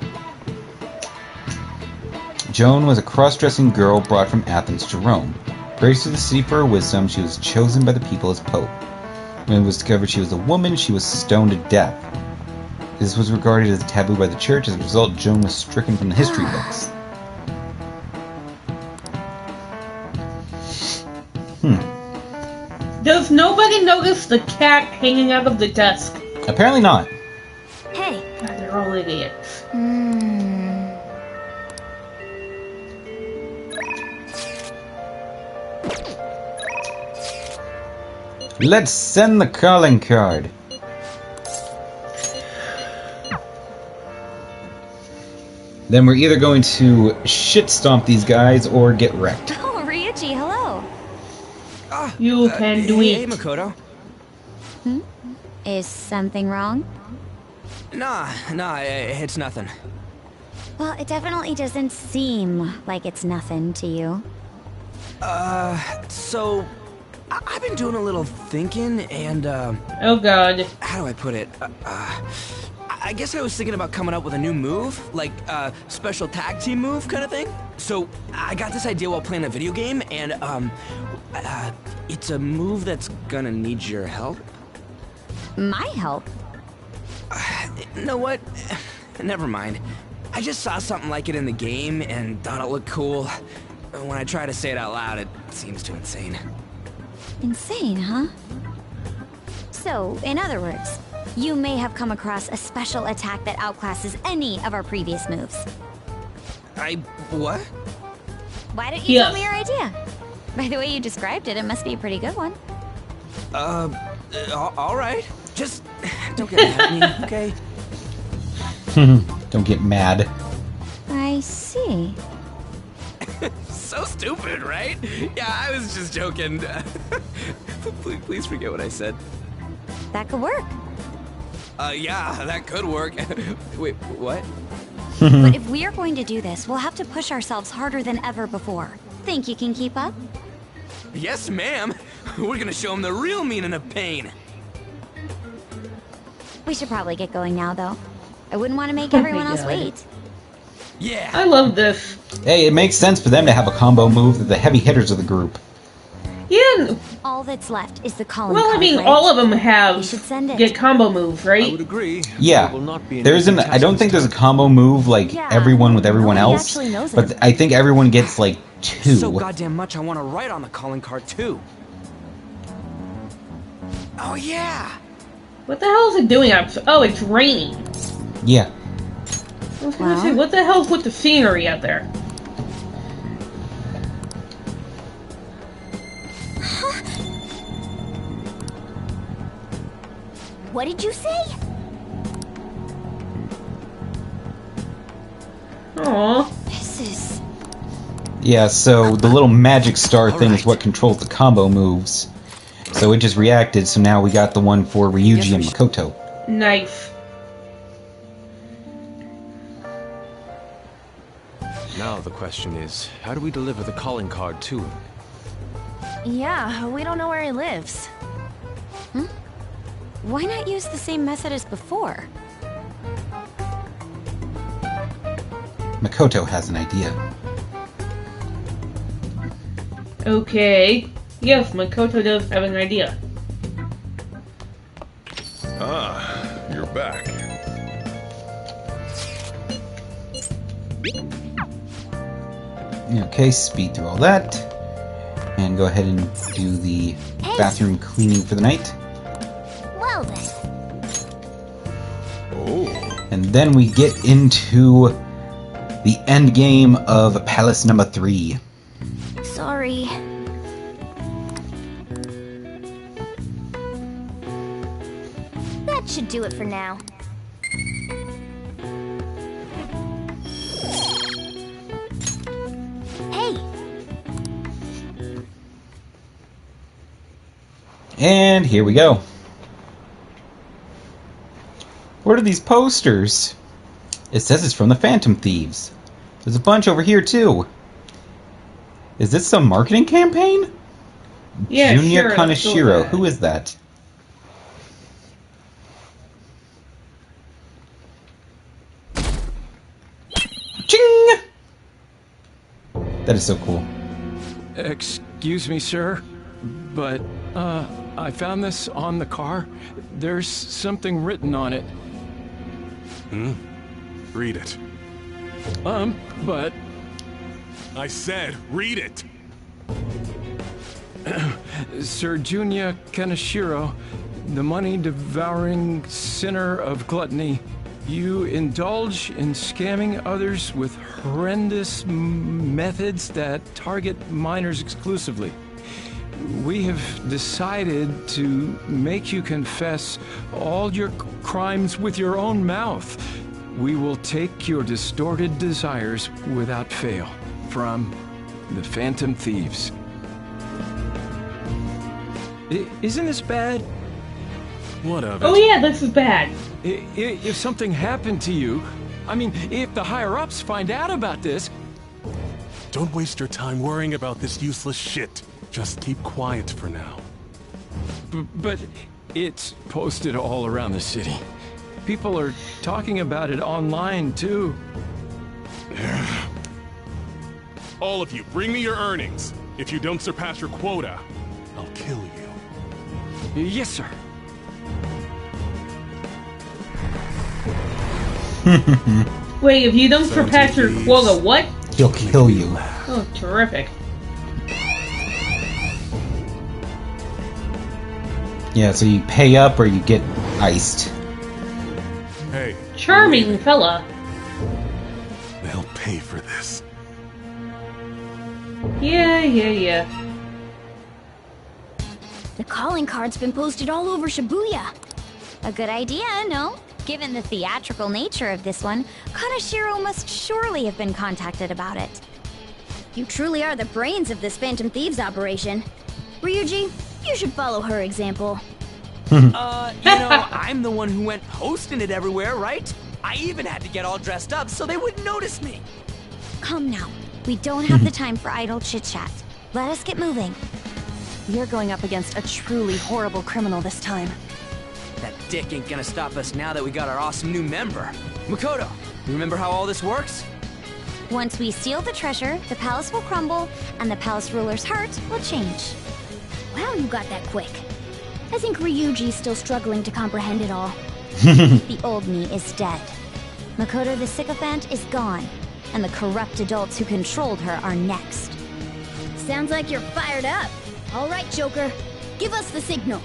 Joan was a cross-dressing girl brought from Athens to Rome. Praised to the city for her wisdom, she was chosen by the people as pope. When it was discovered she was a woman, she was stoned to death. This was regarded as taboo by the church. As a result, Joan was stricken from the history books.
Does nobody notice the cat hanging out of the desk?
Apparently not.
Hey.
God, they're all idiots.
Let's send the calling card. Then we're either going to shit stomp these guys or get wrecked.
Oh, Ryuji, hello.
You can do
Hey,
it.
Makoto.
Is something wrong?
Nah, it's nothing.
Well, it definitely doesn't seem like it's nothing to you.
So I've been doing a little thinking, and
Oh God.
how do I put it? I guess I was thinking about coming up with a new move, like a special tag team move kind of thing. So I got this idea while playing a video game, and it's a move that's gonna need your help.
My help?
You know what? Never mind. I just saw something like it in the game and thought it looked cool. When I try to say it out loud, it seems too insane.
Insane, huh? So, in other words, you may have come across a special attack that outclasses any of our previous moves.
What?
Why don't you tell me your idea? By the way you described it, it must be a pretty good one.
All right. Just don't get mad at me, okay?
Don't get mad.
I see.
So stupid, right? Yeah, I was just joking. Please forget what I said.
That could work.
Yeah, that could work. Wait, what?
But if we are going to do this, we'll have to push ourselves harder than ever before. Think you can keep up?
Yes, ma'am. We're gonna show them the real meaning of pain.
We should probably get going now, though. I wouldn't want to make everyone else wait.
Yeah.
I love this.
Hey, it makes sense for them to have a combo move that the heavy hitters of the group.
Yeah.
All that's left is the calling
Well, I
card,
mean,
right?
all of them have
We should send it.
get combo moves, right?
I would agree.
Yeah, there's an. I don't think there's a combo move like everyone with everyone
nobody
else,
actually knows
but
it.
I think everyone gets like 2.
So goddamn much I want to write on the calling card too. Oh yeah.
What the hell is it doing out? Oh, it's raining.
Yeah.
I was gonna say, what the hell's with the scenery out there?
What did you say?
Aww.
This is...
Yeah, so the little magic star thing is what controls the combo moves. So it just reacted, so now we got the one for Ryuji and Makoto.
Nice.
Now the question is, how do we deliver the calling card to him?
Yeah, we don't know where he lives.
Why not use the same method as before?
Makoto has an idea.
Okay. Yes, Makoto does have an idea.
Ah, you're back.
Okay, speed through all that. And go ahead and do the bathroom cleaning for the night.
Well then.
And then we get into the end game of Palace number 3.
Sorry.
That should do it for now. Hey,
And here we go. What are these posters? It says it's from the Phantom Thieves. There's a bunch over here too. Is this some marketing campaign?
Yeah,
Junya
sure, let's go with
Kaneshiro.
that.
Who is that? Ching! That is so cool.
Excuse me, sir, but, I found this on the car. There's something written on it.
Read it.
But...
I said, read it!
Sir Junya Kaneshiro, the money-devouring sinner of gluttony, you indulge in scamming others with horrendous methods that target minors exclusively. We have decided to make you confess all your crimes with your own mouth. We will take your distorted desires without fail from the Phantom Thieves. Isn't this bad?
What of it?
Oh yeah, this is bad.
If something happened to you, I mean, if the higher-ups find out about this...
Don't waste your time worrying about this useless shit. Just keep quiet for now.
But it's posted all around the city. People are talking about it online, too.
All of you, bring me your earnings. If you don't surpass your quota, I'll kill you.
Yes, sir.
Wait, if you don't surpass your quota, what?
He'll kill you.
Oh, terrific.
Yeah, so you pay up or you get iced.
Hey.
Charming fella.
They'll pay for this.
Yeah.
The calling card's been posted all over Shibuya. A good idea, no? Given the theatrical nature of this one, Kaneshiro must surely have been contacted about it. You truly are the brains of this Phantom Thieves operation. Ryuji, you should follow her example.
I'm the one who went posting it everywhere, right? I even had to get all dressed up so they wouldn't notice me.
Come now. We don't have the time for idle chit-chat. Let us get moving.
You're going up against a truly horrible criminal this time.
That dick ain't gonna stop us now that we got our awesome new member. Makoto, you remember how all this works?
Once we steal the treasure, the palace will crumble, and the palace ruler's heart will change. Wow, you got that quick. I think Ryuji's still struggling to comprehend it all. The old me is dead. Makoto the sycophant is gone, and the corrupt adults who controlled her are next. Sounds like you're fired up. All right, Joker, give us the signal.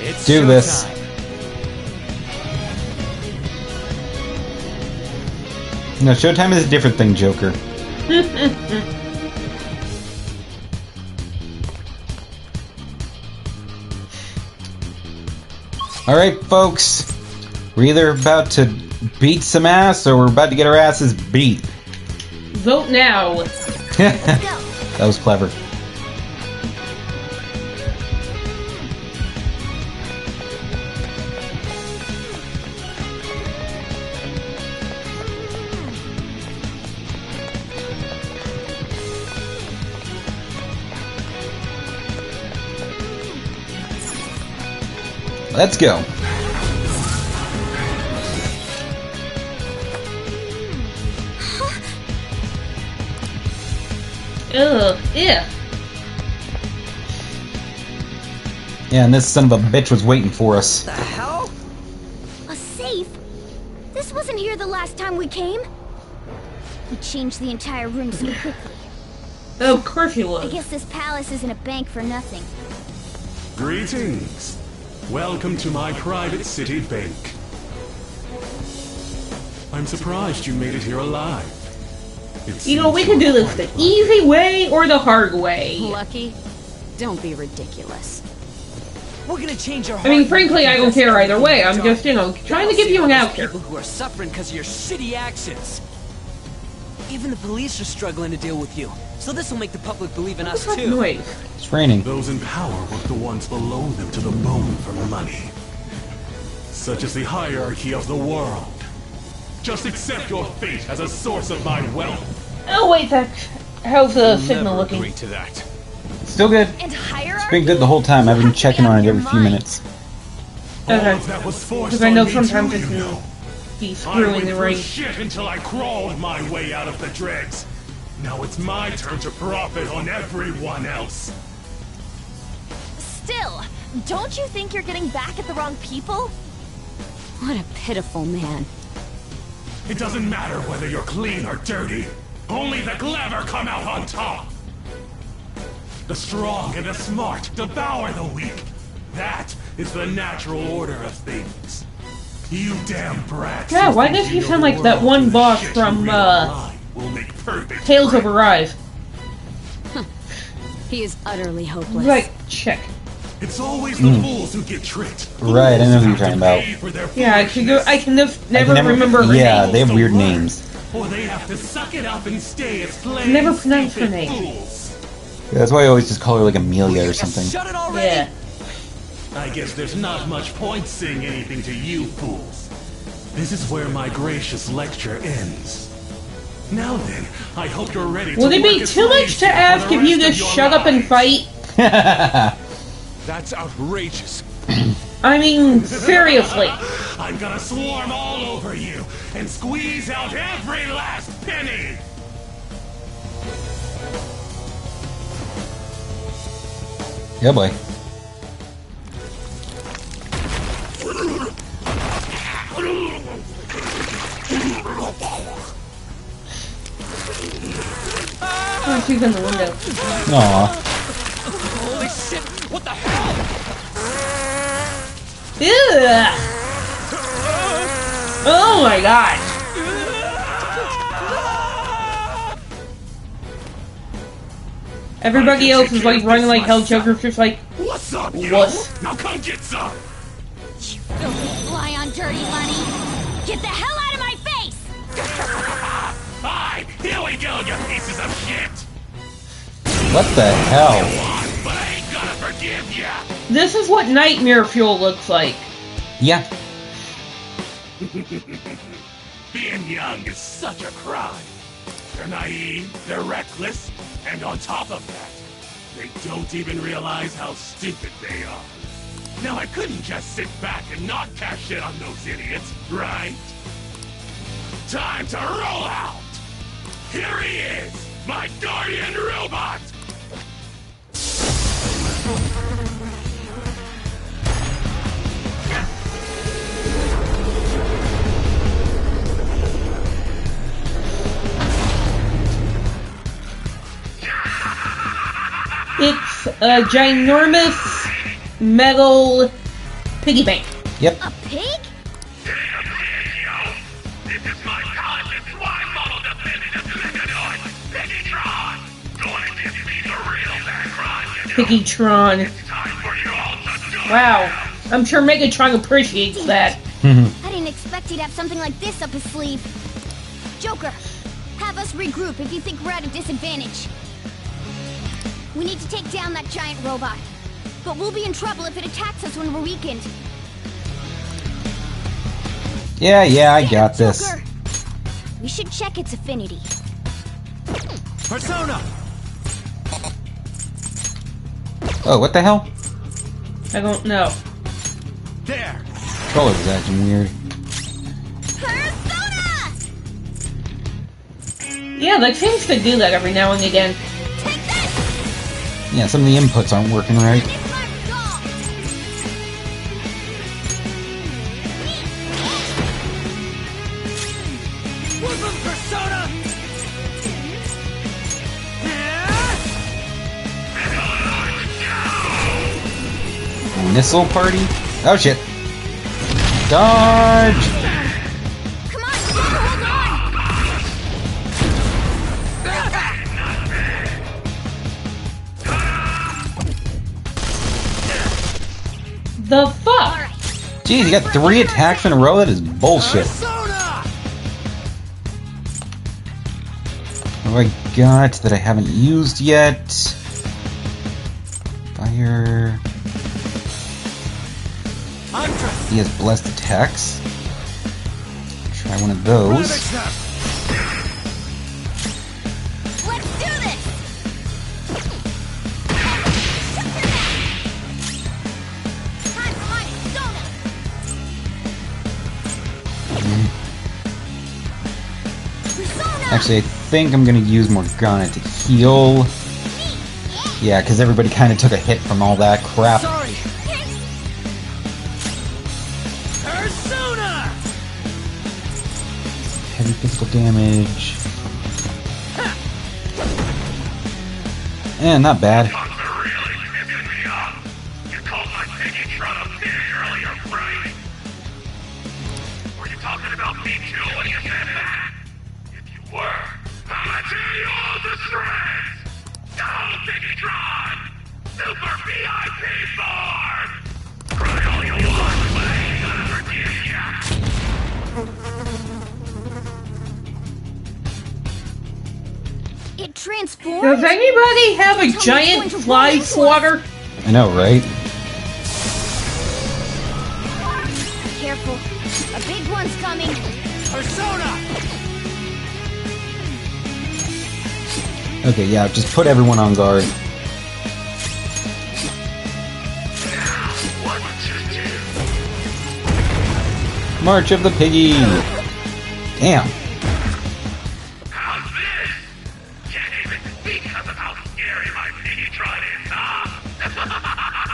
It's
do this. No, showtime is a different thing, Joker. Alright, folks. We're either about to beat some ass or we're about to get our asses beat.
Vote now.
That was clever. Let's go.
Ugh, yeah.
Yeah, and this son of a bitch was waiting for us.
The hell?
A safe? This wasn't here the last time we came. We changed the entire room so quickly.
Oh, of course he
I
was.
guess this palace isn't a bank for nothing.
Greetings. Welcome to my private city bank. I'm surprised you made it here alive.
You know, we can do this the easy way or the hard way.
Lucky? Don't be ridiculous.
We're gonna change our
I mean, frankly, I don't care either way. I'm just, you know, trying to give you an out here.
People who are suffering because of your shitty actions. Even the police are struggling to deal with you. So this will make the public believe in us too.
It's raining.
Those in power work the ones below them to the bone for money. Such is the hierarchy of the world. Just accept your fate as a source of my wealth.
Oh wait, how's the signal looking?
Agree to that.
Still good.
And
It's been good the whole time. I've been checking on it every few minutes.
Okay.
That was forced
Because I know
on me
sometimes
too,
it
you
can
know.
be
I
screwing
went
the
through
right.
shit until I crawled my way out of the dregs. Now it's my turn to profit on everyone else.
Still, don't you think you're getting back at the wrong people?
What a pitiful man.
It doesn't matter whether you're clean or dirty. Only the clever come out on top. The strong and the smart devour the weak. That is the natural order of things. You damn brats.
Yeah, why does he sound like that one boss from,
will make perfect
Tales of Arise?
He is utterly hopeless.
Right, check.
It's always the fools who get tricked.
Right, I know who you're talking about.
Yeah, I can just never remember her
Yeah,
name.
they have weird names.
Or they have to suck it up and stay as plain
Never pronounce her name.
fools.
Yeah, that's why I always just call her like Amelia or something.
Shut it already!
Yeah.
I guess there's not much point saying anything to you fools. This is where my gracious lecture ends. Now then, I hope you're ready to
Would it
work
be
as
too much
slaves
to
here for
ask
the
if you
rest of
just
your
shut up and
lives.
fight?
That's outrageous.
I mean, seriously.
I'm gonna swarm all over you and squeeze out every last penny!
Yeah, boy.
Oh, she's in the window.
Aw.
Holy shit! What the hell?
Ew. Oh my gosh. Everybody else is like running like hell. Joker's just like,
What's up,
wuss.
Now come get some!
Filthy fly on dirty money! Get the hell out of my face!
Hi! Here we go, you pieces of shit!
What the hell?
But I ain't gonna forgive ya!
This is what nightmare fuel looks like.
Yeah.
Being young is such a crime. They're naive, they're reckless, and on top of that, they don't even realize how stupid they are. Now I couldn't just sit back and not cash in on those idiots, right? Time to roll out! Here he is, my guardian robot!
It's a ginormous metal piggy bank.
Yep.
A pig? Piggytron. Wow. I'm sure Megatron appreciates that. I didn't expect he'd have something like this up his sleeve. Joker, have us regroup if you think we're at a disadvantage. We need to take down that giant robot. But we'll be in trouble if it attacks us when we're weakened.
Yeah, I got this.
Joker. We should check its affinity.
Persona!
Oh, what the hell?
I don't know.
There!
Controller was acting weird.
Yeah, that seems to do that every now and again.
Yeah, some of the inputs aren't working right.
Persona!
Missile party? Oh shit. Dodge!
The fuck?
Jeez, you got 3 attacks in a row? That is bullshit. What have I got that I haven't used yet? Fire. He has blessed attacks. Try one of those.
Let's do this! Time for my persona!
Actually, I think I'm gonna use Morgana to heal. Yeah, because everybody kind of took a hit from all that crap.
Sorry! Persona!
Heavy physical damage. Not bad.
You called my Piggytron a pig earlier, right? Were you talking about me too when you said that? If you were, I'll tear you all to shreds! Go, Piggytron! Super VIP form! Cry all you want, but I ain't gonna forgive ya!
It transforms?
Does anybody have a giant fly swatter?
I know, right?
Careful. A big one's coming.
Persona!
Okay, yeah, just put everyone on guard.
What to do?
March of the Piggy! Damn.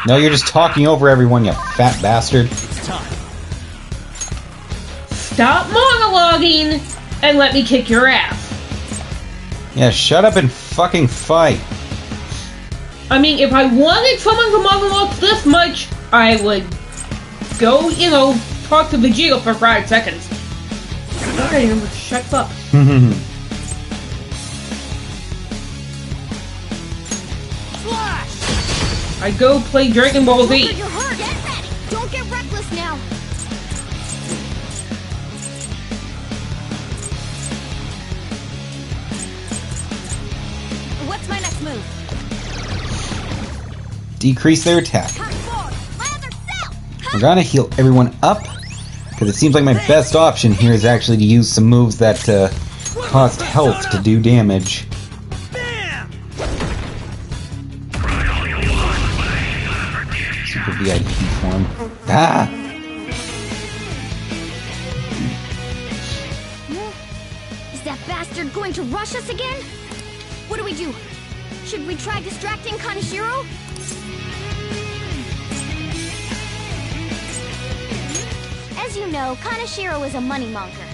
No, you're just talking over everyone, you fat bastard.
Stop monologuing and let me kick your ass.
Yeah, shut up and fucking fight.
I mean, if I wanted someone to monologue this much, I would go, talk to Vegeta for 5 seconds. Alright, shut up. I go play Dragon Ball Z.
You're hurt. Get ready. Don't get reckless now. What's my next move?
Decrease their attack. We're gonna heal everyone up, because it seems like my best option here is actually to use some moves that cost health to do damage. Super VIP form. Ah!
Is that bastard going to rush us again? What do we do? Should we try distracting Kaneshiro? As you know, Kaneshiro is a moneymonger.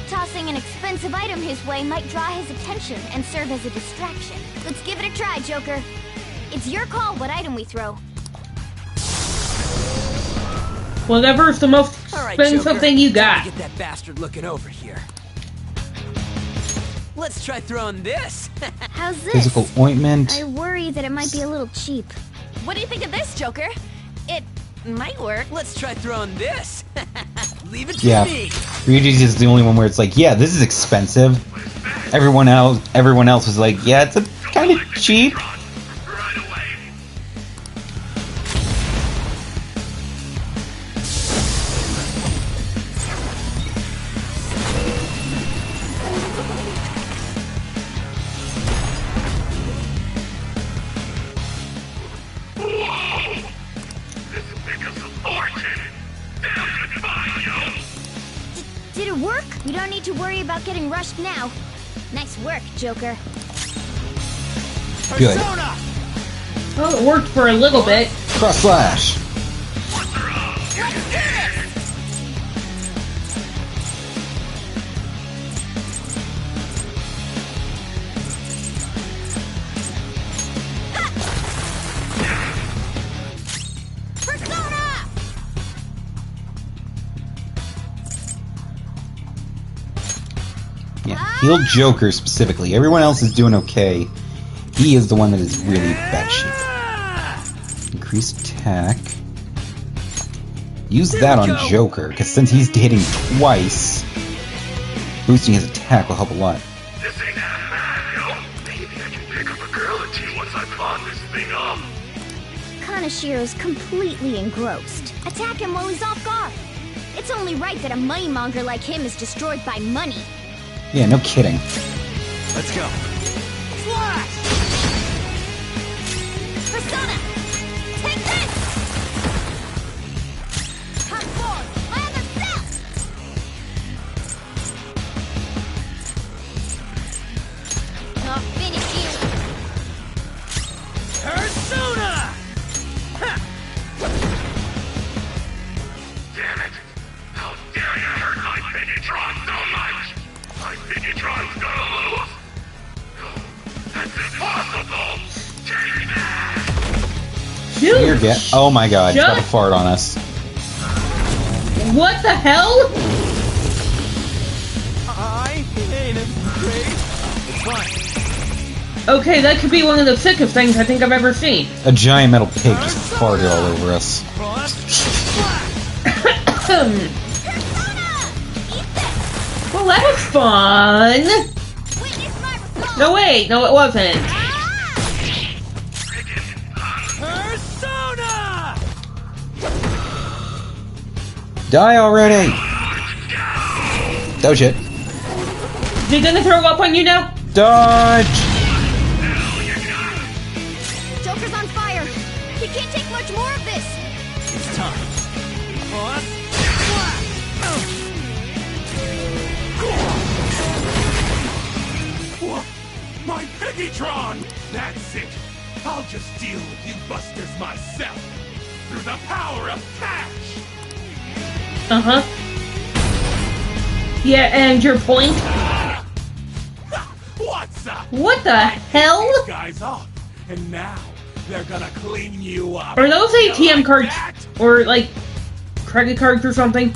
Tossing an expensive item his way might draw his attention and serve as a distraction. Let's give it a try, Joker. It's your call what item we throw.
Whatever's the most expensive thing you got.
Get that bastard looking over here. Let's try throwing this.
How's this?
Physical ointment.
I worry that it might be a little cheap.
What do you think of this, Joker? It might work.
Let's try throwing this. Leave it to
Yeah,
me.
Ryuji's is the only one where it's like, yeah, this is expensive. Everyone else was like, yeah, it's kind of cheap.
Did it work? We don't need to worry about getting rushed now. Nice work, Joker.
Good.
Well, it worked for a little bit.
Cross slash. Yeah, heal Joker specifically. Everyone else is doing okay. He is the one that is really bad shit. Increase attack. Use that on Joker, because since he's hitting twice, boosting his attack will help a lot.
This ain't half bad, yo. Maybe I can pick up a girl or two once I pawn this thing up.
Kaneshiro's completely engrossed. Attack him while he's off guard. It's only right that a moneymonger like him is destroyed by money.
Yeah, no kidding.
Let's go.
Flash! Persona! Take this! Come forward! My other self! I'll finish you!
Persona!
Damn it. How dare you hurt my Finitron so much? My Finitron's gonna lose. That's impossible. Take that.
Here, get. Oh my god, he's got a fart on us.
What the hell?
I ain't afraid. It's fine.
Okay, that could be one of the sickest things I think I've ever seen.
A giant metal pig just farted all over us.
Well, that was fun. No, wait, no, it wasn't.
Persona!
Die already! Oh shit.
Is he gonna throw up on you now?
Dodge!
Joker's on fire! He can't take much more of this!
It's time.
My Piggytron! That's it! I'll just deal with you busters myself! Through the power of cash!
Uh-huh. Yeah, and your point?
What's up?
What the hell?
These guys off, and now they're gonna clean you up.
Are those ATM cards? Or, like, credit cards or something?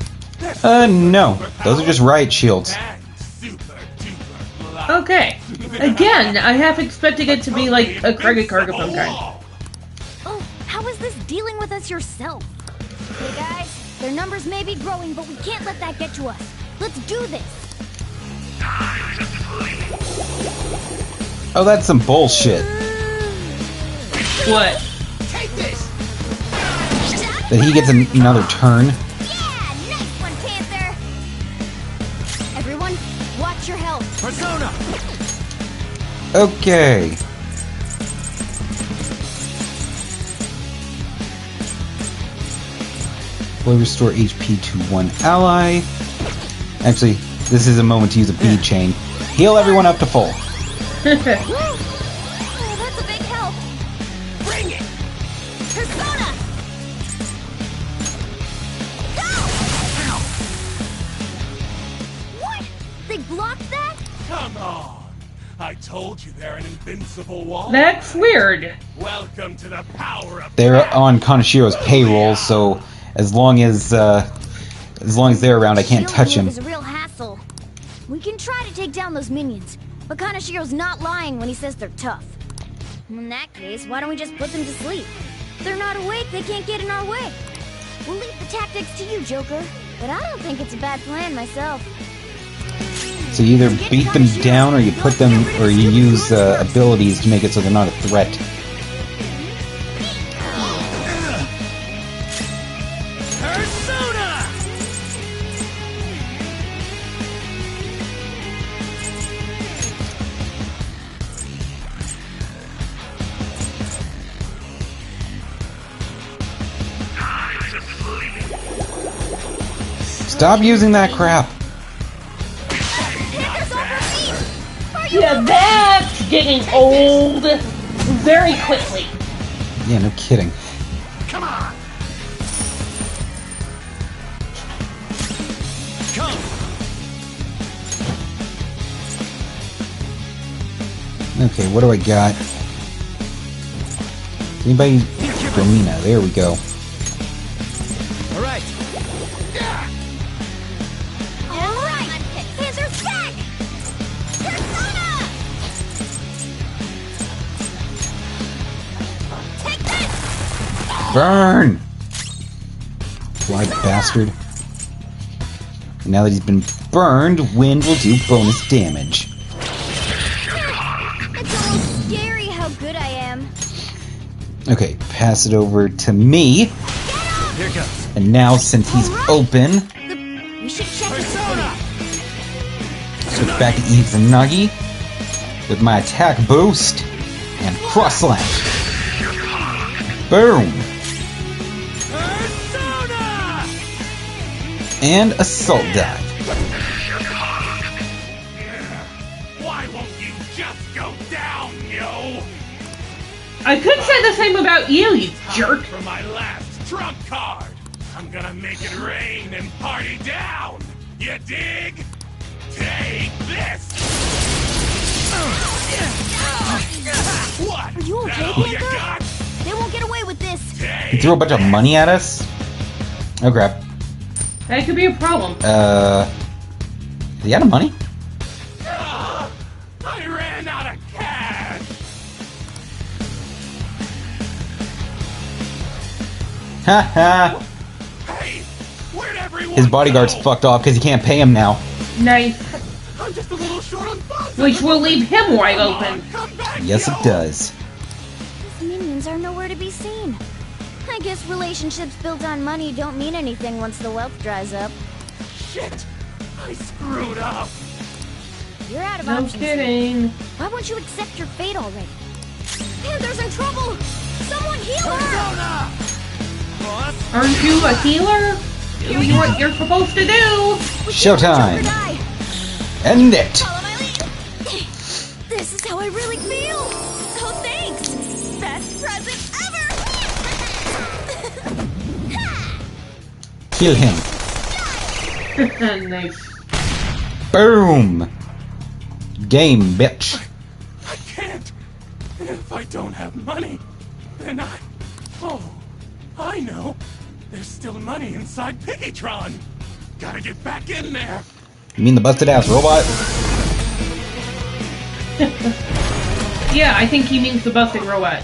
No. Those are just riot shields.
Okay. Again, I half expected it to be like a credit card of some kind.
Oh, how is this dealing with us yourself? Okay, guys, their numbers may be growing, but we can't let that get to us. Let's do this.
Oh, that's some bullshit.
What?
Take this.
That he gets another turn.
Yeah, nice one, Panther. Everyone, watch your health.
Persona.
Okay. Will restore HP to one ally. Actually, this is a moment to use a bead chain. Heal everyone up to full.
Oh, that's a big help.
Bring it.
Persona. What? They blocked that?
Come on. I told you they're an invincible wall.
That's weird.
Welcome to the power of
They're on Kanashiro's payroll, so as long as they're around, I can't touch him.
Is a real hassle. We can try to take down those minions, but Kanashiro's not lying when he says they're tough. In that case, why don't we just put them to sleep? If they're not awake, they can't get in our way. We'll leave the tactics to you, Joker, but I don't think it's a bad plan myself.
So you either beat them down, or you put them, or you use abilities to make it so they're not a threat.
Persona.
Stop using that crap.
Yeah, that's getting old very quickly.
Yeah, no kidding.
Come on.
Come.
Okay, what do I got? Anybody? Domina, there we go.
All right.
All right, Panther's back. Persona. Take this.
Burn! Fly bastard. Now that he's been burned, wind will do bonus damage.
It's almost scary how good I am.
Okay, pass it over to me.
Here goes.
And now, since he's open,
We should check
Persona.
switch back to Izanagi with my attack boost and cross slash. Boom!
Persona.
And assault dive.
Why won't you just go down, yo?
I could say the same about you, you jerk.
For my last trump card, I'm gonna make it rain and party down. You dig? Take this. What?
Are you okay,
That all you
Panther?
got?
They won't get away with this.
He threw a bunch of money at us? Oh crap.
That could be a problem.
Is he out of money?
I ran out of cash.
Haha.
Hey, where'd everyone
His bodyguard's
go?
fucked off because he can't pay him now.
Nice.
I'm just a little short on funds.
Which will leave him wide open.
Come back,
Yes,
yo.
it does.
These minions are nowhere to be seen. I guess relationships built on money don't mean anything once the wealth dries up.
Shit, I screwed up.
You're out of
No
options.
kidding.
Why won't you accept your fate already? Panther's in trouble! Someone heal her!
Persona.
Boss.
Aren't you a healer? Doing what you're supposed to do.
Showtime.
Die.
End it.
Follow my lead. This is how I really
Kill him.
Nice.
Boom. Game, bitch.
I can't. If I don't have money, then Oh, I know. There's still money inside Piggytron. Gotta get back in there.
You mean the busted ass robot?
Yeah, I think he means the busting robot.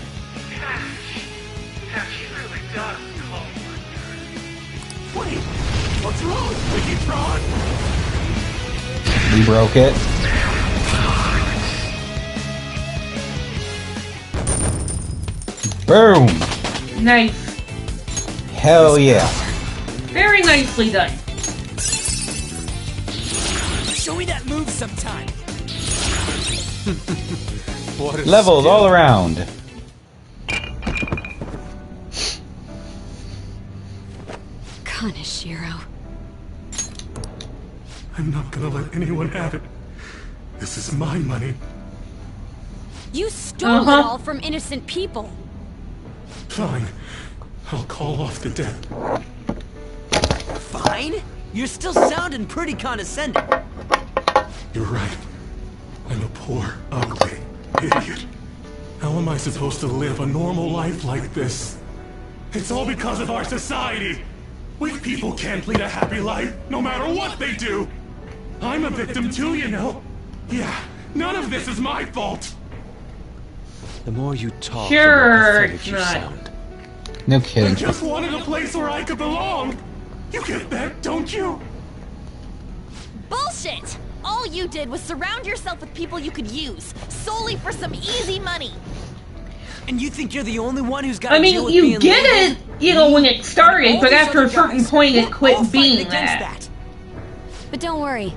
Wait, what's wrong with Piggytron?
We broke it. Boom!
Nice.
Hell yeah.
Very nicely done.
Show me that move sometime.
What a
Levels
skill.
all around.
Kaneshiro.
I'm not gonna let anyone have it. This is my money.
You stole it all from innocent people.
Fine. I'll call off the debt.
Fine? You're still sounding pretty condescending.
You're right. I'm a poor, ugly idiot. How am I supposed to live a normal life like this? It's all because of our society. Weak people can't lead a happy life, no matter what they do. I'm a victim too, you know. Yeah, none of this is my fault.
The more you talk,
Sure,
the more pathetic
it's
you
not.
sound.
No
I
kidding.
just wanted a place where I could belong. You get that, don't you?
Bullshit! All you did was surround yourself with people you could use, solely for some easy money.
And you think you're the only one who's got
I
to deal
mean,
with
you
being
get
labeled?
it, you know, when it started,
All
but
these
after a
other
certain
guys,
point, it
we're
quit
all fighting
being
against
that.
But don't worry.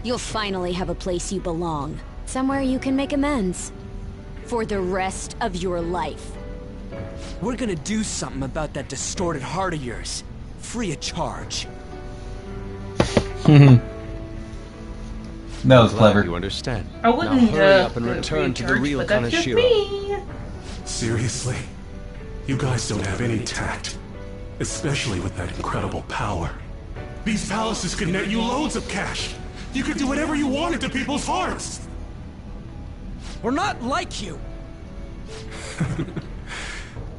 You'll finally have a place you belong. Somewhere you can make amends. For the rest of your life.
We're gonna do something about that distorted heart of yours. Free of charge.
That was
Glad
clever.
you understand.
I wouldn't
now hurry up and return to the
recharge,
real
but that's just
Kaneshiro.
me.
Seriously? You guys don't have any tact. Especially with that incredible power. These palaces could net you loads of cash. You could do whatever you wanted to people's hearts.
We're not like you.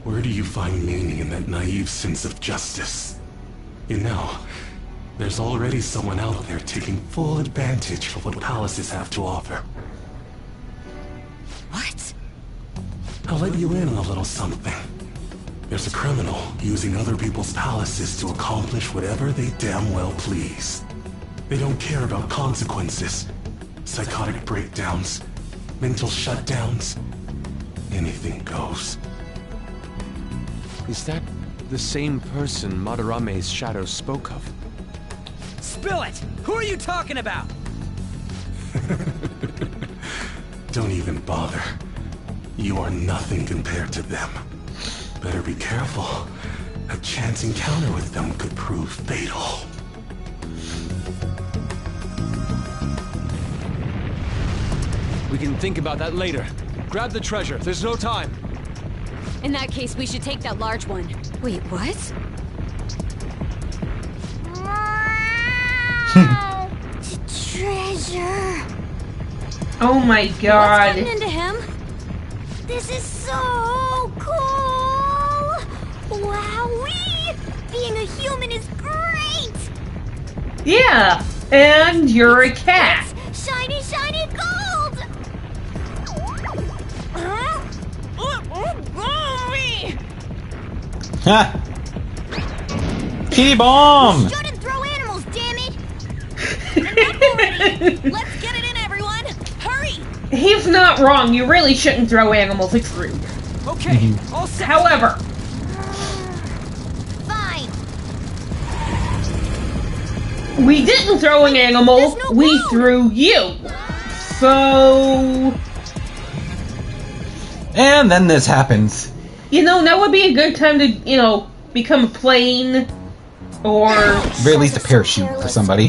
Where do you find meaning in that naive sense of justice? You know, there's already someone out there taking full advantage of what palaces have to offer.
What?
I'll let you in on a little something. There's a criminal using other people's palaces to accomplish whatever they damn well please. They don't care about consequences, psychotic breakdowns, mental shutdowns. Anything goes.
Is that the same person Madarame's shadow spoke of?
Spill it! Who are you talking about?
Don't even bother. You are nothing compared to them. Better be careful. A chance encounter with them could prove fatal.
We can think about that later. Grab the treasure. There's no time.
In that case, we should take that large one. Wait, what?
Treasure.
Oh my
What's
god.
getting into him?
This is so cool. Wowee! Being a human is great.
Yeah, and you're a cat.
Shiny, shiny gold.
Ha! Kitty bomb!
Shouldn't throw animals, damn it.
Let's get it in, everyone! Hurry!
He's not wrong. You really shouldn't throw animals. It's rude.
Okay, all set.
However,
Fine.
we didn't throw an animal. We threw you. So,
And then this happens.
you know, that would be a good time to, you know, become a plane or
Very least a parachute for somebody.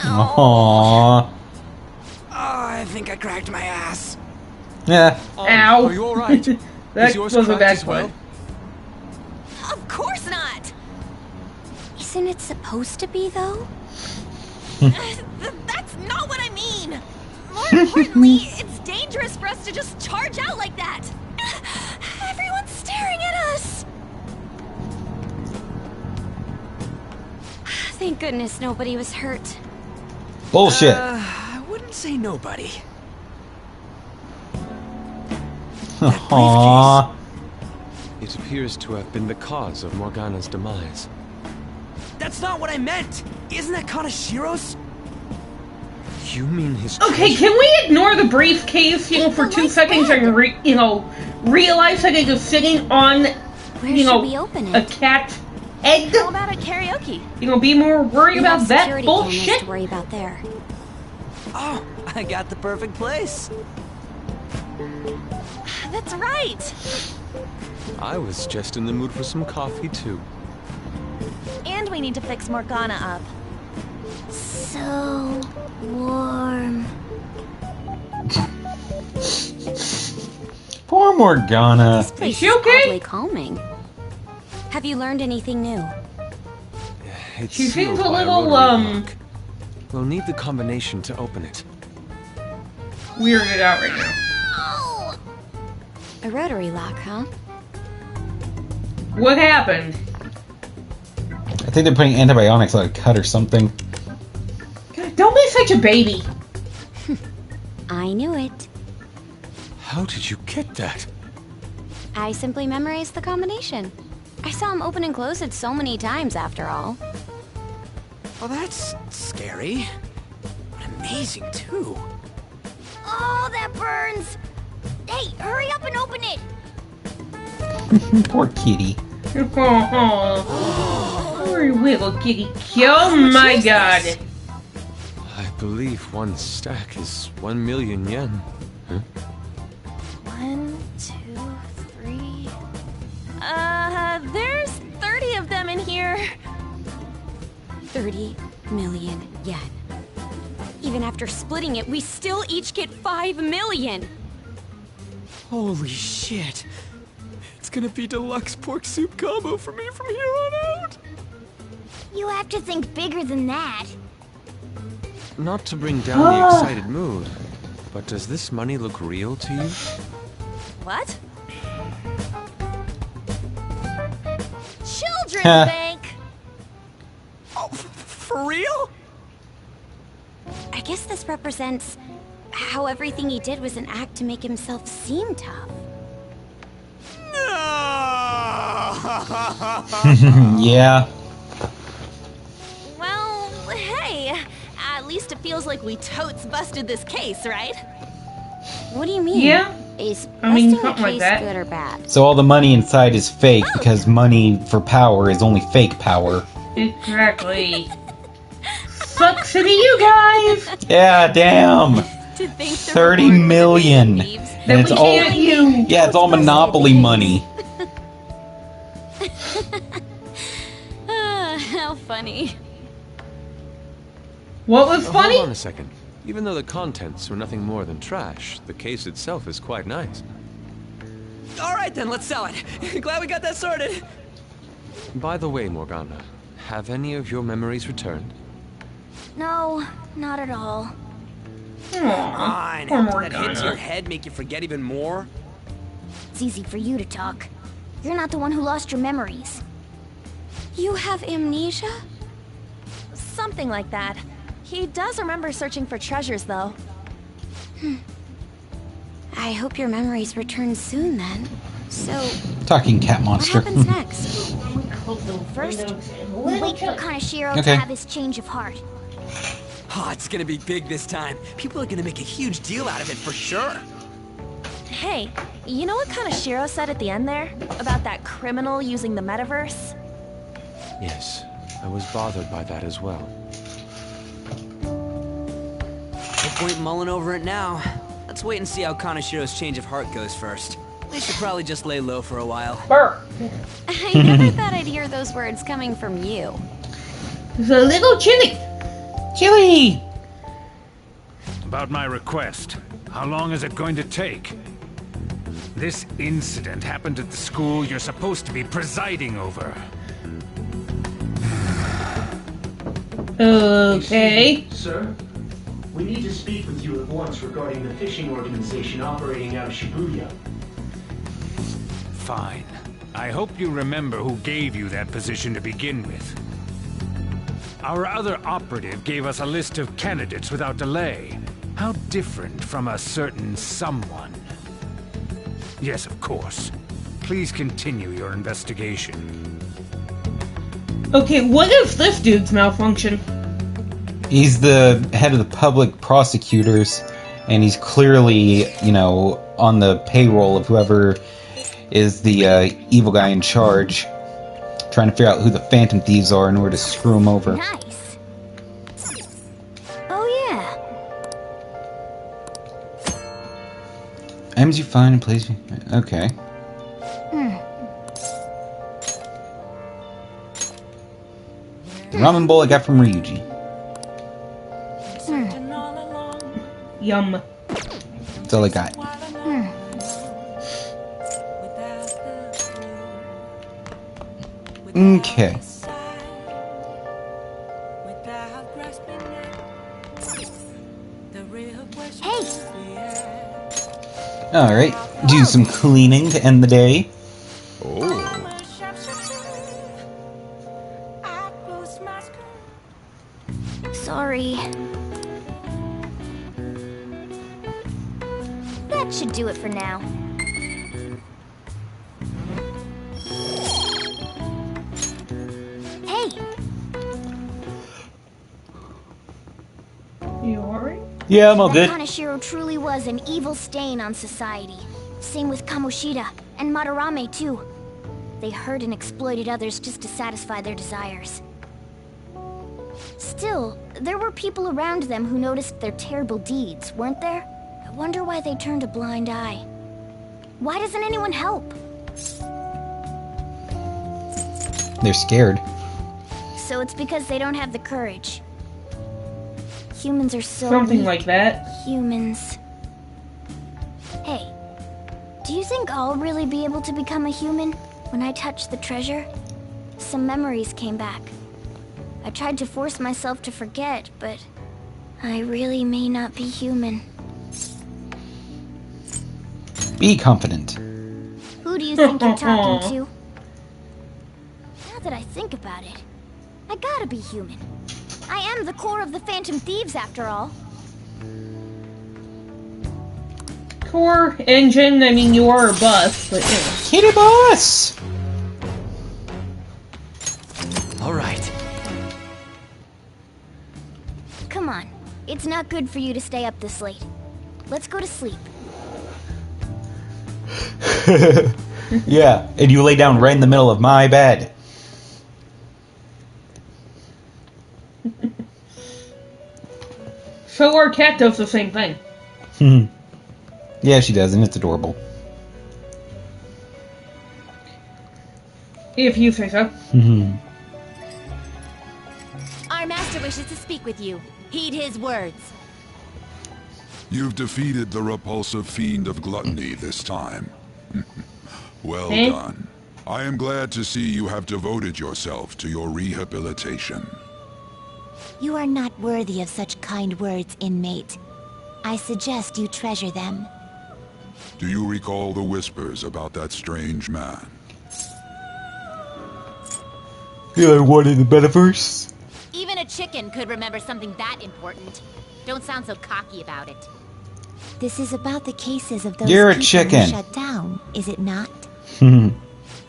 Aww.
Oh, I think I cracked my ass.
Yeah.
Ow.
Are you alright?
That
Is yours
was a
cracked
bad
as well?
one.
Isn't it supposed to be, though?
That's not what I mean! More importantly, it's dangerous for us to just charge out like that! Everyone's staring at us!
Thank goodness nobody was hurt.
Bullshit.
I wouldn't say nobody.
Aww.
It appears to have been the cause of Morgana's demise.
That's not what I meant! Isn't that Kanashiro's?
You mean his
Okay, can we ignore the briefcase, for 2 seconds and, realize that it is sitting on,
Where should we open
a
it?
cat's egg?
How about a karaoke?
Be more worried
We
about
have
that
security cameras
bullshit?
to worry about there.
Oh, I got the perfect place.
That's right!
I was just in the mood for some coffee, too.
And we need to fix Morgana up.
So warm.
Poor Morgana.
This place
Is she
is
okay?
oddly calming. Have you learned anything new?
It's
She seems
sealed
a
by
little,
rotary lock. We'll need the combination to open it.
weirded out right now.
A rotary lock, huh?
What happened?
I think they're putting antibiotics on a cut or something.
God, don't be such a baby.
I knew it.
How did you get that?
I simply memorized the combination. I saw him open and close it so many times, after all.
Well, that's scary. But amazing, too.
Oh, that burns! Hey, hurry up and open it!
Poor kitty.
Poor little kitty. Oh my god.
I believe one stack is 1 million yen. Huh?
1, 2, 3. There's 30 of them in here.
30 million yen. Even after splitting it, we still each get 5 million.
Holy shit. It's gonna be deluxe pork soup combo for me from here on out.
You have to think bigger than that.
Not to bring down the excited mood, but does this money look real to you?
What?
Children's
Huh.
bank!
Oh, for real?
I guess this represents how everything he did was an act to make himself seem tough.
Yeah.
Well, hey, at least it feels like we totes busted this case, right?
What do you mean?
Yeah.
Is
I mean,
busting
something
a
like
case
that.
good or bad?
So all the money inside is fake because money for power is only fake power.
Exactly. Sucks to be you guys.
Yeah, damn.
To think the
30
reward for the
million.
thieves-
And it's
we
all
can't use.
yeah, it's all monopoly money.
How funny.
What was funny?
Hold on a second. Even though the contents were nothing more than trash, the case itself is quite nice.
All right, then, let's sell it. Glad we got that sorted.
By the way, Morgana, have any of your memories returned?
No, not at all.
Aw,
Fine.
poor
Did that hit to your
Morgana.
head make you forget even more?
It's easy for you to talk. You're not the one who lost your memories.
You have amnesia?
Something like that. He does remember searching for treasures, though.
I hope your memories return soon then. So,
Talking cat
what
monster.
happens next?
First, we wait for Kanashiro
Okay.
to have his change of heart.
Oh, it's gonna be big this time. People are gonna make a huge deal out of it for sure.
Hey, you know what Kanashiro said at the end there? About that criminal using the metaverse?
Yes, I was bothered by that as well.
No point mulling over it now. Let's wait and see how Kanashiro's change of heart goes first. We should probably just lay low for a while.
Burr.
I never thought I'd hear those words coming from you.
It's a little chilly.
Chili!
About my request. How long is it going to take? This incident happened at the school you're supposed to be presiding over.
Okay.
Sir, we need to speak with you at once regarding the fishing organization operating out of Shibuya.
Fine. I hope you remember who gave you that position to begin with. Our other operative gave us a list of candidates without delay. How different from a certain someone. Yes, of course. Please continue your investigation.
Okay, what if this dude's malfunction?
He's the head of the public prosecutors, and he's clearly, you know, on the payroll of whoever is the evil guy in charge, trying to figure out who the Phantom Thieves are in order to screw him over.
Nice. Oh yeah.
Items you find and place. Okay. Ramen bowl I got from Ryuji.
Yum.
That's all I got. Okay.
Hey.
Alright, do some cleaning to end the day.
Oh.
Sorry. That should do it for now. Hey!
You alright?
Yeah, I'm all good.
Kaneshiro truly was an evil stain on society. Same with Kamoshida, and Madarame too. They hurt and exploited others just to satisfy their desires. Still, there were people around them who noticed their terrible deeds, weren't there? I wonder why they turned a blind eye. Why doesn't anyone help?
They're scared.
So it's because they don't have the courage. Humans are so
Something
weak.
like that.
Humans. Hey, do you think I'll really be able to become a human when I touch the treasure? Some memories came back. I tried to force myself to forget, but I really may not be human.
Be confident.
Who do you think you're talking to? Now that I think about it, I gotta be human. I am the core of the Phantom Thieves, after all.
Core engine, I mean, you are a bus, but you know.
Kitty bus!
Alright.
Come on. It's not good for you to stay up this late. Let's go to sleep.
Yeah, and you lay down right in the middle of my bed.
So our cat does the same thing.
Yeah, she does, and it's adorable.
If you say so.
Our master wishes to speak with you. Heed his words.
You've defeated the repulsive fiend of gluttony this time. Well
Eh?
done. I am glad to see you have devoted yourself to your rehabilitation.
You are not worthy of such kind words, inmate. I suggest you treasure them.
Do you recall the whispers about that strange man?
Yeah, what in the metaverse?
Even a chicken could remember something that important. Don't sound so cocky about it.
This is about the cases of those
You're a
people
chicken.
who shut down, is it not?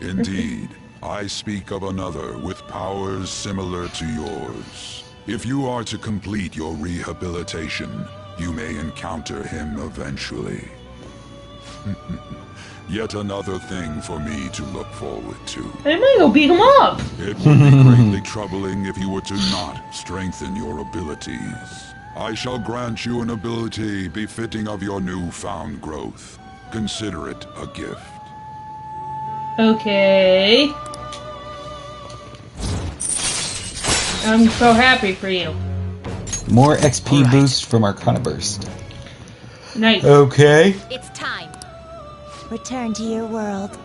Indeed. I speak of another with powers similar to yours. If you are to complete your rehabilitation, you may encounter him eventually. Yet another thing for me to look forward to.
I might go beat him up.
It would be greatly troubling if you were to not strengthen your abilities. I shall grant you an ability befitting of your newfound growth. Consider it a gift.
Okay. I'm so happy for you.
More XP boost from Arcana Burst.
Nice.
Okay.
It's time.
Return to your world.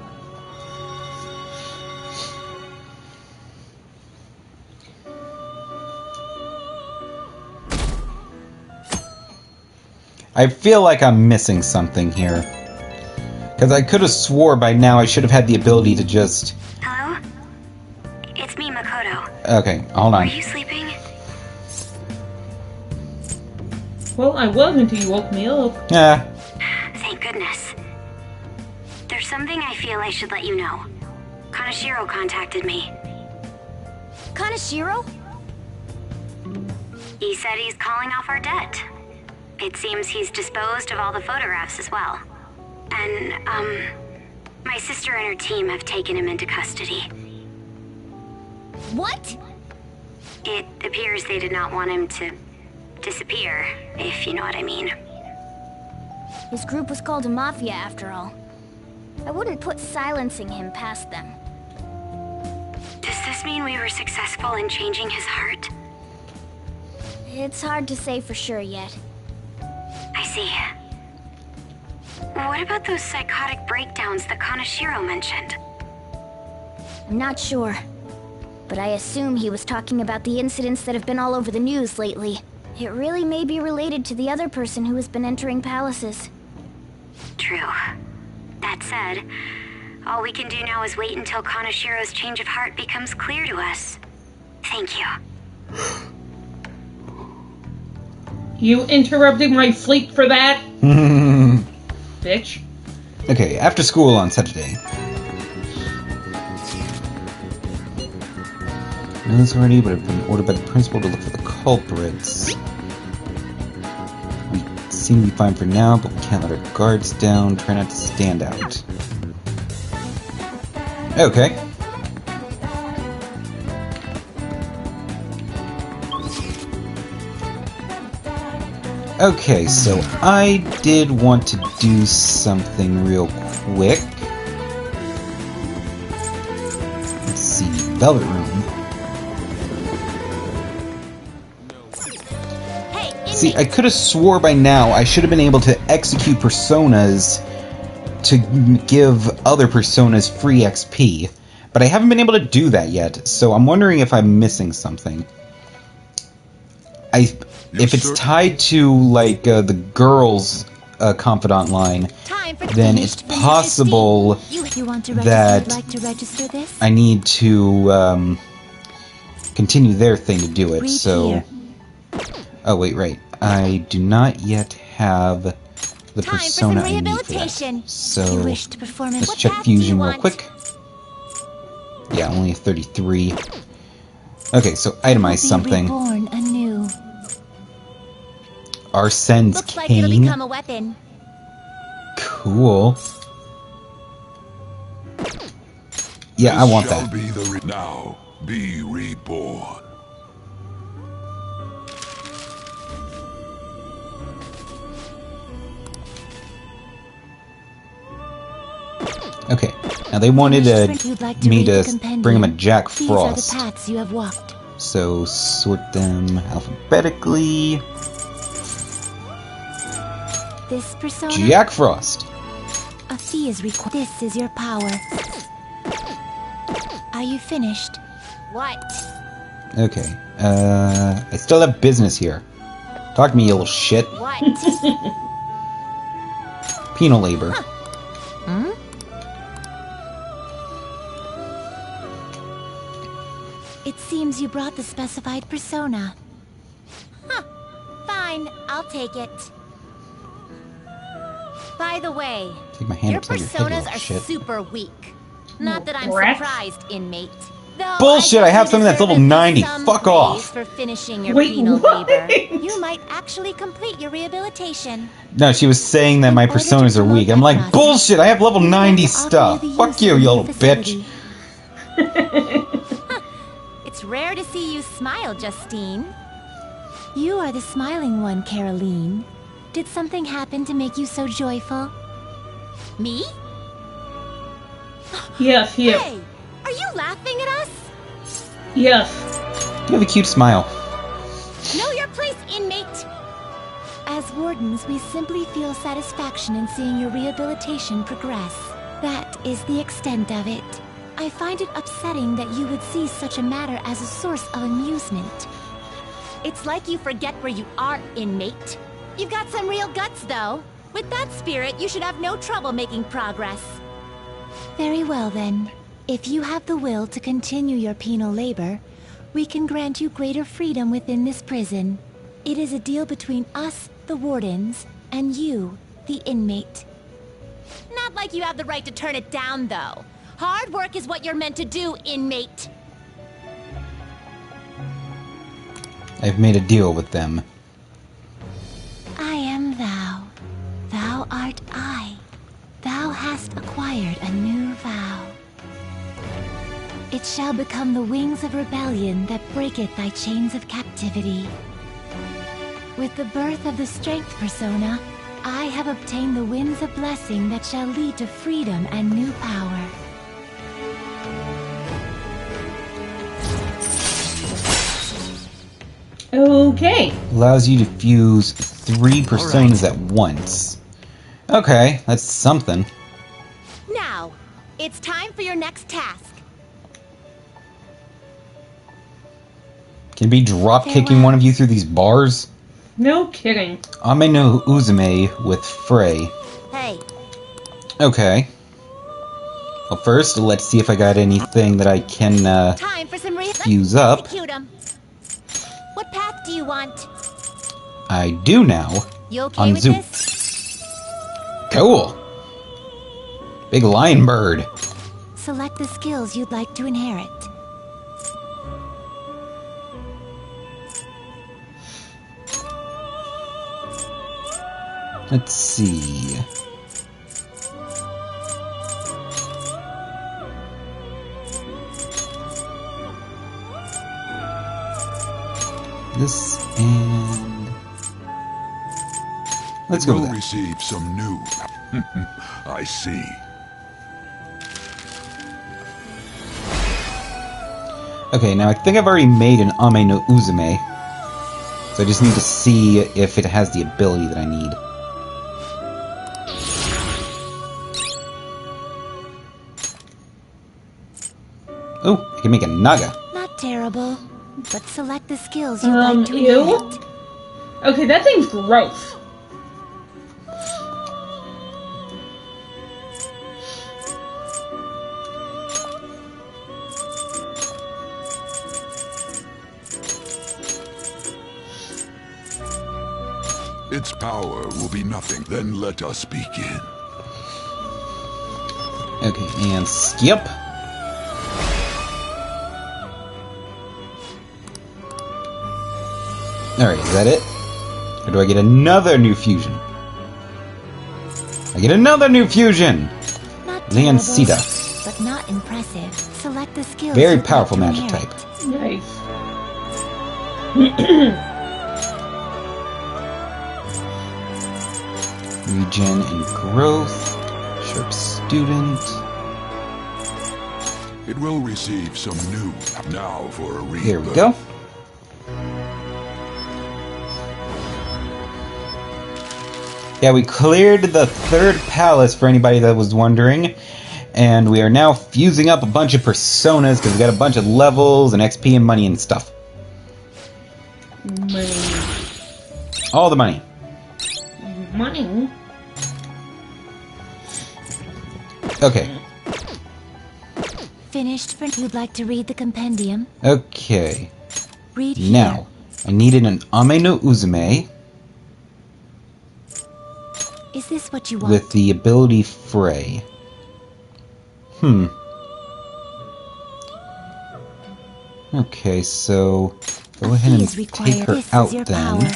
I feel like I'm missing something here. Because I could have swore by now I should have had the ability to just...
Hello? It's me, Makoto.
Okay, hold on.
Are you sleeping?
Well, I was until you woke me up.
Yeah.
Thank goodness. There's something I feel I should let you know. Kanashiro contacted me.
Kanashiro?
He said he's calling off our debt. It seems he's disposed of all the photographs as well. And, my sister and her team have taken him into custody.
What?
It appears they did not want him to disappear, if you know what I mean.
His group was called a mafia after all. I wouldn't put silencing him past them.
Does this mean we were successful in changing his heart?
It's hard to say for sure yet.
I see. What about those psychotic breakdowns that Kanashiro mentioned?
I'm not sure. But I assume he was talking about the incidents that have been all over the news lately. It really may be related to the other person who has been entering palaces.
True. That said, all we can do now is wait until Kanashiro's change of heart becomes clear to us. Thank you.
You interrupted my sleep for that? Bitch.
Okay, after school on Saturday. Knows already, but have been ordered by the principal to look for the culprits. We seem to be fine for now, but we can't let our guards down. Try not to stand out. Okay. Okay, so I did want to do something real quick. Let's see, Velvet Room. See, I could have swore by now I should have been able to execute personas to give other personas free XP, but I haven't been able to do that yet, so I'm wondering if I'm missing something. If it's tied to, like, the girls' confidant line, then it's possible that I need to continue their thing to do it, so... Oh, wait, right. I do not yet have the persona I need for that. So, let's check Fusion real quick. Yeah, only a 33. Okay, so itemize something. Arsene's cane. Cool. Yeah, I want that.
Now, be reborn.
Okay, now they wanted me to bring them a Jack Frost. So sort them alphabetically.
This persona,
Jack Frost.
A fee is required. This is your power. Are you finished?
What?
Okay. I still have business here. Talk to me, you little shit.
What?
Penal labor.
Hmm? It seems you brought the specified persona.
Huh. Fine, I'll take it. By the way,
Take my hand
your
upside your head, you
personas
little
are
shit.
super weak. Not that I'm
Brat.
surprised, inmate. Though
Bullshit, I have something that's level 90.
some
Fuck
praise
off.
For finishing your
Wait,
penal
what?
labor. You might actually complete your rehabilitation.
No, she was saying that my personas are weak. I'm like, bullshit, I have level 90 stuff. Fuck you, you little bitch.
It's rare to see you smile, Justine.
You are the smiling one, Caroline. Did something happen to make you so joyful?
Me?
Yes, yes.
Hey, are you laughing at us?
Yes.
You have a cute smile.
Know your place, inmate.
As wardens, we simply feel satisfaction in seeing your rehabilitation progress. That is the extent of it. I find it upsetting that you would see such a matter as a source of amusement.
It's like you forget where you are, inmate.
You've got some real guts, though. With that spirit, you should have no trouble making progress. Very well, then. If you have the will to continue your penal labor, we can grant you greater freedom within this prison. It is a deal between us, the wardens, and you, the inmate. Not like you have the right to turn it down, though. Hard work is what you're meant to do, inmate.
I've made a deal with them.
I am thou. Thou art I. Thou hast acquired a new vow. It shall become the wings of rebellion that breaketh thy chains of captivity. With the birth of the strength persona, I have obtained the winds of blessing that shall lead to freedom and new power.
Okay.
Allows you to fuse 3 personas at once. Okay, that's something.
Now, it's time for your next task.
Can it be drop kicking one of you through these bars?
No kidding.
Ame no Uzume with Frey.
Hey.
Okay. Well, first, let's see if I got anything that I can
Time for some
fuse up.
Execute 'em. What path do you want?
I do now.
You okay
On
with
Zoo.
this?
Cool. Big lion bird.
Select the skills you'd like to inherit.
Let's see. This and let's go with
We'll
that.
receive some new. I see.
Okay, now I think I've already made an Ame no Uzume. So I just need to see if it has the ability that I need. Oh, I can make a Naga.
Not terrible, but select the skills you'd like to
Ew?
inherit.
Okay, that seems gross.
Its power will be nothing. Then let us begin.
Okay, and skip. Alright, is that it? Or do I get another new fusion? I get another new fusion!
Not
Lancita.
terrible, but not impressive. Select the skills.
Very
you'd like
powerful
to
magic
inherit.
type.
Nice.
Regen and growth. Sharp student.
It will receive some new. Now for a rebirth.
Here we go. Yeah, we cleared the 3rd palace for anybody that was wondering. And we are now fusing up a bunch of personas because we got a bunch of levels and XP and money and stuff.
Money.
All the money.
Money?
Okay.
Finished for you'd like to read the compendium?
Okay.
Read here.
Now, I needed an Ame no Uzume
Is this what you want?
with the ability Frey. Okay, so go ahead and
is required.
take her
This is
out
your
then.
power.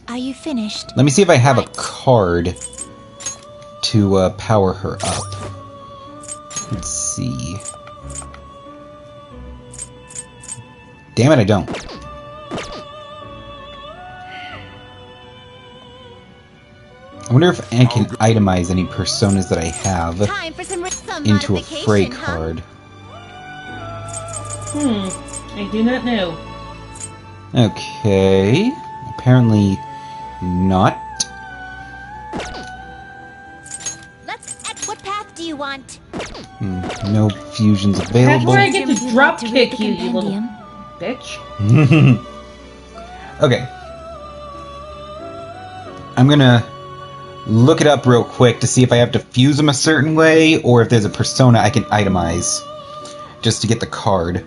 Are you finished?
Let me see if I have a card to power her up. Let's see. Damn it, I don't. I wonder if I can itemize any personas that I have
Time for some
into a
modification,
Frey
huh?
card.
I do not know.
Okay. Apparently not.
What path do you want?
No fusions
That's
available.
where I get to
You'd
drop
like to read
kick
the
you, you little
compendium?
bitch.
Okay. I'm gonna look it up real quick to see if I have to fuse them a certain way, or if there's a persona I can itemize just to get the card.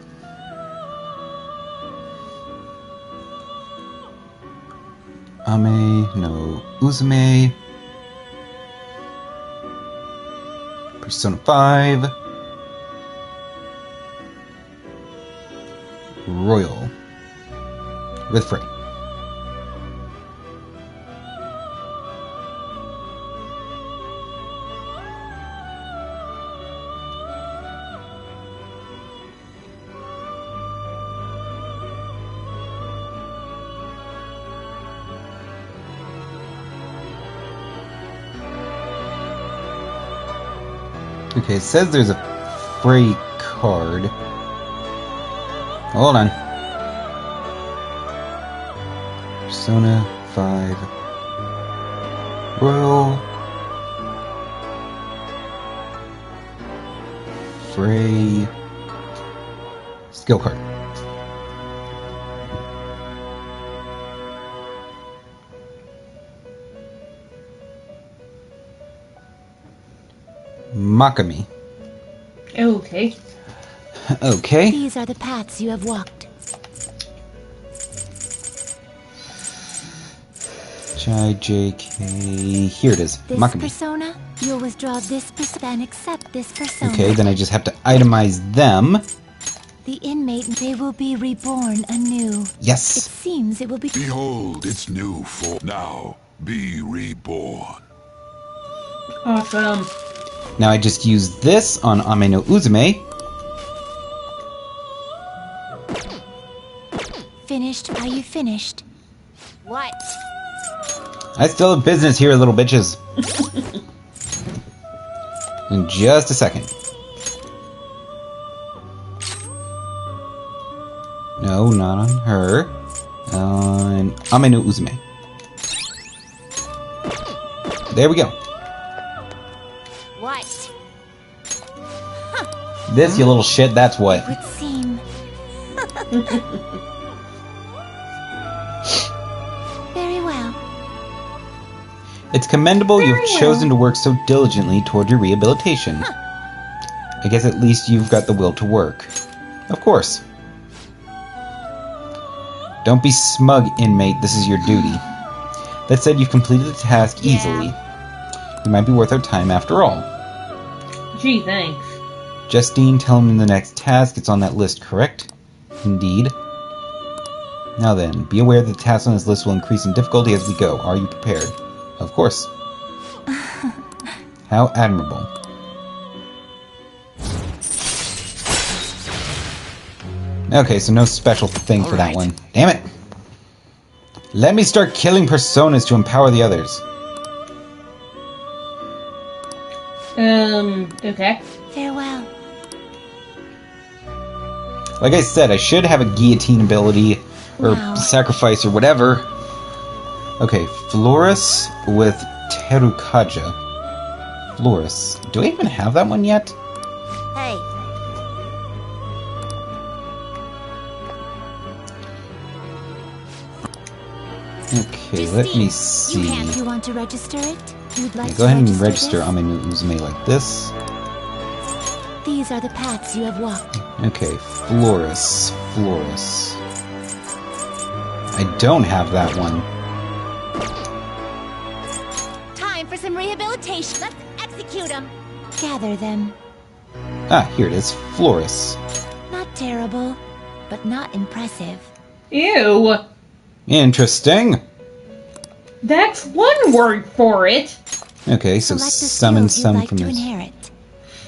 Ame no Uzume. Persona 5. Royal. With Frey. Okay, it says there's a Frey card. Hold on. Persona 5. Royal. Frey. Skill card. Makami.
Okay.
Okay.
These are the paths you have walked.
Chai JK. Here it is.
This
Makami.
persona, you'll withdraw this persona and accept this persona.
Okay, then I just have to itemize them.
The inmate, they will be reborn anew.
Yes.
It seems it will be.
Behold, its new form. Now, be reborn.
Awesome.
Now I just use this on Ame no Uzume.
Finished? Are you finished?
What?
I still have business here, little bitches. In just a second. No, not on her. On Ame no Uzume. There we go.
What?
This, you little shit, that's what.
It would seem. Very well.
It's commendable you've chosen to work so diligently toward your rehabilitation. I guess at least you've got the will to work. Of course. Don't be smug, inmate. This is your duty. That said, you've completed the task easily. You might be worth our time after all.
Gee, thanks.
Justine, tell him in the next task. It's on that list, correct? Indeed. Now then, be aware that the tasks on this list will increase in difficulty as we go. Are you prepared? Of course. How admirable. Okay, so no special thing for that one. Damn it! Let me start killing personas to empower the others.
Okay.
Farewell.
Like I said, I should have a guillotine ability, or sacrifice, or whatever. Okay, Florus with Terukaja. Florus. Do I even have that one yet?
Hey.
Okay, let me see.
You want to register it? You'd like
Yeah,
to
go ahead and
register
register Ame no Uzume like this.
These are the paths you have walked.
Okay, Florus. Florus. I don't have that one.
Time for some rehabilitation. Let's execute him.
Gather them.
Ah, here it is. Florus.
Not terrible, but not impressive.
Ew.
Interesting.
That's one word for it.
Okay, so
Select the
summon
skills you'd
some
like
from
to
this.
inherit.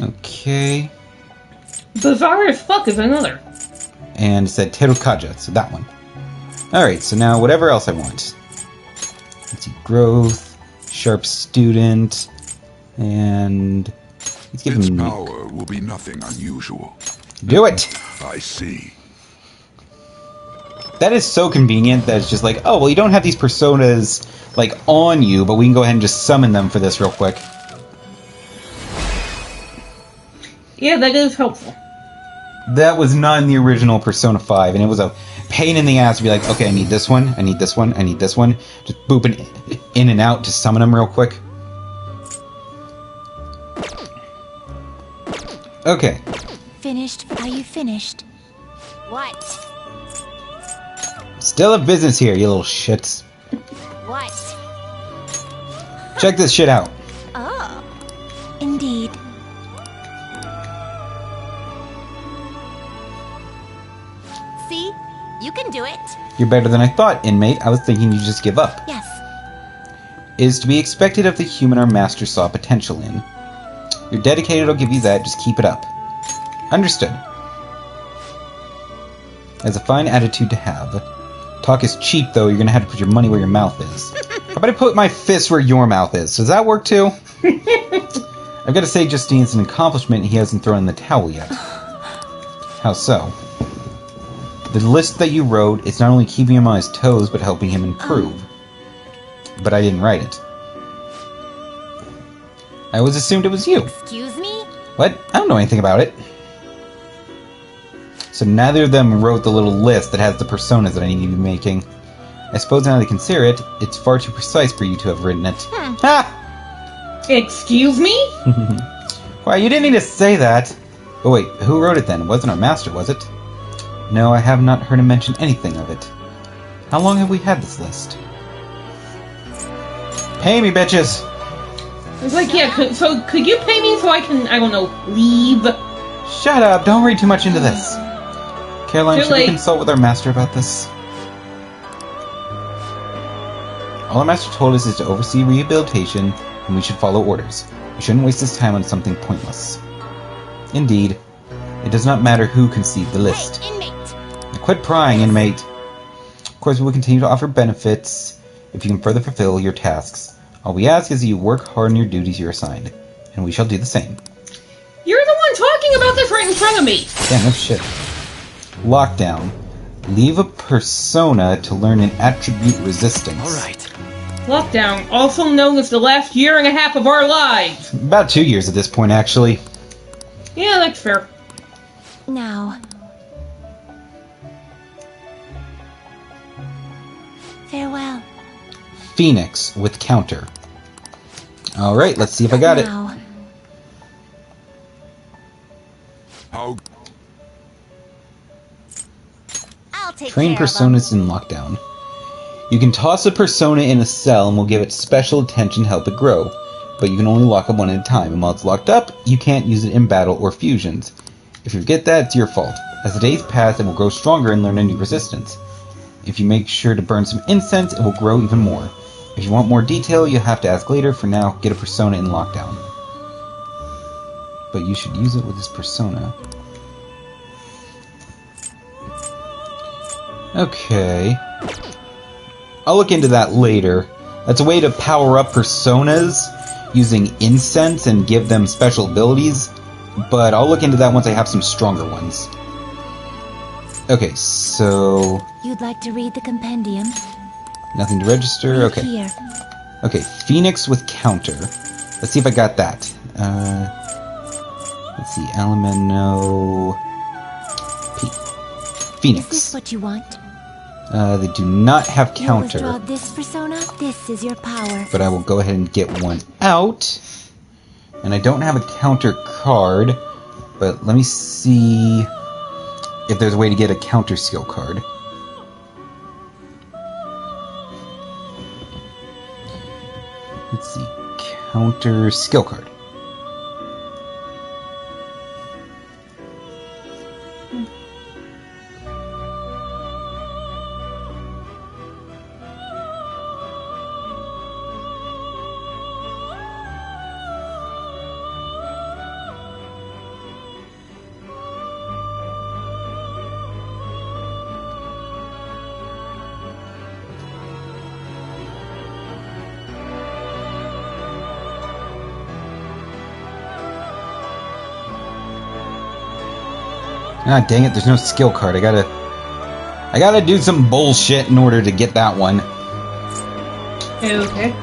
Okay.
Bizarre as fuck is another.
And it said Terukaja, so that one. Alright, so now whatever else I want. Let's see, growth, sharp student, and let's give
Its
him
power will be nothing unusual.
Do it!
I see.
That is so convenient that it's just like, oh, well, you don't have these personas, like, on you, but we can go ahead and just summon them for this real quick.
Yeah, that is helpful.
That was not in the original Persona 5, and it was a pain in the ass to be like, okay, I need this one, I need this one, I need this one. Just booping in and out to summon them real quick. Okay.
Finished? Are you finished?
What?
Still have business here, you little shits.
What?
Check this shit out.
Oh. Indeed.
See? You can do it.
You're better than I thought, inmate. I was thinking you'd just give up.
Yes.
It is to be expected of the human our master saw potential in. You're dedicated, I'll give you that. Just keep it up. Understood. That's a fine attitude to have. Talk is cheap, though. You're gonna have to put your money where your mouth is. How about I put my fist where your mouth is? Does that work, too? I've got to say, Justine, it's an accomplishment he hasn't thrown in the towel yet. How so? The list that you wrote, it's not only keeping him on his toes, but helping him improve. But I didn't write it. I always assumed it was you.
Excuse me?
What? I don't know anything about it. So neither of them wrote the little list that has the personas that I need to be making. I suppose now that I consider it, it's far too precise for you to have written it. Ha!
Excuse me?
Why, you didn't need to say that. Oh wait, who wrote it then? It wasn't our master, was it? No, I have not heard him mention anything of it. How long have we had this list? Pay me, bitches!
It's like, yeah, could you pay me so I can, I don't know, leave?
Shut up, don't read too much into this. Caroline,
Too
should we
late.
consult with our master about this? All our master told us is to oversee rehabilitation, and we should follow orders. We shouldn't waste this time on something pointless. Indeed, it does not matter who conceived the list.
Hey, inmate.
Now quit prying, inmate. Of course, we will continue to offer benefits if you can further fulfill your tasks. All we ask is that you work hard on your duties you're assigned, and we shall do the same.
You're the one talking about this right in front of me.
Damn, no shit. Lockdown. Leave a persona to learn an attribute resistance.
Alright.
Lockdown, also known as the last year and a half of our lives.
About 2 years at this point, actually.
Yeah, that's fair.
Now. Farewell.
Phoenix with counter. Alright, let's see if I got it.
Now.
How
I'll take
Train
care of 'em.
personas in lockdown. You can toss a persona in a cell and we'll give it special attention to help it grow. But you can only lock up one at a time, and while it's locked up, you can't use it in battle or fusions. If you forget that, it's your fault. As the days pass, it will grow stronger and learn a new resistance. If you make sure to burn some incense, it will grow even more. If you want more detail, you'll have to ask later. For now, get a persona in lockdown. But you should use it with this persona. Okay. I'll look into that later. That's a way to power up personas using incense and give them special abilities, but I'll look into that once I have some stronger ones. Okay, so...
You'd like to read the compendium?
Nothing to register?
Read
Okay.
Here.
Okay, Phoenix with counter. Let's see if I got that. Let's see, Alameno... P.
Is
Phoenix.
this what you want?
They do not have
You
counter.
withdraw this persona. This is your power.
But I will go ahead and get one out. And I don't have a counter card, but let me see if there's a way to get a counter skill card. Let's see, counter skill card. Ah, dang it, there's no skill card. I gotta do some bullshit in order to get that one.
Okay.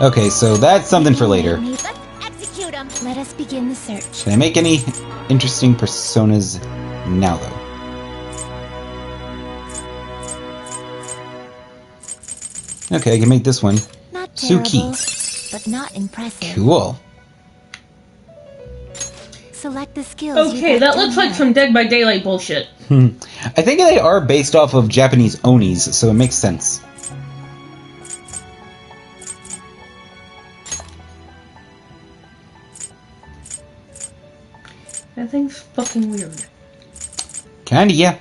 Okay, so that's something for later.
Let's execute him. Let us begin the search.
Can I make any interesting personas now, though? Okay, I can make this one.
Not terrible,
Suki.
but not impressive.
Cool.
Select the skills.
Okay, that looks like some Dead by Daylight bullshit.
I think they are based off of Japanese onis, so it makes sense.
That thing's fucking weird.
Kinda, yeah.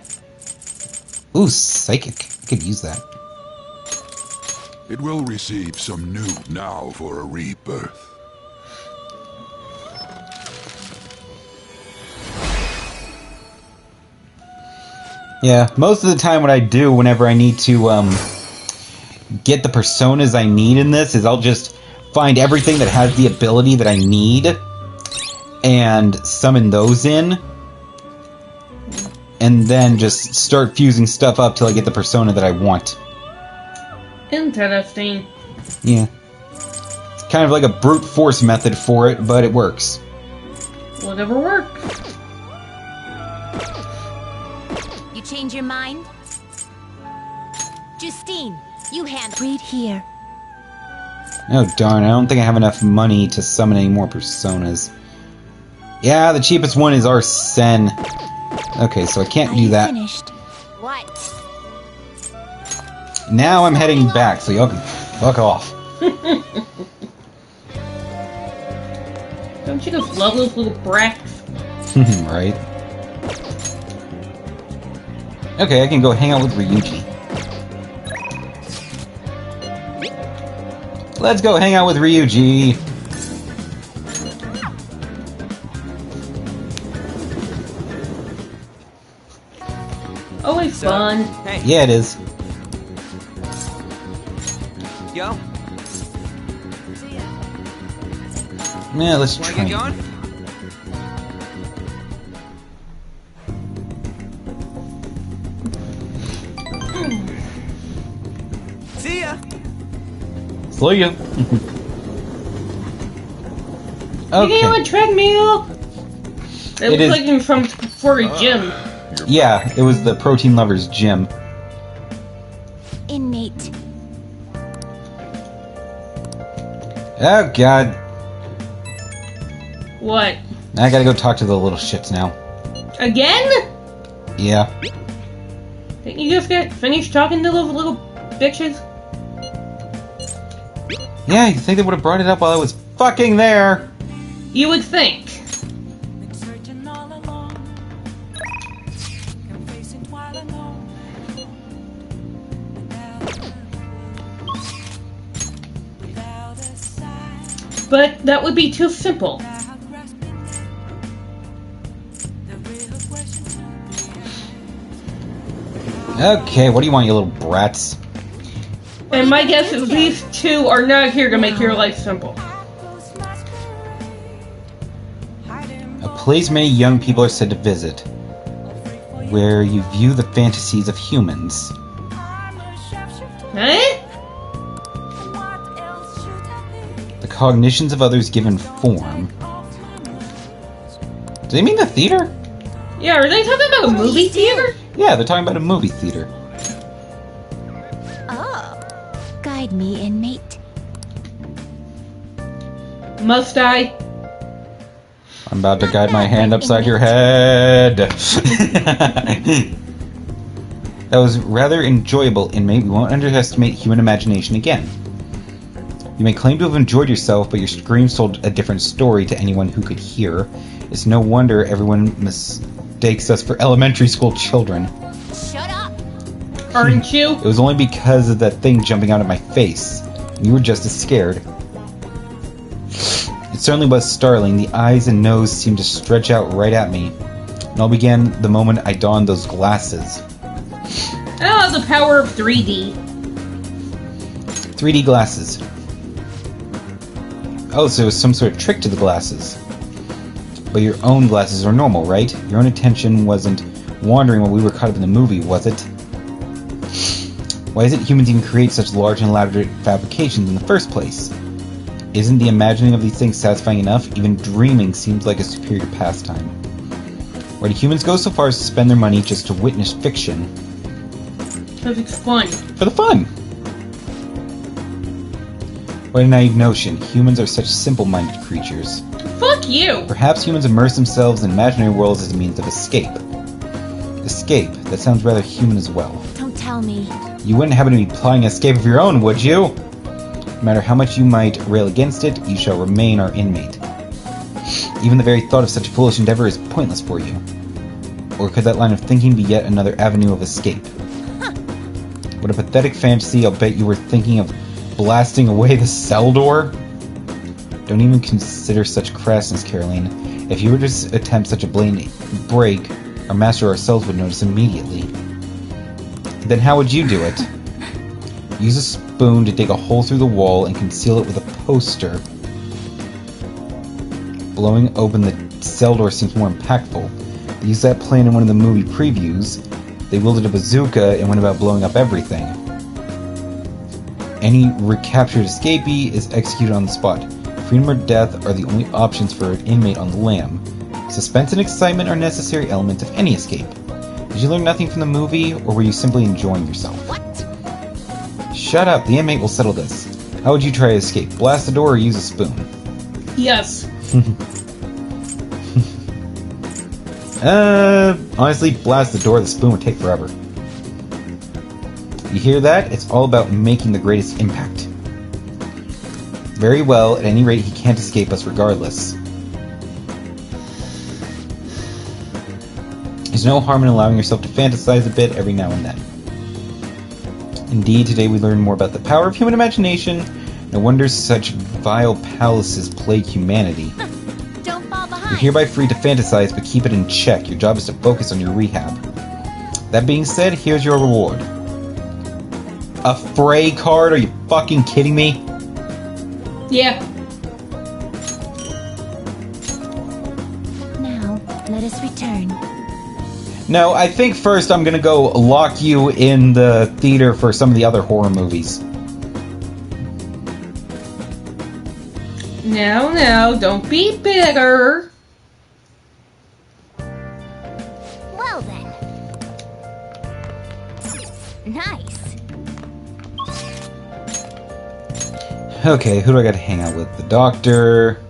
Ooh, psychic. I could use that.
It will receive some new now for a rebirth.
Yeah, most of the time what I do whenever I need to get the personas I need in this is I'll just find everything that has the ability that I need and summon those in, and then just start fusing stuff up till I get the persona that I want.
Interesting.
Yeah. It's kind of like a brute force method for it, but it works.
Whatever works.
You change your mind? Justine, you handle.
Read here.
Oh darn, I don't think I have enough money to summon any more personas. Yeah, the cheapest one is Arsene. Okay, so I can't do that.
Finished.
What?
Now I'm heading back, so y'all can fuck off.
Don't you just love those little brats?
Right. Okay, I can go hang out with Ryuji. Let's go hang out with Ryuji.
Always fun.
Hey.
Yeah, it is.
Yo.
Yeah, let's
Wanna
try.
get going? See ya.
Slow you.
You get on a treadmill. It looks
is-
like you're from for a gym.
Yeah, it was the Protein Lovers gym.
Inmate.
Oh god.
What?
I gotta go talk to the little shits now.
Again?
Yeah.
Didn't you just get finished talking to those little bitches?
Yeah, you think they would have brought it up while I was fucking there?
You would think. But that would be too simple.
Okay, what do you want, you little brats?
And my guess is these two are not here to make your life simple.
A place many young people are said to visit, where you view the fantasies of humans.
Eh?
The cognitions of others given form. Do they mean the theater?
Yeah, are they talking about a movie theater?
Yeah, they're talking about a movie theater.
Oh. Guide me, inmate.
Must I?
I'm about to guide my hand upside your head. That was rather enjoyable, inmate. We won't underestimate human imagination again. You may claim to have enjoyed yourself, but your screams told a different story to anyone who could hear. It's no wonder everyone mistakes us for elementary school children.
Shut up!
Aren't you?
It was only because of that thing jumping out at my face. You were just as scared. It certainly was startling. The eyes and nose seemed to stretch out right at me. It all began the moment I donned those glasses.
Oh, the power of 3D.
3D glasses. Oh, so it was some sort of trick to the glasses. But your own glasses are normal, right? Your own attention wasn't wandering while we were caught up in the movie, was it? Why is it humans even create such large and elaborate fabrications in the first place? Isn't the imagining of these things satisfying enough? Even dreaming seems like a superior pastime. Why do humans go so far as to spend their money just to witness fiction?
Because it's fun.
For the fun! What a naive notion. Humans are such simple-minded creatures.
Fuck you!
Perhaps humans immerse themselves in imaginary worlds as a means of escape. Escape? That sounds rather human as well.
Don't tell me.
You wouldn't happen to be plotting escape of your own, would you? No matter how much you might rail against it, you shall remain our inmate. Even the very thought of such a foolish endeavor is pointless for you. Or could that line of thinking be yet another avenue of escape? What a pathetic fantasy. I'll bet you were thinking of blasting away the cell door? Don't even consider such crassness, Caroline. If you were to attempt such a blatant break, our master ourselves would notice immediately. Then how would you do it? Use a spoon to dig a hole through the wall and conceal it with a poster. Blowing open the cell door seems more impactful. They used that plan in one of the movie previews. They wielded a bazooka and went about blowing up everything. Any recaptured escapee is executed on the spot. Freedom or death are the only options for an inmate on the lam. Suspense and excitement are necessary elements of any escape. Did you learn nothing from the movie, or were you simply enjoying yourself? What? Shut up, the inmate will settle this. How would you try to escape? Blast the door or use a spoon?
Yes.
Honestly, blast the door, the spoon would take forever. You hear that? It's all about making the greatest impact. Very well, at any rate, he can't escape us regardless. There's no harm in allowing yourself to fantasize a bit every now and then. Indeed, today we learn more about the power of human imagination. No wonder such vile palaces plague humanity.
Don't fall behind.
You're hereby free to fantasize, but keep it in check. Your job is to focus on your rehab. That being said, here's your reward. A Frey card? Are you fucking kidding me?
Yeah.
Now, let us return.
No, I think first I'm gonna go lock you in the theater for some of the other horror movies.
No, don't be bitter.
Well then. Nice.
Okay, who do I gotta hang out with? The doctor.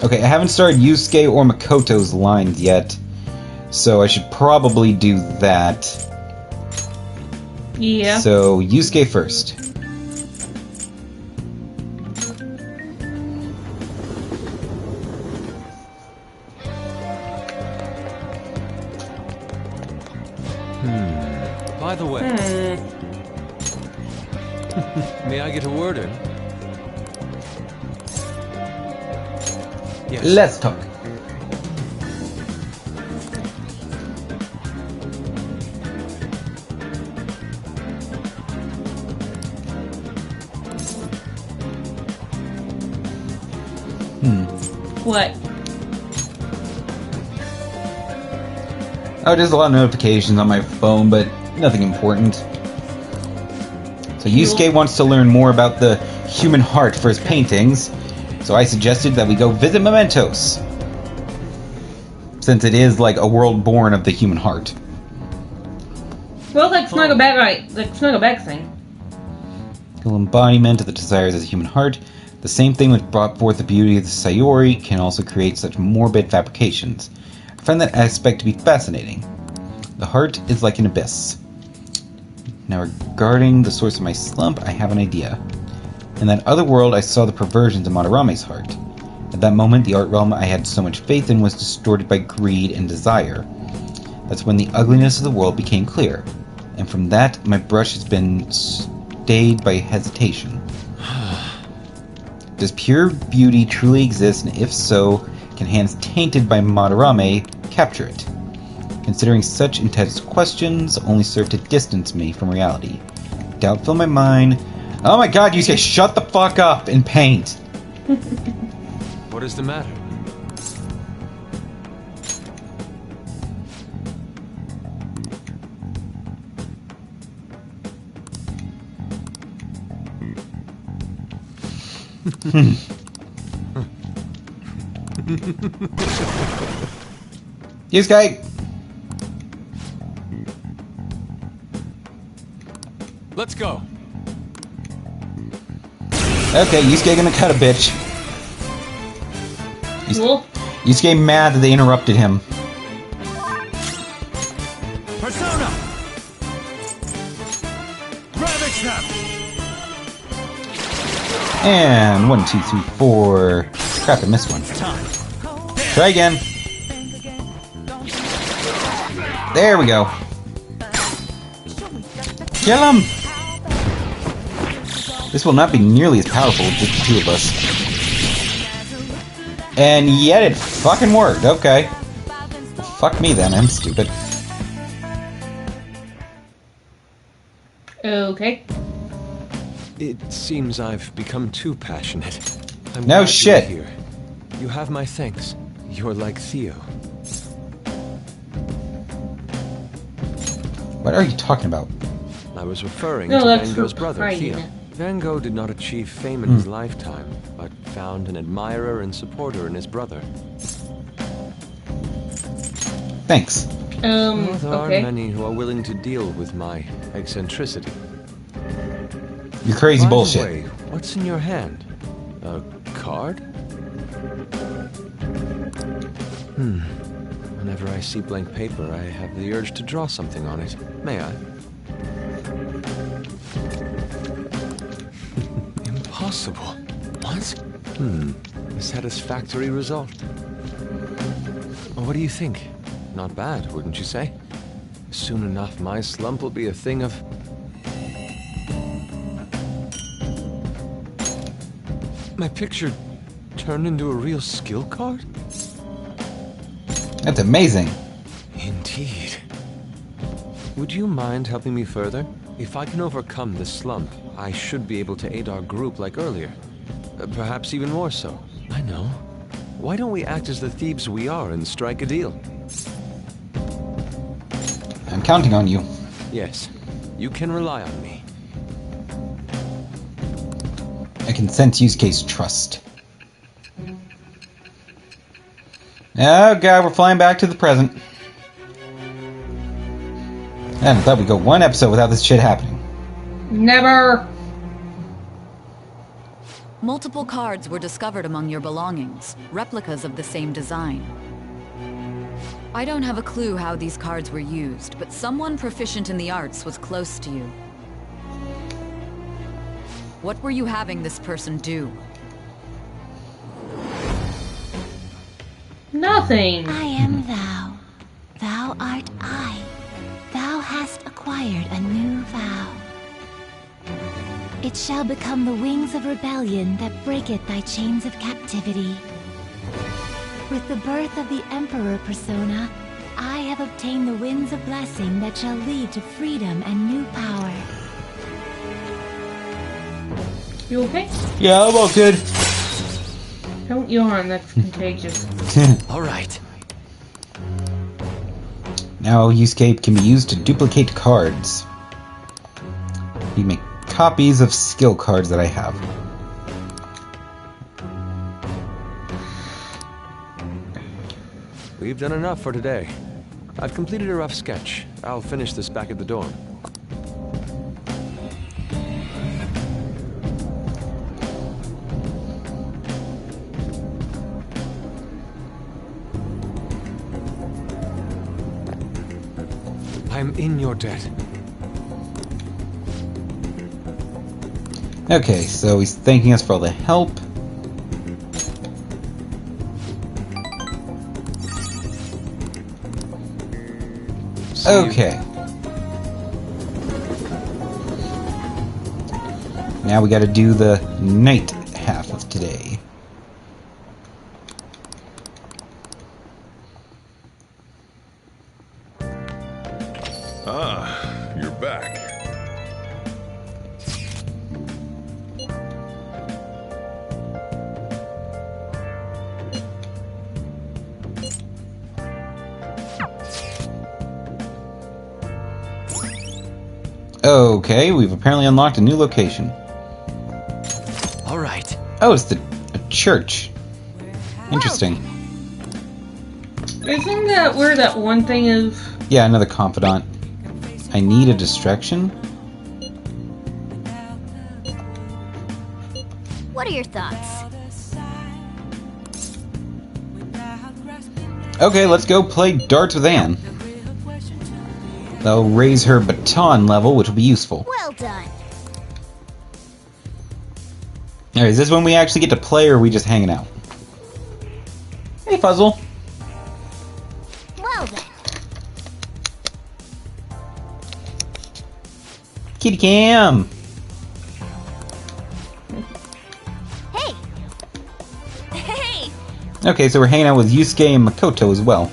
Okay, I haven't started Yusuke or Makoto's lines yet, so I should probably do that.
Yeah.
So, Yusuke first.
By the way, may I get a word in? Yes.
Let's talk.
What?
Oh, there's a lot of notifications on my phone, but nothing important. So Yusuke wants to learn more about the human heart for his paintings, so I suggested that we go visit Mementos, since it is like a world born of the human heart.
Well, that's not a bad thing.
The embodiment of the desires of the human heart, the same thing which brought forth the beauty of the Sayori, can also create such morbid fabrications. I find that aspect to be fascinating. The heart is like an abyss. Now regarding the source of my slump, I have an idea. In that other world, I saw the perversions of Madarame's heart. At that moment, the art realm I had so much faith in was distorted by greed and desire. That's when the ugliness of the world became clear. And from that, my brush has been stayed by hesitation. Does pure beauty truly exist, and if so, can hands tainted by Madarame capture it? Considering such intense questions only serve to distance me from reality. Doubt fill my mind. Oh my god, Yusuke, shut the fuck up and paint!
What is the matter?
Yusuke!
let's go.
Okay, Yusuke gonna cut a bitch.
Cool.
Yusuke mad that they interrupted him.
Persona! Ravage them!
And 1, 2, 3, 4. Crap, I missed one. Try again. There we go. Kill him! This will not be nearly as powerful with just the two of us. And yet it fucking worked. Okay. Well, fuck me then, I'm stupid.
Okay.
It seems I've become too passionate. I'm
No
glad
shit.
you're here. You have my thanks. You're like Theo.
What are you talking about?
I was referring
No,
to
that's
Van Gogh's
for
brother,
crying.
Theo. Van Gogh did not achieve fame in his lifetime, but found an admirer and supporter in his brother.
Thanks.
Well, there are
Okay.
many who are willing to deal with my eccentricity.
You're crazy
By the
bullshit.
way, what's in your hand? A card? Whenever I see blank paper, I have the urge to draw something on it. May I? Impossible. What? A satisfactory result. What do you think? Not bad, wouldn't you say? Soon enough, my slump will be a thing of... My picture turned into a real skill card?
That's amazing.
Indeed. Would you mind helping me further? If I can overcome this slump, I should be able to aid our group like earlier. Perhaps even more so. I know. Why don't we act as the thieves we are and strike a deal?
I'm counting on you.
Yes, you can rely on me.
I can sense Yusuke's trust. Oh god, we're flying back to the present. And I thought we'd go one episode without this shit happening.
Never.
Multiple cards were discovered among your belongings, replicas of the same design. I don't have a clue how these cards were used, but someone proficient in the arts was close to you. What were you having this person do?
Nothing.
I am thou. Thou art I. Thou hast acquired a new vow. It shall become the wings of rebellion that breaketh thy chains of captivity. With the birth of the Emperor persona, I have obtained the winds of blessing that shall lead to freedom and new power.
You okay?
Yeah, I'm all good.
Don't yawn, that's contagious.
Alright.
Now Yusuke can be used to duplicate cards. You make copies of skill cards that I have.
We've done enough for today. I've completed a rough sketch. I'll finish this back at the dorm. I'm in your debt.
Okay, so he's thanking us for all the help. Okay. Now we gotta do the night half of today.
Ah, you're back.
Okay, we've apparently unlocked a new location.
All right.
Oh, it's a church. Interesting.
Isn't that where that one thing is?
Yeah, another confidant. I need a distraction?
What are your thoughts?
Okay, let's go play darts with Anne. That'll raise her baton level, which will be useful.
Well done.
Alright, is this when we actually get to play, or are we just hanging out? Hey, Fuzzle.
Well then.
Kitty Cam.
Hey. Hey.
Okay, so we're hanging out with Yusuke and Makoto as well.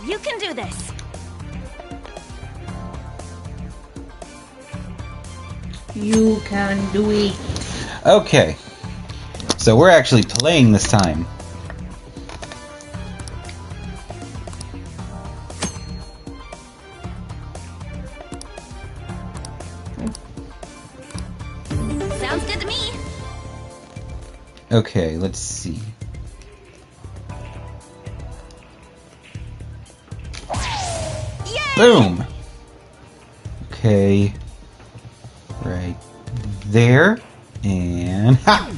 You can do this.
You can do it.
Okay. So we're actually playing this time.
Sounds good to me.
Okay, let's see. Boom! Okay. Right there. And ha!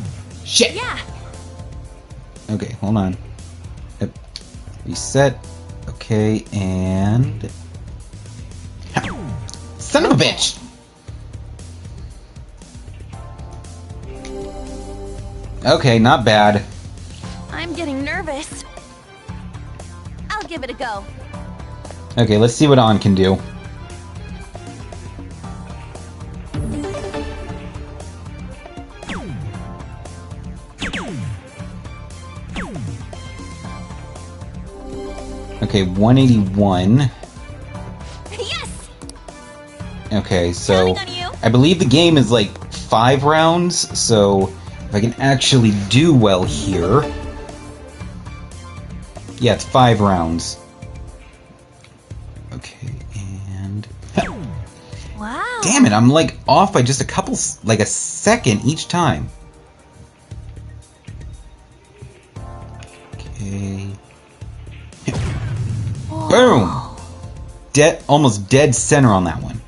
Shit!
Yeah.
Okay, hold on. Yep. Reset. Okay, and ha! Son of a bitch! Okay, not bad.
I'm getting nervous. I'll give it a go.
Okay, let's see what On can do. Okay, 181.
Yes.
Okay, so I believe the game is like 5 rounds, so if I can actually do well here. Yeah, it's 5 rounds. Okay, and
wow.
Damn it, I'm like off by just a couple, like a second each time. Okay. Boom! Almost dead center on that one.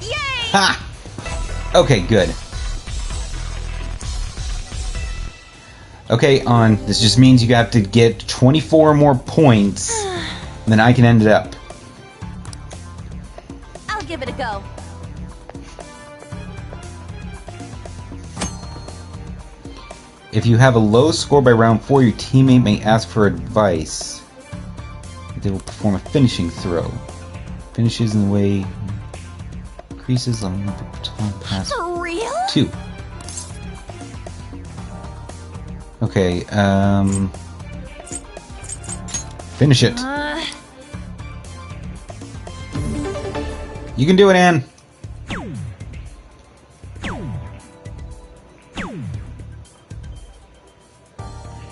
Yay!
Ha! Okay, good. Okay, On. This just means you have to get 24 more points, and then I can end it up.
I'll give it a go.
If you have a low score by round 4, your teammate may ask for advice. They will perform a finishing throw. Finishes in the way increases on the baton pass.
For real?
2. Okay, finish it. You can do it, Anne.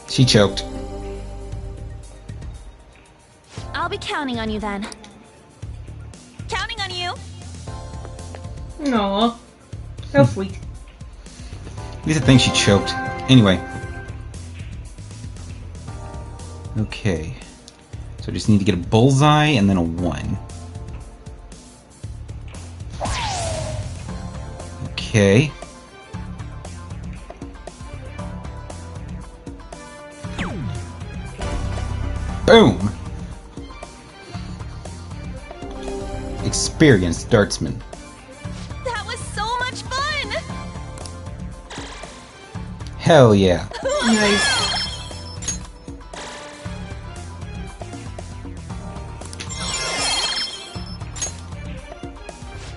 She choked.
I'll be counting on you then.
Counting on you.
Aw. So sweet.
These are things she choked. Anyway. Okay. So I just need to get a bullseye and then a 1. Okay. Boom! Experienced dartsman.
That was so much fun.
Hell yeah.
Nice.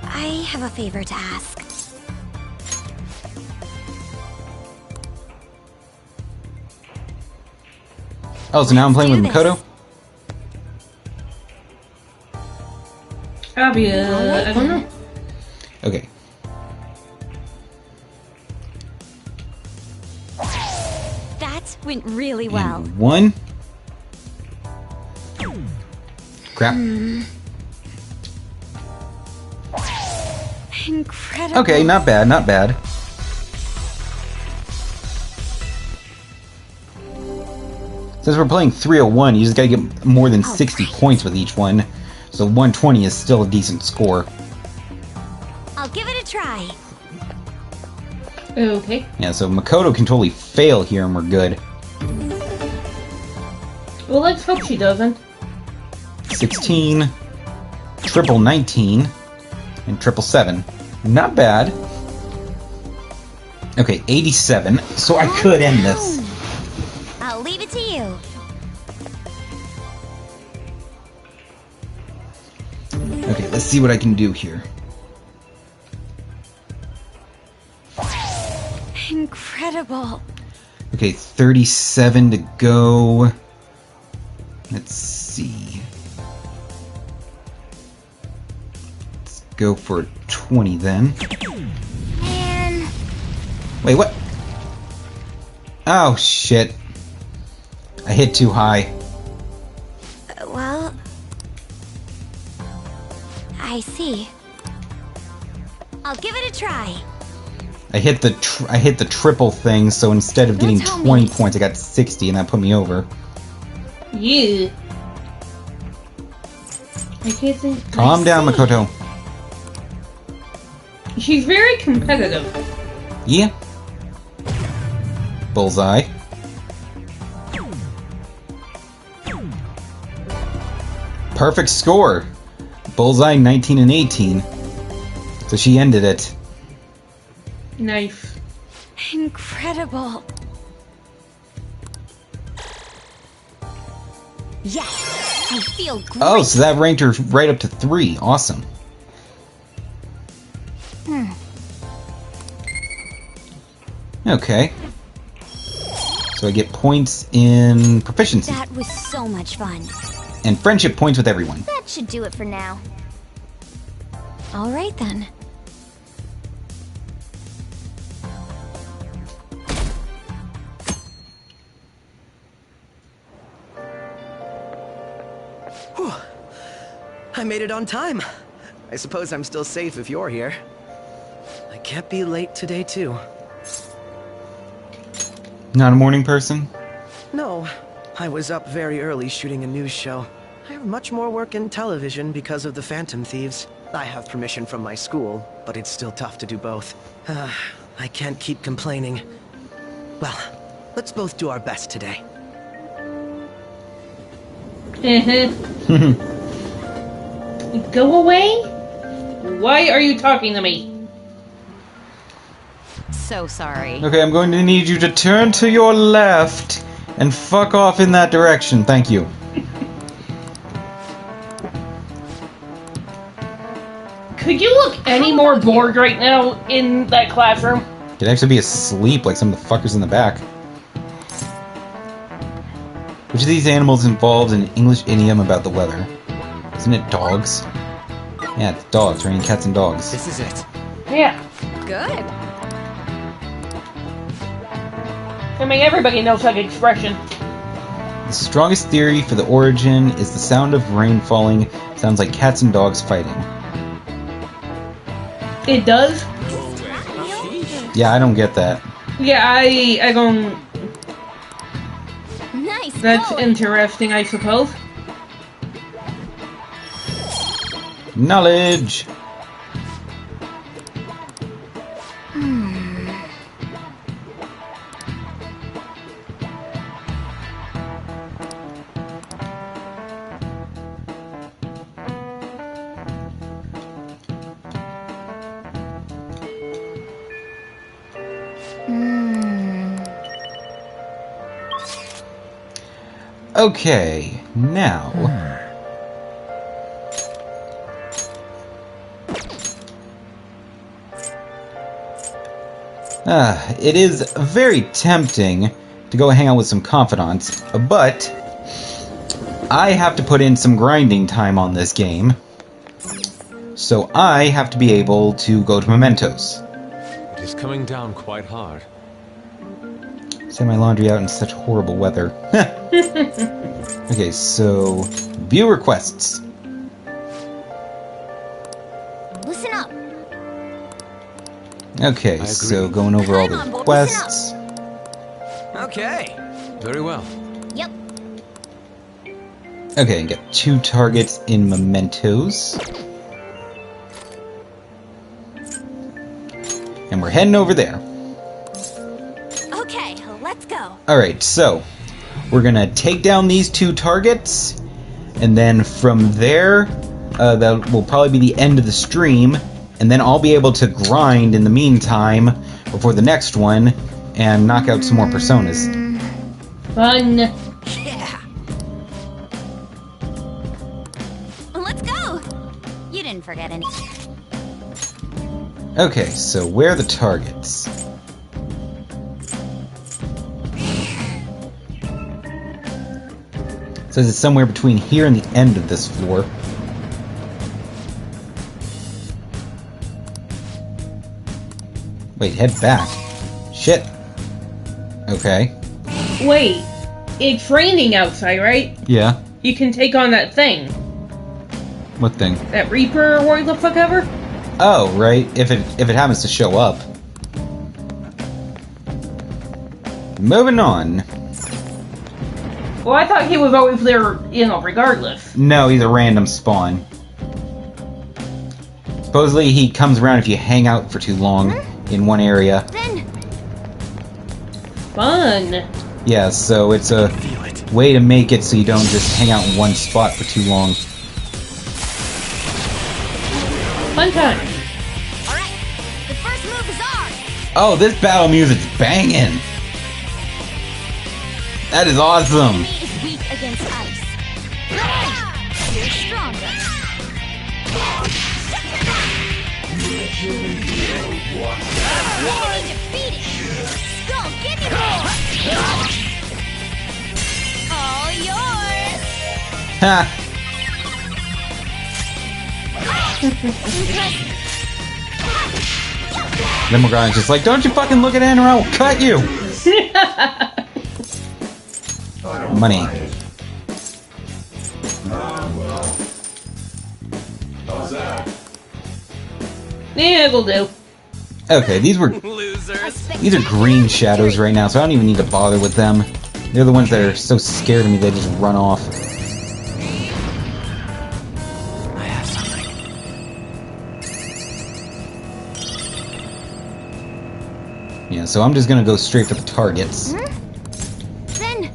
I have a favor to ask.
Oh, so now I'm playing with Makoto?
I don't know.
Okay.
That went really well.
And 1. Crap.
Incredible.
Okay, not bad, not bad. Since we're playing 301, you just gotta get more than 60 points with each one. So 120 is still a decent score.
I'll give it a try.
Okay.
Yeah, so Makoto can totally fail here and we're good.
Well, let's hope she doesn't.
16, triple 19, and triple 7. Not bad. Okay, 87, so I could end this.
I'll leave it to you.
Okay, let's see what I can do here.
Incredible.
Okay, 37 to go. Let's see. Let's go for 20 then.
Man.
Wait, what? Oh, shit. I hit too high.
Well, I see. I'll give it a try.
I hit the triple thing, so instead of getting 20 points, I got 60, and that put me over.
Yeah. I can't think.
Calm down, Makoto.
She's very competitive.
Yeah. Bullseye. Perfect score. Bullseye 19 and 18. So she ended it.
Nice.
Incredible.
Yes, I feel great.
Oh, so that ranked her right up to 3. Awesome. Okay. So I get points in proficiency.
That was so much fun.
And friendship points with everyone.
That should do it for now.
All right then.
Whew. I made it on time. I suppose I'm still safe if you're here. I can't be late today, too.
Not a morning person?
No, I was up very early shooting a news show. I have much more work in television because of the Phantom Thieves. I have permission from my school, but it's still tough to do both. I can't keep complaining. Well, let's both do our best today.
Go away? Why are you talking to me?
So sorry.
Okay, I'm going to need you to turn to your left and fuck off in that direction. Thank you.
Could you look any more bored right now in that classroom?
Could actually be asleep like some of the fuckers in the back. Which of these animals involves an English idiom about the weather? Isn't it dogs? Yeah, it's dogs, raining cats and dogs.
This is it.
Yeah.
Good.
I mean, everybody knows that expression.
The strongest theory for the origin is the sound of rain falling sounds like cats and dogs fighting.
It does?
Yeah, I don't get that.
Yeah, I don't...
Nice.
That's interesting, I suppose.
Knowledge! Okay, now... it is very tempting to go hang out with some confidants, but I have to put in some grinding time on this game, so I have to be able to go to Mementos.
It is coming down quite hard.
Send my laundry out in such horrible weather. Okay, so view requests.
Listen up.
Okay, so going over all the
Come on, boy,
requests.
Okay.
Very well.
Yep.
Okay, and get 2 targets in Mementos. And we're heading over there.
Okay, let's go.
Alright, so we're gonna take down these 2 targets, and then from there, that will probably be the end of the stream, and then I'll be able to grind in the meantime before the next one and knock out some more personas.
Fun.
Yeah. Let's go.
You didn't forget anything.
Okay, so where are the targets? It says it's somewhere between here and the end of this floor. Wait, head back. Shit. Okay.
Wait, it's raining outside, right?
Yeah.
You can take on that thing.
What thing?
That Reaper or what the fuck ever?
Oh, right. If it happens to show up. Moving on.
Well, I thought he was always there, regardless.
No, he's a random spawn. Supposedly he comes around if you hang out for too long in one area.
Fun.
Yeah, so it's a way to make it so you don't just hang out in one spot for too long.
Fun time.
Alright, the first move is ours.
Oh, this battle music's banging! That is awesome!
Enemy is weak against ice. You're stronger. Enemy defeated. Skull, give me more. All yours.
Ha! Then McGrath's just like, don't you fucking look at Anna or I'll cut you! Money.
Yeah, it'll do.
Okay, these are green shadows right now, so I don't even need to bother with them. They're the ones that are so scared of me they just run off.
I have something.
Yeah, so I'm just gonna go straight for the targets.
Then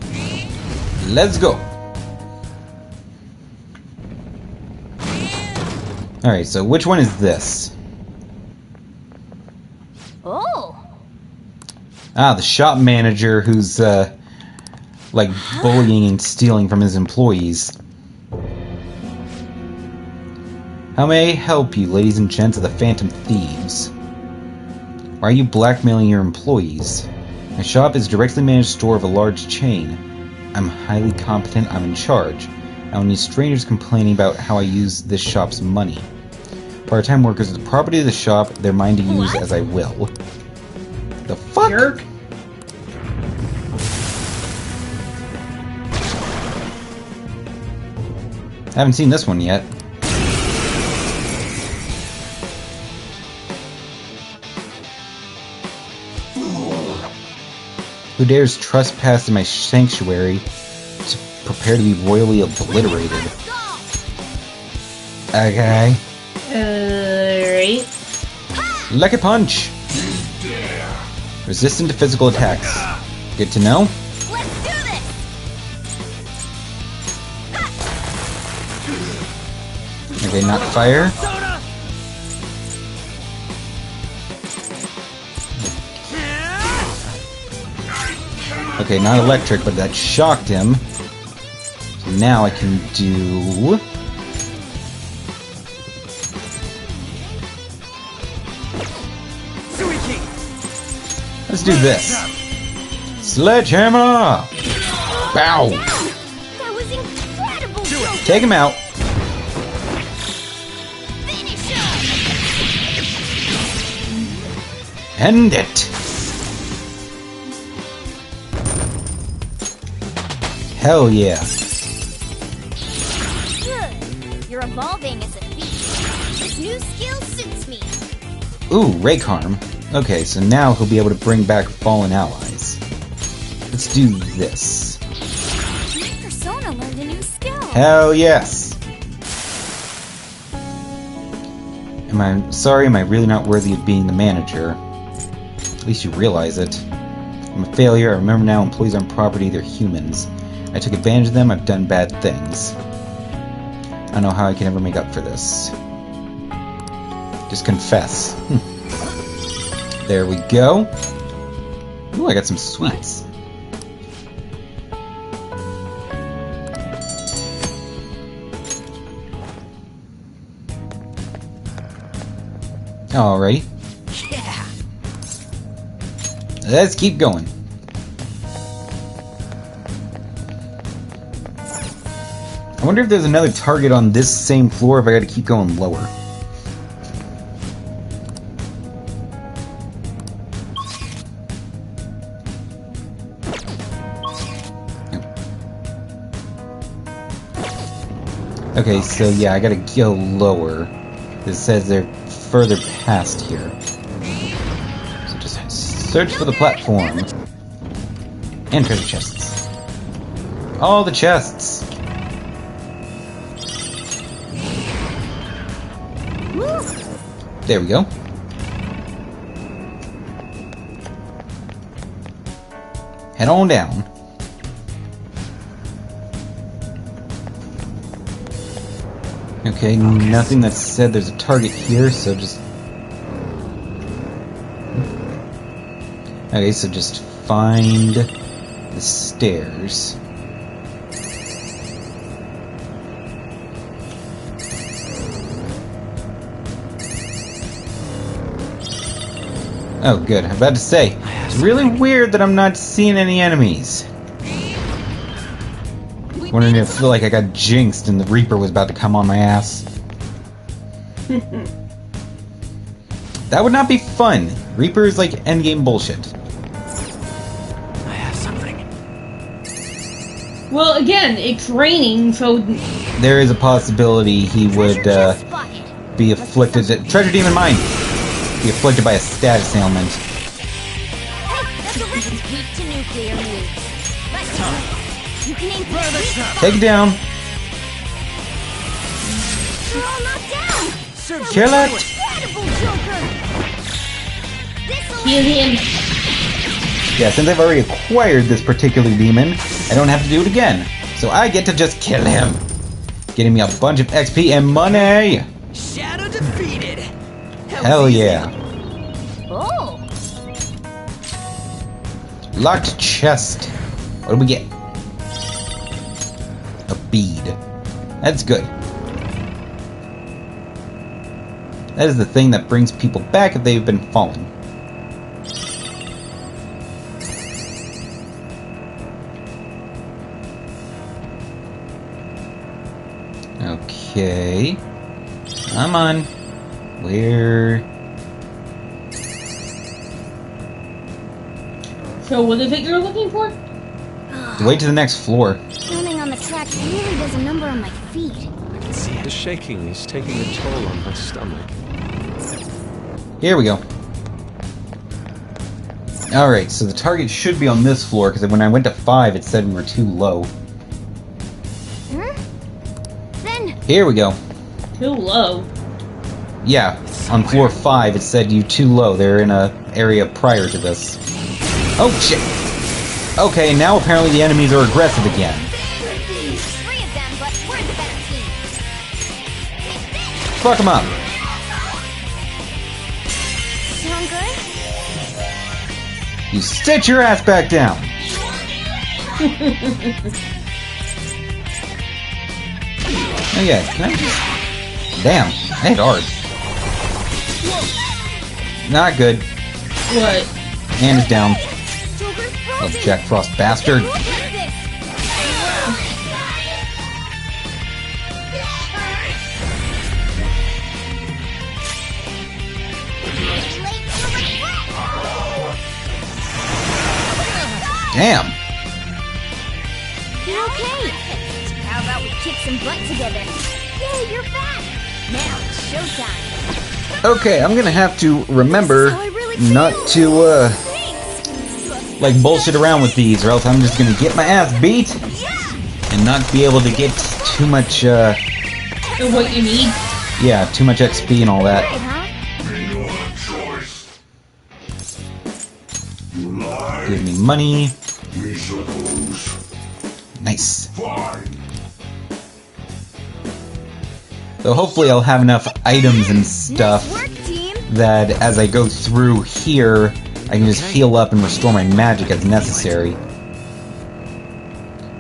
Let's go! Alright, so which one is this?
oh,
Ah, the shop manager who's, like, bullying and stealing from his employees. How may I help you, ladies and gents of the Phantom Thieves? Why are you blackmailing your employees? My shop is a directly managed store of a large chain. I'm highly competent, I'm in charge. I don't need strangers complaining about how I use this shop's money. Part-time workers are the property of the shop, they're mine to use as I will. The fuck?
Jerk.
I haven't seen this one yet. Who dares trespass in my sanctuary to prepare to be royally obliterated? Okay.
Alright.
Lucky punch! Resistant to physical attacks. Good to know.
let's do this.
Okay, not fire. Okay, not electric, but that shocked him. So now I can do... Let's do this. Sledgehammer! Bow!
That was incredible. Joker.
Take him out.
Finish him.
End it. Hell yeah.
Good. You're evolving as a thief. This new skill suits me.
Ooh, Rake Harm. Okay, so now he'll be able to bring back fallen allies. Let's do this.
My persona learned a new skill.
Hell yes. And I'm sorry, am I really not worthy of being the manager? At least you realize it. I'm a failure. I remember now employees aren't property, they're humans. I took advantage of them, I've done bad things. I don't know how I can ever make up for this. Just confess. There we go. Ooh, I got some sweets. Alright.
Yeah.
Let's keep going. I wonder if there's another target on this same floor if I gotta keep going lower. Okay, so yeah, I gotta go lower. It says they're further past here. So just search for the platform. And treasure chests. All the chests! There we go. Head on down. Okay, nothing that said there's a target here, so just... Okay, so just find the stairs. Oh, good. I'm about to say, it's really weird that I'm not seeing any enemies. Wondering if I feel like I got jinxed and the Reaper was about to come on my ass. That would not be fun. Reaper is like endgame bullshit.
I have something.
Well, again, it's raining, so...
There is a possibility he would be afflicted... Treasure Demon Mine! Be afflicted by a status ailment.
Weak to nuclear moves. Let's go. You can aim for
Take it down.
You're all knocked down.
Kill it.
Incredible, Joker.
Kill him.
Yeah, since I've already acquired this particular demon, I don't have to do it again. So I get to just kill him. Getting me a bunch of XP and money.
Shadow defeated.
Hell yeah.
Oh.
Locked chest. What do we get? A bead. That's good. That is the thing that brings people back if they've been falling. Okay. Come on. Where?
So what is it you're looking for?
Wait to the next floor.
Running on the tracks really does a number on my feet.
I can see the shaking is taking a toll on my stomach.
Here we go. Alright, so the target should be on this floor, because when I went to 5, it said we were too low.
Then...
Here we go.
Too low?
Yeah, on floor 5, it said you too low. They're in a area prior to this. Oh, shit! Okay, now apparently the enemies are aggressive again.
3 of them, but we're the better team.
Fuck them up.
Sound good?
You sit your ass back down. Oh yeah, can I just... Damn, I hit hard. Not good.
What?
Hand is down. Oh, Jack Frost bastard. Damn.
You're okay. How about we kick some butt together? Yay, you're back. Now it's showtime.
Okay, I'm gonna have to remember not to, like, bullshit around with these, or else I'm just gonna get my ass beat and not be able to get too much,
What you need?
yeah, too much XP and all that.
Right, huh?
Give me money.
We suppose.
Nice. So hopefully I'll have enough items and stuff that as I go through here, I can just heal up and restore my magic as necessary.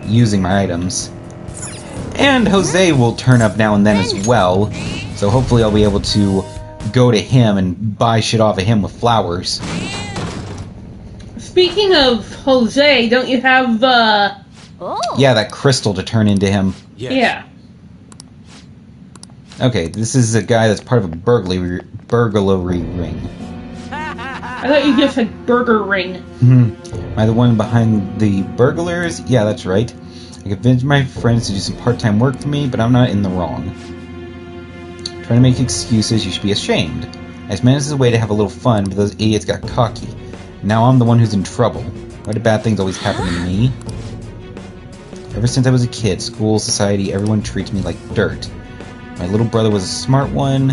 Using my items. And Jose will turn up now and then as well, so hopefully I'll be able to go to him and buy shit off of him with flowers.
Speaking of Jose, don't you have,
Yeah, that crystal to turn into him.
Yeah.
Okay, this is a guy that's part of a burglary ring.
I thought you just said burger ring.
Am I the one behind the burglars? Yeah, that's right. I convinced my friends to do some part-time work for me, but I'm not in the wrong. Trying to make excuses, you should be ashamed. I just managed a way to have a little fun, but those idiots got cocky. Now I'm the one who's in trouble. Why do bad things always happen to me? Ever since I was a kid, school, society, everyone treats me like dirt. My little brother was a smart one,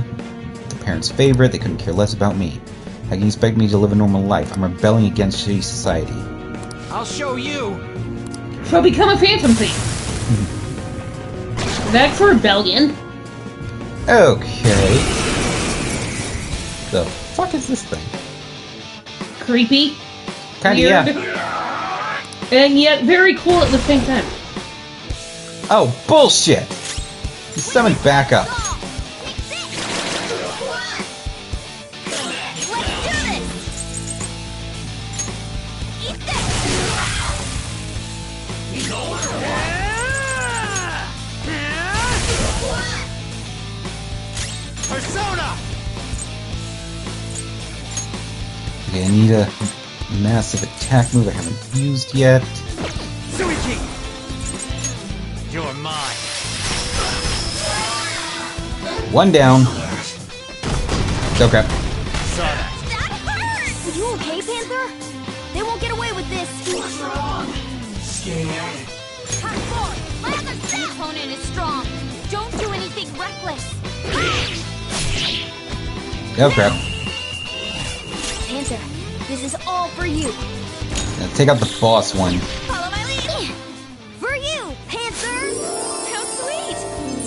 the parents' favorite, they couldn't care less about me. How can you expect me to live a normal life? I'm rebelling against shitty society.
I'll show you.
So become a phantom thief. That's rebellion.
Okay. The fuck is this thing?
Creepy.
Kinda,
weird,
yeah.
And yet very cool at the same time.
Oh, bullshit! He summoned back up.
Persona!
Okay, I need a massive attack move I haven't used yet.
Suiki! You're mine.
One down. Okay.
Are you okay, Panther? They won't get away with this. What's wrong?
Scared. My other opponent is strong. Don't do anything reckless.
Oh crap.
Panther, this is all for you.
Now take out the boss one.
Follow my lead. For you, Panther.
How sweet!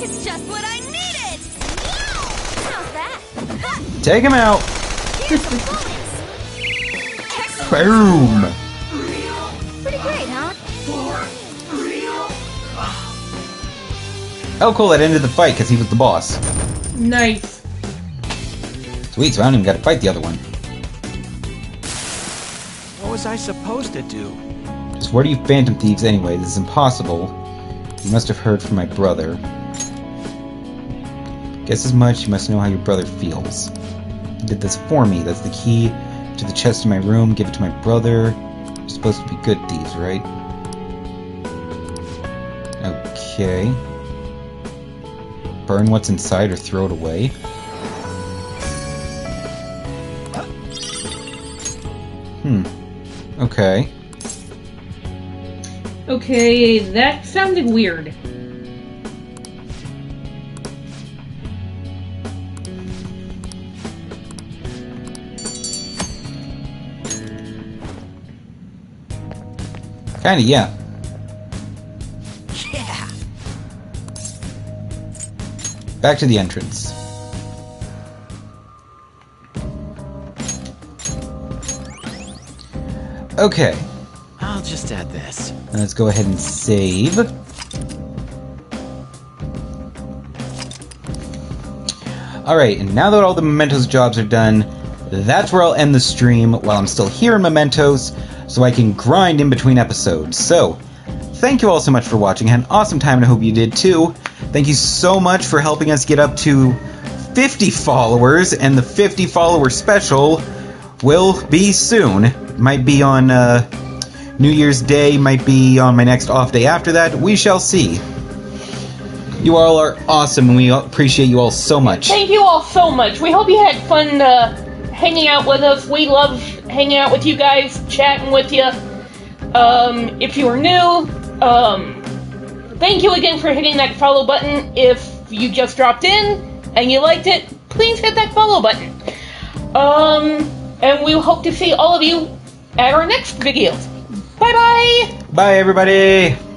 It's just what I needed.
How's that? Ha!
Take him out. Boom.
Pretty great, huh?
Oh cool, that ended the fight because he was the boss.
Nice.
Sweet, so I don't even gotta fight the other one.
What was I supposed to do?
Just where are you phantom thieves anyway? This is impossible. You must have heard from my brother. Guess as much, you must know how your brother feels. He did this for me. That's the key to the chest in my room. Give it to my brother. You're supposed to be good thieves, right? Okay. Burn what's inside or throw it away. Okay.
Okay, that sounded weird.
Kinda, yeah.
Yeah.
Back to the entrance. Okay.
I'll just add this.
Let's go ahead and save. Alright, and now that all the Mementos jobs are done, that's where I'll end the stream while I'm still here in Mementos, so I can grind in between episodes. So, thank you all so much for watching. I had an awesome time, and I hope you did too. Thank you so much for helping us get up to 50 followers, and the 50 follower special will be soon. Might be on New Year's Day, might be on my next off day after that. We shall see. You all are awesome, and we appreciate you all so much.
Thank you all so much. We hope you had fun hanging out with us. We love hanging out with you guys, chatting with you. If you are new, thank you again for hitting that follow button. If you just dropped in and you liked it, please hit that follow button. And we hope to see all of you at our next videos. Bye-bye!
Bye, everybody!